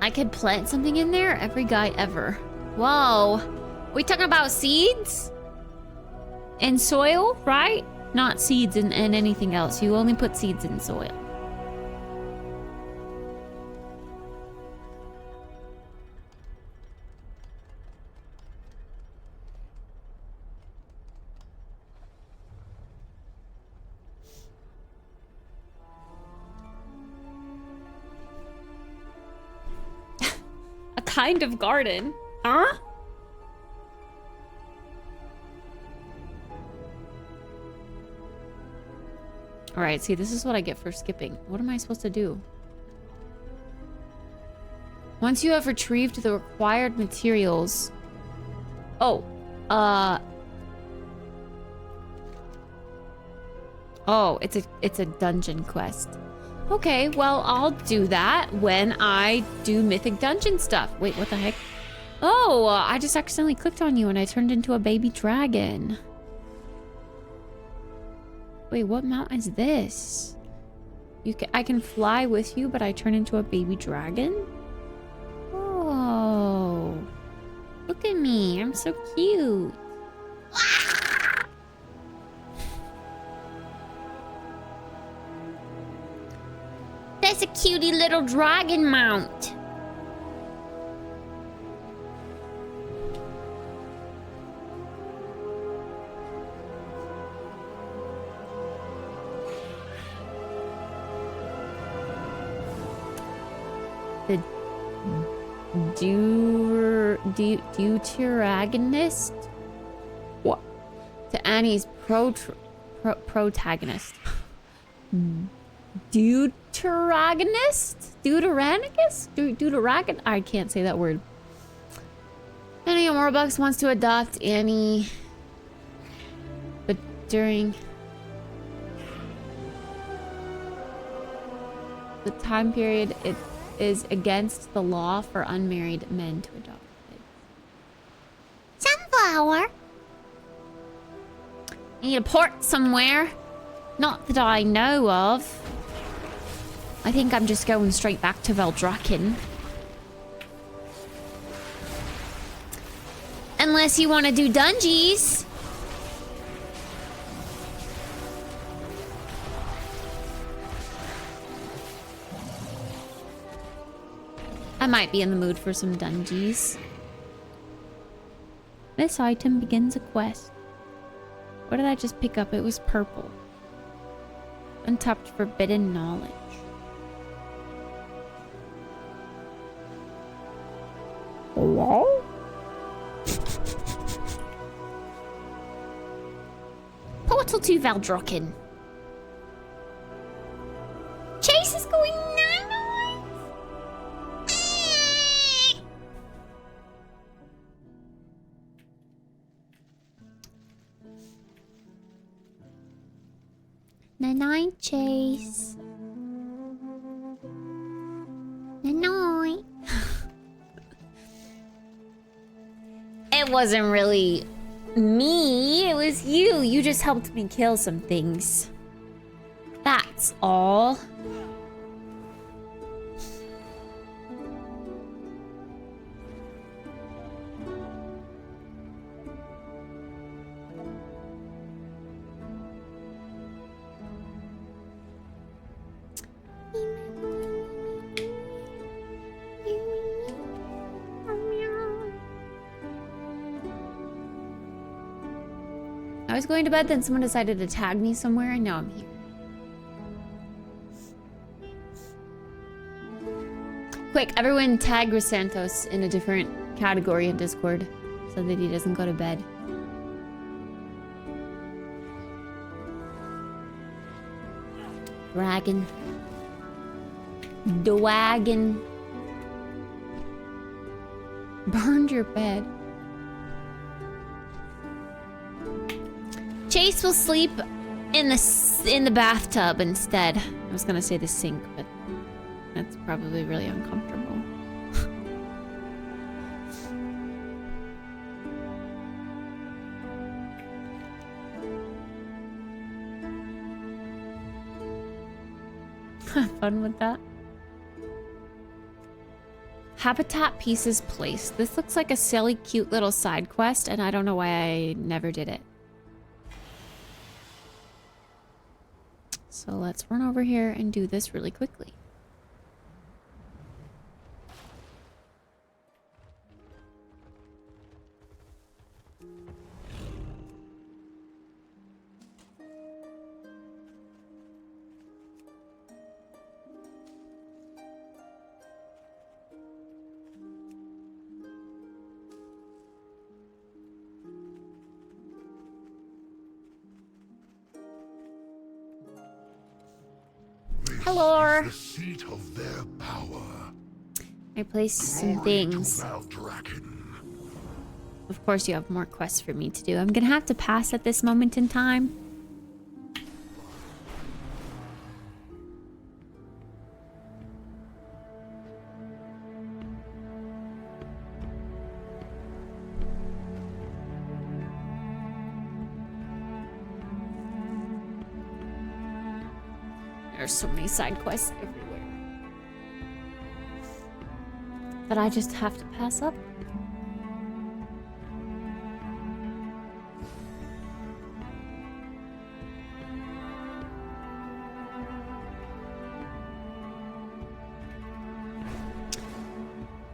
I could plant something in there? Every guy ever. Whoa. We talking about seeds? And soil, right? Not seeds and anything else. You only put seeds in soil. A kind of garden. Huh? Alright, see, this is what I get for skipping. What am I supposed to do? Once you have retrieved the required materials... Oh. Oh, it's a dungeon quest. Okay, well, I'll do that when I do Mythic Dungeon stuff. Wait, what the heck? Oh, I just accidentally clicked on you and I turned into a baby dragon. Wait, what mount is this? I can fly with you, but I turn into a baby dragon? Oh. Look at me, I'm so cute. That's a cutie little dragon mount. The deuteragonist? What? To Annie's protagonist. Deuteragonist? Deuteragon? I can't say that word. Annie on Warbucks wants to adopt Annie. But during the time period, it is against the law for unmarried men to adopt kids. Sunflower. I need a port somewhere. Not that I know of. I think I'm just going straight back to Veldraken. Unless you want to do dungeons. I might be in the mood for some dungeons. This item begins a quest. What did I just pick up? It was purple. Untapped forbidden knowledge. Hello? Portal to Valdrocken. Chase is going nice. Night, Chase. Night. It wasn't really me, it was you. You just helped me kill some things. That's all. I was going to bed, then someone decided to tag me somewhere, and now I'm here. Quick, everyone tag Santos in a different category in Discord so that he doesn't go to bed. Dragon. Dwagon. Burned your bed. Chase will sleep in the bathtub instead. I was gonna say the sink, but that's probably really uncomfortable. Have fun with that. Habitat pieces placed. This looks like a silly, cute little side quest, and I don't know why I never did it. So let's run over here and do this really quickly. Hello. The seat of their power. I placed some things. Of course you have more quests for me to do. I'm gonna have to pass at this moment in time. There's so many side quests everywhere. But I just have to pass up.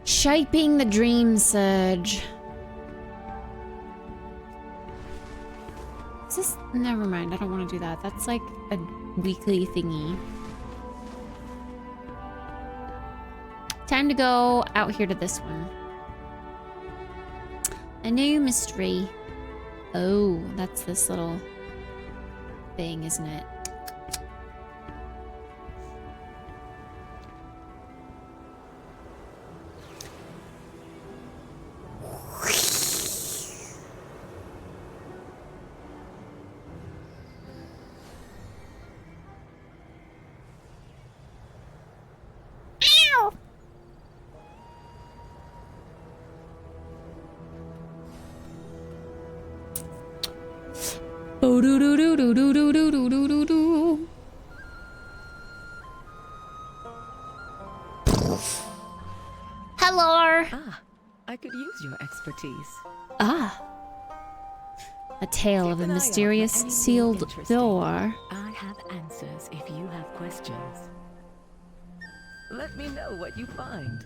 Shaping the Dream Surge. Is this? Never mind, I don't want to do that. That's like a weekly thingy. Time to go out here to this one. A new mystery. Oh, that's this little thing, isn't it? Hello. Ah, I could use your expertise. Ah. A tale of a mysterious sealed door. I have answers if you have questions. Let me know what you find.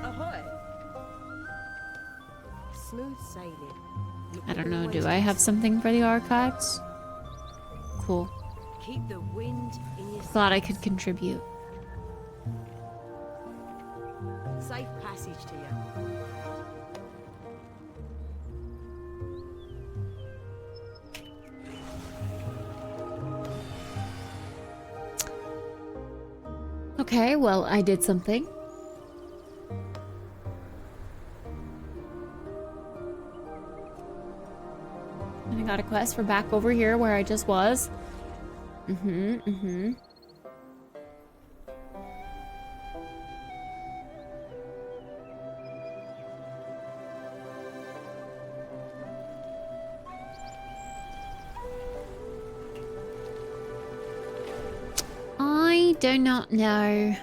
Ahoy! Smooth sailing. I don't know, do I have something for the archives? Cool. Keep the wind in your Thought I could contribute. safe passage to you. Okay, well, I did something. And I got a quest for back over here where I just was. I do not know.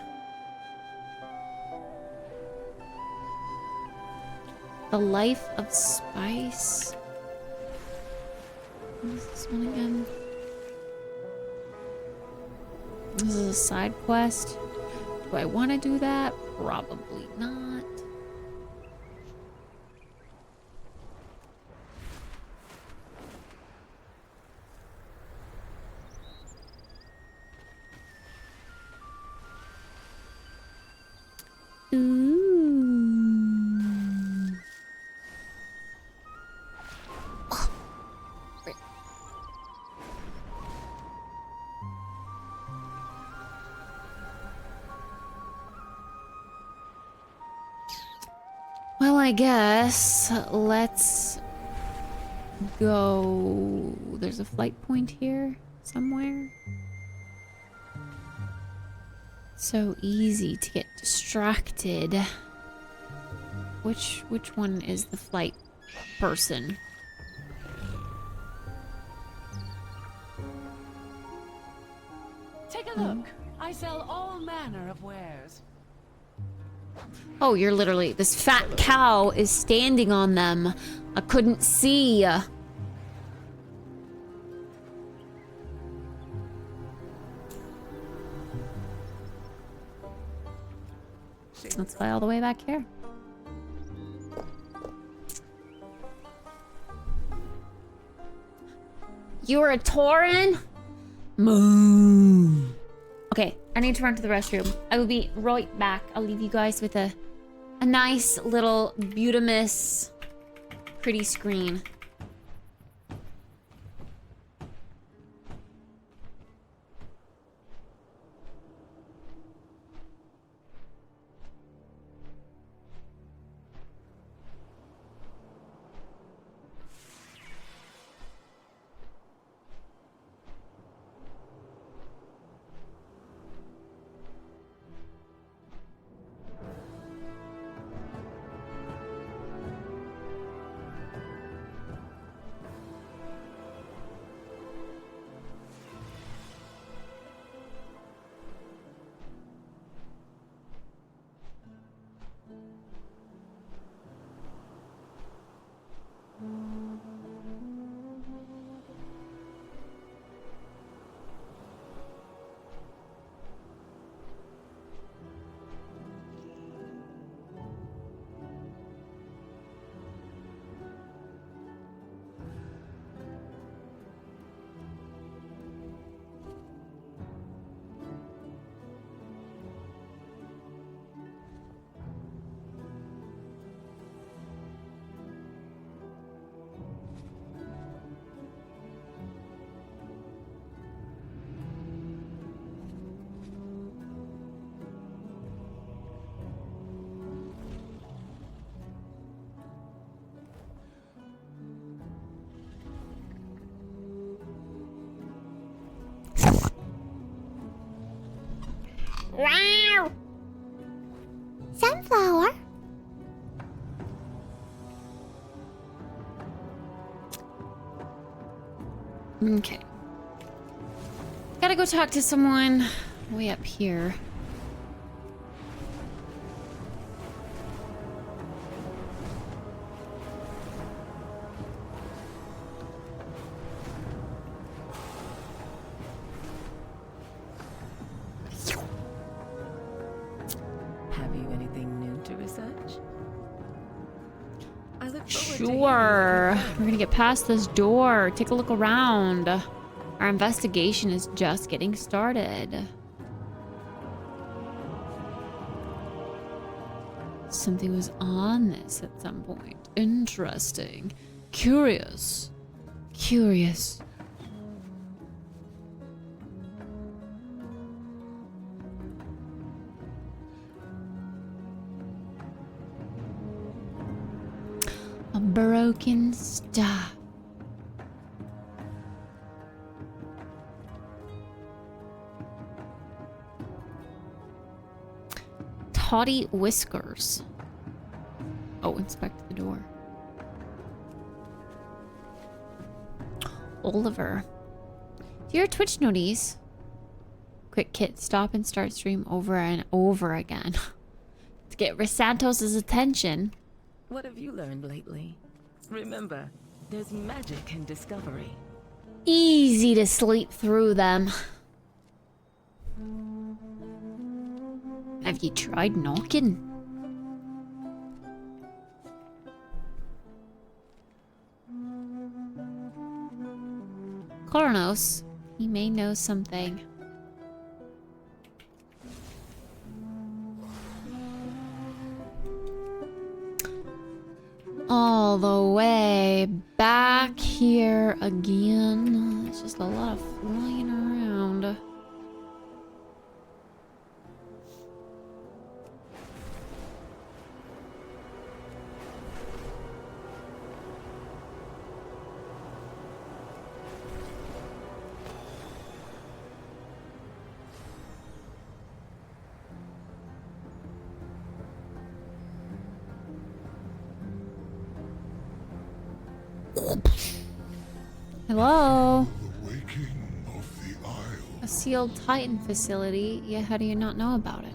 The Life of Spice. What is this one again? This is a side quest. Do I want to do that? Probably not. Ooh. Well, I guess let's go. There's a flight point here somewhere. So easy to get distracted. Which one is the flight person? Take a look. I sell all manner of wares. Oh, you're literally... This fat cow is standing on them. I couldn't see. Let's fly all the way back here. You're a Tauren? Moo. Okay, I need to run to the restroom. I will be right back. I'll leave you guys with a nice little beautimous pretty screen. Wow! Sunflower? Okay. Gotta go talk to someone way up here. Have you anything new to research? I look forward to Sure. We're gonna get past this door. Take a look around. Our investigation is just getting started. Something was on this at some point. Interesting. Curious. Curious. A broken star. Toddy whiskers. Oh, inspect the door. Oliver. Dear Twitch noties. Quick Kit, stop and start stream over and over again. To get Santos' attention. What have you learned lately? Remember, there's magic in discovery. Easy to sleep through them. Have you tried knocking? Coronos, he may know something. all the way back here again. It's just a lot of flying around. Hello? A sealed Titan facility? Yeah, how do you not know about it?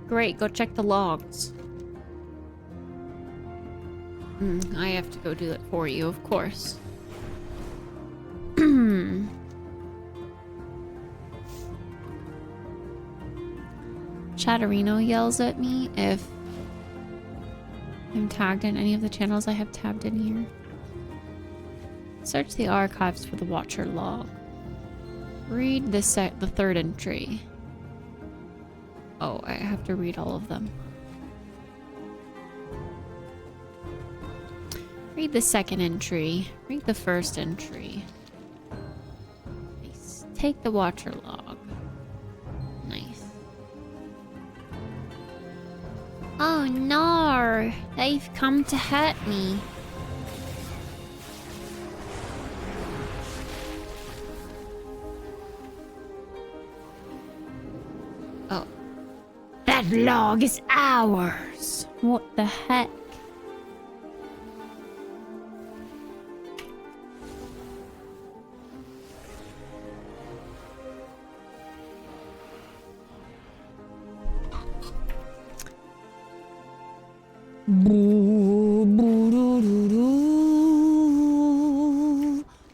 Great, go check the logs. I have to go do it for you, of course. Chatterino yells at me if I'm tagged in any of the channels I have tabbed in here. Search the archives for the Watcher log. Read the third entry. Oh, I have to read all of them. Read the second entry. Read the first entry. Nice. Take the Watcher log. Nice. Oh no! They've come to hurt me. Oh. That log is ours! What the heck? Boo, boo, doo, doo, doo.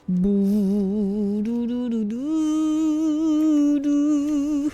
Boo, doo, doo, doo, doo, doo.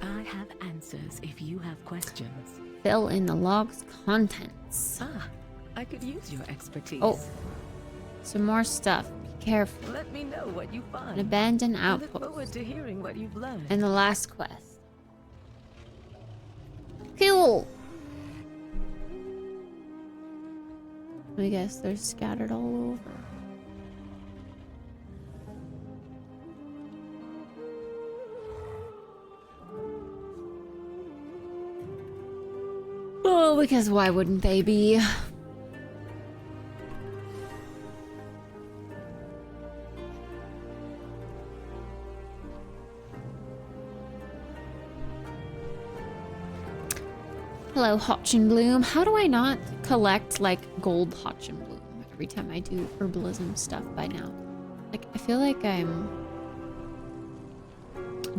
I have answers if you have questions. Fill in the log's contents. Ah, I could use your expertise. Oh, some more stuff. Be careful. Let me know what you find. An abandoned I look outpost. forward to hearing what you've learned. And the last quest. Cool. I guess they're scattered all over. Oh, because why wouldn't they be? Hello, Hotchinbloom. How do I not collect, like, gold Hotchinbloom every time I do herbalism stuff by now? Like, I feel like I'm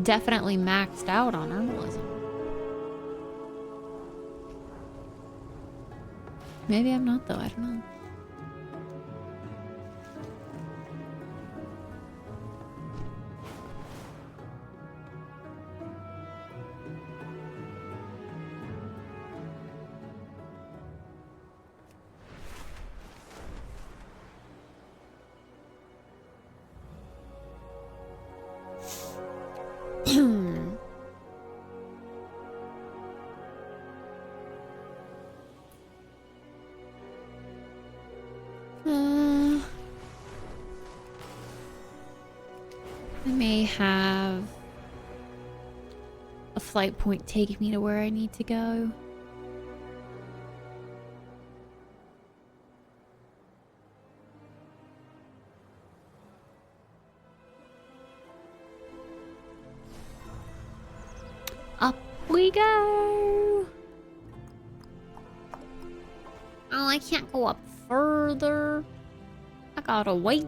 definitely maxed out on herbalism. Maybe I'm not, though. I don't know. I may have a flight point take me to where I need to go. Up we go! Oh, I can't go up further. I gotta wait.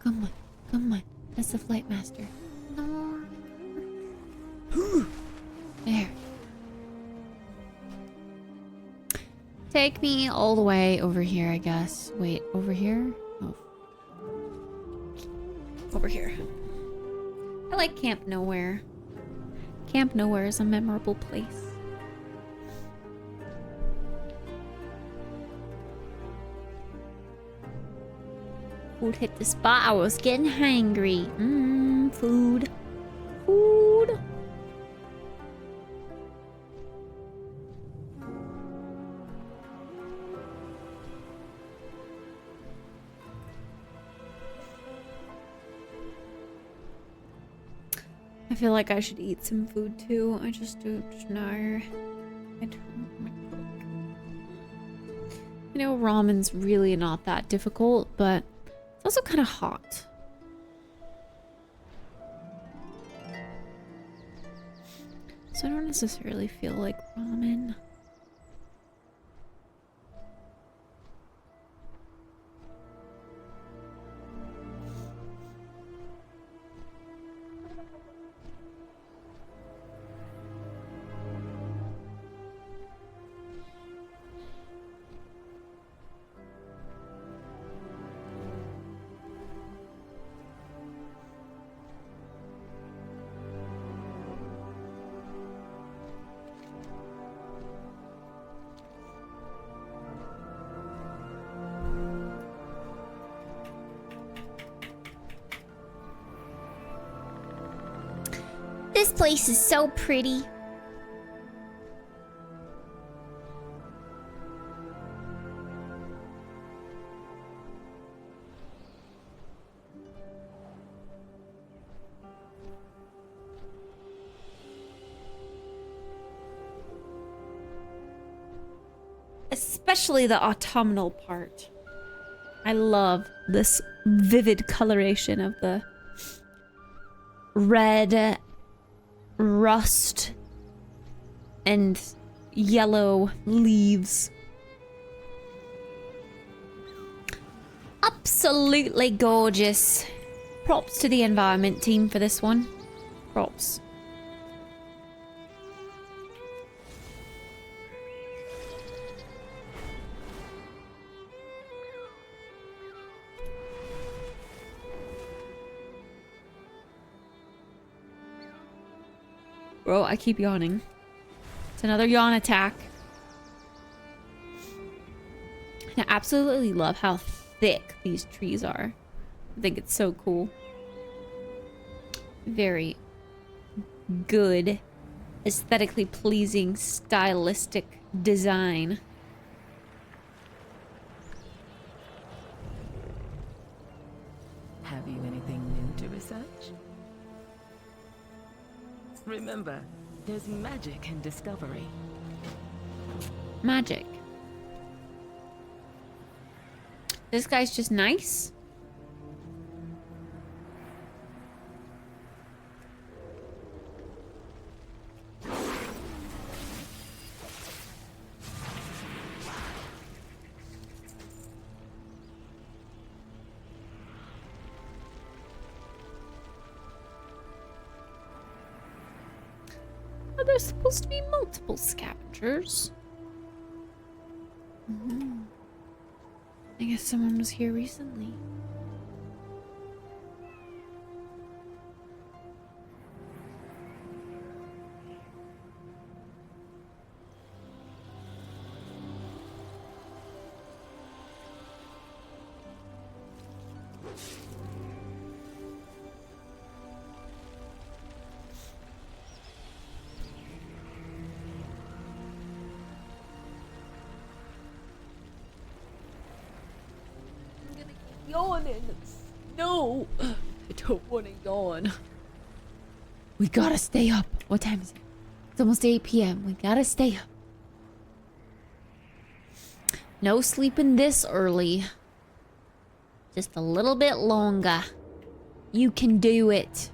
Come on. Come on. That's the flight master. No. There. Take me all the way over here, I guess. Wait, over here? Oh. Over here. I like Camp Nowhere. Camp Nowhere is a memorable place. Food hit the spot. I was getting hangry. Food. Food. I feel like I should eat some food too. I just don't know. I don't want to cook. You know, ramen's really not that difficult, but it's also kind of hot. So I don't necessarily feel like ramen. This place is so pretty. Especially the autumnal part. I love this vivid coloration of the red, rust, and yellow leaves. Absolutely gorgeous. Props to the environment team for this one. Props. Bro, I keep yawning. It's another yawn attack. I absolutely love how thick these trees are. I think it's so cool. Very good, aesthetically pleasing, stylistic design. Have you anything new to research? Remember, there's magic in discovery. Magic. This guy's just nice. There's supposed to be multiple scavengers. I guess someone was here recently. Yawning. No, I don't want to yawn. We gotta stay up. What time is it? It's almost 8 p.m. We gotta stay up. No sleeping this early. Just a little bit longer. You can do it.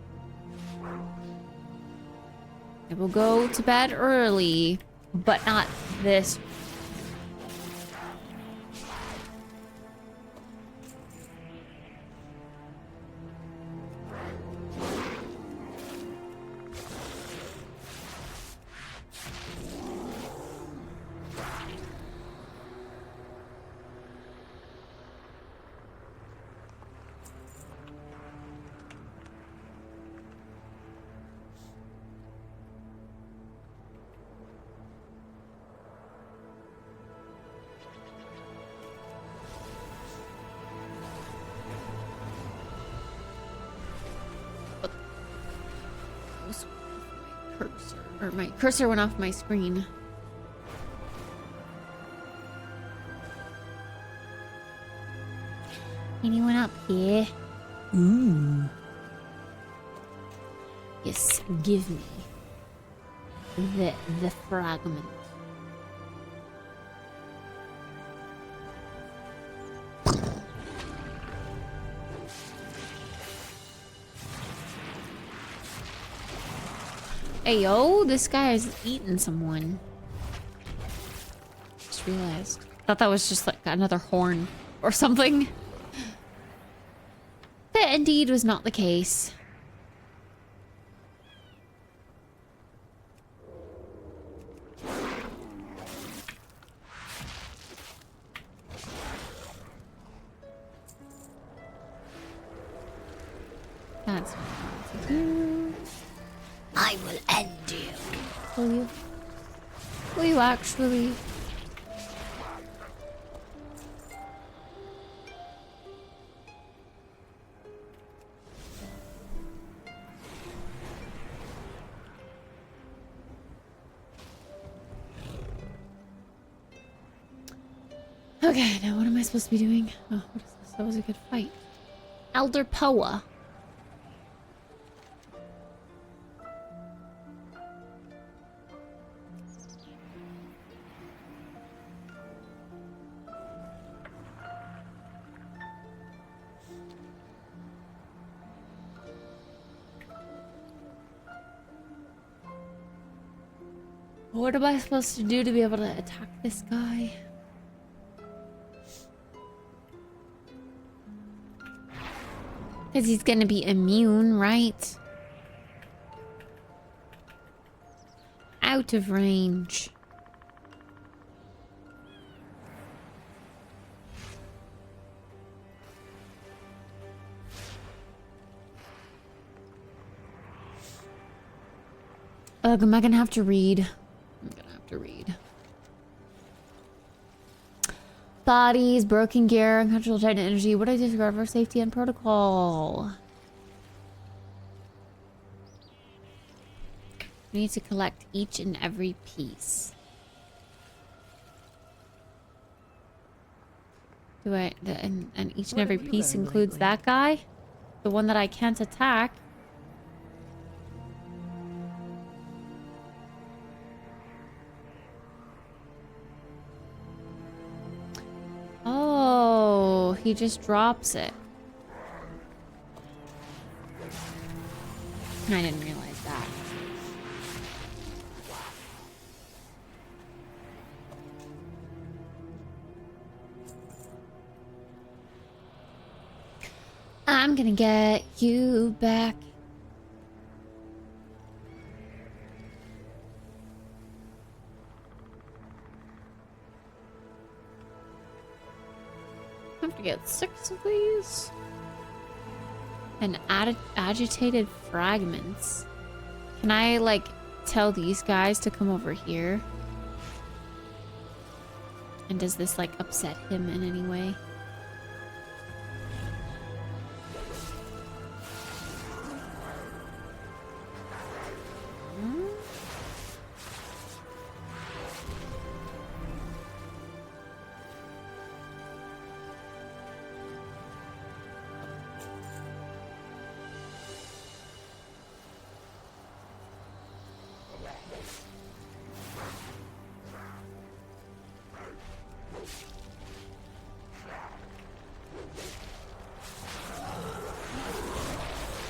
I will go to bed early, but not this. cursor. Or my cursor went off my screen. Anyone up here? Ooh. Yes, give me the fragment. Hey yo, this guy is eating someone. Just realized. Thought that was just like another horn or something. That indeed was not the case. That's what I want to do. I will end you. Will you? Will you actually? Okay, now what am I supposed to be doing? Oh, what is this? That was a good fight. Elder Poa. What am I supposed to do to be able to attack this guy? Because he's gonna be immune, right? Out of range. Ugh, am I gonna have to read? I'm gonna have to read. Bodies, broken gear, uncontrolled titan energy. What do I disregard for safety and protocol? We need to collect each and every piece. Do I? And each and every piece includes that guy? The one that I can't attack? Oh, he just drops it. I didn't realize that. I'm gonna get you back. I have to get 6 of these. And agitated fragments. Can I, like, tell these guys to come over here? And does this, like, upset him in any way?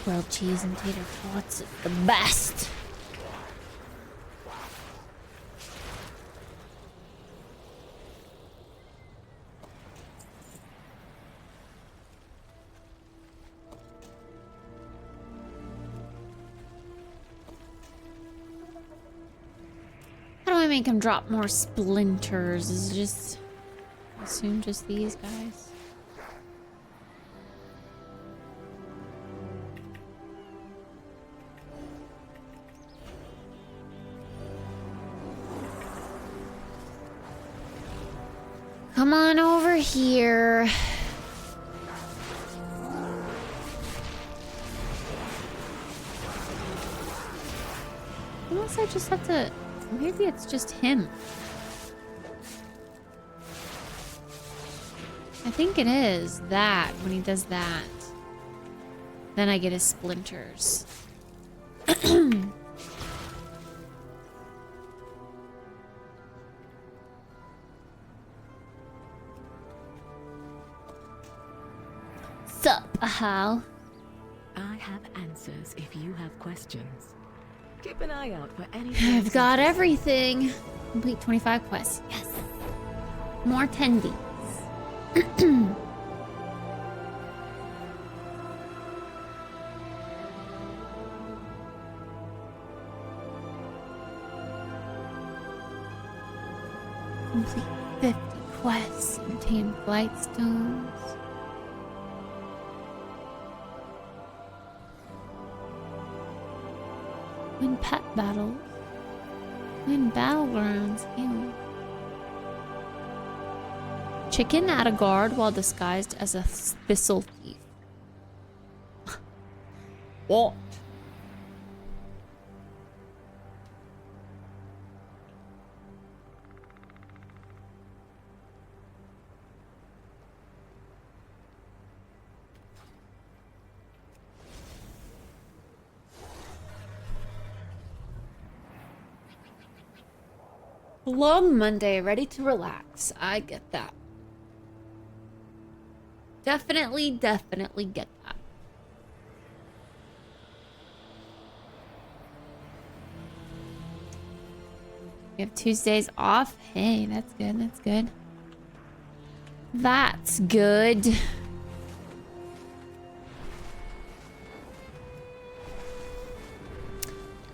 Grilled cheese and tater tots, the best. How do I make him drop more splinters? Is it just, I assume just these guys? Come on over here. Come Unless I just have to... Maybe it's just him. I think it is that, when he does that. Then I get his splinters. Sup, Ahal? I have answers if you have questions. Keep an eye out for any. I've got everything. Complete 25 quests. Yes. More tendies. Complete 50 quests. Obtain flight stones. Win pet battles. Win battlegrounds. Ew. Chicken at a guard while disguised as a thistle thief. What? Long Monday, ready to relax. I get that. Definitely get that. We have Tuesdays off. Hey, that's good. That's good. That's good.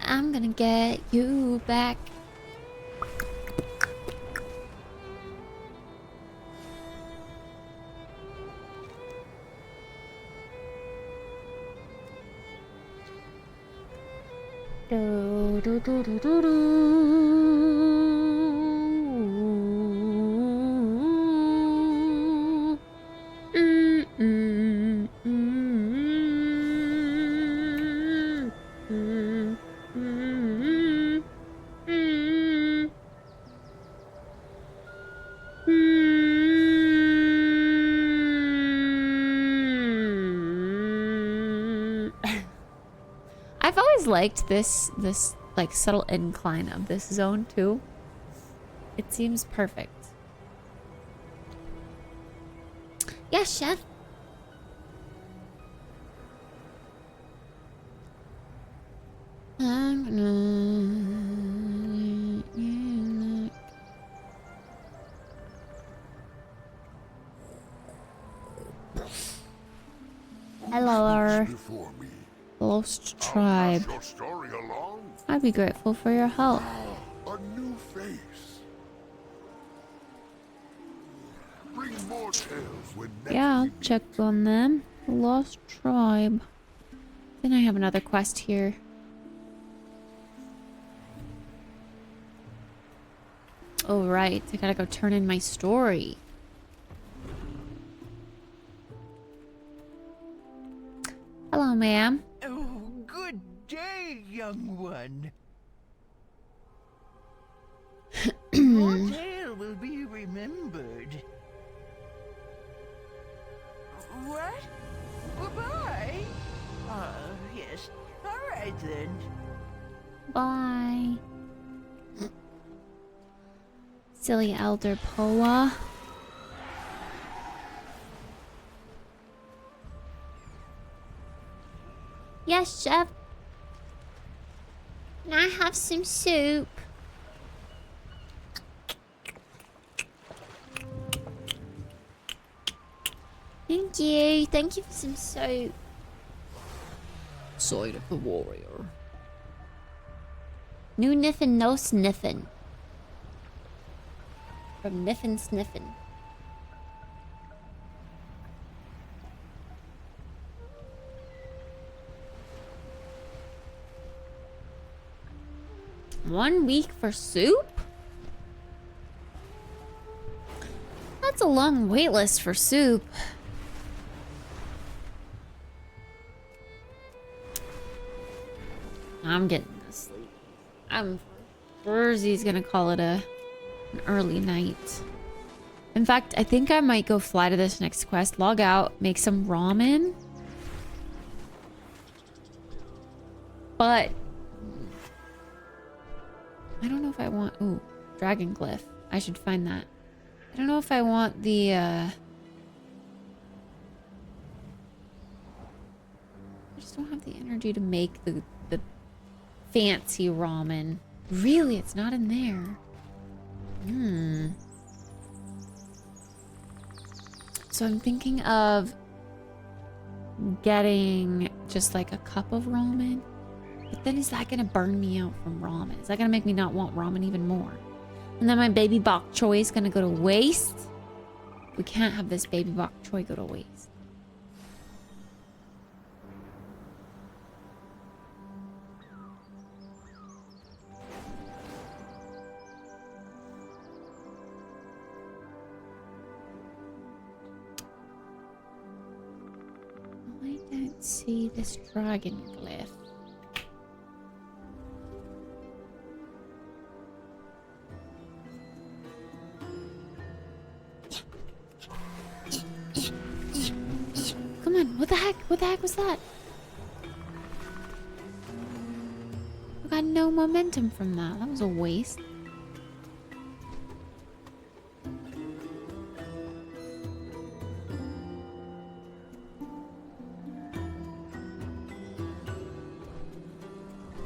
I'm gonna get you back. Do, do, do, do, do, do. I've always liked this like subtle incline of this zone too. It seems perfect. Yes, chef. I'm gonna... Hello, our lost tribe. I'd be grateful for your help. A new face. Bring more tales when Yeah, I'll check on them. The lost tribe. Then I have another quest here. Oh, right. I gotta go turn in my story. Hello, ma'am. Oh, good day, young one. Your tale will be remembered. What? Goodbye? Yes. All right, then. Bye. Silly Elder Poa. Yes, chef. Can I have some soup? Thank you. Thank you for some soup. Side of the warrior. New niffin, no sniffin. From Niffin Sniffin. One week for soup? That's a long wait list for soup. I'm getting to sleep. I'm Jersey's gonna call it an early night. In fact, I think I might go fly to this next quest, log out, make some ramen. But I don't know if I want... Ooh, dragon glyph. I should find that. I don't know if I want the... I just don't have the energy to make the fancy ramen. Really, it's not in there. So I'm thinking of getting just like a cup of ramen. But then is that gonna burn me out from ramen? Is that gonna make me not want ramen even more? And then my baby bok choy is gonna go to waste? We can't have this baby bok choy go to waste. I don't see this dragon glyph. Come on, what the heck? What the heck was that? I got no momentum from that. That was a waste.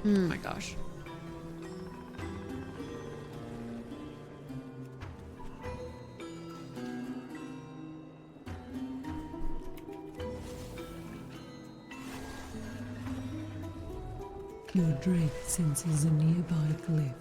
Oh my gosh. Your Drake senses a nearby glyph.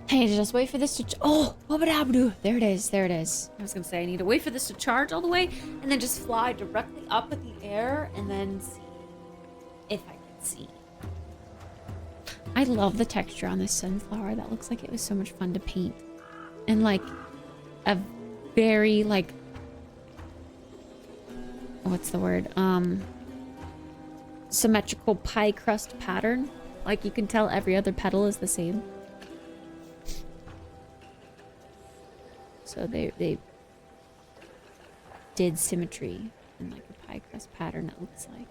Hey, just wait for this to... Oh, wabba-dabba-doo. There it is. There it is. I was going to say, I need to wait for this to charge all the way and then just fly directly up in the air and then see if I can see. I love the texture on this sunflower. That looks like it was so much fun to paint. And like a very like... What's the word? Symmetrical pie crust pattern. Like you can tell every other petal is the same. So they did symmetry in like a pie crust pattern, it looks like.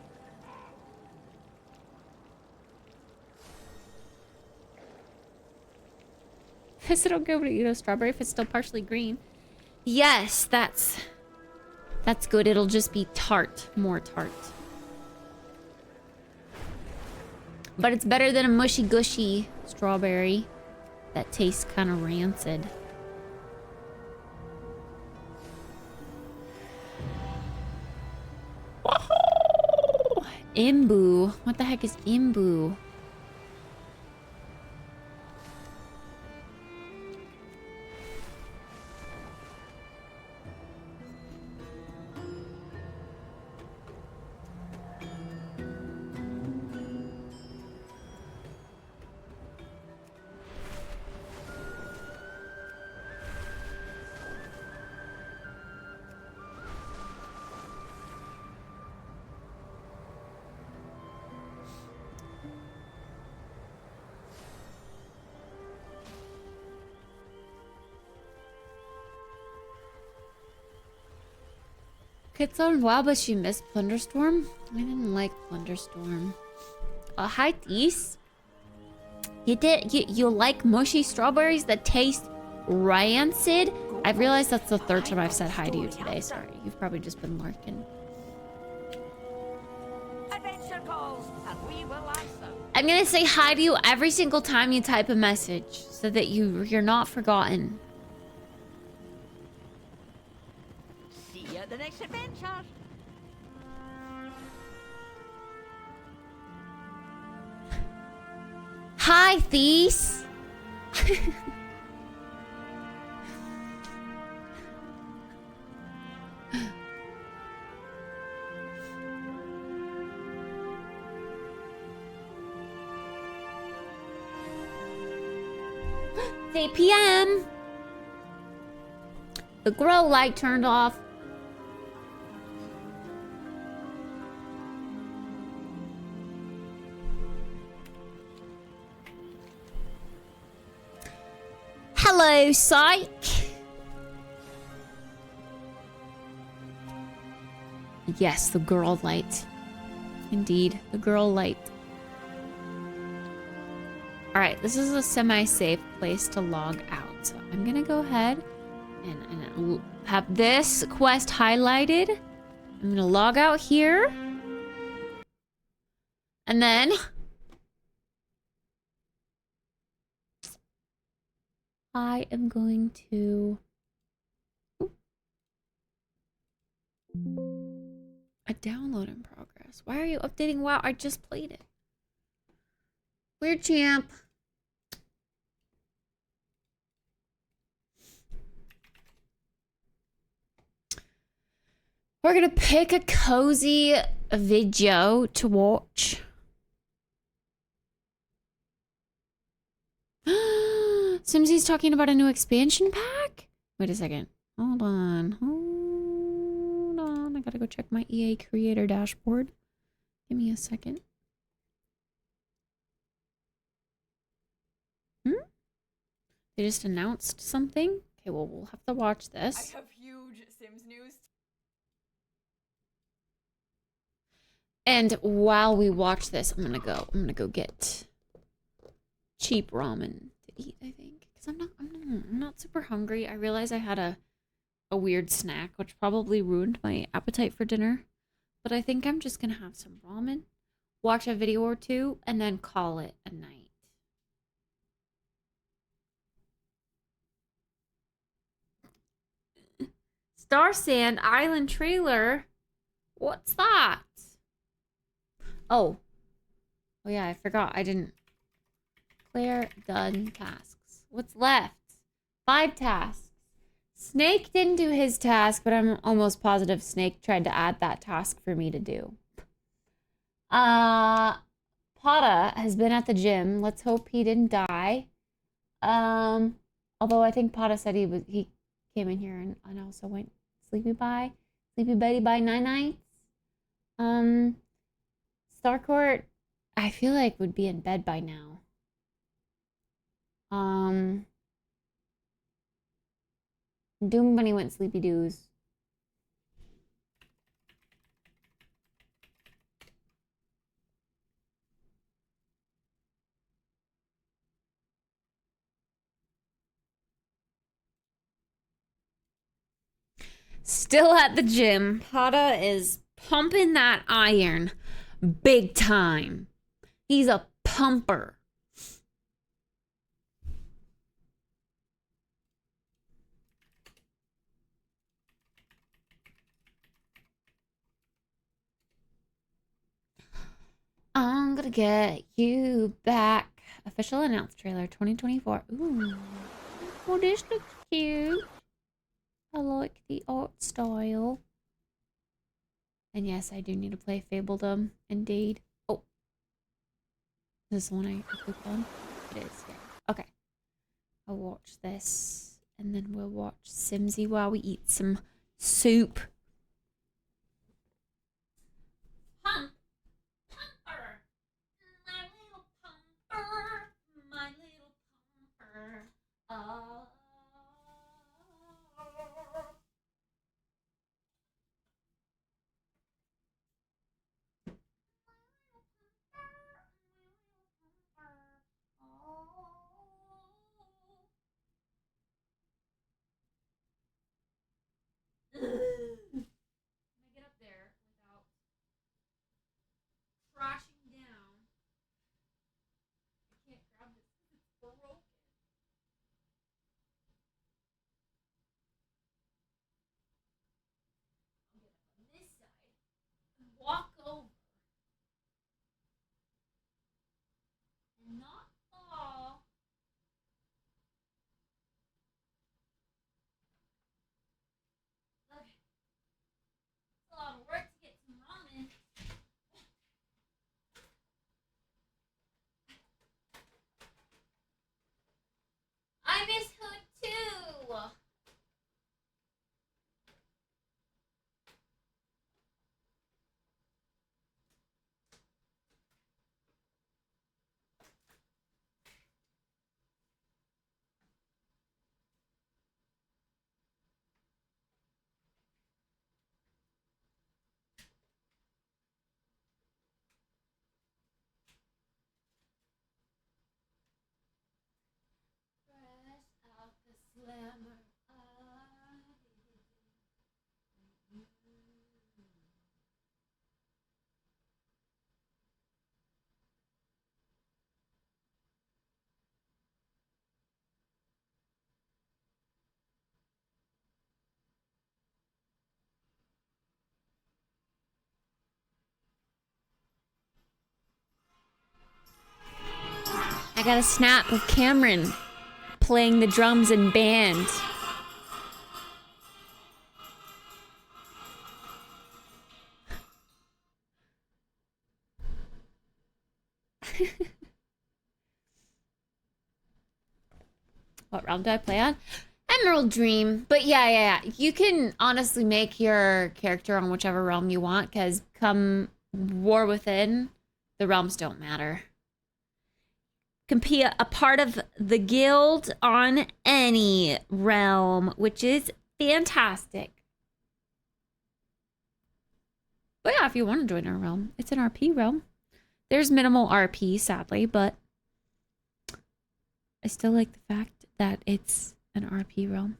Is it okay to eat a strawberry if it's still partially green? Yes, that's good. It'll just be tart, more tart. But it's better than a mushy gushy strawberry that tastes kind of rancid. Imbu. What the heck is imbu? It's on WoW, but she missed Plunderstorm. I didn't like Plunderstorm. Hi, Thies. You like mushy strawberries that taste rancid? I've realized that's the third time I've said hi to you today. Sorry, you've probably just been lurking. Adventure calls, and we will answer. I'm gonna say hi to you every single time you type a message, so that you're not forgotten. See you at the next adventure. Hi, Thies. It's 8 p.m. The grow light turned off. Hello, Psych. Yes, the girl light. Indeed, the girl light. Alright, this is a semi-safe place to log out. So I'm gonna go ahead and have this quest highlighted. I'm gonna log out here. And then I am going to... A download in progress. Why are you updating WoW? I just played it. Weird champ. We're gonna pick a cozy video to watch. Simsy's talking about a new expansion pack? Wait a second. Hold on. Hold on. I gotta go check my EA creator dashboard. Give me a second. They just announced something? Okay, well, we'll have to watch this. I have huge Sims news. And while we watch this, I'm gonna go get cheap ramen to eat, I think. Because I'm not super hungry. I realize I had a weird snack, which probably ruined my appetite for dinner. But I think I'm just gonna have some ramen, watch a video or two, and then call it a night. Star Sand Island trailer? What's that? Oh yeah, I forgot. I didn't. Claire done tasks. What's left? 5 tasks. Snake didn't do his task, but I'm almost positive Snake tried to add that task for me to do. Pata has been at the gym. Let's hope he didn't die. Although I think Pata said he came in here and also went sleepy Betty bye night nights. Starcourt, I feel like would be in bed by now. Doom Bunny went sleepy doos. Still at the gym. Pata is pumping that iron big time. He's a pumper. I'm gonna get you back. Official announced trailer 2024. Ooh. Oh, this looks cute. I like the art style. And yes, I do need to play Fabledom, indeed. Oh. Is this the one I clicked on? It is, yeah. Okay. I'll watch this. And then we'll watch Simsy while we eat some soup. Pumper. My little pumper. My little pumper. I got a snap of Cameron playing the drums in band. What realm do I play on? Emerald Dream. But yeah. You can honestly make your character on whichever realm you want, because come War Within, the realms don't matter. Can be a part of the guild on any realm, which is fantastic. But yeah, if you want to join our realm, it's an RP realm. There's minimal RP, sadly, but I still like the fact that it's an RP realm.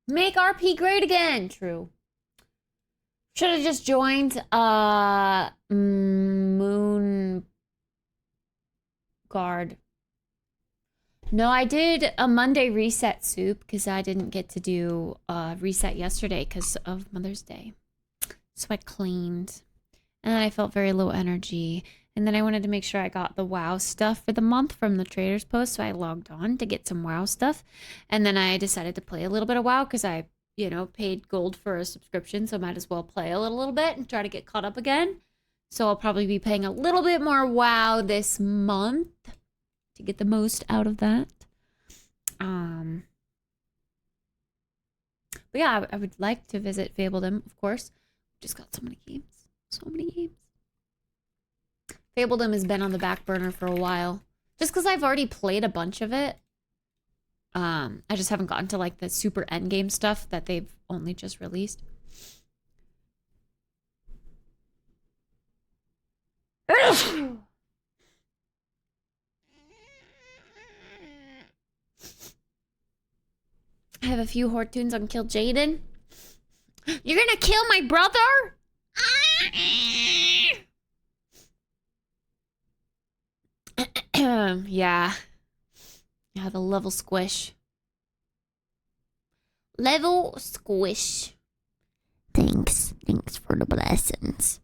Make RP great again. True. Should have just joined Moon Guard. No, I did a Monday reset soup because I didn't get to do reset yesterday because of Mother's Day. So I cleaned. And then I felt very low energy. And then I wanted to make sure I got the WoW stuff for the month from the Trader's Post. So I logged on to get some WoW stuff. And then I decided to play a little bit of WoW because I, you know, paid gold for a subscription. So I might as well play a little bit and try to get caught up again. So I'll probably be playing a little bit more WoW this month to get the most out of that. But yeah, I would like to visit Fabledom, of course. Just got so many games. So many games. Fabledom has been on the back burner for a while. Just because I've already played a bunch of it. I just haven't gotten to like the super endgame stuff that they've only just released. I have a few Hortoons on Kill Jaden. You're gonna kill my brother? Yeah. Yeah, the level squish. Level squish. Thanks. Thanks for the blessings.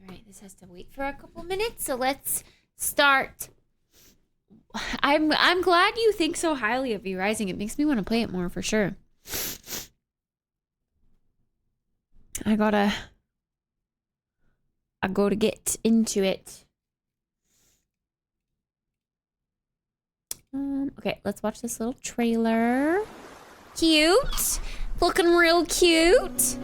Alright, this has to wait for a couple minutes, so let's start. I'm glad you think so highly of V Rising. It makes me want to play it more for sure. I gotta get into it. Okay, let's watch this little trailer. Cute. Looking real cute.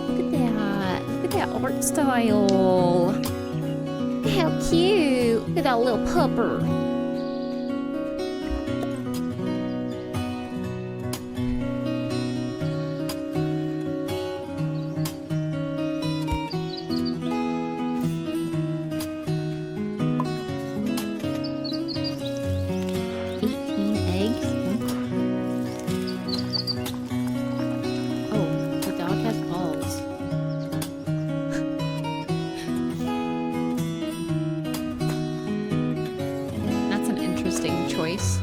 Look at that. Look at that art style. Look at how cute. Look at that little pupper. Choice.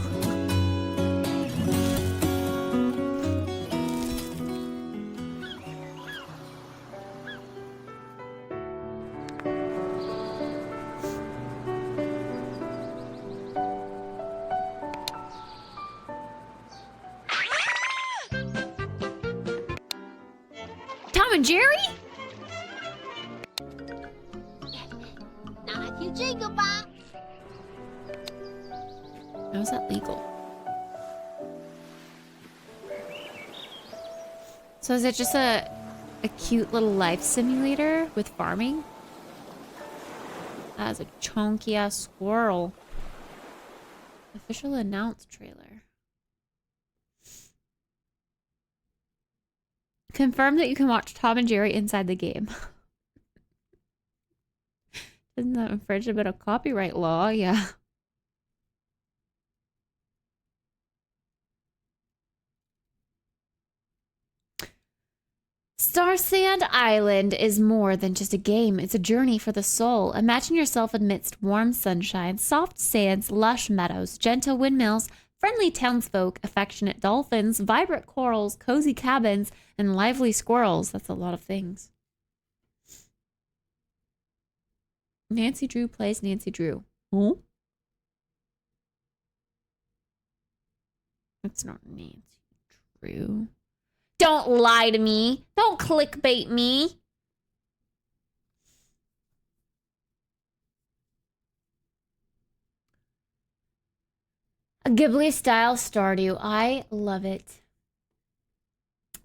Tom and Jerry? Not if you jiggle box. How is that legal? So is it just a cute little life simulator with farming? That is a chunky ass squirrel. Official announce trailer. Confirm that you can watch Tom and Jerry inside the game. Doesn't that infringe a bit of copyright law? Yeah. Star Sand Island is more than just a game. It's a journey for the soul. Imagine yourself amidst warm sunshine, soft sands, lush meadows, gentle windmills, friendly townsfolk, affectionate dolphins, vibrant corals, cozy cabins, and lively squirrels. That's a lot of things. Nancy Drew plays Nancy Drew. Huh? That's not Nancy Drew. Don't lie to me. Don't clickbait me. A Ghibli-style Stardew. I love it.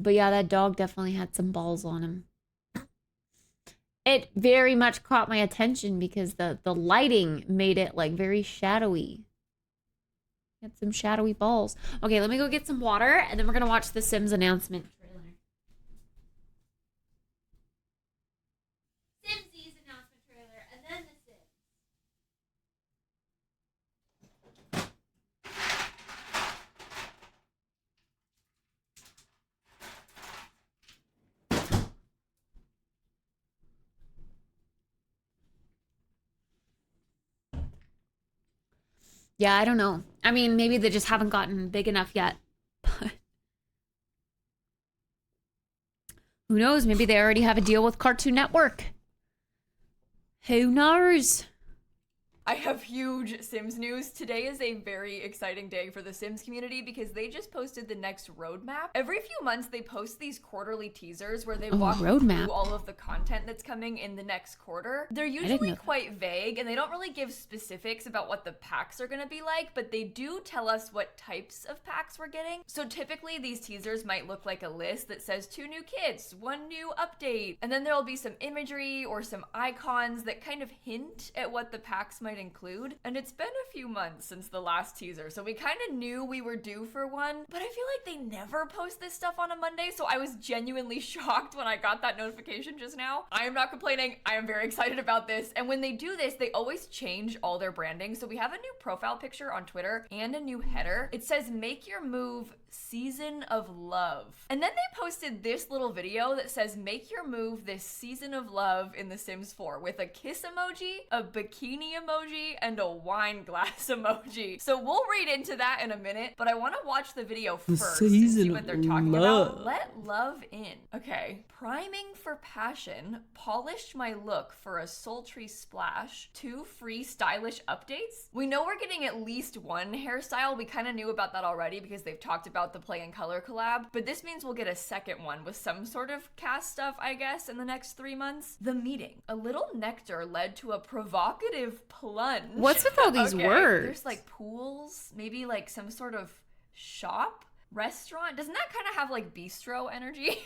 But yeah, that dog definitely had some balls on him. It very much caught my attention because the lighting made it like very shadowy. Had some shadowy balls. Okay, let me go get some water, and then we're going to watch the Sims announcement trailer. Simsies announcement trailer, and then the Sims. Yeah, I don't know. I mean, maybe they just haven't gotten big enough yet. But who knows? Maybe they already have a deal with Cartoon Network. Who knows? I have huge Sims news. Today is a very exciting day for the Sims community because they just posted the next roadmap. Every few months they post these quarterly teasers where they walk through all of the content that's coming in the next quarter. They're usually quite vague and they don't really give specifics about what the packs are going to be like, but they do tell us what types of packs we're getting. So typically these teasers might look like a list that says 2 new kits, 1 new update, and then there'll be some imagery or some icons that kind of hint at what the packs might include. And it's been a few months since the last teaser, so we kind of knew we were due for one, but I feel like they never post this stuff on a Monday, so I was genuinely shocked when I got that notification just now. I am not complaining. I am very excited about this. And when they do this, they always change all their branding. So we have a new profile picture on Twitter and a new header. It says, "Make your move, season of love." And then they posted this little video that says, "Make your move this season of love in The Sims 4 with a kiss emoji, a bikini emoji, and a wine glass emoji." So we'll read into that in a minute, but I want to watch the video first and see what they're talking about. Let love in. Okay. Priming for passion, polished my look for a sultry splash, 2 free stylish updates. We know we're getting at least 1 hairstyle. We kind of knew about that already because they've talked about about the Play and Color collab, but this means we'll get a second one with some sort of cast stuff, I guess, in the next 3 months. The meeting. A little nectar led to a provocative plunge. What's with all these words? There's like pools, maybe like some sort of shop? Restaurant? Doesn't that kind of have like bistro energy?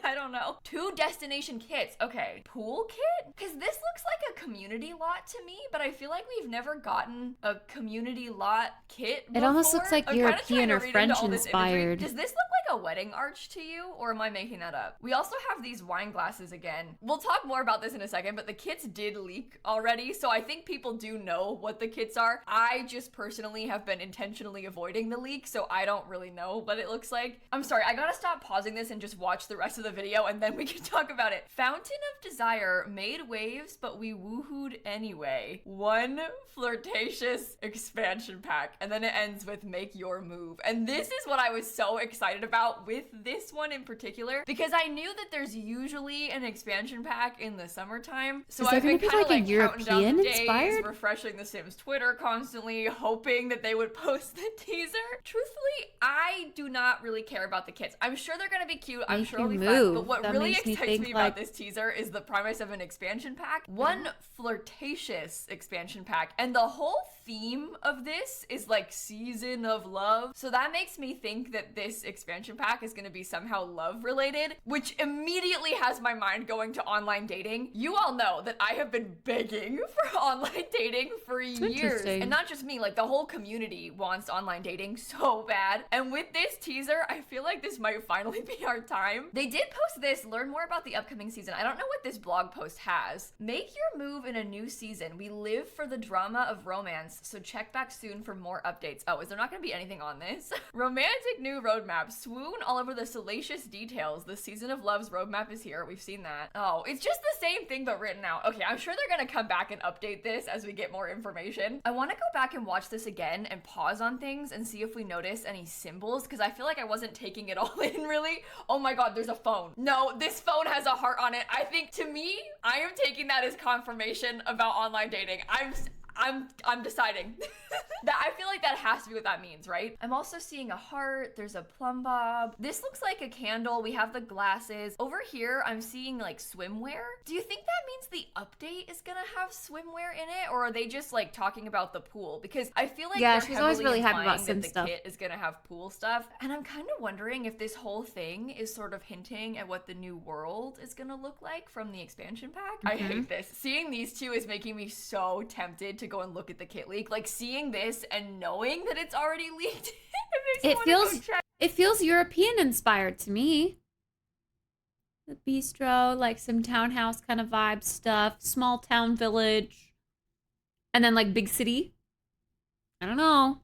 I don't know. 2 destination kits. Okay. Pool kit? Because this looks like a community lot to me, but I feel like we've never gotten a community lot kit before. It almost looks like I'm kinda European trying or to read French into all this imagery. inspired. Does this look like a wedding arch to you, or am I making that up? We also have these wine glasses again. We'll talk more about this in a second, but the kits did leak already, so I think people do know what the kits are. I just personally have been intentionally avoiding the leak, so I don't really know what it looks like. I'm sorry, I gotta stop pausing this and just watch the rest of the video, and then we can talk about it. Fountain of Desire made waves, but we woohooed anyway. 1 flirtatious expansion pack, and then it ends with make your move. And this is what I was so excited about with this one in particular, because I knew that there's usually an expansion pack in the summertime. So I've been kind of like counting down the days, refreshing the Sims Twitter constantly, hoping that they would post the teaser. Truthfully, I do not really care about the kits. I'm sure they're gonna be cute. I'm sure it'll be fun. But what really excites me about this teaser is the premise of an expansion pack. 1 flirtatious expansion pack, and the whole theme of this is like season of love. So that makes me think that this expansion pack is gonna be somehow love related, which immediately has my mind going to online dating. You all know that I have been begging for online dating for years. And not just me, like the whole community wants online dating so bad. And with this teaser, I feel like this might finally be our time. They did post this, learn more about the upcoming season. I don't know what this blog post has. Make your move in a new season. We live for the drama of romance, so check back soon for more updates. Oh, is there not gonna be anything on this? Romantic new roadmap. Swoon all over the salacious details. The season of love's roadmap is here. We've seen that. Oh, it's just the same thing but written out. Okay, I'm sure they're gonna come back and update this as we get more information. I wanna go back and watch this again and pause on things and see if we notice any symbols, because I feel like I wasn't taking it all in really. Oh my god, there's a phone. No, this phone has a heart on it. I think, to me, I am taking that as confirmation about online dating. I'm deciding. That I feel like that has to be what that means, right? I'm also seeing a heart. There's a plumb bob. This looks like a candle. We have the glasses. Over here, I'm seeing like swimwear. Do you think that means the update is gonna have swimwear in it, or are they just like talking about the pool? Because I feel like she's always really happy about Sim stuff. The kit is gonna have pool stuff, and I'm kind of wondering if this whole thing is sort of hinting at what the new world is gonna look like from the expansion pack. I hate this. Seeing these 2 is making me so tempted to go and look at the kit leak. Like seeing this and knowing that it's already leaked. It feels European inspired to me. The bistro, like some townhouse kind of vibe stuff, small town village, and then like big city. I don't know.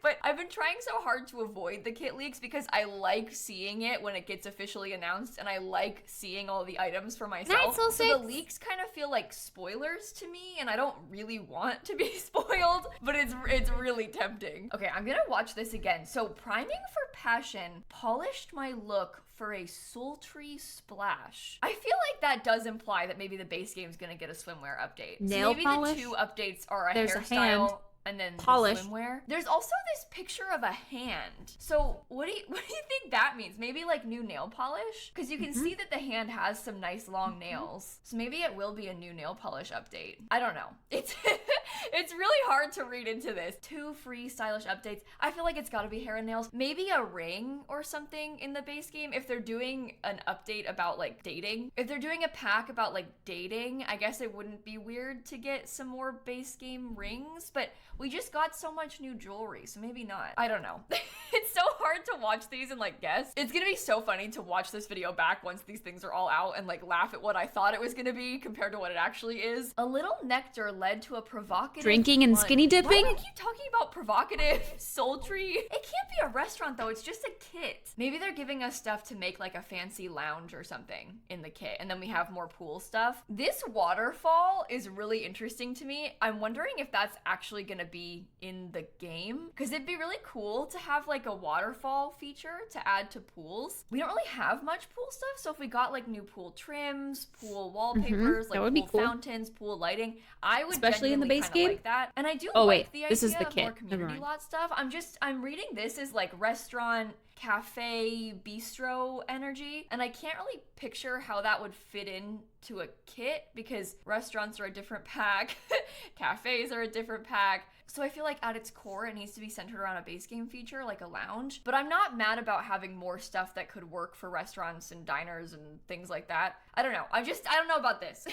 But I've been trying so hard to avoid the kit leaks because I like seeing it when it gets officially announced, and I like seeing all the items for myself. So the leaks kind of feel like spoilers to me, and I don't really want to be spoiled, but it's really tempting. Okay, I'm gonna watch this again. So priming for passion, polished my look for a sultry splash. I feel like that does imply that maybe the base game is gonna get a swimwear update. Nail so maybe polish? The 2 updates are a There's hairstyle. A hand. And then polish. The swimwear. There's also this picture of a hand. So what do you think that means? Maybe like new nail polish? Because you can see that the hand has some nice long nails. So maybe it will be a new nail polish update. I don't know. It's really hard to read into this. 2 free stylish updates. I feel like it's gotta be hair and nails. Maybe a ring or something in the base game. If they're doing an update about like dating. If they're doing a pack about like dating, I guess it wouldn't be weird to get some more base game rings. But we just got so much new jewelry, so maybe not. I don't know. It's so hard to watch these and like guess. It's gonna be so funny to watch this video back once these things are all out and like laugh at what I thought it was gonna be compared to what it actually is. A little nectar led to a provocative drinking and lunch. skinny dipping? Why do I keep talking about provocative, sultry? It can't be a restaurant though, it's just a kit. Maybe they're giving us stuff to make like a fancy lounge or something in the kit, and then we have more pool stuff. This waterfall is really interesting to me. I'm wondering if that's actually gonna be in the game, because it'd be really cool to have like a waterfall feature to add to pools. We don't really have much pool stuff, so if we got like new pool trims, pool wallpapers, like pool fountains, pool lighting, I would especially in the base game like that. And I do the idea this is the of kit. more community lot stuff. I'm reading this as like restaurant, cafe bistro energy, and I can't really picture how that would fit into a kit because restaurants are a different pack, cafes are a different pack. So I feel like at its core, it needs to be centered around a base game feature like a lounge. But I'm not mad about having more stuff that could work for restaurants and diners and things like that. I don't know. I don't know about this.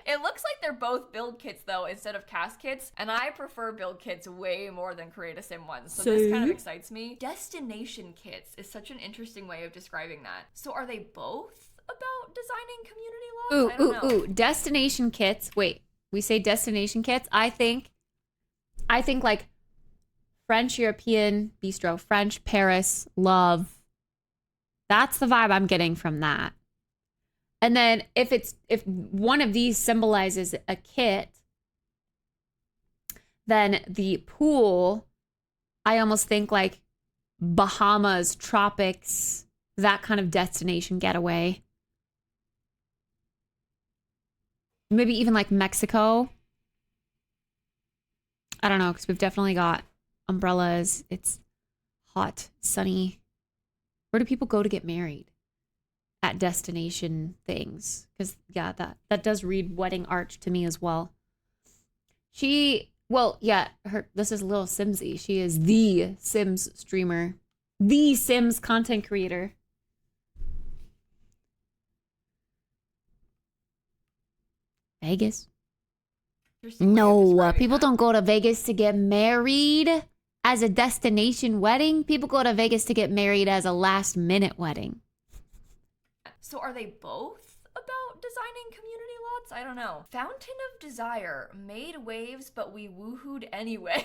It looks like they're both build kits though, instead of cast kits. And I prefer build kits way more than create a sim ones. So this kind of excites me. Destination kits is such an interesting way of describing that. So are they both about designing community lots? I don't know. Destination kits. Wait, we say destination kits? I think like French European bistro, French Paris, love. That's the vibe I'm getting from that. And then if one of these symbolizes a kit, then the pool, I almost think like Bahamas, tropics, that kind of destination getaway. Maybe even like Mexico. I don't know, because we've definitely got umbrellas. It's hot, sunny. Where do people go to get married? At destination things. Because, yeah, that does read wedding arch to me as well. This is Lil Simsy. She is the Sims streamer. The Sims content creator. Vegas. No, people don't go to Vegas to get married as a destination wedding. People go to Vegas to get married as a last minute wedding. So are they both about designing community lots? I don't know. Fountain of Desire made waves, but we woohooed anyway.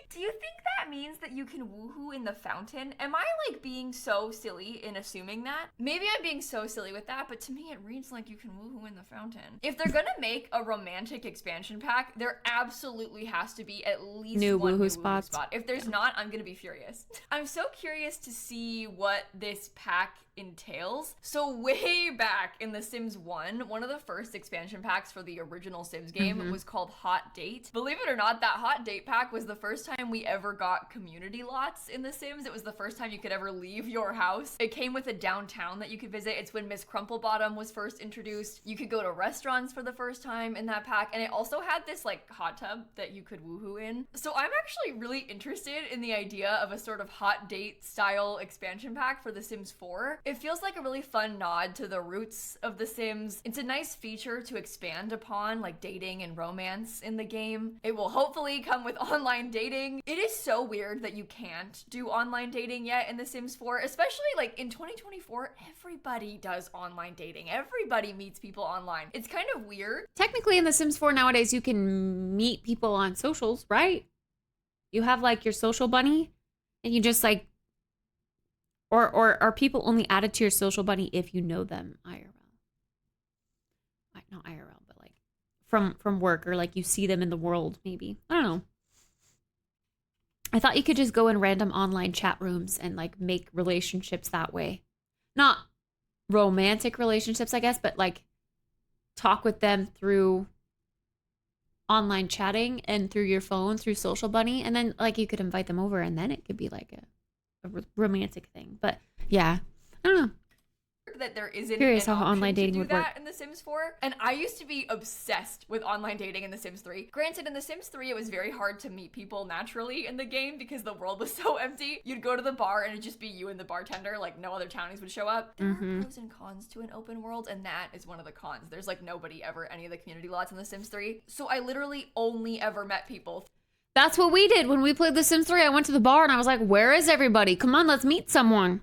Do you think that means that you can woohoo in the fountain? Am I like being so silly in assuming that? Maybe I'm being so silly with that, but to me it reads like you can woohoo in the fountain. If they're gonna make a romantic expansion pack, there absolutely has to be at least new one woohoo new spots. Woohoo spot. If there's not, I'm gonna be furious. I'm so curious to see what this pack entails. So way back in The Sims 1, one of the first expansion packs for the original Sims game was called Hot Date. Believe it or not, that Hot Date pack was the first time we ever got community lots in The Sims. It was the first time you could ever leave your house. It came with a downtown that you could visit. It's when Miss Crumplebottom was first introduced. You could go to restaurants for the first time in that pack, and it also had this like hot tub that you could woohoo in. So I'm actually really interested in the idea of a sort of Hot Date style expansion pack for The Sims 4. It feels like a really fun nod to the roots of The Sims. It's a nice feature to expand upon, like dating and romance in the game. It will hopefully come with online dating. It is so weird that you can't do online dating yet in The Sims 4, especially like in 2024, everybody does online dating. Everybody meets people online. It's kind of weird. Technically in The Sims 4 nowadays, you can meet people on socials, right? You have like your social bunny and you just like, or are people only added to your social bunny if you know them IRL? Not IRL, but like from work, or like you see them in the world, maybe. I don't know. I thought you could just go in random online chat rooms and like make relationships that way. Not romantic relationships, I guess, but like talk with them through online chatting and through your phone, through Social Bunny. And then like you could invite them over and then it could be like a romantic thing. But yeah, I don't know. That there isn't curious an how option online dating to do would that work in The Sims 4. And I used to be obsessed with online dating in The Sims 3. Granted, in The Sims 3, it was very hard to meet people naturally in the game because the world was so empty. You'd go to the bar and it'd just be you and the bartender, like no other townies would show up. There are pros and cons to an open world, and that is one of the cons. There's like nobody ever any of the community lots in The Sims 3. So I literally only ever met people. That's what we did when we played The Sims 3. I went to the bar and I was like, where is everybody? Come on, let's meet someone.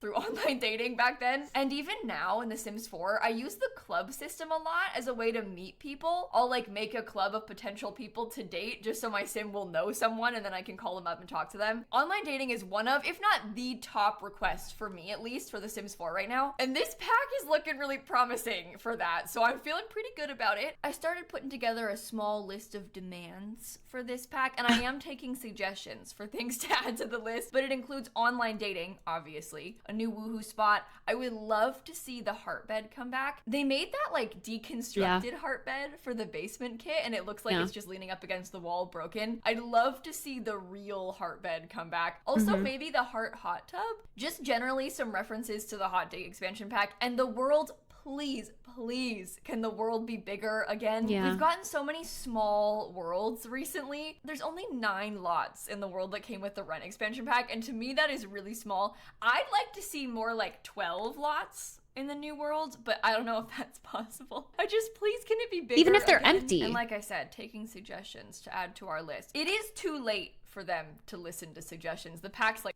Through online dating back then. And even now in The Sims 4, I use the club system a lot as a way to meet people. I'll like make a club of potential people to date just so my sim will know someone and then I can call them up and talk to them. Online dating is one of, if not the top request for me at least for The Sims 4 right now. And this pack is looking really promising for that. So I'm feeling pretty good about it. I started putting together a small list of demands for this pack and I am taking suggestions for things to add to the list, but it includes online dating, obviously, a new woohoo spot. I would love to see the heart bed come back. They made that like deconstructed heart bed for the basement kit, and it looks like it's just leaning up against the wall broken. I'd love to see the real heart bed come back. Also, maybe the heart hot tub. Just generally some references to the hot day expansion pack, and the world. Please, please, can the world be bigger again? We've gotten so many small worlds recently. There's only 9 lots in the world that came with the Rent expansion pack, and to me that is really small. I'd like to see more like 12 lots in the new world, but I don't know if that's possible. Please, can it be bigger? Even if they're again? empty. And like I said, taking suggestions to add to our list. It is too late for them to listen to suggestions. The pack's like...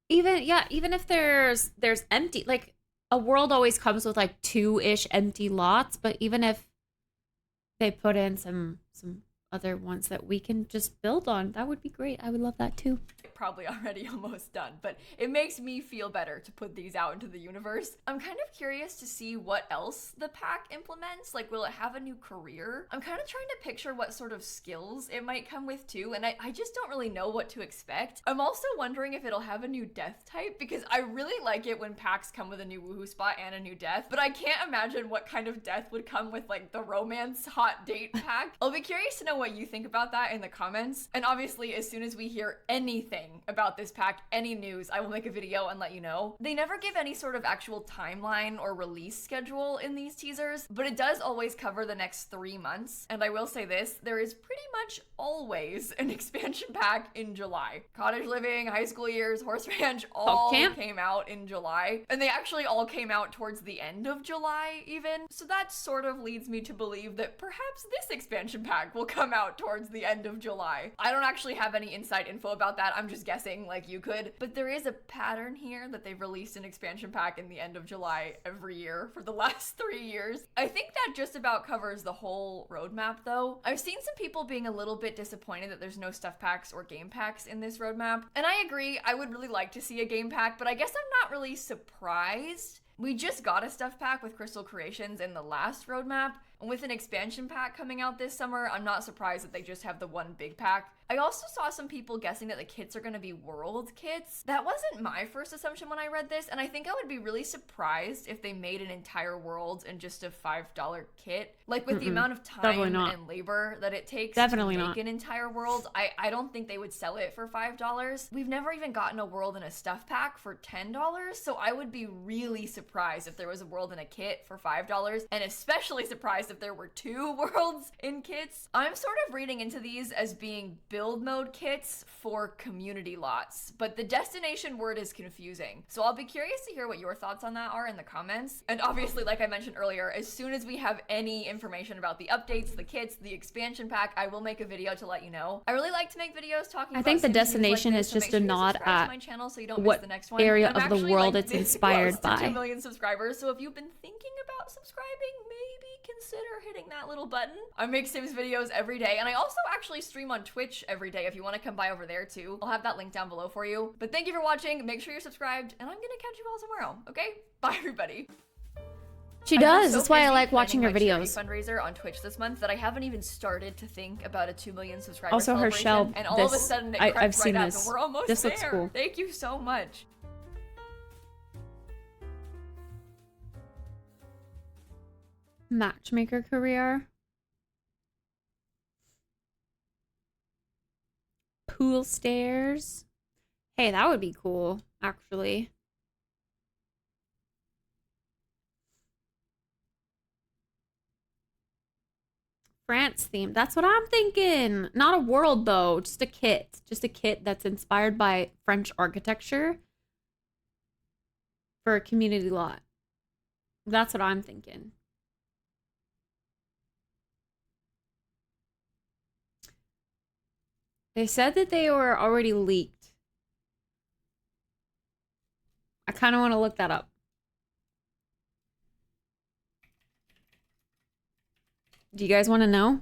Even if there's empty, like, a world always comes with like 2-ish empty lots, but even if they put in some other ones that we can just build on, that would be great. I would love that too. Probably already almost done, but it makes me feel better to put these out into the universe. I'm kind of curious to see what else the pack implements. Like, will it have a new career? I'm kind of trying to picture what sort of skills it might come with too, and I just don't really know what to expect. I'm also wondering if it'll have a new death type, because I really like it when packs come with a new woohoo spot and a new death, but I can't imagine what kind of death would come with like the romance hot date pack. I'll be curious to know what you think about that in the comments, and obviously as soon as we hear anything about this pack, any news, I will make a video and let you know. They never give any sort of actual timeline or release schedule in these teasers, but it does always cover the next 3 months. And I will say this, there is pretty much always an expansion pack in July. Cottage living, high school years, horse ranch, all came out in July. And they actually all came out towards the end of July even. So that sort of leads me to believe that perhaps this expansion pack will come out towards the end of July. I don't actually have any inside info about that. I'm just guessing like you could, but there is a pattern here that they've released an expansion pack in the end of July every year for the last 3 years. I think that just about covers the whole roadmap though. I've seen some people being a little bit disappointed that there's no stuff packs or game packs in this roadmap, and I agree, I would really like to see a game pack, but I guess I'm not really surprised. We just got a stuff pack with Crystal Creations in the last roadmap, and with an expansion pack coming out this summer, I'm not surprised that they just have the one big pack. I also saw some people guessing that the kits are going to be world kits. That wasn't my first assumption when I read this, and I think I would be really surprised if they made an entire world in just a $5 kit. Like, with the amount of time and labor that it takes to make an entire world, I don't think they would sell it for $5. We've never even gotten a world in a stuff pack for $10, so I would be really surprised if there was a world in a kit for $5, and especially surprised if there were 2 worlds in kits. I'm sort of reading into these as being build mode kits for community lots, but the destination word is confusing. So I'll be curious to hear what your thoughts on that are in the comments. And obviously, like I mentioned earlier, as soon as we have any information about the updates, the kits, the expansion pack, I will make a video to let you know. I really like to make videos talking about think the destination is just a nod at what area of the world it's inspired by. 2 million subscribers, so if you've been thinking about subscribing, maybe consider hitting that little button. I make Sims videos every day, and I also actually stream on Twitch every day if you want to come by over there too. I'll have that link down below for you. But thank you for watching, make sure you're subscribed, and I'm gonna catch you all tomorrow, okay? Bye everybody. She does, that's why I like watching her videos. Fundraiser on Twitch this month that I haven't even started to think about a 2 million subscriber also her shell, and all of a sudden it I've seen right this. up, and we're almost This there. looks cool. Thank you so much. Matchmaker career. Pool stairs. Hey, that would be cool, actually. France theme. That's what I'm thinking. Not a world, though. Just a kit. Just a kit that's inspired by French architecture for a community lot. That's what I'm thinking. They said that they were already leaked. I kind of want to look that up. Do you guys want to know?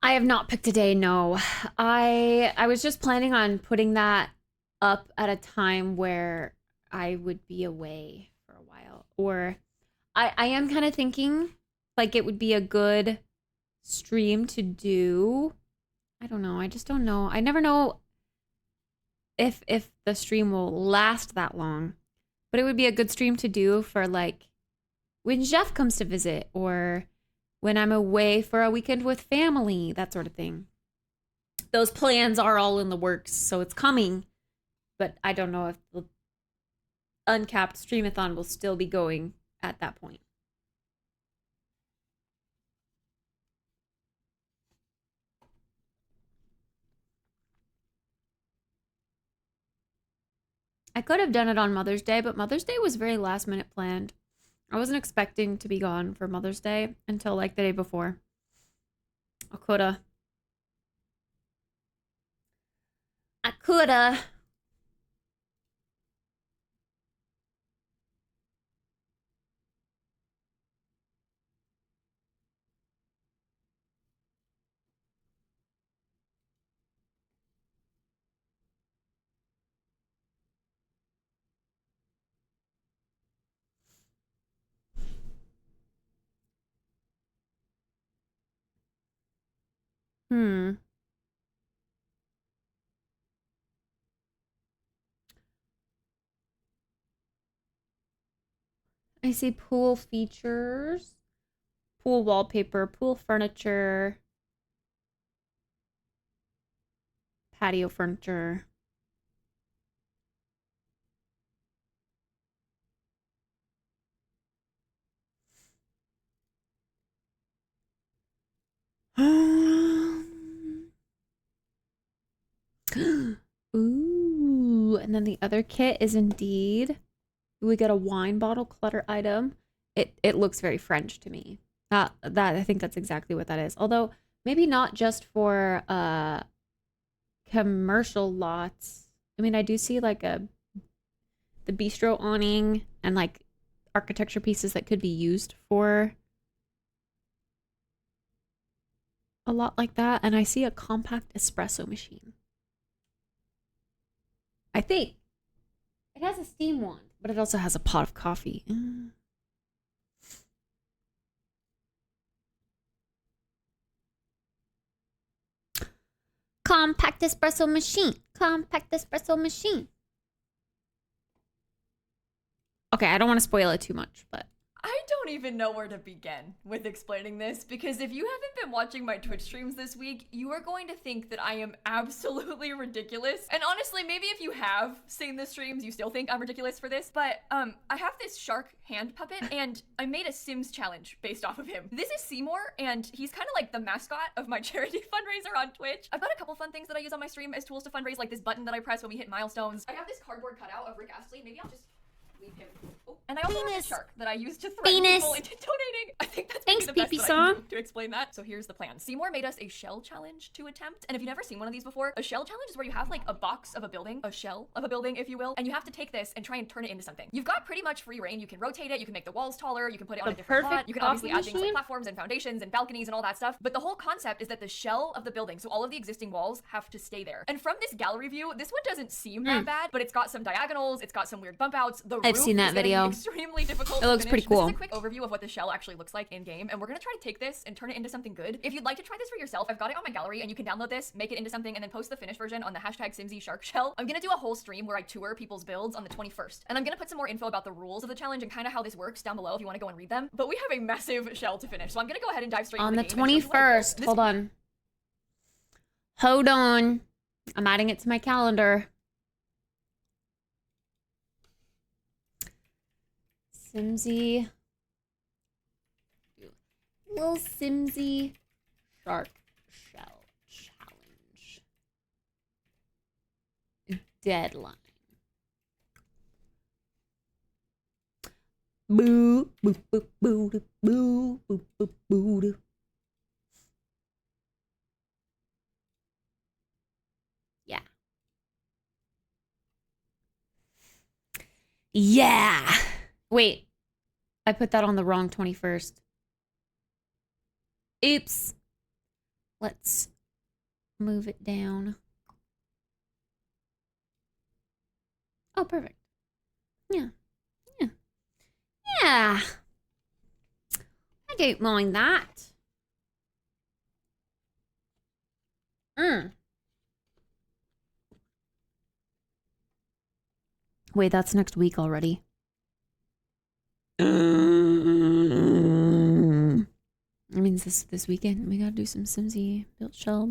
I have not picked a day, no. I was just planning on putting that up at a time where I would be away for a while. Or I am kind of thinking like it would be a good stream to do. I don't know. I just don't know. I never know if the stream will last that long. But it would be a good stream to do for like when Jeff comes to visit or when I'm away for a weekend with family, that sort of thing. Those plans are all in the works, so it's coming. But I don't know if the Uncapped Stream-A-thon will still be going at that point. I could have done it on Mother's Day, but Mother's Day was very last minute planned. I wasn't expecting to be gone for Mother's Day until like the day before. I coulda. I see pool features, pool wallpaper, pool furniture, patio furniture. Ooh, and then the other kit is indeed, we get a wine bottle clutter item. It looks very French to me. That I think that's exactly what that is. Although maybe not just for commercial lots. I mean, I do see like the bistro awning and like architecture pieces that could be used for a lot like that. And I see a compact espresso machine. I think it has a steam wand, but it also has a pot of coffee. Compact espresso machine. Compact espresso machine. Okay, I don't want to spoil it too much, but I don't even know where to begin with explaining this, because if you haven't been watching my Twitch streams this week, you are going to think that I am absolutely ridiculous. And honestly, maybe if you have seen the streams, you still think I'm ridiculous for this, but I have this shark hand puppet, and I made a Sims challenge based off of him. This is Seymour, and he's kind of like the mascot of my charity fundraiser on Twitch. I've got a couple fun things that I use on my stream as tools to fundraise, like this button that I press when we hit milestones. I have this cardboard cutout of Rick Astley. Maybe I'll just leave him. Oh, and I also have a shark that I use to threaten people into donating. I think that's maybe the best that I can do to explain that. So here's the plan. Seymour made us a shell challenge to attempt. And if you've never seen one of these before, a shell challenge is where you have like a box of a building, a shell of a building, if you will, and you have to take this and try and turn it into something. You've got pretty much free reign. You can rotate it, you can make the walls taller, you can put it on a different lot, you can obviously add things like platforms and foundations and balconies and all that stuff. But the whole concept is that the shell of the building, so all of the existing walls, have to stay there. And from this gallery view, this one doesn't seem that bad, but it's got some diagonals, it's got some weird bump outs. I've seen that video. Extremely difficult. It looks pretty cool. This is a quick overview of what the shell actually looks like in game, and we're gonna try to take this and turn it into something good. If you'd like to try this for yourself, I've got it on my gallery, and you can download this, make it into something, and then post the finished version on the hashtag #SimsySharkShell. I'm gonna do a whole stream where I tour people's builds on the 21st, and I'm gonna put some more info about the rules of the challenge and kind of how this works down below if you want to go and read them. But we have a massive shell to finish, so I'm gonna go ahead and dive straight on into the 21st. Hold on. Hold on. I'm adding it to my calendar. Simsy. Little Simsy Shark Shell Challenge. Deadline. Boo, boo, boo, boo, boo, boo, boo, boo, boo, boo. Yeah. Yeah. Wait. I put that on the wrong 21st. Oops. Let's move it down. Oh, perfect. Yeah. Yeah. Yeah. I don't mind that. Wait, that's next week already. It means this weekend we gotta do some Simsy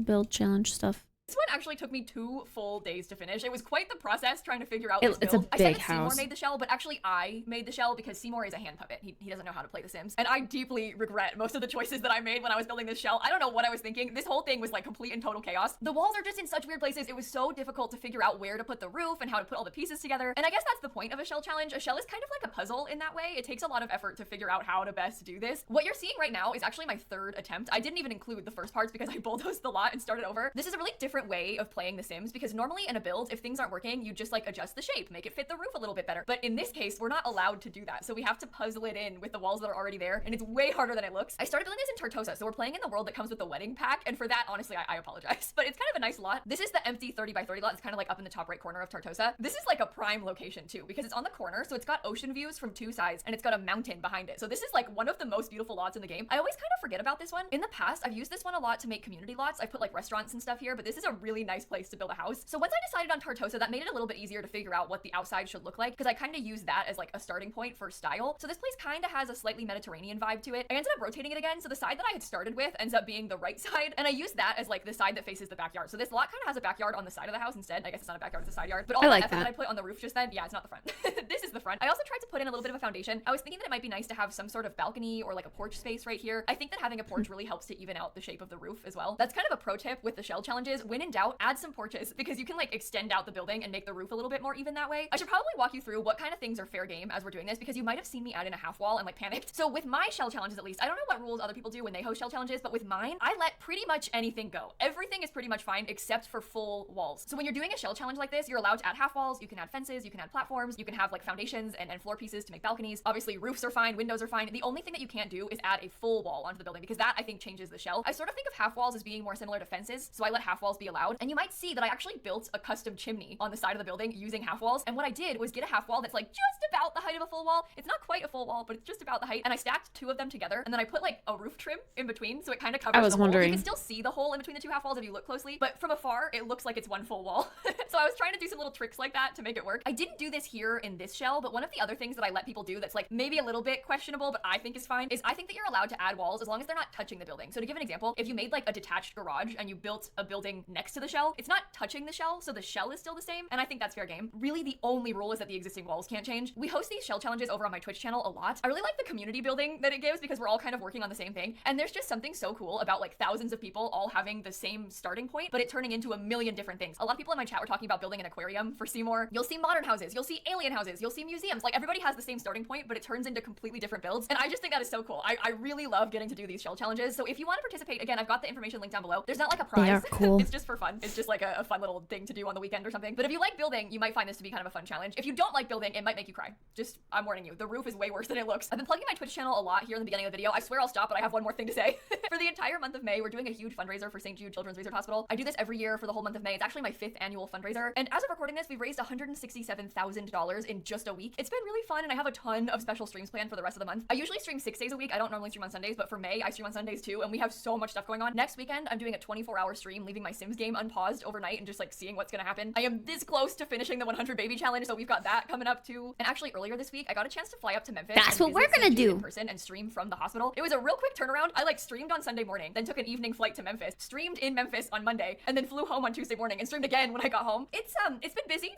build challenge stuff. This one actually took me 2 full days to finish. It was quite the process trying to figure out It's this build. a I said big that Seymour house. made the shell, but actually I made the shell because Seymour is a hand puppet. He doesn't know how to play The Sims. And I deeply regret most of the choices that I made when I was building this shell. I don't know what I was thinking. This whole thing was like complete and total chaos. The walls are just in such weird places. It was so difficult to figure out where to put the roof and how to put all the pieces together. And I guess that's the point of a shell challenge. A shell is kind of like a puzzle in that way. It takes a lot of effort to figure out how to best do this. What you're seeing right now is actually my 3rd attempt. I didn't even include the first parts because I bulldozed the lot and started over. This is a really different way of playing The Sims because normally in a build, if things aren't working, you just like adjust the shape, make it fit the roof a little bit better. But in this case, we're not allowed to do that. So we have to puzzle it in with the walls that are already there. And it's way harder than it looks. I started building this in Tartosa. So we're playing in the world that comes with the wedding pack. And for that, honestly, I apologize. But it's kind of a nice lot. This is the empty 30 by 30 lot. It's kind of like up in the top right corner of Tartosa. This is like a prime location too, because it's on the corner. So it's got ocean views from 2 sides and it's got a mountain behind it. So this is like one of the most beautiful lots in the game. I always kind of forget about this one. In the past, I've used this one a lot to make community lots. I put like restaurants and stuff here, but this is a really nice place to build a house. So once I decided on Tartosa, that made it a little bit easier to figure out what the outside should look like because I kind of use that as like a starting point for style. So this place kind of has a slightly Mediterranean vibe to it. I ended up rotating it again. So the side that I had started with ends up being the right side. And I use that as like the side that faces the backyard. So this lot kind of has a backyard on the side of the house instead. I guess it's not a backyard, it's a side yard. But all the effort that I put on the roof just then, yeah, it's not the front. This is the front. I also tried to put in a little bit of a foundation. I was thinking that it might be nice to have some sort of balcony or like a porch space right here. I think that having a porch really helps to even out the shape of the roof as well. That's kind of a pro tip with the shell challenges. When in doubt, add some porches because you can like extend out the building and make the roof a little bit more even that way. I should probably walk you through what kind of things are fair game as we're doing this because you might have seen me add in a half wall and like panicked. So with my shell challenges, at least, I don't know what rules other people do when they host shell challenges, but with mine, I let pretty much anything go. Everything is pretty much fine except for full walls. So when you're doing a shell challenge like this, you're allowed to add half walls, you can add fences, you can add platforms, you can have like foundations and floor pieces to make balconies. Obviously roofs are fine, windows are fine. The only thing that you can't do is add a full wall onto the building because that I think changes the shell. I sort of think of half walls as being more similar to fences, so I let half walls be allowed. And you might see that I actually built a custom chimney on the side of the building using half walls. And what I did was get a half wall that's like just about the height of a full wall. It's not quite a full wall, but it's just about the height. And I stacked 2 of them together, and then I put like a roof trim in between, so it kind of covers the hole. You can still see the hole in between the 2 half walls if you look closely, but from afar, it looks like it's one full wall. So I was trying to do some little tricks like that to make it work. I didn't do this here in this shell, but one of the other things that I let people do that's like maybe a little bit questionable, but I think is fine, is I think that you're allowed to add walls as long as they're not touching the building. So to give an example, if you made like a detached garage and you built a building next to the shell, it's not touching the shell, so the shell is still the same, and I think that's fair game. Really, the only rule is that the existing walls can't change. We host these shell challenges over on my Twitch channel a lot. I really like the community building that it gives because we're all kind of working on the same thing, and there's just something so cool about like thousands of people all having the same starting point, but it turning into a million different things. A lot of people in my chat were talking about building an aquarium for Seymour. You'll see modern houses, you'll see alien houses, you'll see museums. Like everybody has the same starting point, but it turns into completely different builds, and I just think that is so cool. I really love getting to do these shell challenges. So if you want to participate, again, I've got the information linked down below. There's not like a prize. They are cool. It's just for fun. It's just like a fun little thing to do on the weekend or something. But if you like building, you might find this to be kind of a fun challenge. If you don't like building, it might make you cry. Just, I'm warning you, the roof is way worse than it looks. I've been plugging my Twitch channel a lot here in the beginning of the video. I swear I'll stop, but I have one more thing to say. For the entire month of May, we're doing a huge fundraiser for St. Jude Children's Research Hospital. I do this every year for the whole month of May. It's actually my 5th annual fundraiser. And as of recording this, we've raised $167,000 in just a week. It's been really fun, and I have a ton of special streams planned for the rest of the month. I usually stream 6 days a week. I don't normally stream on Sundays, but for May, I stream on Sundays too, and we have so much stuff going on. Next weekend, I'm doing a 24-hour stream, leaving my Sims game unpaused overnight and just like seeing what's gonna happen. I am this close to finishing the 100 baby challenge, so we've got that coming up too. And actually earlier this week, I got a chance to fly up to Memphis. That's what we're gonna do in person and stream from the hospital. It was a real quick turnaround. I like streamed on Sunday morning, then took an evening flight to Memphis, streamed in Memphis on Monday, and then flew home on Tuesday morning and streamed again when I got home. It's been busy.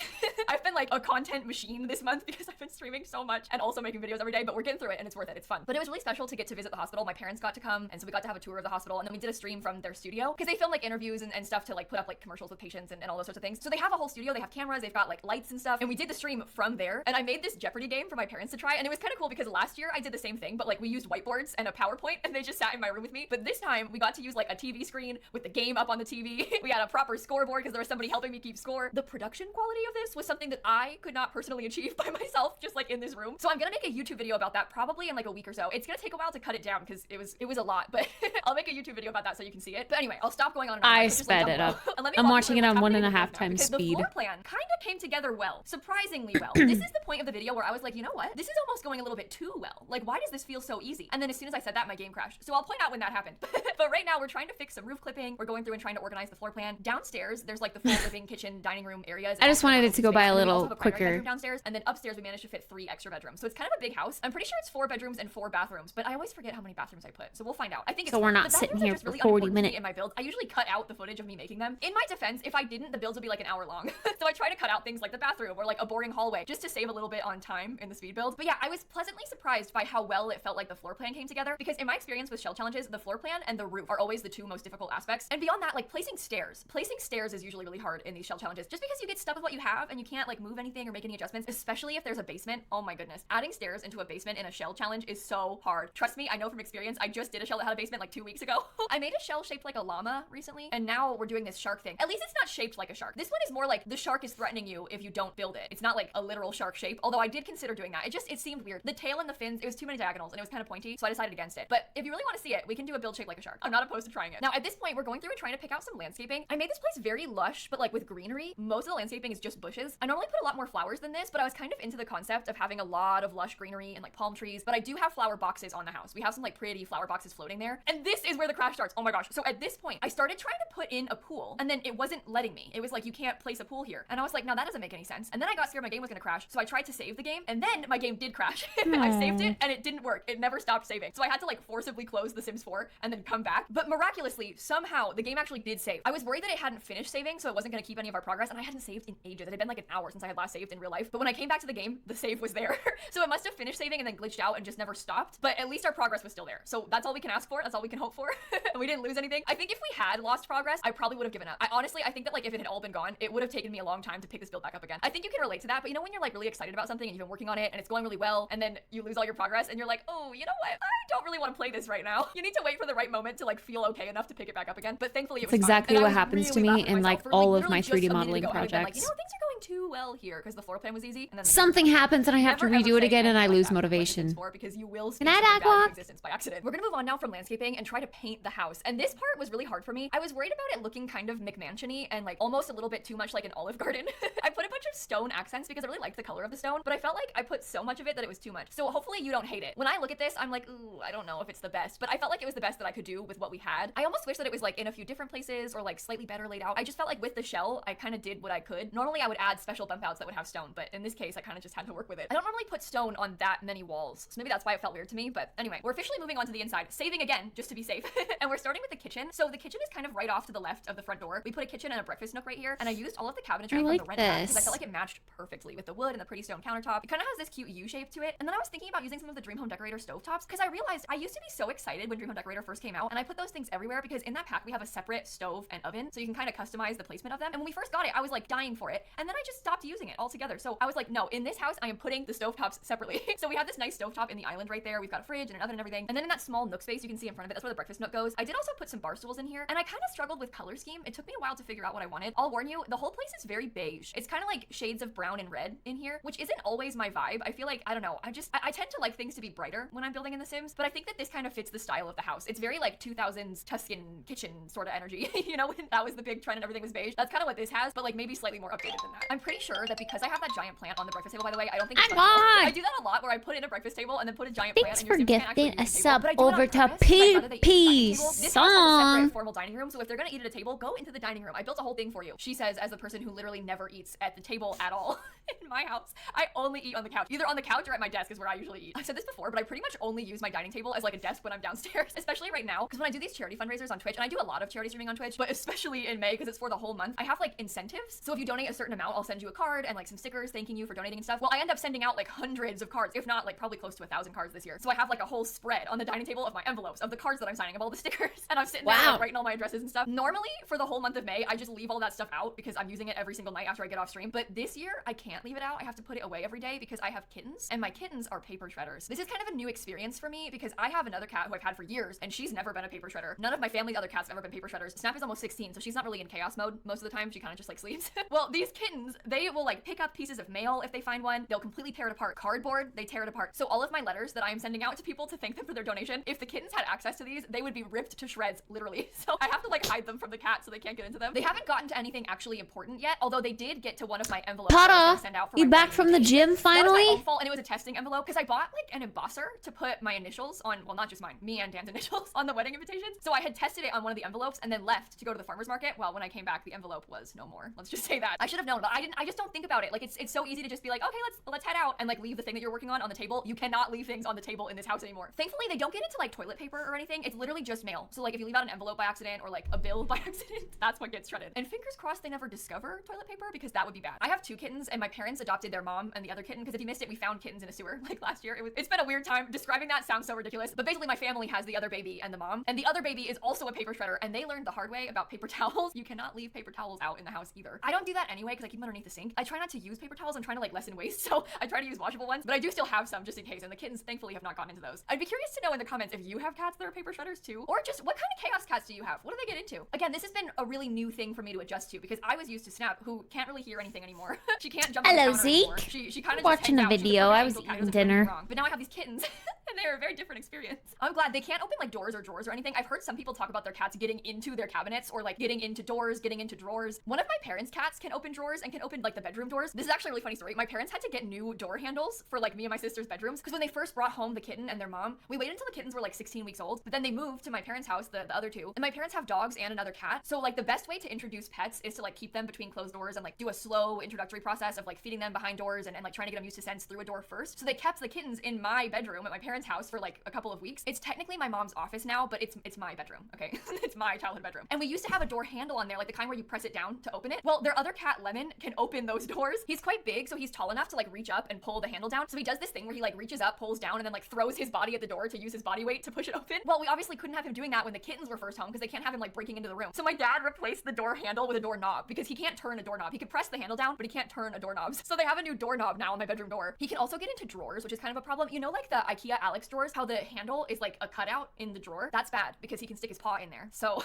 I've been like a content machine this month because I've been streaming so much and also making videos every day, but we're getting through it and it's worth it. It's fun. But it was really special to get to visit the hospital. My parents got to come, and so we got to have a tour of the hospital, and then we did a stream from their studio because they film like interviews and stuff enough to like put up like commercials with patients and all those sorts of things. So they have a whole studio, they have cameras, they've got like lights and stuff. And we did the stream from there. And I made this Jeopardy game for my parents to try. And it was kind of cool because last year I did the same thing, but like we used whiteboards and a PowerPoint and they just sat in my room with me. But this time we got to use like a TV screen with the game up on the TV. We had a proper scoreboard because there was somebody helping me keep score. The production quality of this was something that I could not personally achieve by myself, just like in this room. So I'm gonna make a YouTube video about that probably in like a week or so. It's gonna take a while to cut it down because it was a lot, but I'll make a YouTube video about that so you can see it. But anyway, I'll stop going on and on. I Just, like, sped it down up. below. And let me I'm walk you watching through it on what's happening 1.5 now, times because speed. The floor plan kind of came together well, surprisingly well. This is the point of the video where I was like, you know what? This is almost going a little bit too well. Like, why does this feel so easy? And then as soon as I said that, my game crashed. So I'll point out when that happened. But right now we're trying to fix some roof clipping. We're going through and trying to organize the floor plan. Downstairs, there's like the full living, kitchen, dining room areas. I just wanted it to go by a And then we little also have primary quicker. bedroom downstairs, and then upstairs we managed to fit 3 extra bedrooms. So it's kind of a big house. I'm pretty sure it's 4 bedrooms and 4 bathrooms, but I always forget how many bathrooms I put. So we'll find out. I think it's So we're 4. not The sitting bathrooms are here just for really 40 unimportant to me minutes. in my builds. I usually cut out the footage of me making them. In my defense, if I didn't, the builds would be like an hour long. So I try to cut out things like the bathroom or like a boring hallway just to save a little bit on time in the speed build. But yeah, I was pleasantly surprised by how well it felt like the floor plan came together, because in my experience with shell challenges, the floor plan and the roof are always the 2 most difficult aspects. And beyond that, like placing stairs. Placing stairs is usually really hard in these shell challenges just because you get stuck with what you have and you can't like move anything or make any adjustments, especially if there's a basement. Oh my goodness. Adding stairs into a basement in a shell challenge is so hard. Trust me, I know from experience. I just did a shell that had a basement like 2 weeks ago. I made a shell shaped like a llama recently, and now we're doing this shark thing. At least it's not shaped like a shark. This one is more like the shark is threatening you if you don't build it. It's not like a literal shark shape, although I did consider doing that. It seemed weird. The tail and the fins, it was too many diagonals and it was kind of pointy, so I decided against it. But if you really want to see it, we can do a build shaped like a shark. I'm not opposed to trying it. Now at this point, we're going through and trying to pick out some landscaping. I made this place very lush, but like with greenery. Most of the landscaping is just bushes. I normally put a lot more flowers than this, but I was kind of into the concept of having a lot of lush greenery and like palm trees. But I do have flower boxes on the house. We have some like pretty flower boxes floating there. And this is where the crash starts. Oh my gosh. So at this point, I started trying to put in a pool, and then it wasn't letting me. It was like, you can't place a pool here. And I was like, no, that doesn't make any sense. And then I got scared my game was gonna crash. So I tried to save the game, and then my game did crash. I saved it and it didn't work. It never stopped saving. So I had to like forcibly close The Sims 4 and then come back. But miraculously, somehow the game actually did save. I was worried that it hadn't finished saving, so it wasn't gonna keep any of our progress, and I hadn't saved in ages. It had been like an hour since I had last saved in real life. But when I came back to the game, the save was there. So it must have finished saving and then glitched out and just never stopped. But at least our progress was still there. So that's all we can ask for. That's all we can hope for. And we didn't lose anything. I think if we had lost progress, I probably would have given up. I think that like if it had all been gone, it would have taken me a long time to pick this build back up again. I think you can relate to that, but you know when you're like really excited about something and you've been working on it and it's going really well, and then you lose all your progress and you're like, oh, you know what? I don't really want to play this right now. You need to wait for the right moment to like feel okay enough to pick it back up again. But thankfully it was It's exactly fine. what And I was happens to really me laughing at in myself like for, all of literally my just 3D a minute modeling ago, I had been like, projects. you know, things are going too well here because the floor plan was easy. And then Something happens and I have to Never, ever redo it say again and I anything lose like that, motivation. because you will Good speak night, something bad into Aqua. existence by accident. We're gonna move on now from landscaping and try to paint the house. And this part was really hard for me. I was worried about it looking kind of McMansion-y and like almost a little bit too much like an Olive Garden. I put a bunch of stone accents because I really liked the color of the stone, but I felt like I put so much of it that it was too much. So hopefully you don't hate it. When I look at this, I'm like, ooh, I don't know if it's the best, but I felt like it was the best that I could do with what we had. I almost wish that it was like in a few different places or like slightly better laid out. I just felt like with the shell, I kind of did what I could. Normally I would add special bump outs that would have stone, but in this case, I kind of just had to work with it. I don't normally put stone on that many walls, so maybe that's why it felt weird to me. But anyway, we're officially moving on to the inside, saving again, just to be safe. And we're starting with the kitchen. So the kitchen is kind of right off to the left of the front door. We put a kitchen and a breakfast nook right here, and I used all of the cabinetry from the rent pack because I felt like it matched perfectly with the wood and the pretty stone countertop. It kind of has this cute U shape to it. And then I was thinking about using some of the Dream Home Decorator stovetops because I realized I used to be so excited when Dream Home Decorator first came out, and I put those things everywhere because in that pack we have a separate stove and oven, so you can kind of customize the placement of them. And when we first got it, I was like dying for it, and then I just stopped using it altogether. So I was like, no, in this house I am putting the stovetops separately. So we have this nice stovetop in the island right there. We've got a fridge and an oven and everything. And then in that small nook space you can see in front of it, that's where the breakfast nook goes. I did also put some bar stools in here, and I kind of struggled with color scheme. It took me a while to figure out what I wanted. I'll warn you, the whole place is very beige. It's kind of like shades of brown and red in here, which isn't always my vibe. I feel like, I don't know, I tend to like things to be brighter when I'm building in The Sims, but I think that this kind of fits the style of the house. It's very like 2000s Tuscan kitchen sort of energy. You know, when that was the big trend and everything was beige. That's kind of what this has, but like maybe slightly more updated than that. I'm pretty sure that because I have that giant plant on the breakfast table, by the way, I don't think it's I do that a lot where I put in a breakfast table and then put a giant plant Thanks and for your Sims can't actually gifting a use the table. sub But I do it on over to purpose because I'd rather they eat at the PP table. This house has a song. separate formal dining room, so if they're gonna eat at a table, go into the dining room. I built a whole thing for you. She says, as the person who literally never eats at the table at all in my my house, I only eat on the couch. Either on the couch or at my desk is where I usually eat. I've said this before, but I pretty much only use my dining table as like a desk when I'm downstairs, especially right now. Because when I do these charity fundraisers on Twitch, and I do a lot of charity streaming on Twitch, but especially in May because it's for the whole month, I have like incentives. So if you donate a certain amount, I'll send you a card and like some stickers thanking you for donating and stuff. Well, I end up sending out like hundreds of cards, if not like probably close to 1,000 cards this year. So I have like a whole spread on the dining table of my envelopes, of the cards that I'm signing, of all the stickers, and I'm sitting there like, writing all my addresses and stuff. Normally for the whole month of May, I just leave all that stuff out because I'm using it every single night after I get off stream. But this year, I can't leave it out. I have to put it away every day because I have kittens, and my kittens are paper shredders. This is kind of a new experience for me because I have another cat who I've had for years, and she's never been a paper shredder. None of my family's other cats have ever been paper shredders. Snap is almost 16, so she's not really in chaos mode most of the time. She kind of just like sleeps. Well, these kittens, they will like pick up pieces of mail if they find one. They'll completely tear it apart. Cardboard, they tear it apart. So all of my letters that I am sending out to people to thank them for their donation, if the kittens had access to these, they would be ripped to shreds, literally. So I have to like hide them from the cat so they can't get into them. They haven't gotten to anything actually important yet, although they did get to one of my envelopes that I was gonna send out for you my back wedding from the invitation. gym finally? That was my own fault, and it was a testing envelope because I bought like an embosser to put my initials on, well, not just mine, me and Dan's initials on the wedding invitations. So I had tested it on one of the envelopes and then left to go to the farmer's market. Well, when I came back, the envelope was no more. Let's just say that. I should have known, but I didn't. I just don't think about it. Like it's so easy to just be like, okay, let's head out and like leave the thing that you're working on the table. You cannot leave things on the table in this house anymore. Thankfully, they don't get into like toilet paper or anything. It's literally just mail. So like if you leave out an envelope by accident or like a bill by accident, that's what gets shredded. And fingers crossed they never discover toilet paper because that would be bad. I have 2 kittens and my parents adopted their mom and the other kitten because if you missed it, we found kittens in a sewer like last year. It's been a weird time. Describing that sounds so ridiculous, but basically my family has the other baby and the mom, and the other baby is also a paper shredder, and they learned the hard way about paper towels. You cannot leave paper towels out in the house either. I don't do that anyway because I keep them underneath the sink. I try not to use paper towels. I'm trying to like lessen waste, so I try to use washable ones, but I do still have some just in case, and the kittens thankfully have not gotten into those. I'd be curious to know in the comments if you have cats that are paper shredders too, or just what kind of chaos cats do you have? What do they get into? Again, this has been a really new thing for me to adjust to because I was used to Snap, who can't really hear anything anymore. She can't jump on the Hello, counter anymore. Zeke. She kind of Watching a video. I was eating dinner. But now I have these kittens and they're a very different experience. I'm glad they can't open like doors or drawers or anything. I've heard some people talk about their cats getting into their cabinets or like getting into doors, getting into drawers. One of my parents' cats can open drawers and can open like the bedroom doors. This is actually a really funny story. My parents had to get new door handles for like me and my sister's bedrooms because when they first brought home the kitten and their mom, we waited until the kittens were like 16 weeks old, but then they moved to my parents' house, the other 2. And my parents have dogs and another cat. So like the best way to introduce pets is to like keep them between closed doors and like do a slow introductory process of like feeding them behind doors and like trying to get them used to scents through a door first. So they kept the kittens in my bedroom at my parents' house for like a couple of weeks. It's technically my mom's office now, but it's my bedroom, okay? It's my childhood bedroom. And we used to have a door handle on there, like the kind where you press it down to open it. Well, their other cat, Lemon, can open those doors. He's quite big, so he's tall enough to like reach up and pull the handle down. So he does this thing where he like reaches up, pulls down, and then like throws his body at the door to use his body weight to push it open. Well, we obviously couldn't have him doing that when the kittens were first home because they can't have him like breaking into the room. So my dad replaced the door handle with a doorknob because he can't turn a doorknob. He can press the handle down, but he can't turn a doorknob. So they have a new doorknob now on my bedroom door. He can also get into drawers, which is kind of a problem. You know, like the IKEA Alex drawers, how the handle is like a cutout in the drawer? That's bad because he can stick his paw in there. So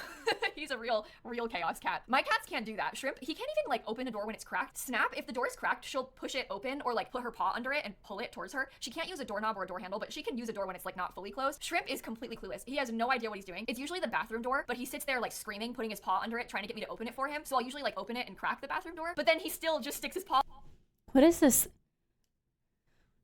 he's a real chaos cat. My cats can't do that. Shrimp, he can't even like open a door when it's cracked. Snap, if the door is cracked, she'll push it open or like put her paw under it and pull it towards her. She can't use a doorknob or a door handle, but she can use a door when it's like not fully closed. Shrimp is completely clueless. He has no idea what he's doing. It's usually the bathroom door, but he sits there like screaming, putting his paw under it, trying to get me to open it for him. So I'll usually like open it and crack the bathroom door, but then he still just sticks his paw. What is this?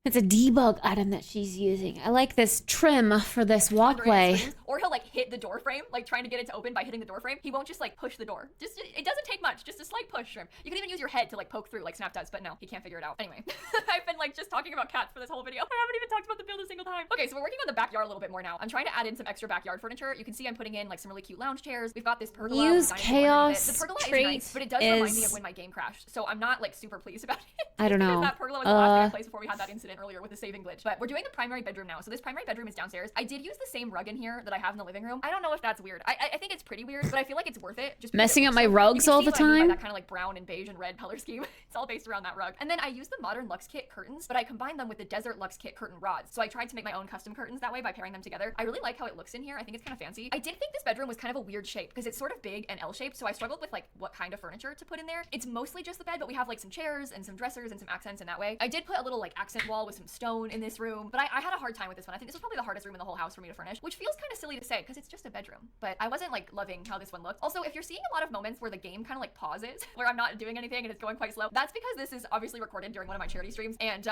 It's a debug item that she's using. I like this trim for this walkway. Or he'll like hit the door frame, like trying to get it to open by hitting the door frame. He won't just like push the door. It doesn't take much, just a slight push, Shrimp. You can even use your head to like poke through like Snap does, but no, he can't figure it out. Anyway, I've been like just talking about cats for this whole video. I haven't even talked about the build a single time. Okay, so we're working on the backyard a little bit more now. I'm trying to add in some extra backyard furniture. You can see I'm putting in like some really cute lounge chairs. We've got this pergola. Use chaos The pergola trait is nice, but it does remind me of when my game crashed. So I'm not like super pleased about it. I don't know. That pergola was the last thing I placed before we had that incident earlier with the saving glitch. But we're doing the primary bedroom now. So this primary bedroom is downstairs. I did use the same rug in here that I have in the living room. I don't know if that's weird. I think it's pretty weird, but I feel like it's worth it. Just messing up my rugs all the time. That kind of like brown and beige and red color scheme. It's all based around that rug. And then I used the modern Luxe Kit curtains, but I combined them with the Desert Luxe Kit curtain rods. So I tried to make my own custom curtains that way by pairing them together. I really like how it looks in here. I think it's kind of fancy. I did think this bedroom was kind of a weird shape because it's sort of big and L-shaped. So I struggled with like what kind of furniture to put in there. It's mostly just the bed, but we have like some chairs and some dressers and some accents in that way. I did put a little like accent wall wall with some stone in this room. But I had a hard time with this one. I think this was probably the hardest room in the whole house for me to furnish, which feels kind of silly to say because it's just a bedroom. But I wasn't like loving how this one looked. Also, if you're seeing a lot of moments where the game kind of like pauses, where I'm not doing anything and it's going quite slow, that's because this is obviously recorded during one of my charity streams, and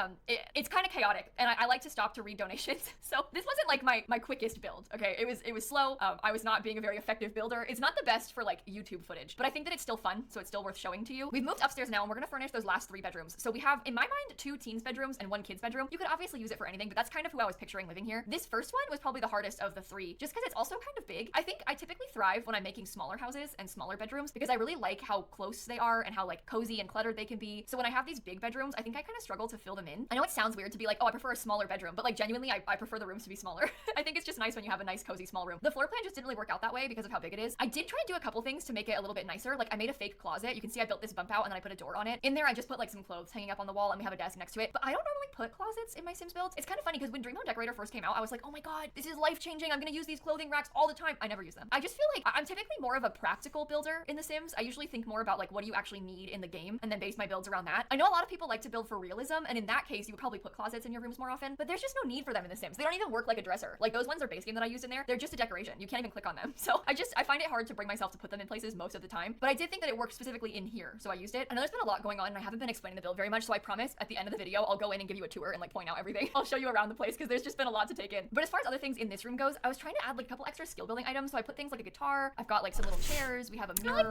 it's kind of chaotic, and I like to stop to read donations. So this wasn't like my quickest build. Okay, it was slow. I was not being a very effective builder. It's not the best for like YouTube footage, but I think that it's still fun, so it's still worth showing to you. We've moved upstairs now, and we're gonna furnish those last 3 bedrooms. So we have, in my mind, 2 teens bedrooms and 1 kid's bedroom. You could obviously use it for anything, but that's kind of who I was picturing living here. This first one was probably the hardest of the 3, just because it's also kind of big. I think I typically thrive when I'm making smaller houses and smaller bedrooms because I really like how close they are and how like cozy and cluttered they can be. So when I have these big bedrooms, I think I kind of struggle to fill them in. I know it sounds weird to be like, oh, I prefer a smaller bedroom, but like genuinely, I prefer the rooms to be smaller. I think it's just nice when you have a nice cozy small room. The floor plan just didn't really work out that way because of how big it is. I did try and do a couple things to make it a little bit nicer. Like I made a fake closet. You can see I built this bump out and then I put a door on it. In there, I just put like some clothes hanging up on the wall and we have a desk next to it. But I don't normally put closets in my Sims builds. It's kind of funny because when Dream Home Decorator first came out, I was like, oh my god, this is life changing. I'm gonna use these clothing racks all the time. I never use them. I just feel like I'm typically more of a practical builder in The Sims. I usually think more about like what do you actually need in the game and then base my builds around that. I know a lot of people like to build for realism, and in that case, you would probably put closets in your rooms more often, but there's just no need for them in The Sims. They don't even work like a dresser. Like those ones are base game that I used in there. They're just a decoration. You can't even click on them. So I find it hard to bring myself to put them in places most of the time, but I did think that it worked specifically in here, so I used it. I know there's been a lot going on and I haven't been explaining the build very much, so I promise at the end of the video, I'll go in and give you a tour and like point out everything. I'll show you around the place because there's just been a lot to take in. But as far as other things in this room goes, I was trying to add like a couple extra skill building items, so I put things like a guitar. I've got like some little chairs. We have a mirror, and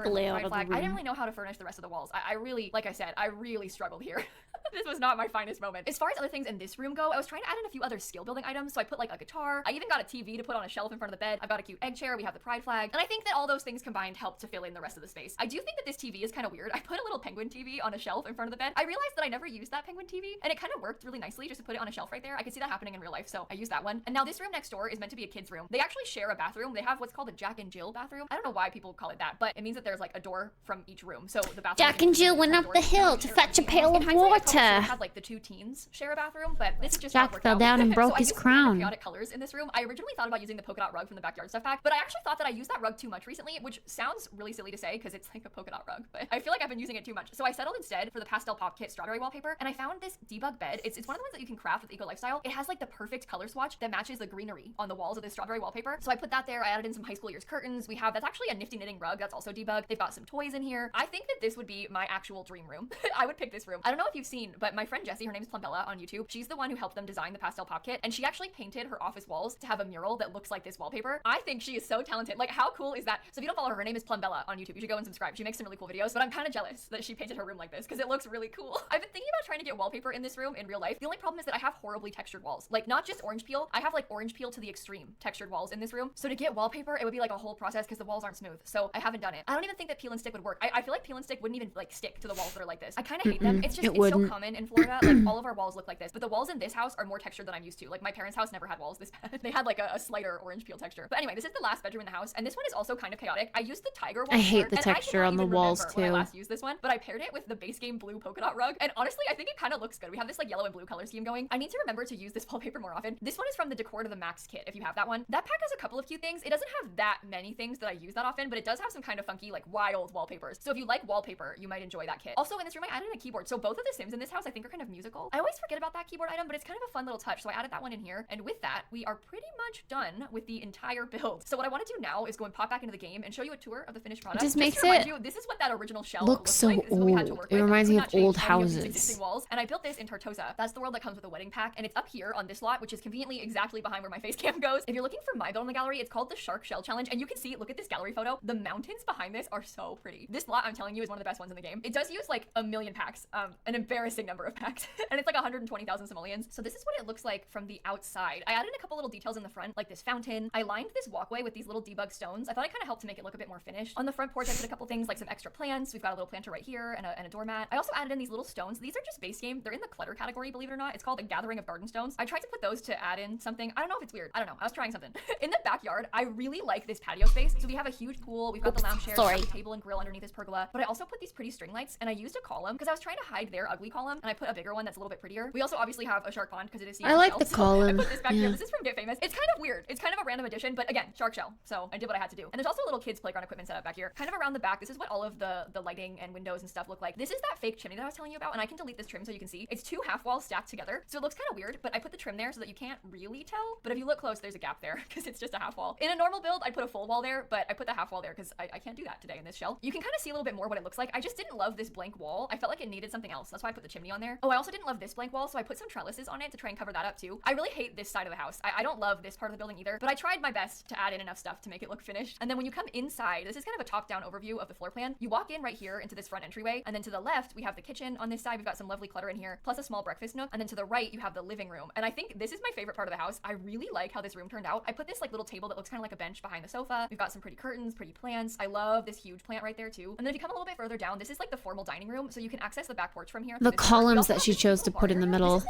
a pride flag. I didn't really know how to furnish the rest of the walls. I really, like I said, I really struggled here. This was not my finest moment. As far as other things in this room go, I was trying to add in a few other skill building items, so I put like a guitar. I even got a TV to put on a shelf in front of the bed. I've got a cute egg chair. We have the pride flag, and I think that all those things combined helped to fill in the rest of the space. I do think that this TV is kind of weird. I put a little penguin TV on a shelf in front of the bed. I realized that I never used that penguin TV, and it kind of worked really nicely just to put it on a shelf right there. I could see that happening in real life, so I used that one. And now this room next door is meant to be a kid's room. They actually share a bathroom. They have what's called a Jack and Jill bathroom. I don't know why people call it that, but it means that there's like a door from each room. So the bathroom. Jack and Jill went up the hill to fetch a pail of water. Had like the 2 teens share a bathroom, but this is just Jack fell down and broke his crown. Chaotic colors in this room. I originally thought about using the polka dot rug from the backyard stuff pack, but I actually thought that I used that rug too much recently, which sounds really silly to say because it's like a polka dot rug, but I feel like I've been using it too much. So I settled instead for the pastel pop kit strawberry wallpaper, and I found this debug bed. It's one of the ones that you can craft with Eco Lifestyle. It has like the perfect color swatch that matches the greenery on the walls of this strawberry wallpaper. So I put that there. I added in some high school years curtains. That's actually a nifty knitting rug. That's also debug. They've got some toys in here. I think that this would be my actual dream room. I would pick this room. I don't know if you've seen, but my friend Jessie, her name's Plumbella on YouTube. She's the one who helped them design the pastel pop kit, and she actually painted her office walls to have a mural that looks like this wallpaper. I think she is so talented. Like, how cool is that? So if you don't follow her, her name is Plumbella on YouTube. You should go and subscribe. She makes some really cool videos, but I'm kind of jealous that she painted her room like this because it looks really cool. I've been thinking about trying to get wallpaper in this room in real life. The only problem is that I have horribly textured walls. Like, not just orange peel. I have like orange peel to the extreme textured walls in this room. So to get wallpaper, it would be like a whole process because the walls aren't smooth. So I haven't done it. I don't even think that peel and stick would work. I feel like peel and stick wouldn't even like stick to the walls that are like this. I kind of hate them. It's so common in Florida. Like all of our walls look like this, but the walls in this house are more textured than I'm used to. Like my parents' house never had walls this bad. They had like a slighter orange peel texture. But anyway, this is the last bedroom in the house, and this one is also kind of chaotic. I used the tiger wall. I hate the texture on the walls too. When I last used this one, but I paired it with the base game blue polka dot rug, and honestly, I think it kind of looks good. We have this like yellow and blue color scheme going. I need to remember to use this wallpaper more often. This one is from the Decor to the Max kit, if you have that one. That pack has a couple of cute things. It doesn't have that many things that I use that often, but it does have some kind of funky, like wild wallpapers. So if you like wallpaper, you might enjoy that kit. Also in this room, I added a keyboard. So both of the Sims in this house, I think, are kind of musical. I always forget about that keyboard item, but it's kind of a fun little touch. So I added that one in here. And with that, we are pretty much done with the entire build. So what I want to do now is go and pop back into the game and show you a tour of the finished product. It just makes it this is what that original shell looks so like. old. It reminds me of old houses. Walls. And I built this in Tartosa. That's the world that comes with a wedding pack, and it's up here on this lot, which is conveniently exactly behind where my face cam goes. If you're looking for my build in the gallery, it's called the Shark Shell Challenge, and you can see, look at this gallery photo. The mountains behind this are so pretty. This lot, I'm telling you, is one of the best ones in the game. It does use like a million packs, an embarrassing number of packs, and it's like 120,000 simoleons. So this is what it looks like from the outside. I added a couple little details in the front, like this fountain. I lined this walkway with these little debug stones. I thought it kind of helped to make it look a bit more finished. On the front porch, I put a couple things like some extra plants. We've got a little planter right here and a doormat. I also added in these little stones. These are just base game. They're in the clutter category, believe it or not. It's called a gathering of garden stones. I tried to put those to add in something. I don't know if it's weird. I don't know. I was trying something. In the backyard, I really like this patio space. So we have a huge pool. We've got the lounge chair, the table and grill underneath this pergola. But I also put these pretty string lights, and I used a column because I was trying to hide their ugly column column, and I put a bigger one that's a little bit prettier. We also obviously have a shark pond because it is I like shell, the so column. I put this back here. Yeah. This is from Get Famous. It's kind of weird. It's kind of a random addition, but again, shark shell. So I did what I had to do. And there's also a little kids playground equipment set up back here. Kind of around the back, this is what all of the lighting and windows and stuff look like. This is that fake chimney that I was telling you about, and I can delete this trim so you can see. It's 2 half walls stacked together, so it looks kind of weird, but I put the trim there so that you can't really tell. But if you look close, there's a gap there because it's just a half wall. In a normal build, I'd put a full wall there, but I put the half wall there because I can't do that today in this shell. You can kind of see a little bit more what it looks like. I just didn't love this blank wall. I felt like it needed something else. That's why I put the chimney on there. Oh, I also didn't love this blank wall, so I put some trellises on it to try and cover that up too. I really hate this side of the house. I don't love this part of the building either, but I tried my best to add in enough stuff to make it look finished. And then when you come inside, this is kind of a top-down overview of the floor plan. You walk in right here into this front entryway, and then to the left, we have the kitchen. On this side, we've got some lovely clutter in here, plus a small breakfast nook. And then to the right, you have the living room. And I think this is my favorite part of the house. I really like how this room turned out. I put this like little table that looks kind of like a bench behind the sofa. We've got some pretty curtains, pretty plants. I love this huge plant right there too. And then if you come a little bit further down, this is like the formal dining room, so you can access the back porch from here. The columns that she chose to put in the middle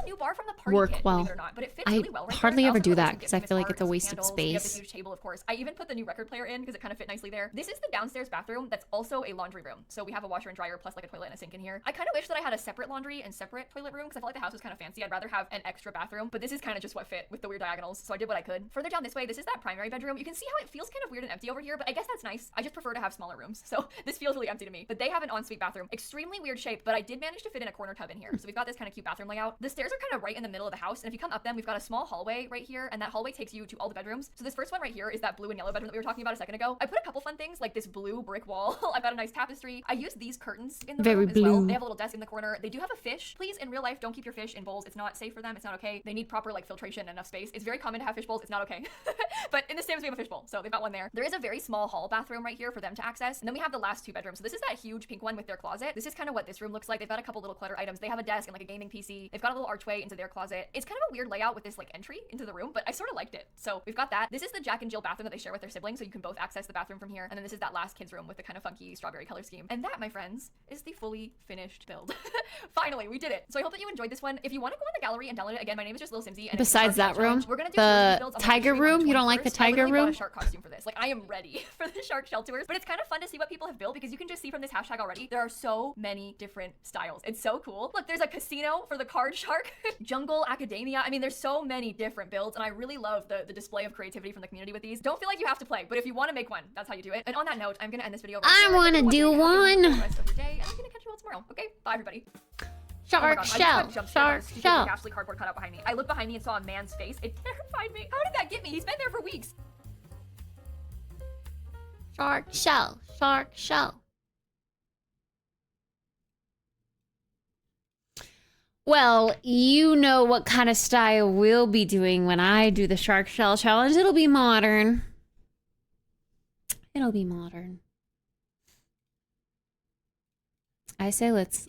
work well. I hardly ever do that because I feel like it's a waste of We have this space. huge table, of course. I even put the new record player in because it kind of fit nicely there. This is the downstairs bathroom that's also a laundry room. So we have a washer and dryer plus like a toilet and a sink in here. I kind of wish that I had a separate laundry and separate toilet room because I felt like the house was kind of fancy. I'd rather have an extra bathroom, but this is kind of just what fit with the weird diagonals. So I did what I could. Further down this way, this is that primary bedroom. You can see how it feels kind of weird and empty over here, but I guess that's nice. I just prefer to have smaller rooms. So this feels really empty to me, but they have an ensuite bathroom. Extremely weird shape, but I did manage to fit in a corner tub in here. So we've got this kind of cute bathroom layout. The stairs are kind of right in the middle of the house. And if you come up them, we've got a small hallway right here. And that hallway takes you to all the bedrooms. So this first one right here is that blue and yellow bedroom that we were talking about a second ago. I put a couple fun things like this blue brick wall. I've got a nice tapestry. I use these curtains in the room as well. They have a little desk in the corner. They do have a fish. Please, in real life, don't keep your fish in bowls. It's not safe for them. It's not okay. They need proper like filtration and enough space. It's very common to have fish bowls. It's not okay. But in the Sims, we have a fish bowl. So they've got one there. There is a very small hall bathroom right here for them to access. And then we have the last 2 bedrooms. So this is that huge pink one with their closet. This is kind of what this room looks like. They've got a couple little clutter items. They have a desk and like a gaming PC. They've got a little archway into their closet. It's kind of a weird layout with this like entry into the room, but I sort of liked it. So we've got that. This is the Jack and Jill bathroom that they share with their siblings. So you can both access the bathroom from here. And then this is that last kids room with the kind of funky strawberry color scheme. And that, my friends, is the fully finished build. Finally, we did it. So I hope that you enjoyed this one. If you want to go in the gallery and download it, again, my name is just Lil Simsy. And Besides that room, we're gonna do the tiger room, you don't like the tiger I literally bought room? a shark costume for this. Like I am ready for the shark shell tours, but it's kind of fun to see what people have built because you can just see from this hashtag already, there are so many different styles. It's so cool. Look, there's a casino for the card shark, jungle academia. I mean, there's so many different builds and I really love the display of creativity from the community with these. Don't feel like you have to play, but if you want to make one, that's how you do it. And on that note, I'm gonna end this video. I want to do one. The rest of your day, and I'm gonna catch you all tomorrow. Okay, bye everybody. Shark shell. Shark shell. Actually, cardboard cut out behind me. I looked behind me and saw a man's face. It terrified me. How did that get me? He's been there for weeks. Shark shell. Shark shell. Well, you know what kind of style we'll be doing when I do the shark shell challenge. It'll be modern. It'll be modern. I say let's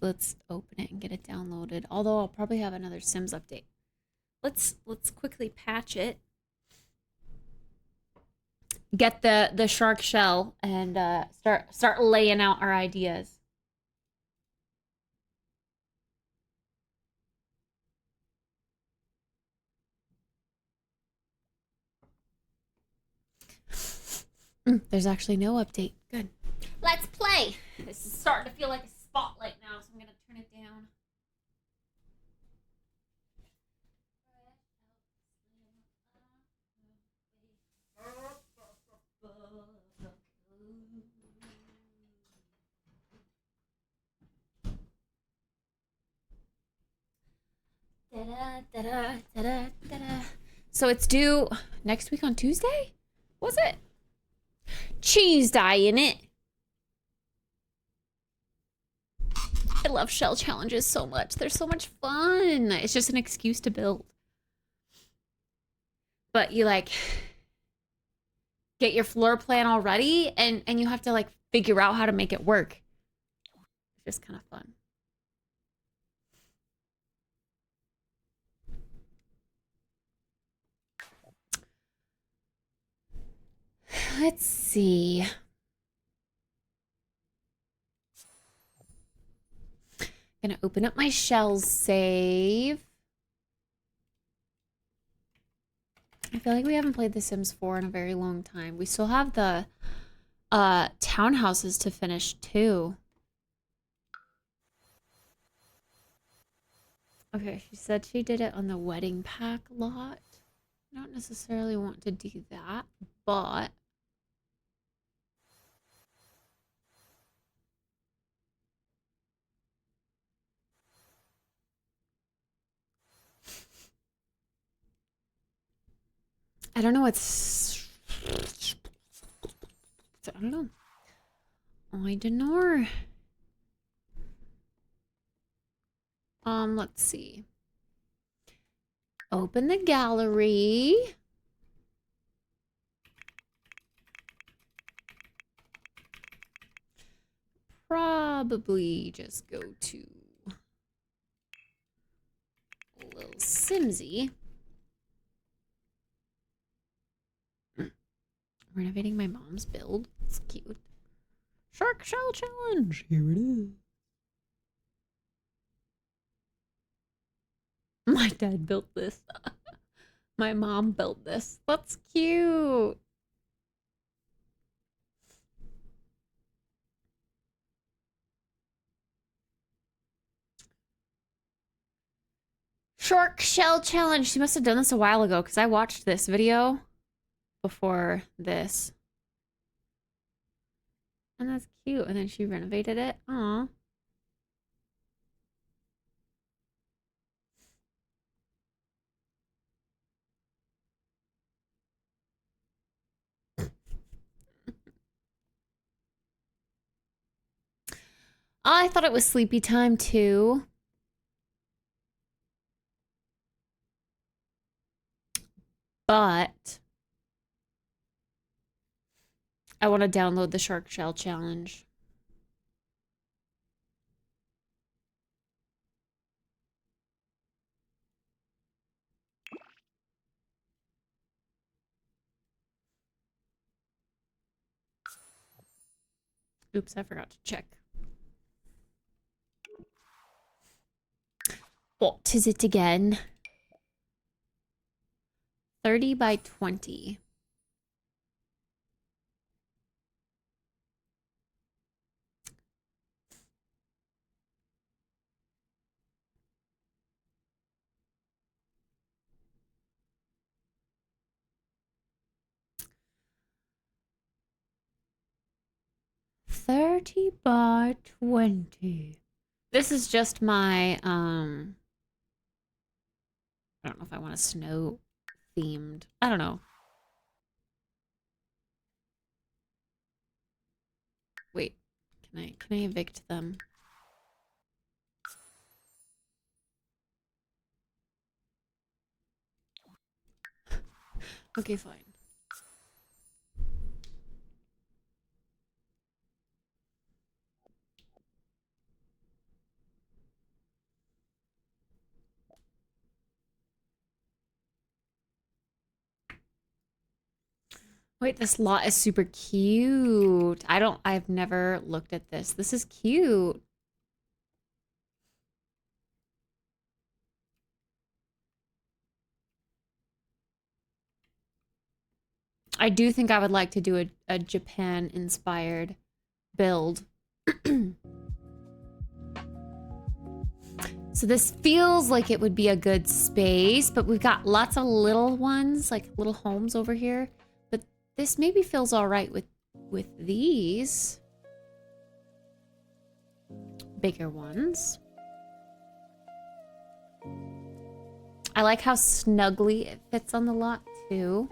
open it and get it downloaded. Although I'll probably have another Sims update. Let's quickly patch it. Get the shark shell and start laying out our ideas. There's actually no update. Good. Let's play. This is starting to feel like a spotlight now, so I'm gonna turn it down. So it's due next week on Tuesday? Was it? Tuesday, innit? I love shell challenges so much. They're so much fun. It's just an excuse to build. But you like get your floor plan all ready and you have to like figure out how to make it work. It's just kind of fun. Let's see. Gonna open up my shells save. I feel like we haven't played The Sims 4 in a very long time. We still have the townhouses to finish too. Okay, she said she did it on the wedding pack lot. I don't necessarily want to do that, but I don't know what's... I don't know. I don't know. Let's see. Open the gallery. Probably just go to a little Simsy. Renovating my mom's build. It's cute. Shark Shell Challenge. Here it is. My dad built this. My mom built this. That's cute. Shark Shell Challenge. She must have done this a while ago because I watched this video before this. And that's cute. And then she renovated it. Aw. I thought it was sleepy time too. But I want to download the Shark Shell Challenge. Oops, I forgot to check. What is it again? 30 by 20. by 20. This is just my I don't know if I want a snow themed. I don't know. Wait, can I evict them? Okay, fine. Wait, this lot is super cute. I've never looked at this. This is cute. I do think I would like to do a Japan-inspired build. So this feels like it would be a good space, but we've got lots of little ones, like little homes over here. But this maybe feels all right with these bigger ones. I like how snugly it fits on the lot too.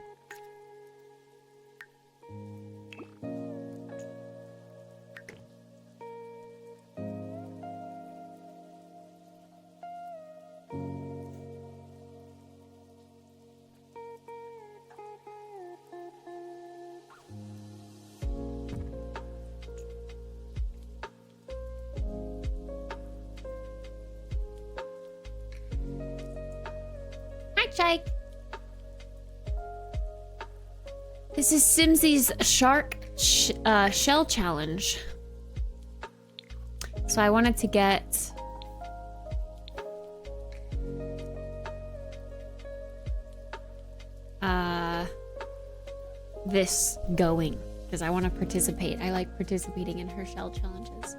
Jake. This is Simsy's Shark Shell Challenge. So I wanted to get this going because I want to participate. I like participating in her shell challenges.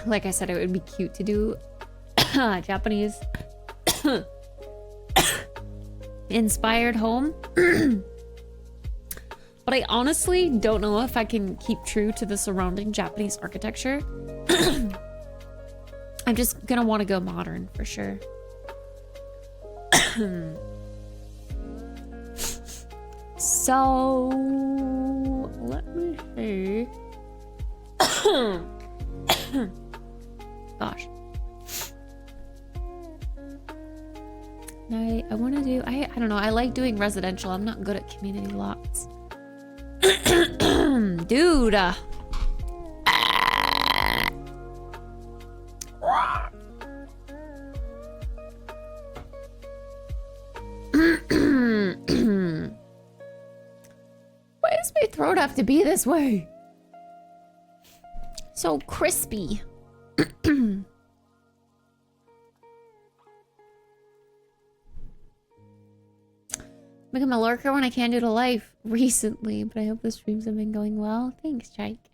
like I said, it would be cute to do Japanese inspired home. But I honestly don't know if I can keep true to the surrounding Japanese architecture. I'm just gonna want to go modern for sure. So let me see. Gosh. I want to do, I don't know, I like doing residential. I'm not good at community lots. Dude. Why does my throat have to be this way? So crispy. Become a lurker when I can't do to life recently, but I hope the streams have been going well. Thanks, Jake.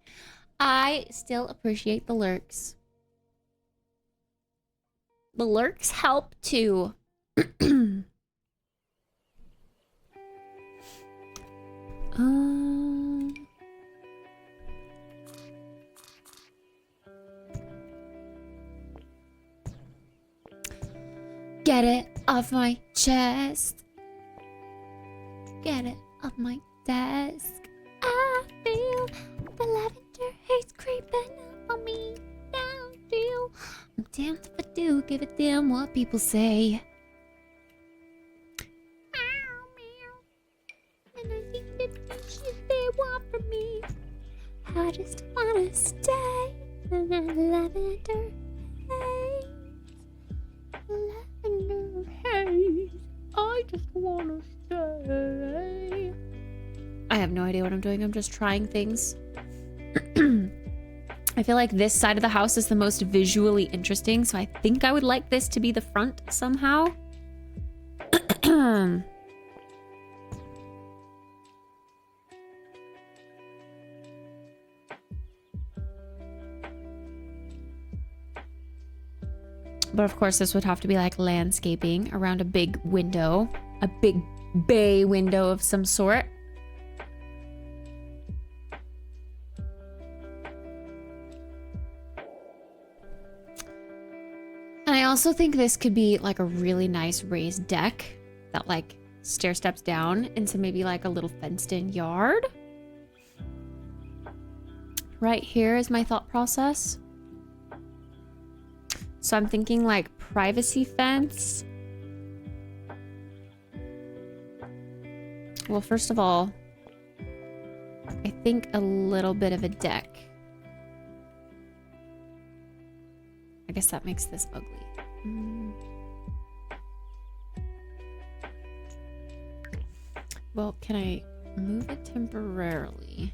I still appreciate the lurks. The lurks help too. Get it off my chest. Get it off my desk. I feel the lavender haze creeping up on me. Down, deal. I'm damned if I do give a damn what people say. And I think that shit they want from me. I just wanna stay in that lavender haze. Lavender haze. I just wanna stay. I have no idea what I'm doing. I'm just trying things. I feel like this side of the house is the most visually interesting, so I think I would like this to be the front somehow. But of course, this would have to be like landscaping around a big window, a big bay window of some sort. And I also think this could be like a really nice raised deck that like stair steps down into maybe like a little fenced in yard. Right here is my thought process. So I'm thinking like privacy fence. Well, first of all, I think a little bit of a deck. I guess that makes this ugly. Well, can I move it temporarily?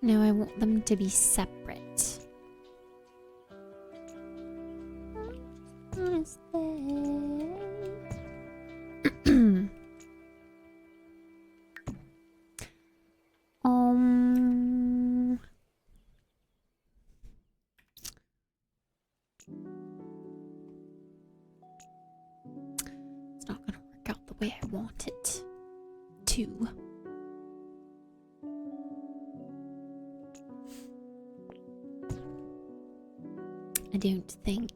No, I want them to be separate. It's not gonna work out the way I want it to. I don't think.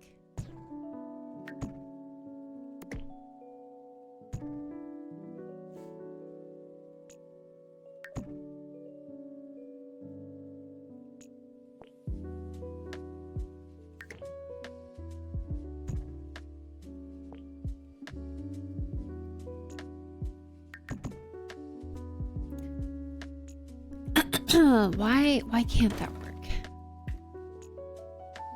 Why can't that work?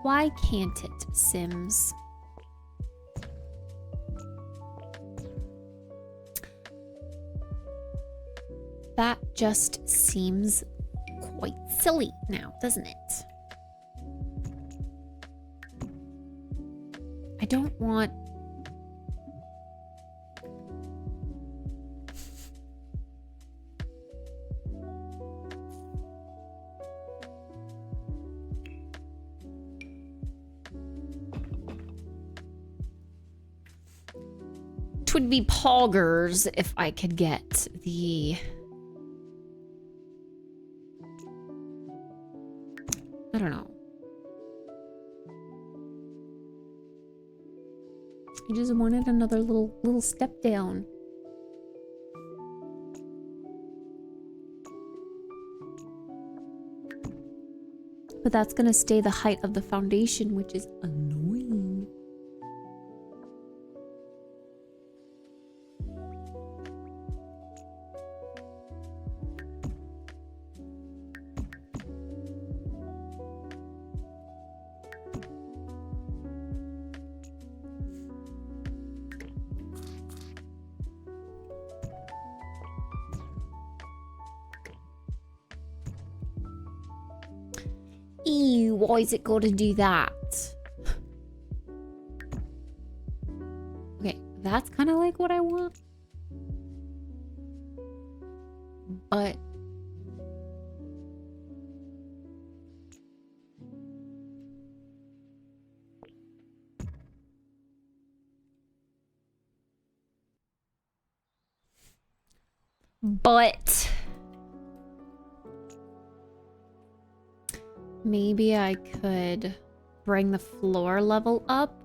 Why can't it, Sims? That just seems quite silly now, doesn't it? I don't want... It would be poggers if I could get the... I don't know. I just wanted another little step down. But that's gonna stay the height of the foundation, which is annoying. Ew, why is it got to do that? Okay, that's kind of like what I want. But... maybe I could bring the floor level up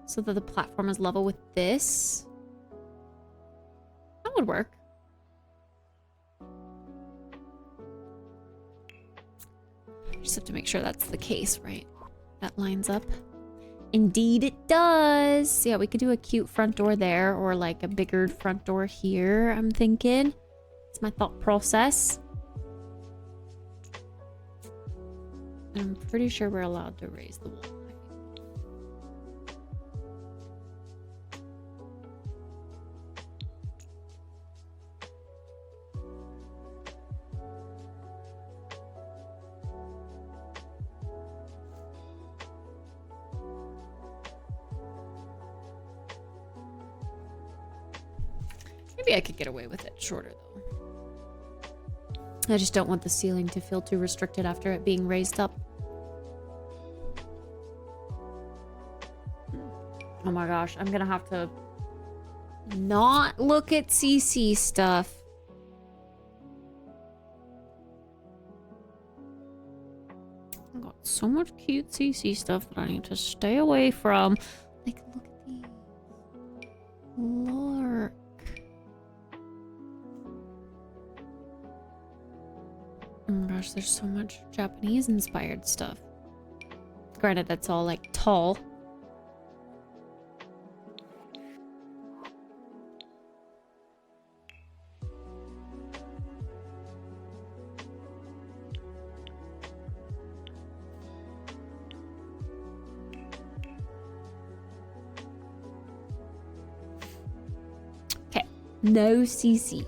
so that the platform is level with this. That would work. Just have to make sure that's the case, right? That lines up. Indeed it does. Yeah, we could do a cute front door there or like a bigger front door here, I'm thinking. It's my thought process. I'm pretty sure we're allowed to raise the wall. Maybe I could get away with it shorter though. I just don't want the ceiling to feel too restricted after it being raised up. Oh my gosh, I'm gonna have to not look at CC stuff. I've got so much cute CC stuff that I need to stay away from. Like, look at these. Lord. Oh my gosh, there's so much Japanese inspired stuff. Granted, that's all like tall. Okay, no CC.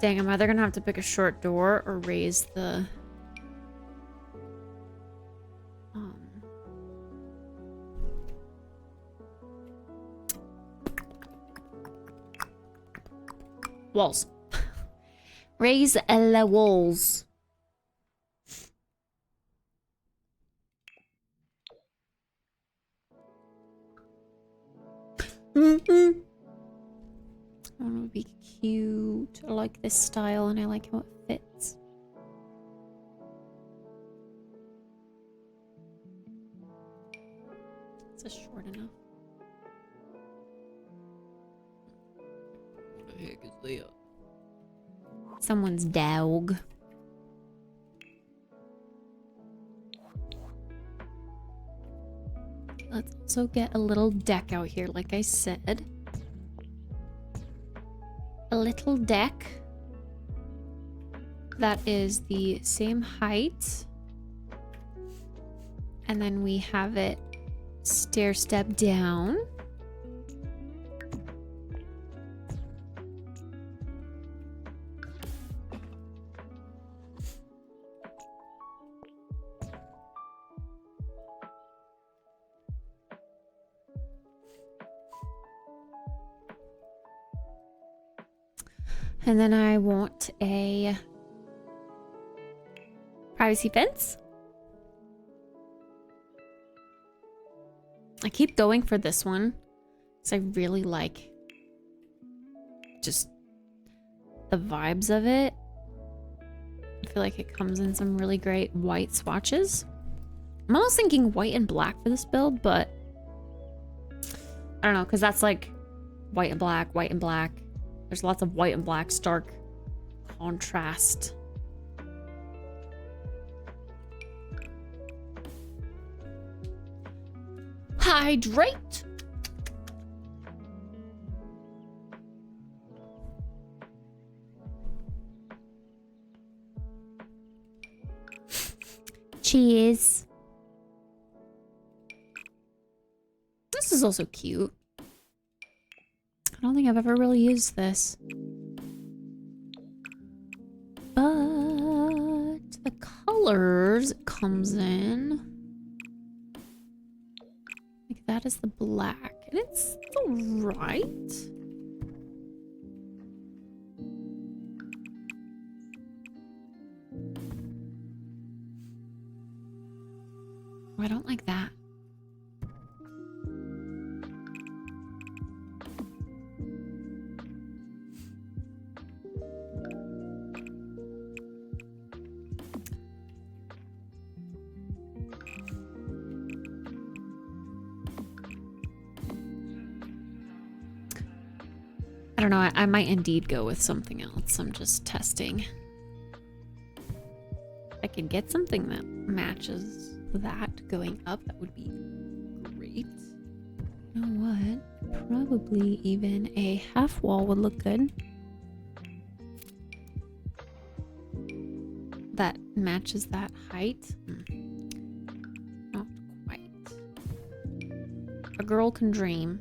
Dang, I'm either gonna have to pick a short door or raise the... walls. Raise the walls. Mm-hmm. That would be cute. I like this style and I like how it fits. Is this short enough? What the heck is that? Someone's dog. Let's also get a little deck out here, like I said. A little deck that is the same height And then we have it stair step down. And then I want a privacy fence. I keep going for this one because I really like just the vibes of it. I feel like it comes in some really great white swatches. I'm almost thinking white and black for this build, but I don't know, because that's like white and black, white and black. There's lots of white and black, stark contrast. Hydrate! Cheers. This is also cute. I don't think I've ever really used this. But the colors it comes in. Like that is the black. And it's alright. Oh, I don't like that. I don't know, I might indeed go with something else. I'm just testing. I can get something that matches that going up, that would be great. You know what? Probably even a half wall would look good. That matches that height. Not quite. A girl can dream.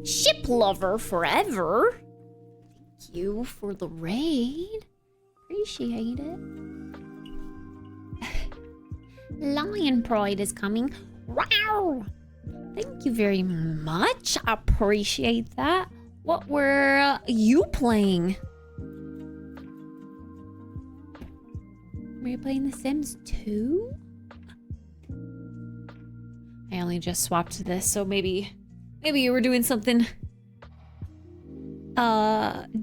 Ship lover forever. Thank you for the raid. Appreciate it. Lion Pride is coming. Wow. Thank you very much. I appreciate that. What were you playing? Were you playing The Sims 2? I only just swapped this, so maybe you were doing something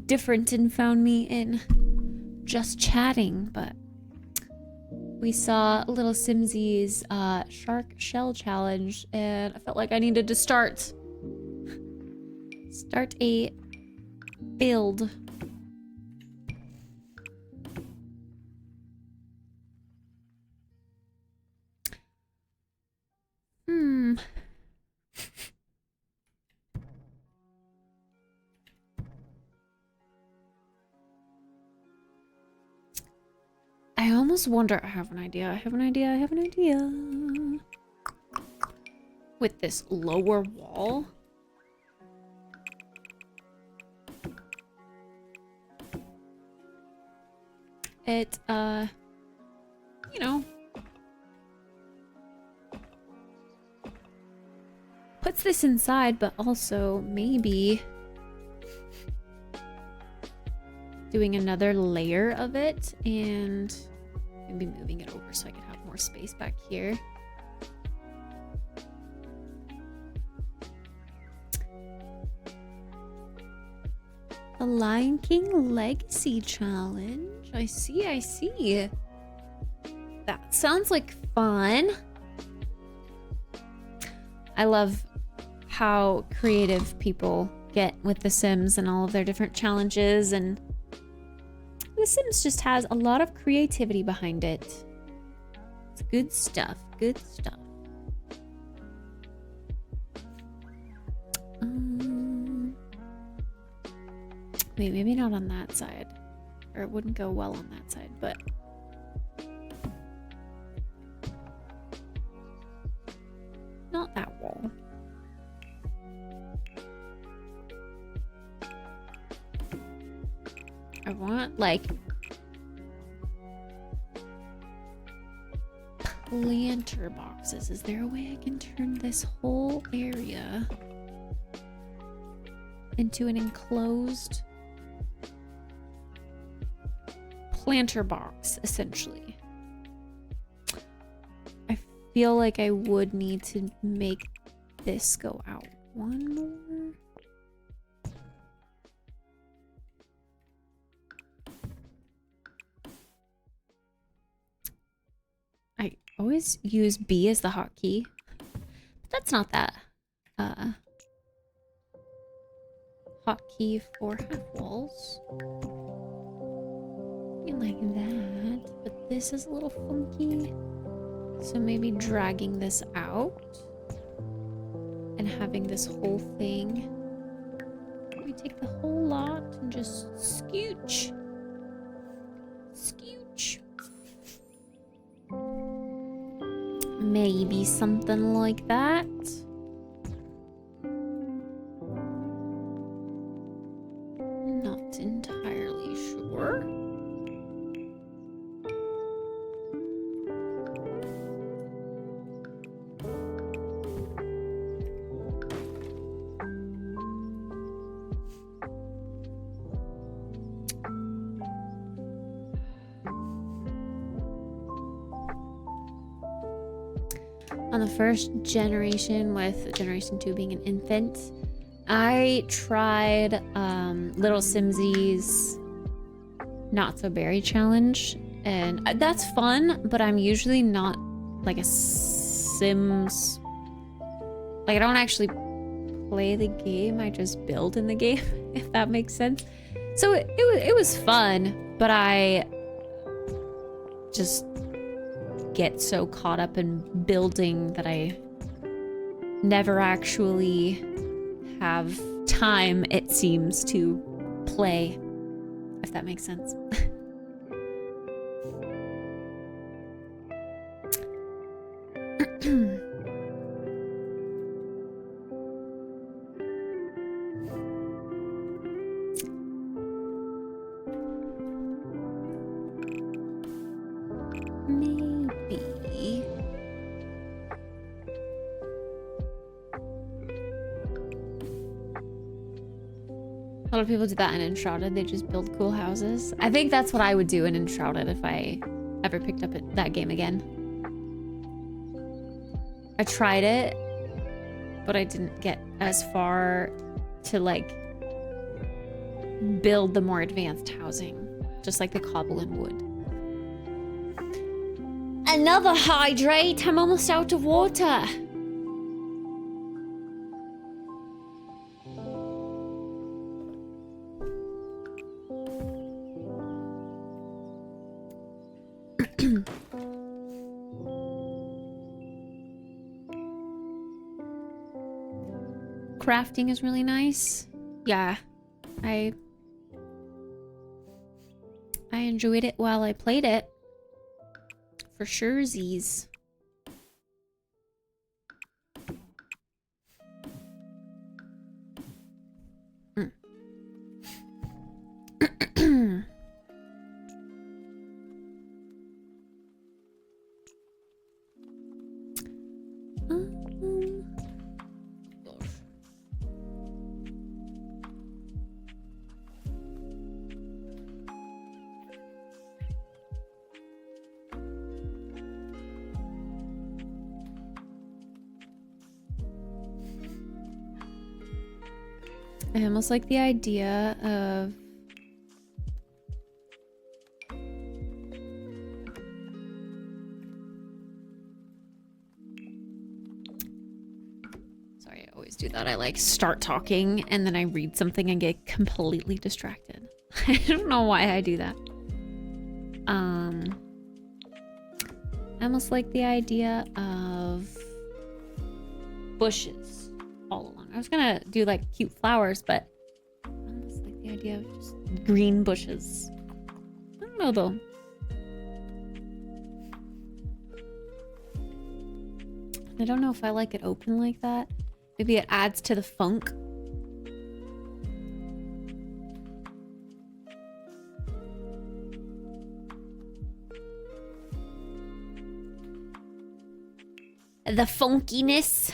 different and found me in just chatting, but we saw Little Simsy's shark shell challenge and I felt like I needed to start a build. I almost wonder, I have an idea. With this lower wall. It, you know, puts this inside, but also maybe doing another layer of it and maybe moving it over so I can have more space back here. The Lion King Legacy Challenge. I see. That sounds like fun. I love how creative people get with The Sims and all of their different challenges, and The Sims just has a lot of creativity behind it. It's good stuff, good stuff. Wait, maybe not on that side. Or it wouldn't go well on that side, but... not that wall. I want, like... planter boxes. Is there a way I can turn this whole area into an enclosed planter box, essentially? I feel like I would need to make this go out one more. I always use B as the hotkey, but that's not that hotkey for half walls. Like that, but this is a little funky, so maybe dragging this out and having this whole thing, we take the whole lot and just scooch maybe something like that. Not entirely sure. On the first generation, with Generation 2 being an infant, I tried Little Simsies Not So Berry Challenge, and that's fun, but I'm usually not like a Sims. Like, I don't actually play the game, I just build in the game, if that makes sense. So it was fun, but I just get so caught up in building that I never actually have time, it seems, to play, if that makes sense. Maybe. A lot of people do that in Enshrouded. They just build cool houses. I think that's what I would do in Enshrouded if I ever picked up that game again. I tried it, but I didn't get as far to like build the more advanced housing, just like the cobble and wood. Another hydrate! I'm almost out of water! Crafting is really nice. Yeah, I enjoyed it while I played it. For surezies. I almost like the idea of sorry, I always always do that. I like start talking and then I read something and get completely distracted. I don't know why I do that. I almost like the idea of bushes all along. I was gonna do like cute flowers, but I almost like the idea of just green bushes. I don't know though. I don't know if I like it open like that. Maybe it adds to the funk. The funkiness.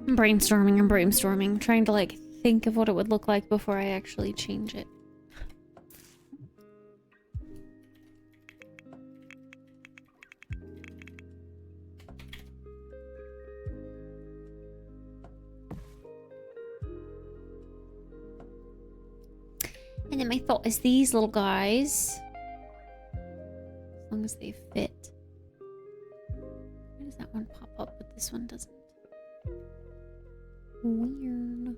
I'm brainstorming, trying to like think of what it would look like before I actually change it. And then my thought is these little guys, as long as they fit. Why does that one pop up but this one doesn't? Weird.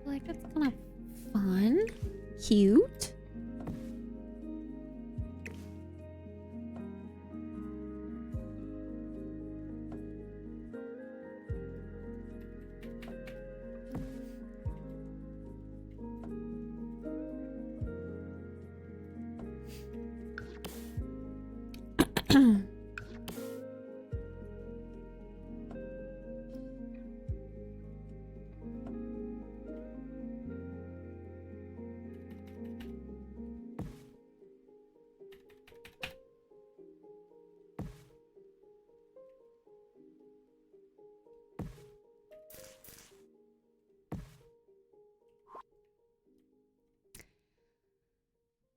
Like that's kind of fun, cute.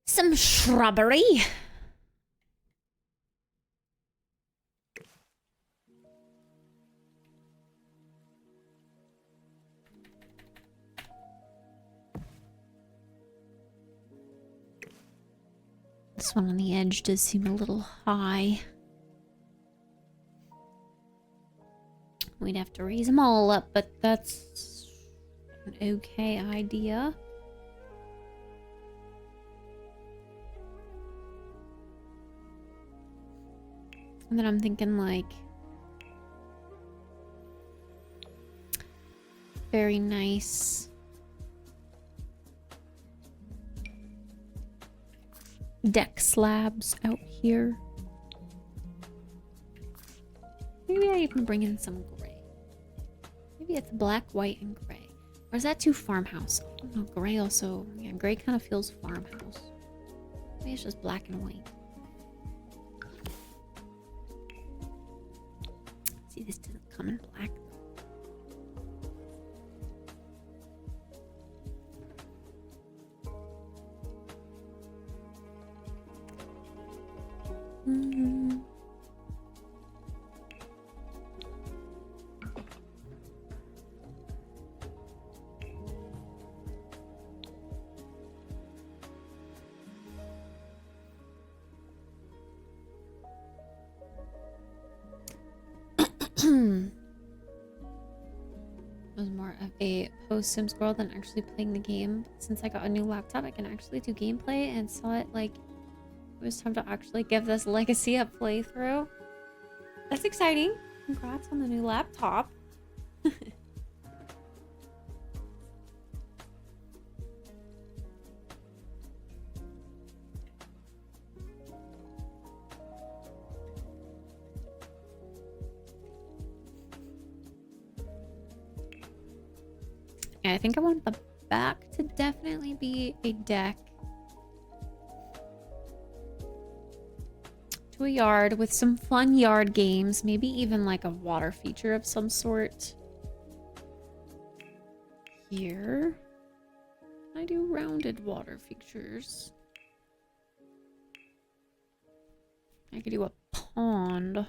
Some shrubbery. This one on the edge does seem a little high. We'd have to raise them all up, but that's an okay idea. And then I'm thinking like very nice deck slabs out here. Maybe I even bring in some gray. Maybe it's black, white, and gray. Or is that too farmhouse? I don't know, gray also. Yeah, gray kind of feels farmhouse. Maybe it's just black and white. See, this doesn't come in black. I was more of a post-Sims girl than actually playing the game. Since I got a new laptop, I can actually do gameplay and saw it like it was time to actually give this legacy a playthrough. That's exciting. Congrats on the new laptop. I think I want the back to definitely be a deck to a yard with some fun yard games, maybe even like a water feature of some sort. Here, I do rounded water features. I could do a pond.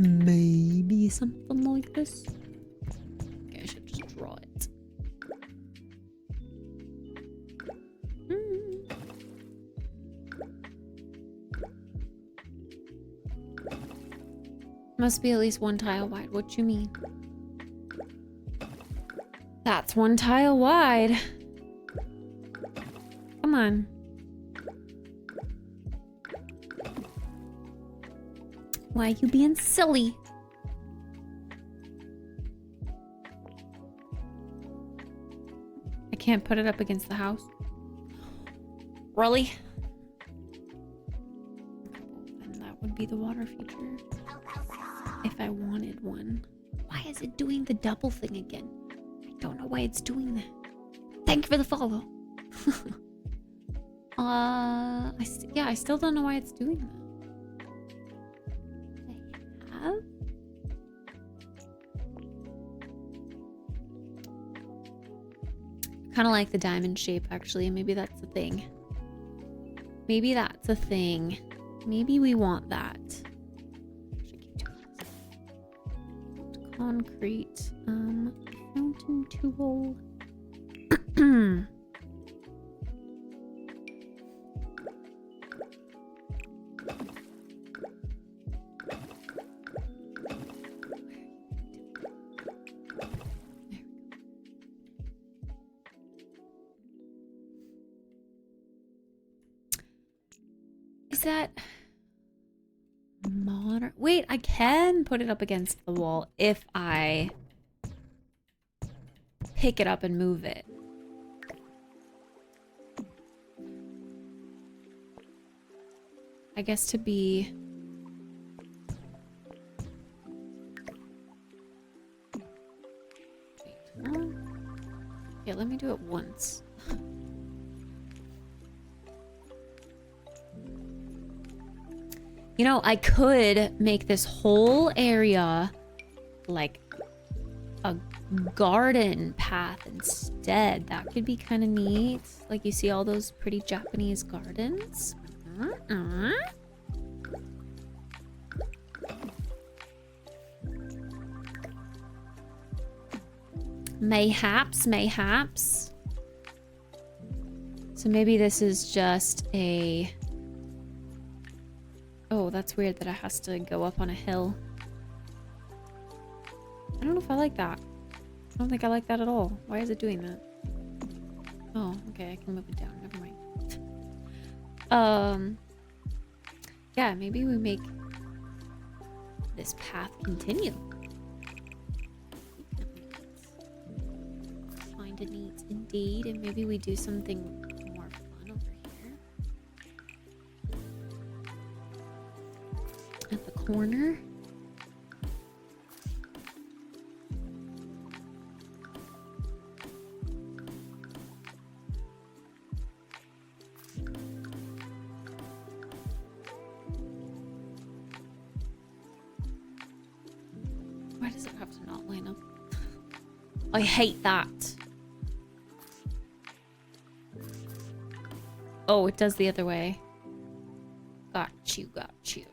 Maybe something like this. Okay, I should just draw it. Must be at least one tile wide. What you mean? That's one tile wide. Come on. Why are you being silly? I can't put it up against the house. Really? And that would be the water feature. If I wanted one. Why is it doing the double thing again? I don't know why it's doing that. Thank you for the follow. Yeah, I still don't know why it's doing that. Kind of like the diamond shape, actually. Maybe that's the thing. Maybe that's a thing. Maybe we want that. Concrete. Fountain tool. Is that modern? Wait, I can put it up against the wall if I pick it up and move it. I guess to be... Yeah, let me do it once. You know, I could make this whole area like a garden path instead. That could be kind of neat. Like you see all those pretty Japanese gardens. Mayhaps, mayhaps. So maybe this is just a... Oh, that's weird that it has to go up on a hill. I don't know if I like that. I don't think I like that at all. Why is it doing that? Oh, okay, I can move it down. Never mind. Yeah, maybe we make this path continue. Find a neat indeed, and maybe we do something more fun over here. At the corner. Why does it have to not line up? I hate that. Oh, it does the other way. Got you, got you.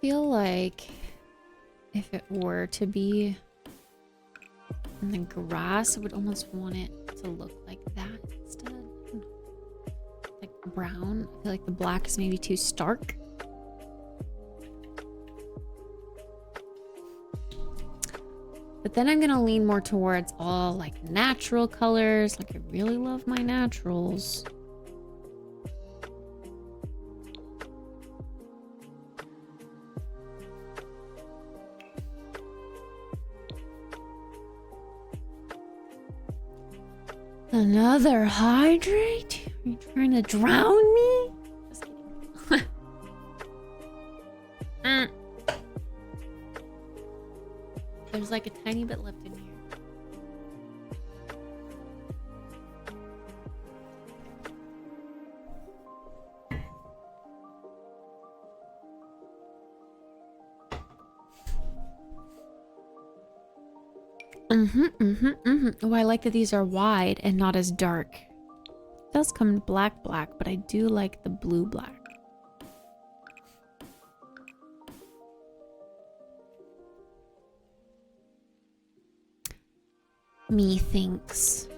Feel like if it were to be in the grass, I would almost want it to look like that instead. Like brown. I feel like the black is maybe too stark. But then I'm gonna lean more towards all like natural colors. Like I really love my naturals. Another hydrate? Are you trying to drown me? Just kidding. There's like a tiny bit left in here. Oh, I like that these are wide and not as dark. It does come black, but I do like the blue black. Methinks.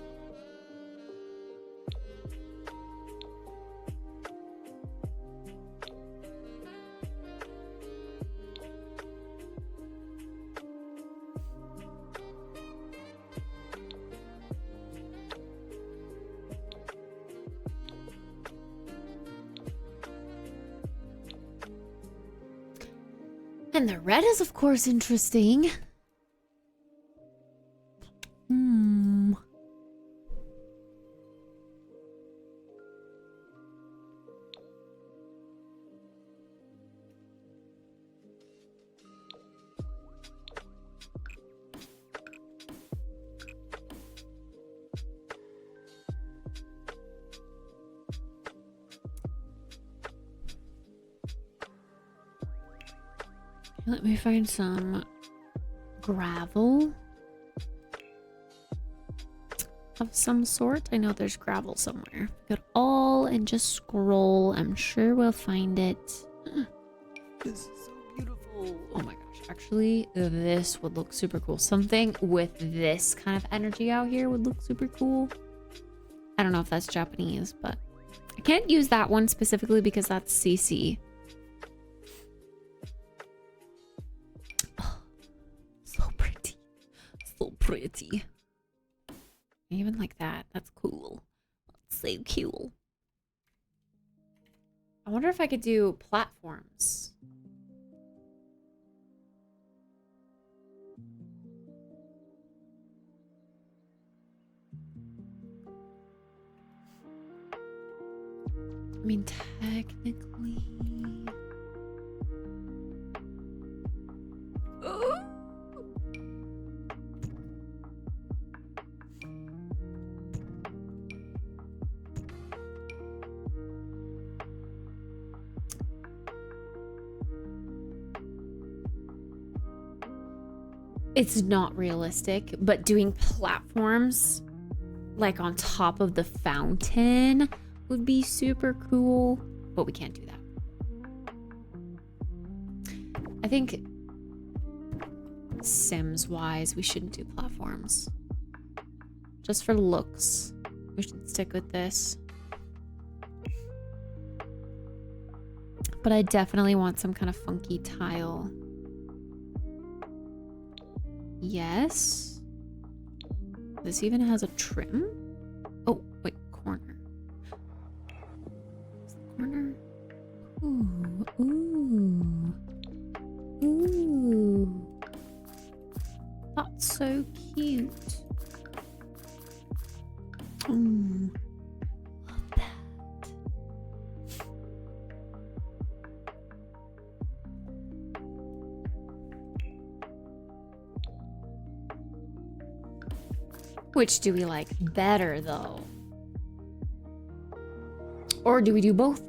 And the red is, of course, interesting. Let me find some gravel of some sort. I know there's gravel somewhere. Go all and just scroll. I'm sure we'll find it. This is so beautiful. Oh my gosh. Actually, this would look super cool. Something with this kind of energy out here would look super cool. I don't know if that's Japanese, but I can't use that one specifically because that's CC. So pretty. Even like that. That's cool. That's so cool. I wonder if I could do platforms. I mean, technically... Ooh. It's not realistic, but doing platforms like on top of the fountain would be super cool, but we can't do that. I think Sims wise, we shouldn't do platforms. Just for looks, we should stick with this. But I definitely want some kind of funky tile. Yes. This even has a trim. Oh, wait, corner. Corner. Ooh, ooh. Ooh. That's so cute. Love that. Which do we like better, though? Or do we do both?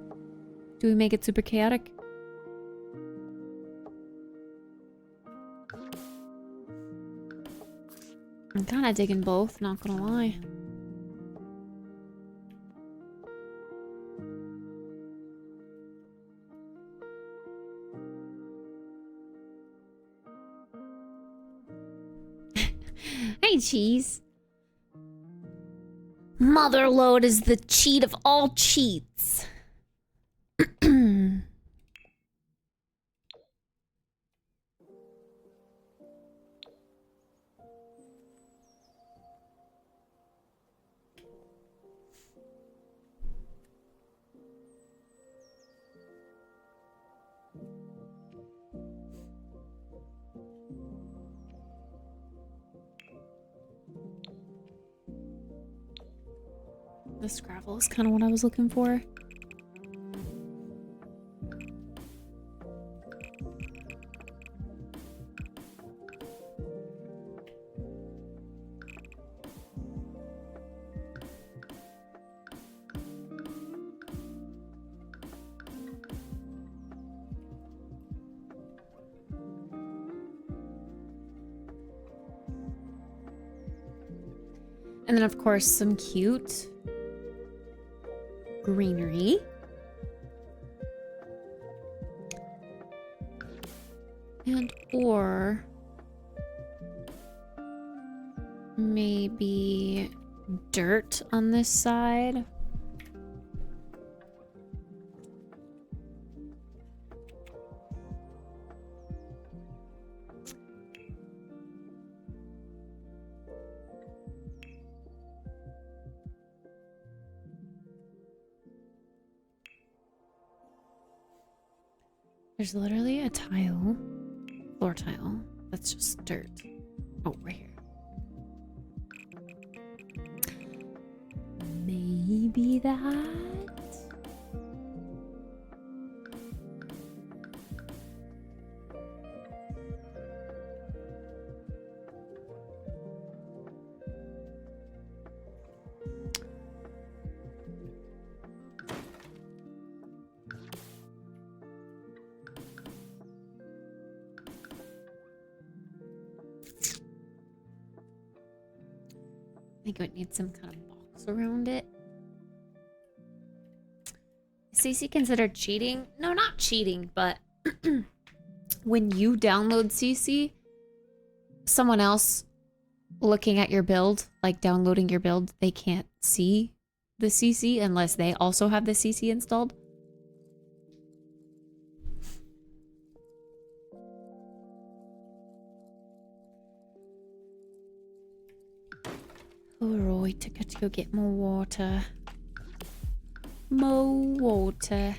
Do we make it super chaotic? I'm kind of digging both, not gonna lie. Hey, cheese. Motherload is the cheat of all cheats. This gravel is kind of what I was looking for. And then, of course, some cute greenery. And or maybe dirt on this side. There's literally a tile, floor tile, that's just dirt. Oh, right here. Maybe that? I think it would need some kind of box around it. Is CC considered cheating? No, not cheating, but when you download CC, someone else looking at your build, like downloading your build, they can't see the CC unless they also have the CC installed. Alright, I got to go get more water. More water.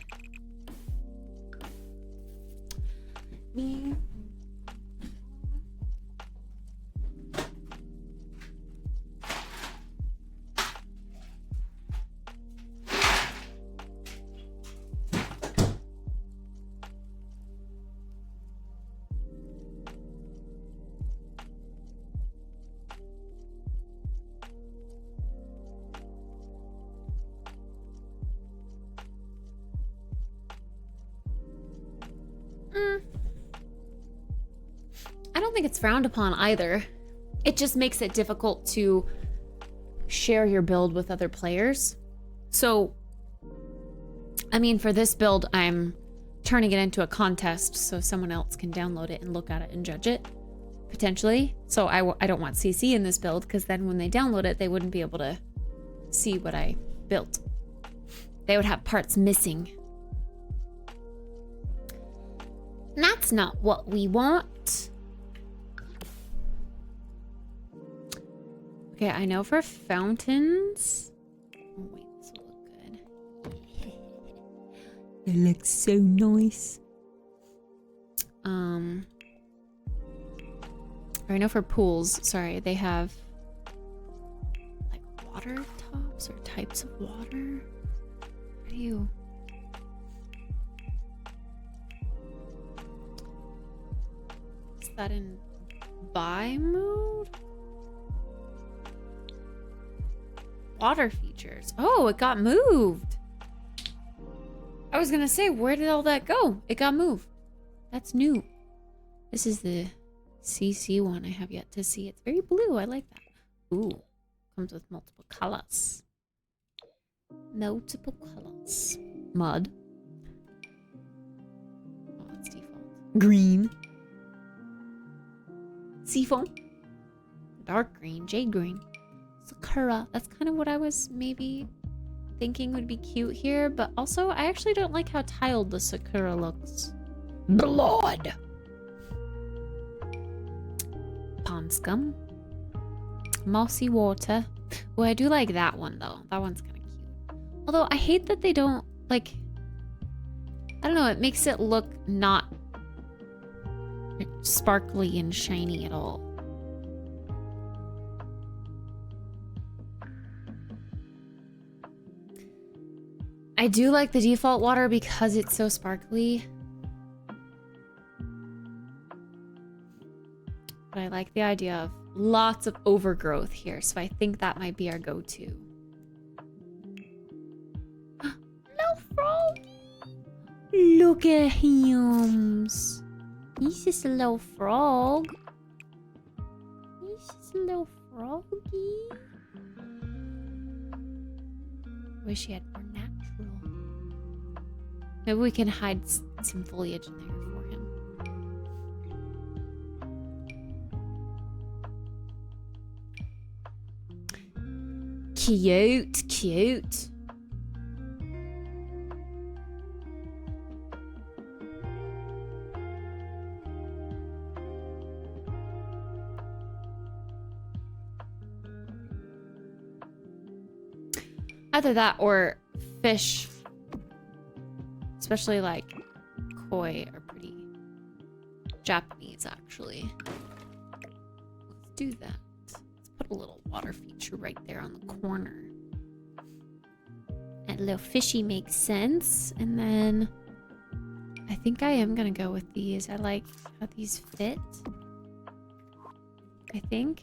I don't think it's frowned upon either. It just makes it difficult to share your build with other players. So, I mean, for this build, I'm turning it into a contest so someone else can download it and look at it and judge it, potentially. So I don't want CC in this build, because then when they download it, they wouldn't be able to see what I built. They would have parts missing. And that's not what we want. Okay, I know for fountains. Oh, wait, this will look good. It looks so nice. I know for pools, sorry, they have like water tops or types of water. How do you? Is that in buy mode? water features. Oh, it got moved. I was gonna say, where did all that go? It got moved. That's new. This is the CC one I have yet to see. It's very blue. I like that. Ooh, comes with multiple colors. Multiple colors. Mud. Oh, that's default. Green. Seafoam. Dark green. Jade green. Sakura. That's kind of what I was maybe thinking would be cute here, but also I actually don't like how tiled the Sakura looks. Blood. Pond scum. Mossy water. Oh, I do like that one though. That one's kind of cute. Although I hate that they don't like, I don't know, it makes it look not sparkly and shiny at all. I do like the default water because it's so sparkly. But I like the idea of lots of overgrowth here, so I think that might be our go-to. Hello, Froggy! Look at him. He's just a little frog. He's just a little froggy. Wish he had more natural. Maybe we can hide some foliage in there for him. Cute, cute. Either that or fish, especially like koi, are pretty Japanese actually. Let's do that. Let's put a little water feature right there on the corner. And a little fishy makes sense. And then I think I am gonna go with these. I like how these fit. I think.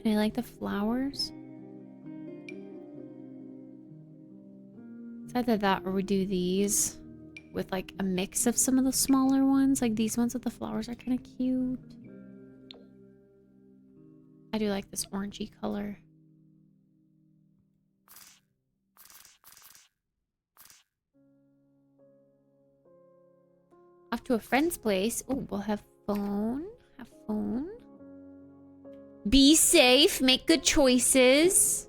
I like the flowers. It's either that or we do these with like a mix of some of the smaller ones. Like these ones with the flowers are kind of cute. I do like this orangey color. Off to a friend's place. Oh, we'll have phone. Have phone. Be safe, make good choices.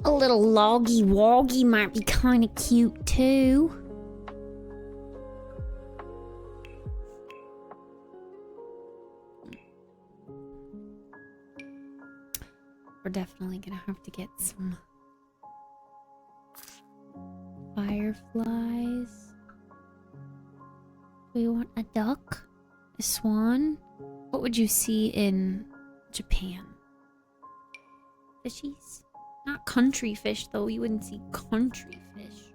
A little loggy woggy might be kind of cute too. We're definitely gonna have to get some fireflies. We want a duck, a swan. What would you see in Japan? Fishies? Not country fish, though. You wouldn't see country fish.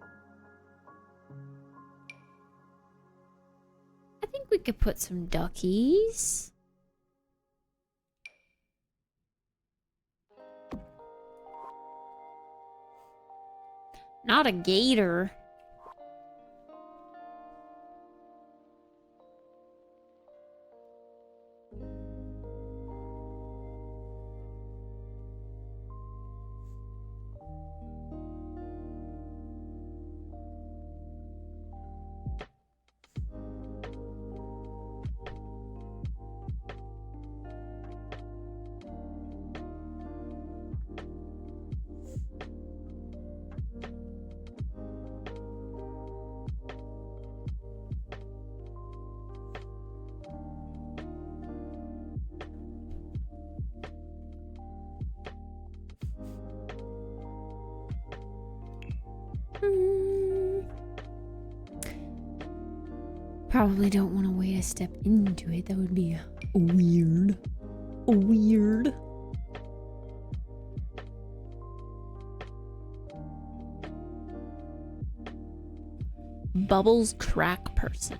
I think we could put some duckies. Not a gator. Probably don't want to wait a step into it. That would be weird. Weird. Bubbles crack person.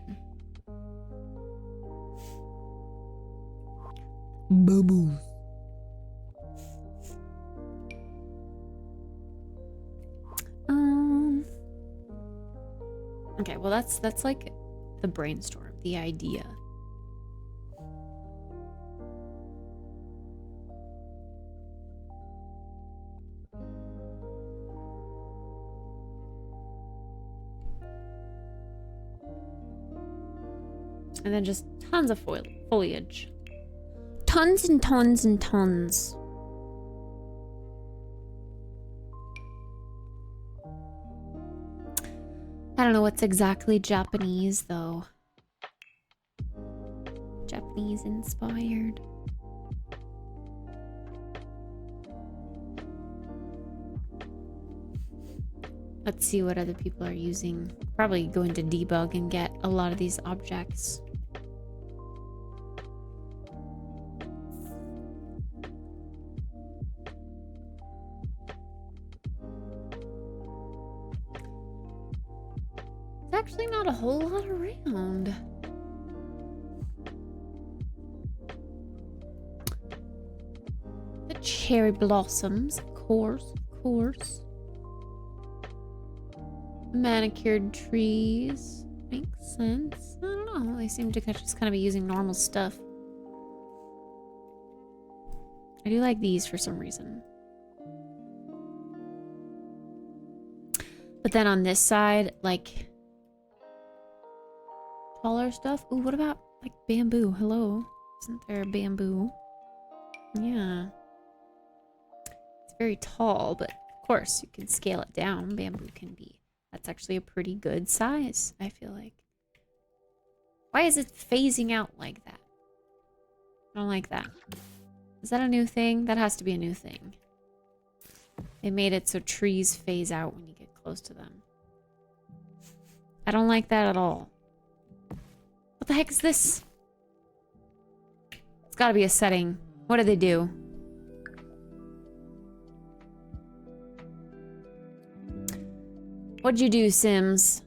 Bubbles. Okay, well that's like the brainstorm, the idea. And then just tons of foliage. Tons and tons and tons. I don't know what's exactly Japanese, though. Japanese inspired. Let's see what other people are using. Probably go into debug and get a lot of these objects. Actually not a whole lot around. The cherry blossoms, of course. Manicured trees. Makes sense. I don't know. They seem to just kind of be using normal stuff. I do like these for some reason. But then on this side, like taller stuff. Ooh, what about like bamboo? Hello? Isn't there bamboo? Yeah. It's very tall, but of course you can scale it down. Bamboo can be. That's actually a pretty good size, I feel like. Why is it phasing out like that? I don't like that. Is that a new thing? That has to be a new thing. They made it so trees phase out when you get close to them. I don't like that at all. What the heck is this? It's gotta be a setting. What did they do? What'd you do, Sims?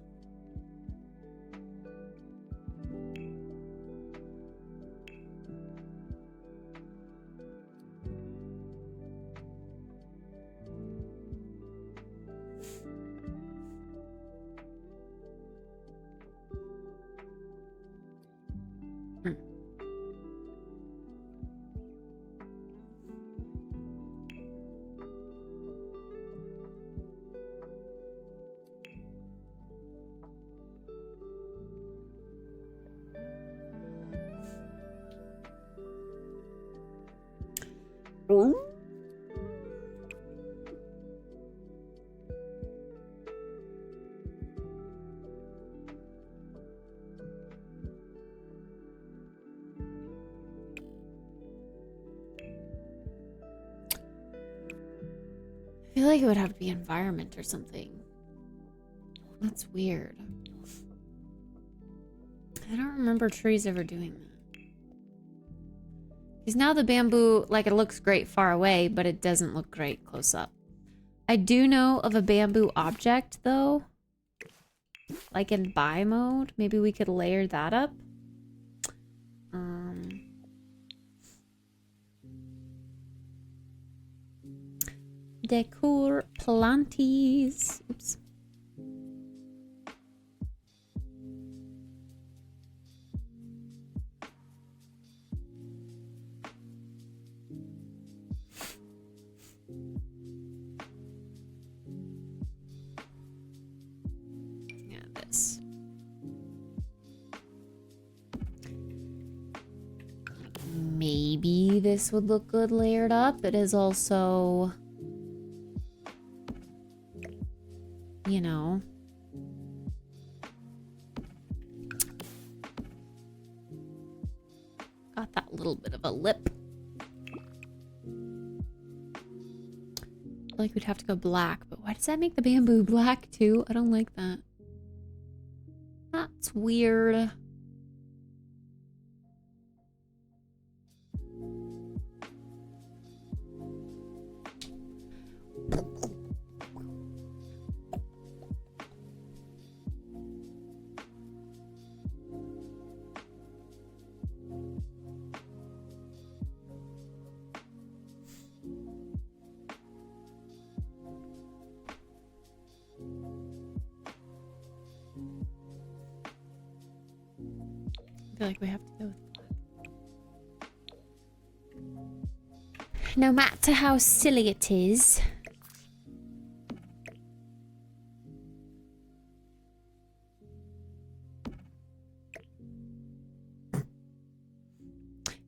I feel like it would have to be environment or something. That's weird. I don't remember trees ever doing that. Because now the bamboo, like, it looks great far away, but it doesn't look great close up. I do know of a bamboo object though. Like in buy mode. Maybe we could layer that up. Decor planties. Oops. Yeah, this. Maybe this would look good layered up. It is also, you know, got that little bit of a lip. Like we'd have to go black, but why does that make the bamboo black too? I don't like that. That's weird. I feel like we have to go with black. No matter how silly it is.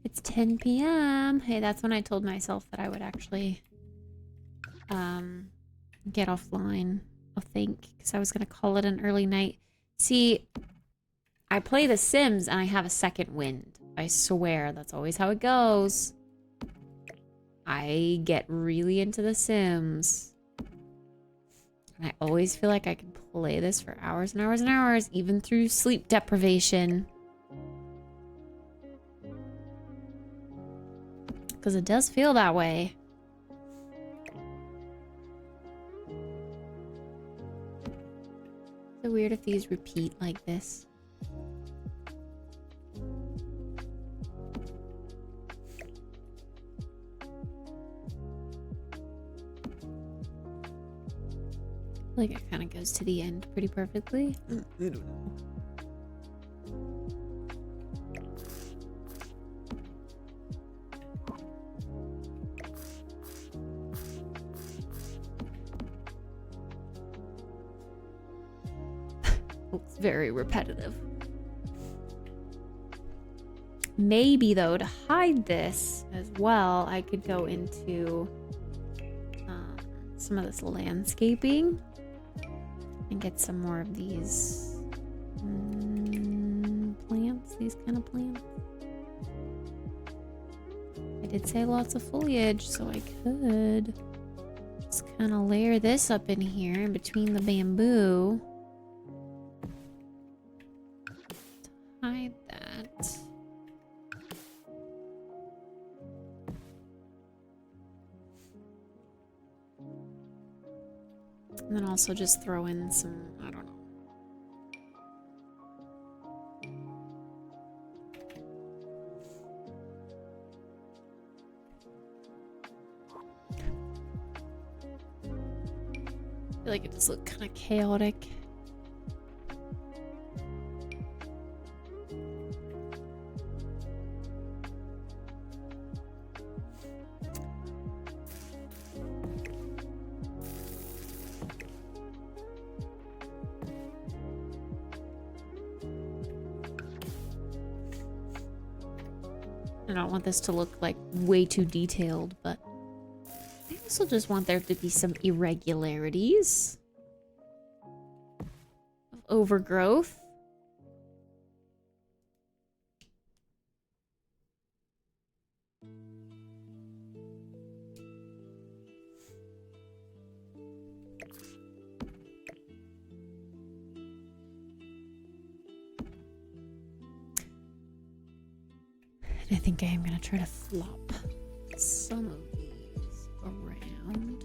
It's 10 p.m. Hey, that's when I told myself that I would actually get offline, I think, because I was going to call it an early night. See, I play The Sims and I have a second wind. I swear, that's always how it goes. I get really into The Sims. And I always feel like I can play this for hours and hours and hours, even through sleep deprivation. Because it does feel that way. So weird if these repeat like this. Like it kind of goes to the end pretty perfectly. I don't know. Looks very repetitive. Maybe though, to hide this as well, I could go into some of this landscaping and get some more of these plants, these kind of plants. I did say lots of foliage, so I could just kind of layer this up in here in between the bamboo. Hide that. And then also just throw in some, I don't know. I feel like it just looked kind of chaotic. I don't want this to look like way too detailed, but I also just want there to be some irregularities of overgrowth. I think I am going to try to flop some of these around.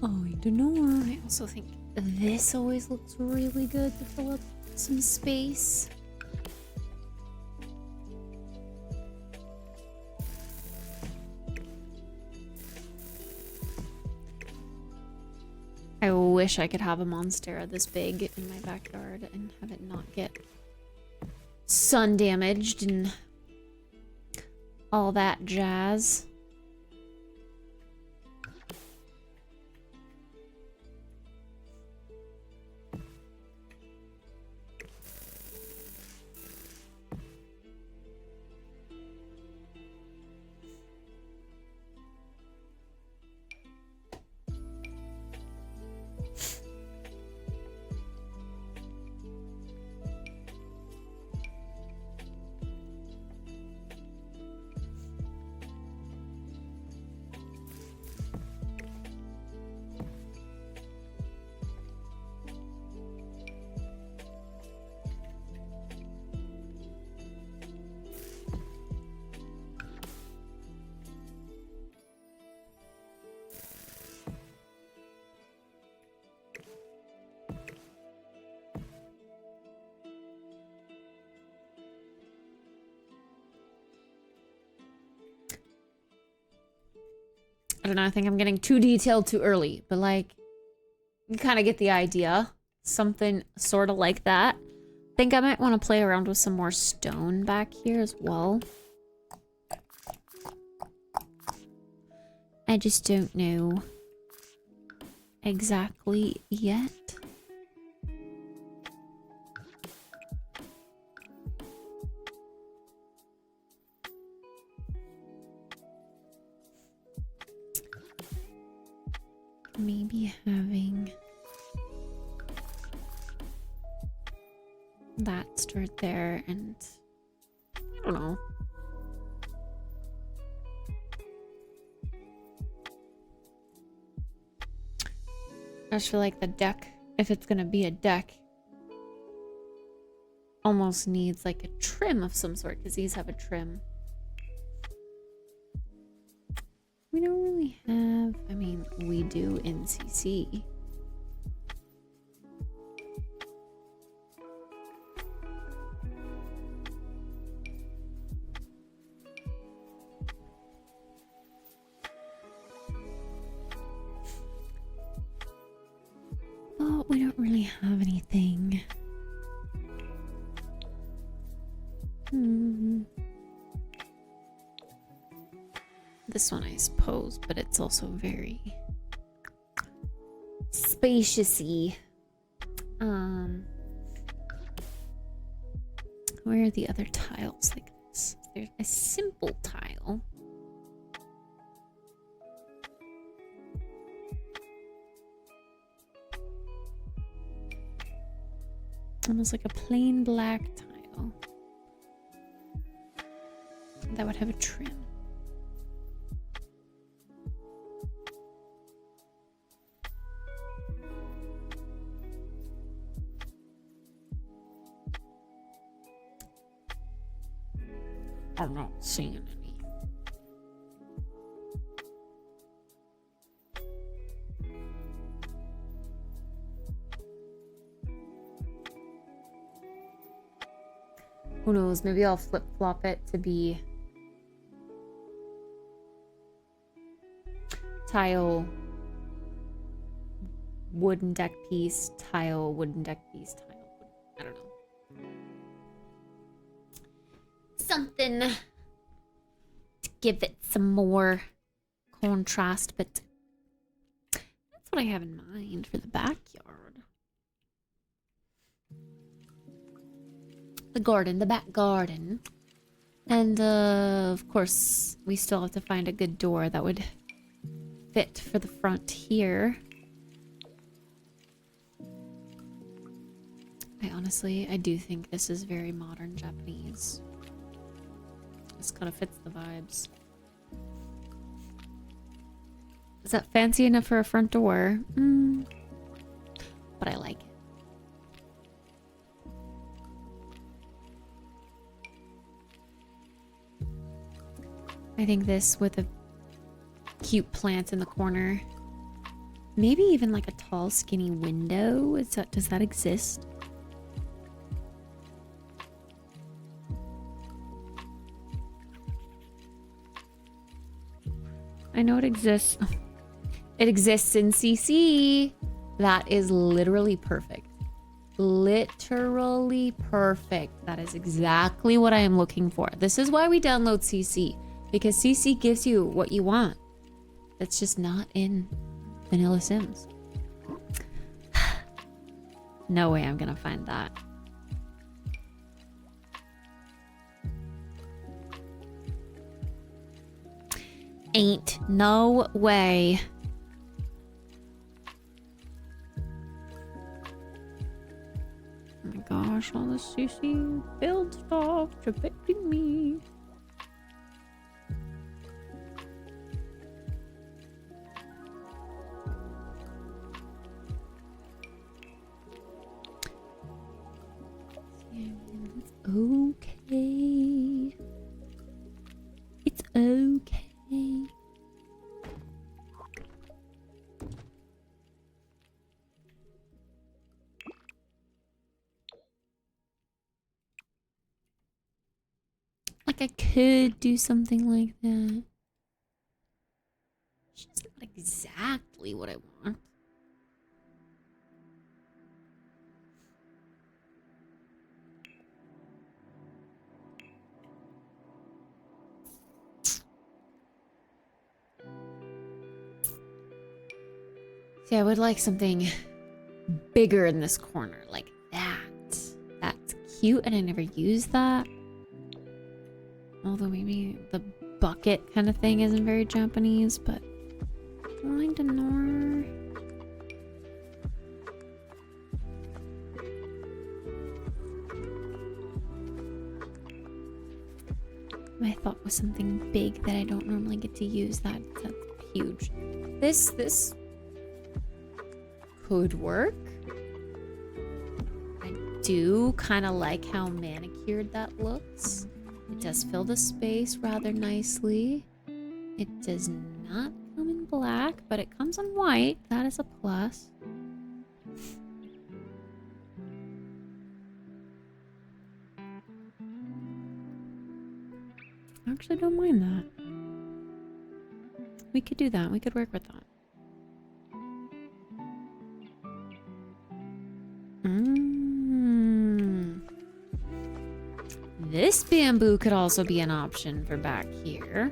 I don't know. I also think this always looks really good to fill up some space. I wish I could have a monstera this big in my backyard and have it not get sun damaged and all that jazz. I don't know, I think I'm getting too detailed too early, but like, you kind of get the idea. Something sort of like that. I think I might want to play around with some more stone back here as well. I just don't know exactly yet. Maybe having that start there, and I don't know. I just feel like the deck, if it's gonna be a deck, almost needs like a trim of some sort, because these have a trim. We don't really have, I mean, we do in CC. Oh, we don't really have anything. This one, I suppose, but it's also very spacious-y. Where are the other tiles like this? There's a simple tile. Almost like a plain black tile. That would have a trim. I'm not seeing any. Who knows? Maybe I'll flip-flop it to be tile, wooden deck piece, tile, wooden deck piece, tile. I don't know. Something to give it some more contrast, but that's what I have in mind for the backyard. The garden, the back garden. And of course, we still have to find a good door that would fit for the front here. I do think this is very modern Japanese. This kind of fits the vibes. Is that fancy enough for a front door? But I like it. I think this with a cute plant in the corner Maybe even like a tall, skinny window. Does that exist? I know it exists. It exists in CC. That is literally perfect. Literally perfect. That is exactly what I am looking for. This is why we download CC. Because CC gives you what you want. That's just not in Vanilla Sims. No way I'm gonna find that. Ain't no way. Oh my gosh, all the CC build stuff affecting me. It's okay. It's okay. Like I could do something like that. It's just not exactly what I want. See, I would like something bigger in this corner, like that. That's cute, and I never use that. Although maybe the bucket kind of thing isn't very Japanese, but I don't know. My thought was something big that I don't normally get to use. That's huge. This could work. I do kind of like how manicured that looks. It does fill the space rather nicely. It does not come in black, but it comes in white. That is a plus. I actually don't mind that. We could do that. We could work with that. This bamboo could also be an option for back here.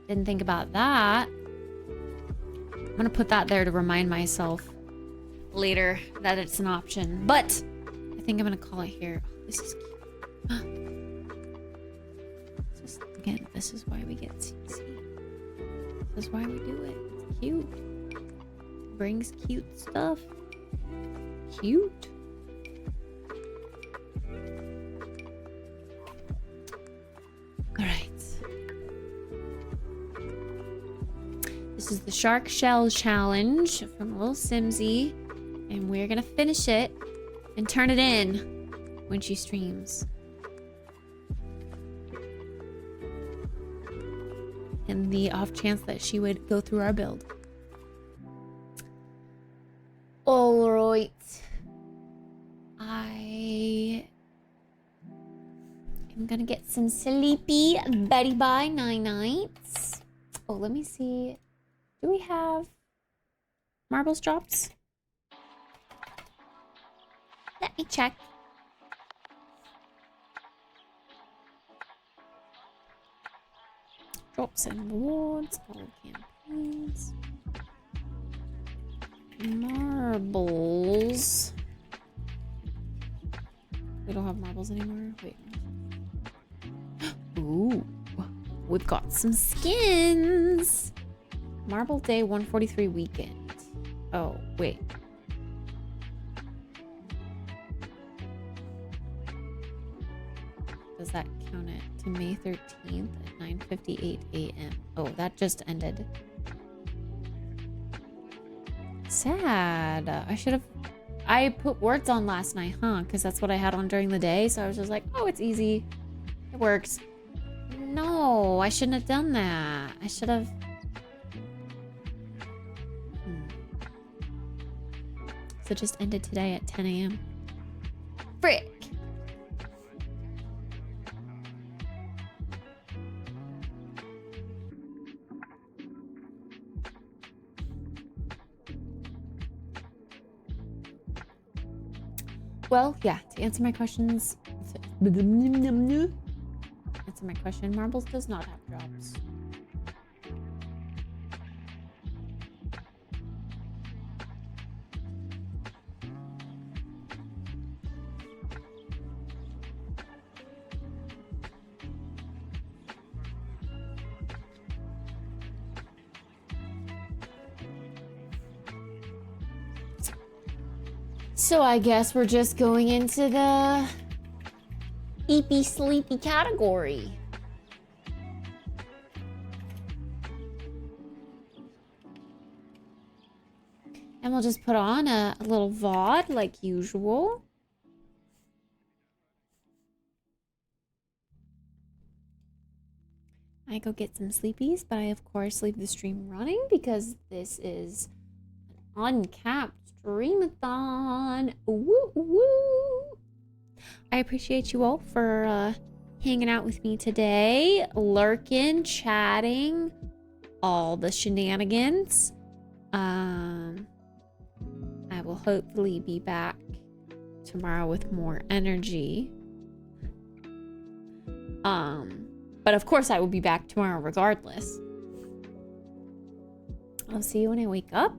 Didn't think about that. I'm gonna put that there to remind myself later that it's an option. But I think I'm gonna call it here. Oh, this is cute. Again, this is why we get CC. This is why we do it. It's cute. Brings cute stuff. Cute. Alright. This is the Shark Shell Challenge from Little Simsy. And we're gonna finish it and turn it in when she streams. In the off chance that she would go through our build. Alright. I am gonna get some sleepy Betty Bye night nights. Oh, let me see. Do we have marbles drops? Let me check. Drops and rewards, all campaigns. Marbles. We don't have marbles anymore. Wait. Ooh. We've got some skins. Marble Day 143 weekend. Oh, wait. Does that count it to May 13th at 9:58 a.m.? Oh, that just ended. Sad. I put words on last night, huh? Because that's what I had on during the day. So I was just like, oh, it's easy. It works. No, I shouldn't have done that. I should have to just end it today at 10 a.m. Frick. Well, yeah, to answer my questions, Marbles does not have drops. So I guess we're just going into the eepy sleepy category. And we'll just put on a little VOD like usual. I go get some sleepies, but I of course leave the stream running because this is an uncapped stream-a-thon. Woo woo! I appreciate you all for hanging out with me today, lurking, chatting, all the shenanigans. I will hopefully be back tomorrow with more energy. But of course I will be back tomorrow regardless. I'll see you when I wake up.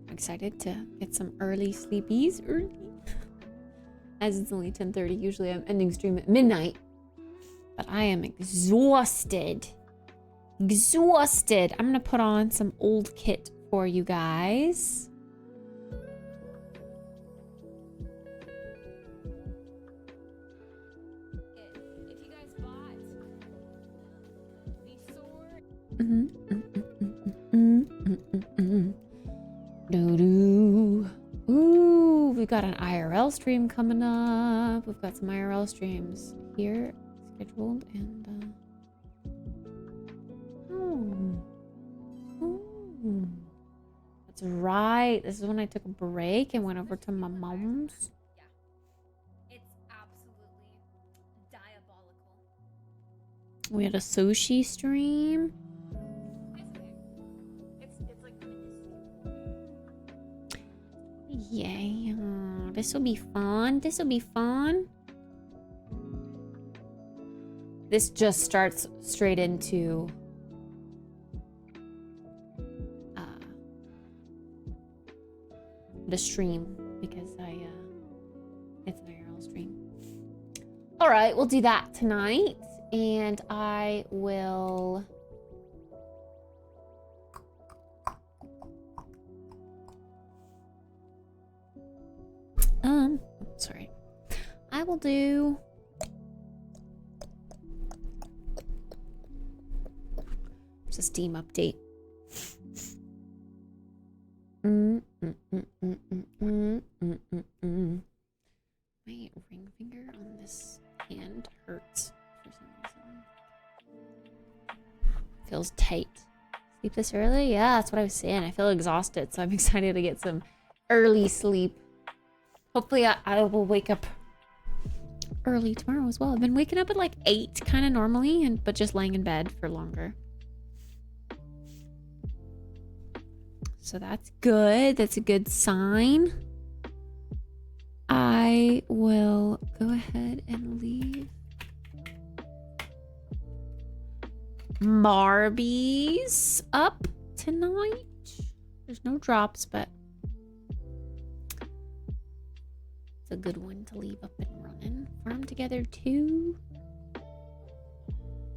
I'm excited to get some early sleepies. As it's only 10:30, usually I'm ending stream at midnight. But I am exhausted. Exhausted. I'm gonna put on some old kit for you guys. Ooh, we've got an IRL stream coming up. We've got some IRL streams here scheduled, and that's right. This is when I took a break and went over to my mom's. It's absolutely diabolical. We had a sushi stream. Yay. Oh, this will be fun. This will be fun. This just starts straight into the stream because it's an IRL stream. All right, we'll do that tonight, and I will sorry. I will do just a Steam update. My ring finger on this hand hurts for some reason. Feels tight. Sleep this early? Yeah, that's what I was saying. I feel exhausted, so I'm excited to get some early sleep. Hopefully I will wake up early tomorrow as well. I've been waking up at like 8 kind of normally, but just laying in bed for longer. So that's good. That's a good sign. I will go ahead and leave Marby's up tonight. There's no drops, but it's a good one to leave up and running. Farm Together 2.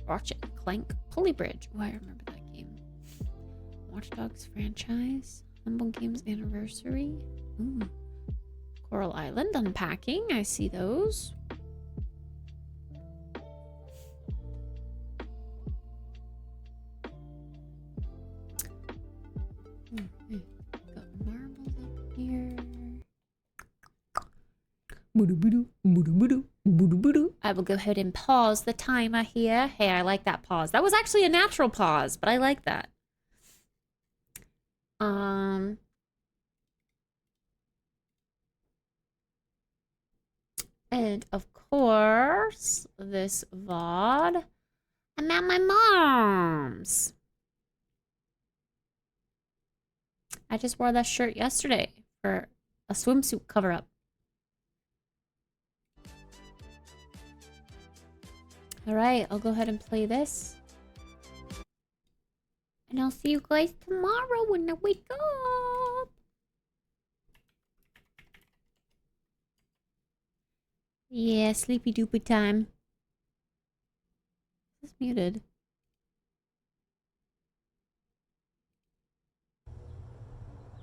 Ratchet and Clank Pulley Bridge. Oh, I remember that game. Watch Dogs franchise. Humble Games Anniversary. Ooh. Coral Island Unpacking. I see those. Got marbles up here. I will go ahead and pause the timer here. Hey, I like that pause. That was actually a natural pause, but I like that. And of course, this VOD. I'm at my mom's. I just wore that shirt yesterday for a swimsuit cover-up. Alright, I'll go ahead and play this. And I'll see you guys tomorrow when I wake up. Yeah, sleepy doopy time. It's muted.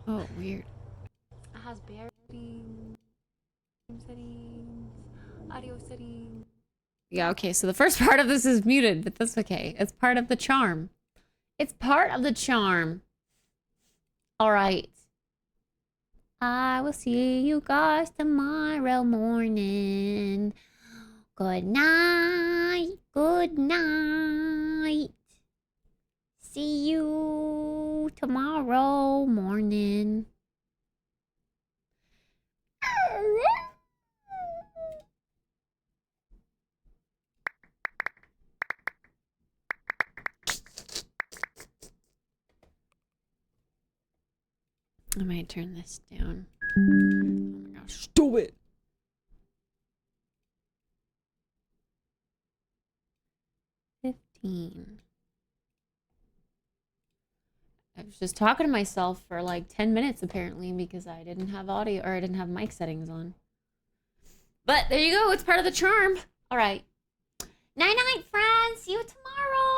Oh, weird. It has bear settings, audio settings. Yeah, okay, so the first part of this is muted, but that's okay. It's part of the charm. It's part of the charm. Alright. I will see you guys tomorrow morning. Good night. Good night. See you tomorrow morning. I might turn this down. Oh my gosh, stop it! I was just talking to myself for like 10 minutes apparently because I didn't have audio or I didn't have mic settings on. But there you go, it's part of the charm. All right. Night night, friends. See you tomorrow.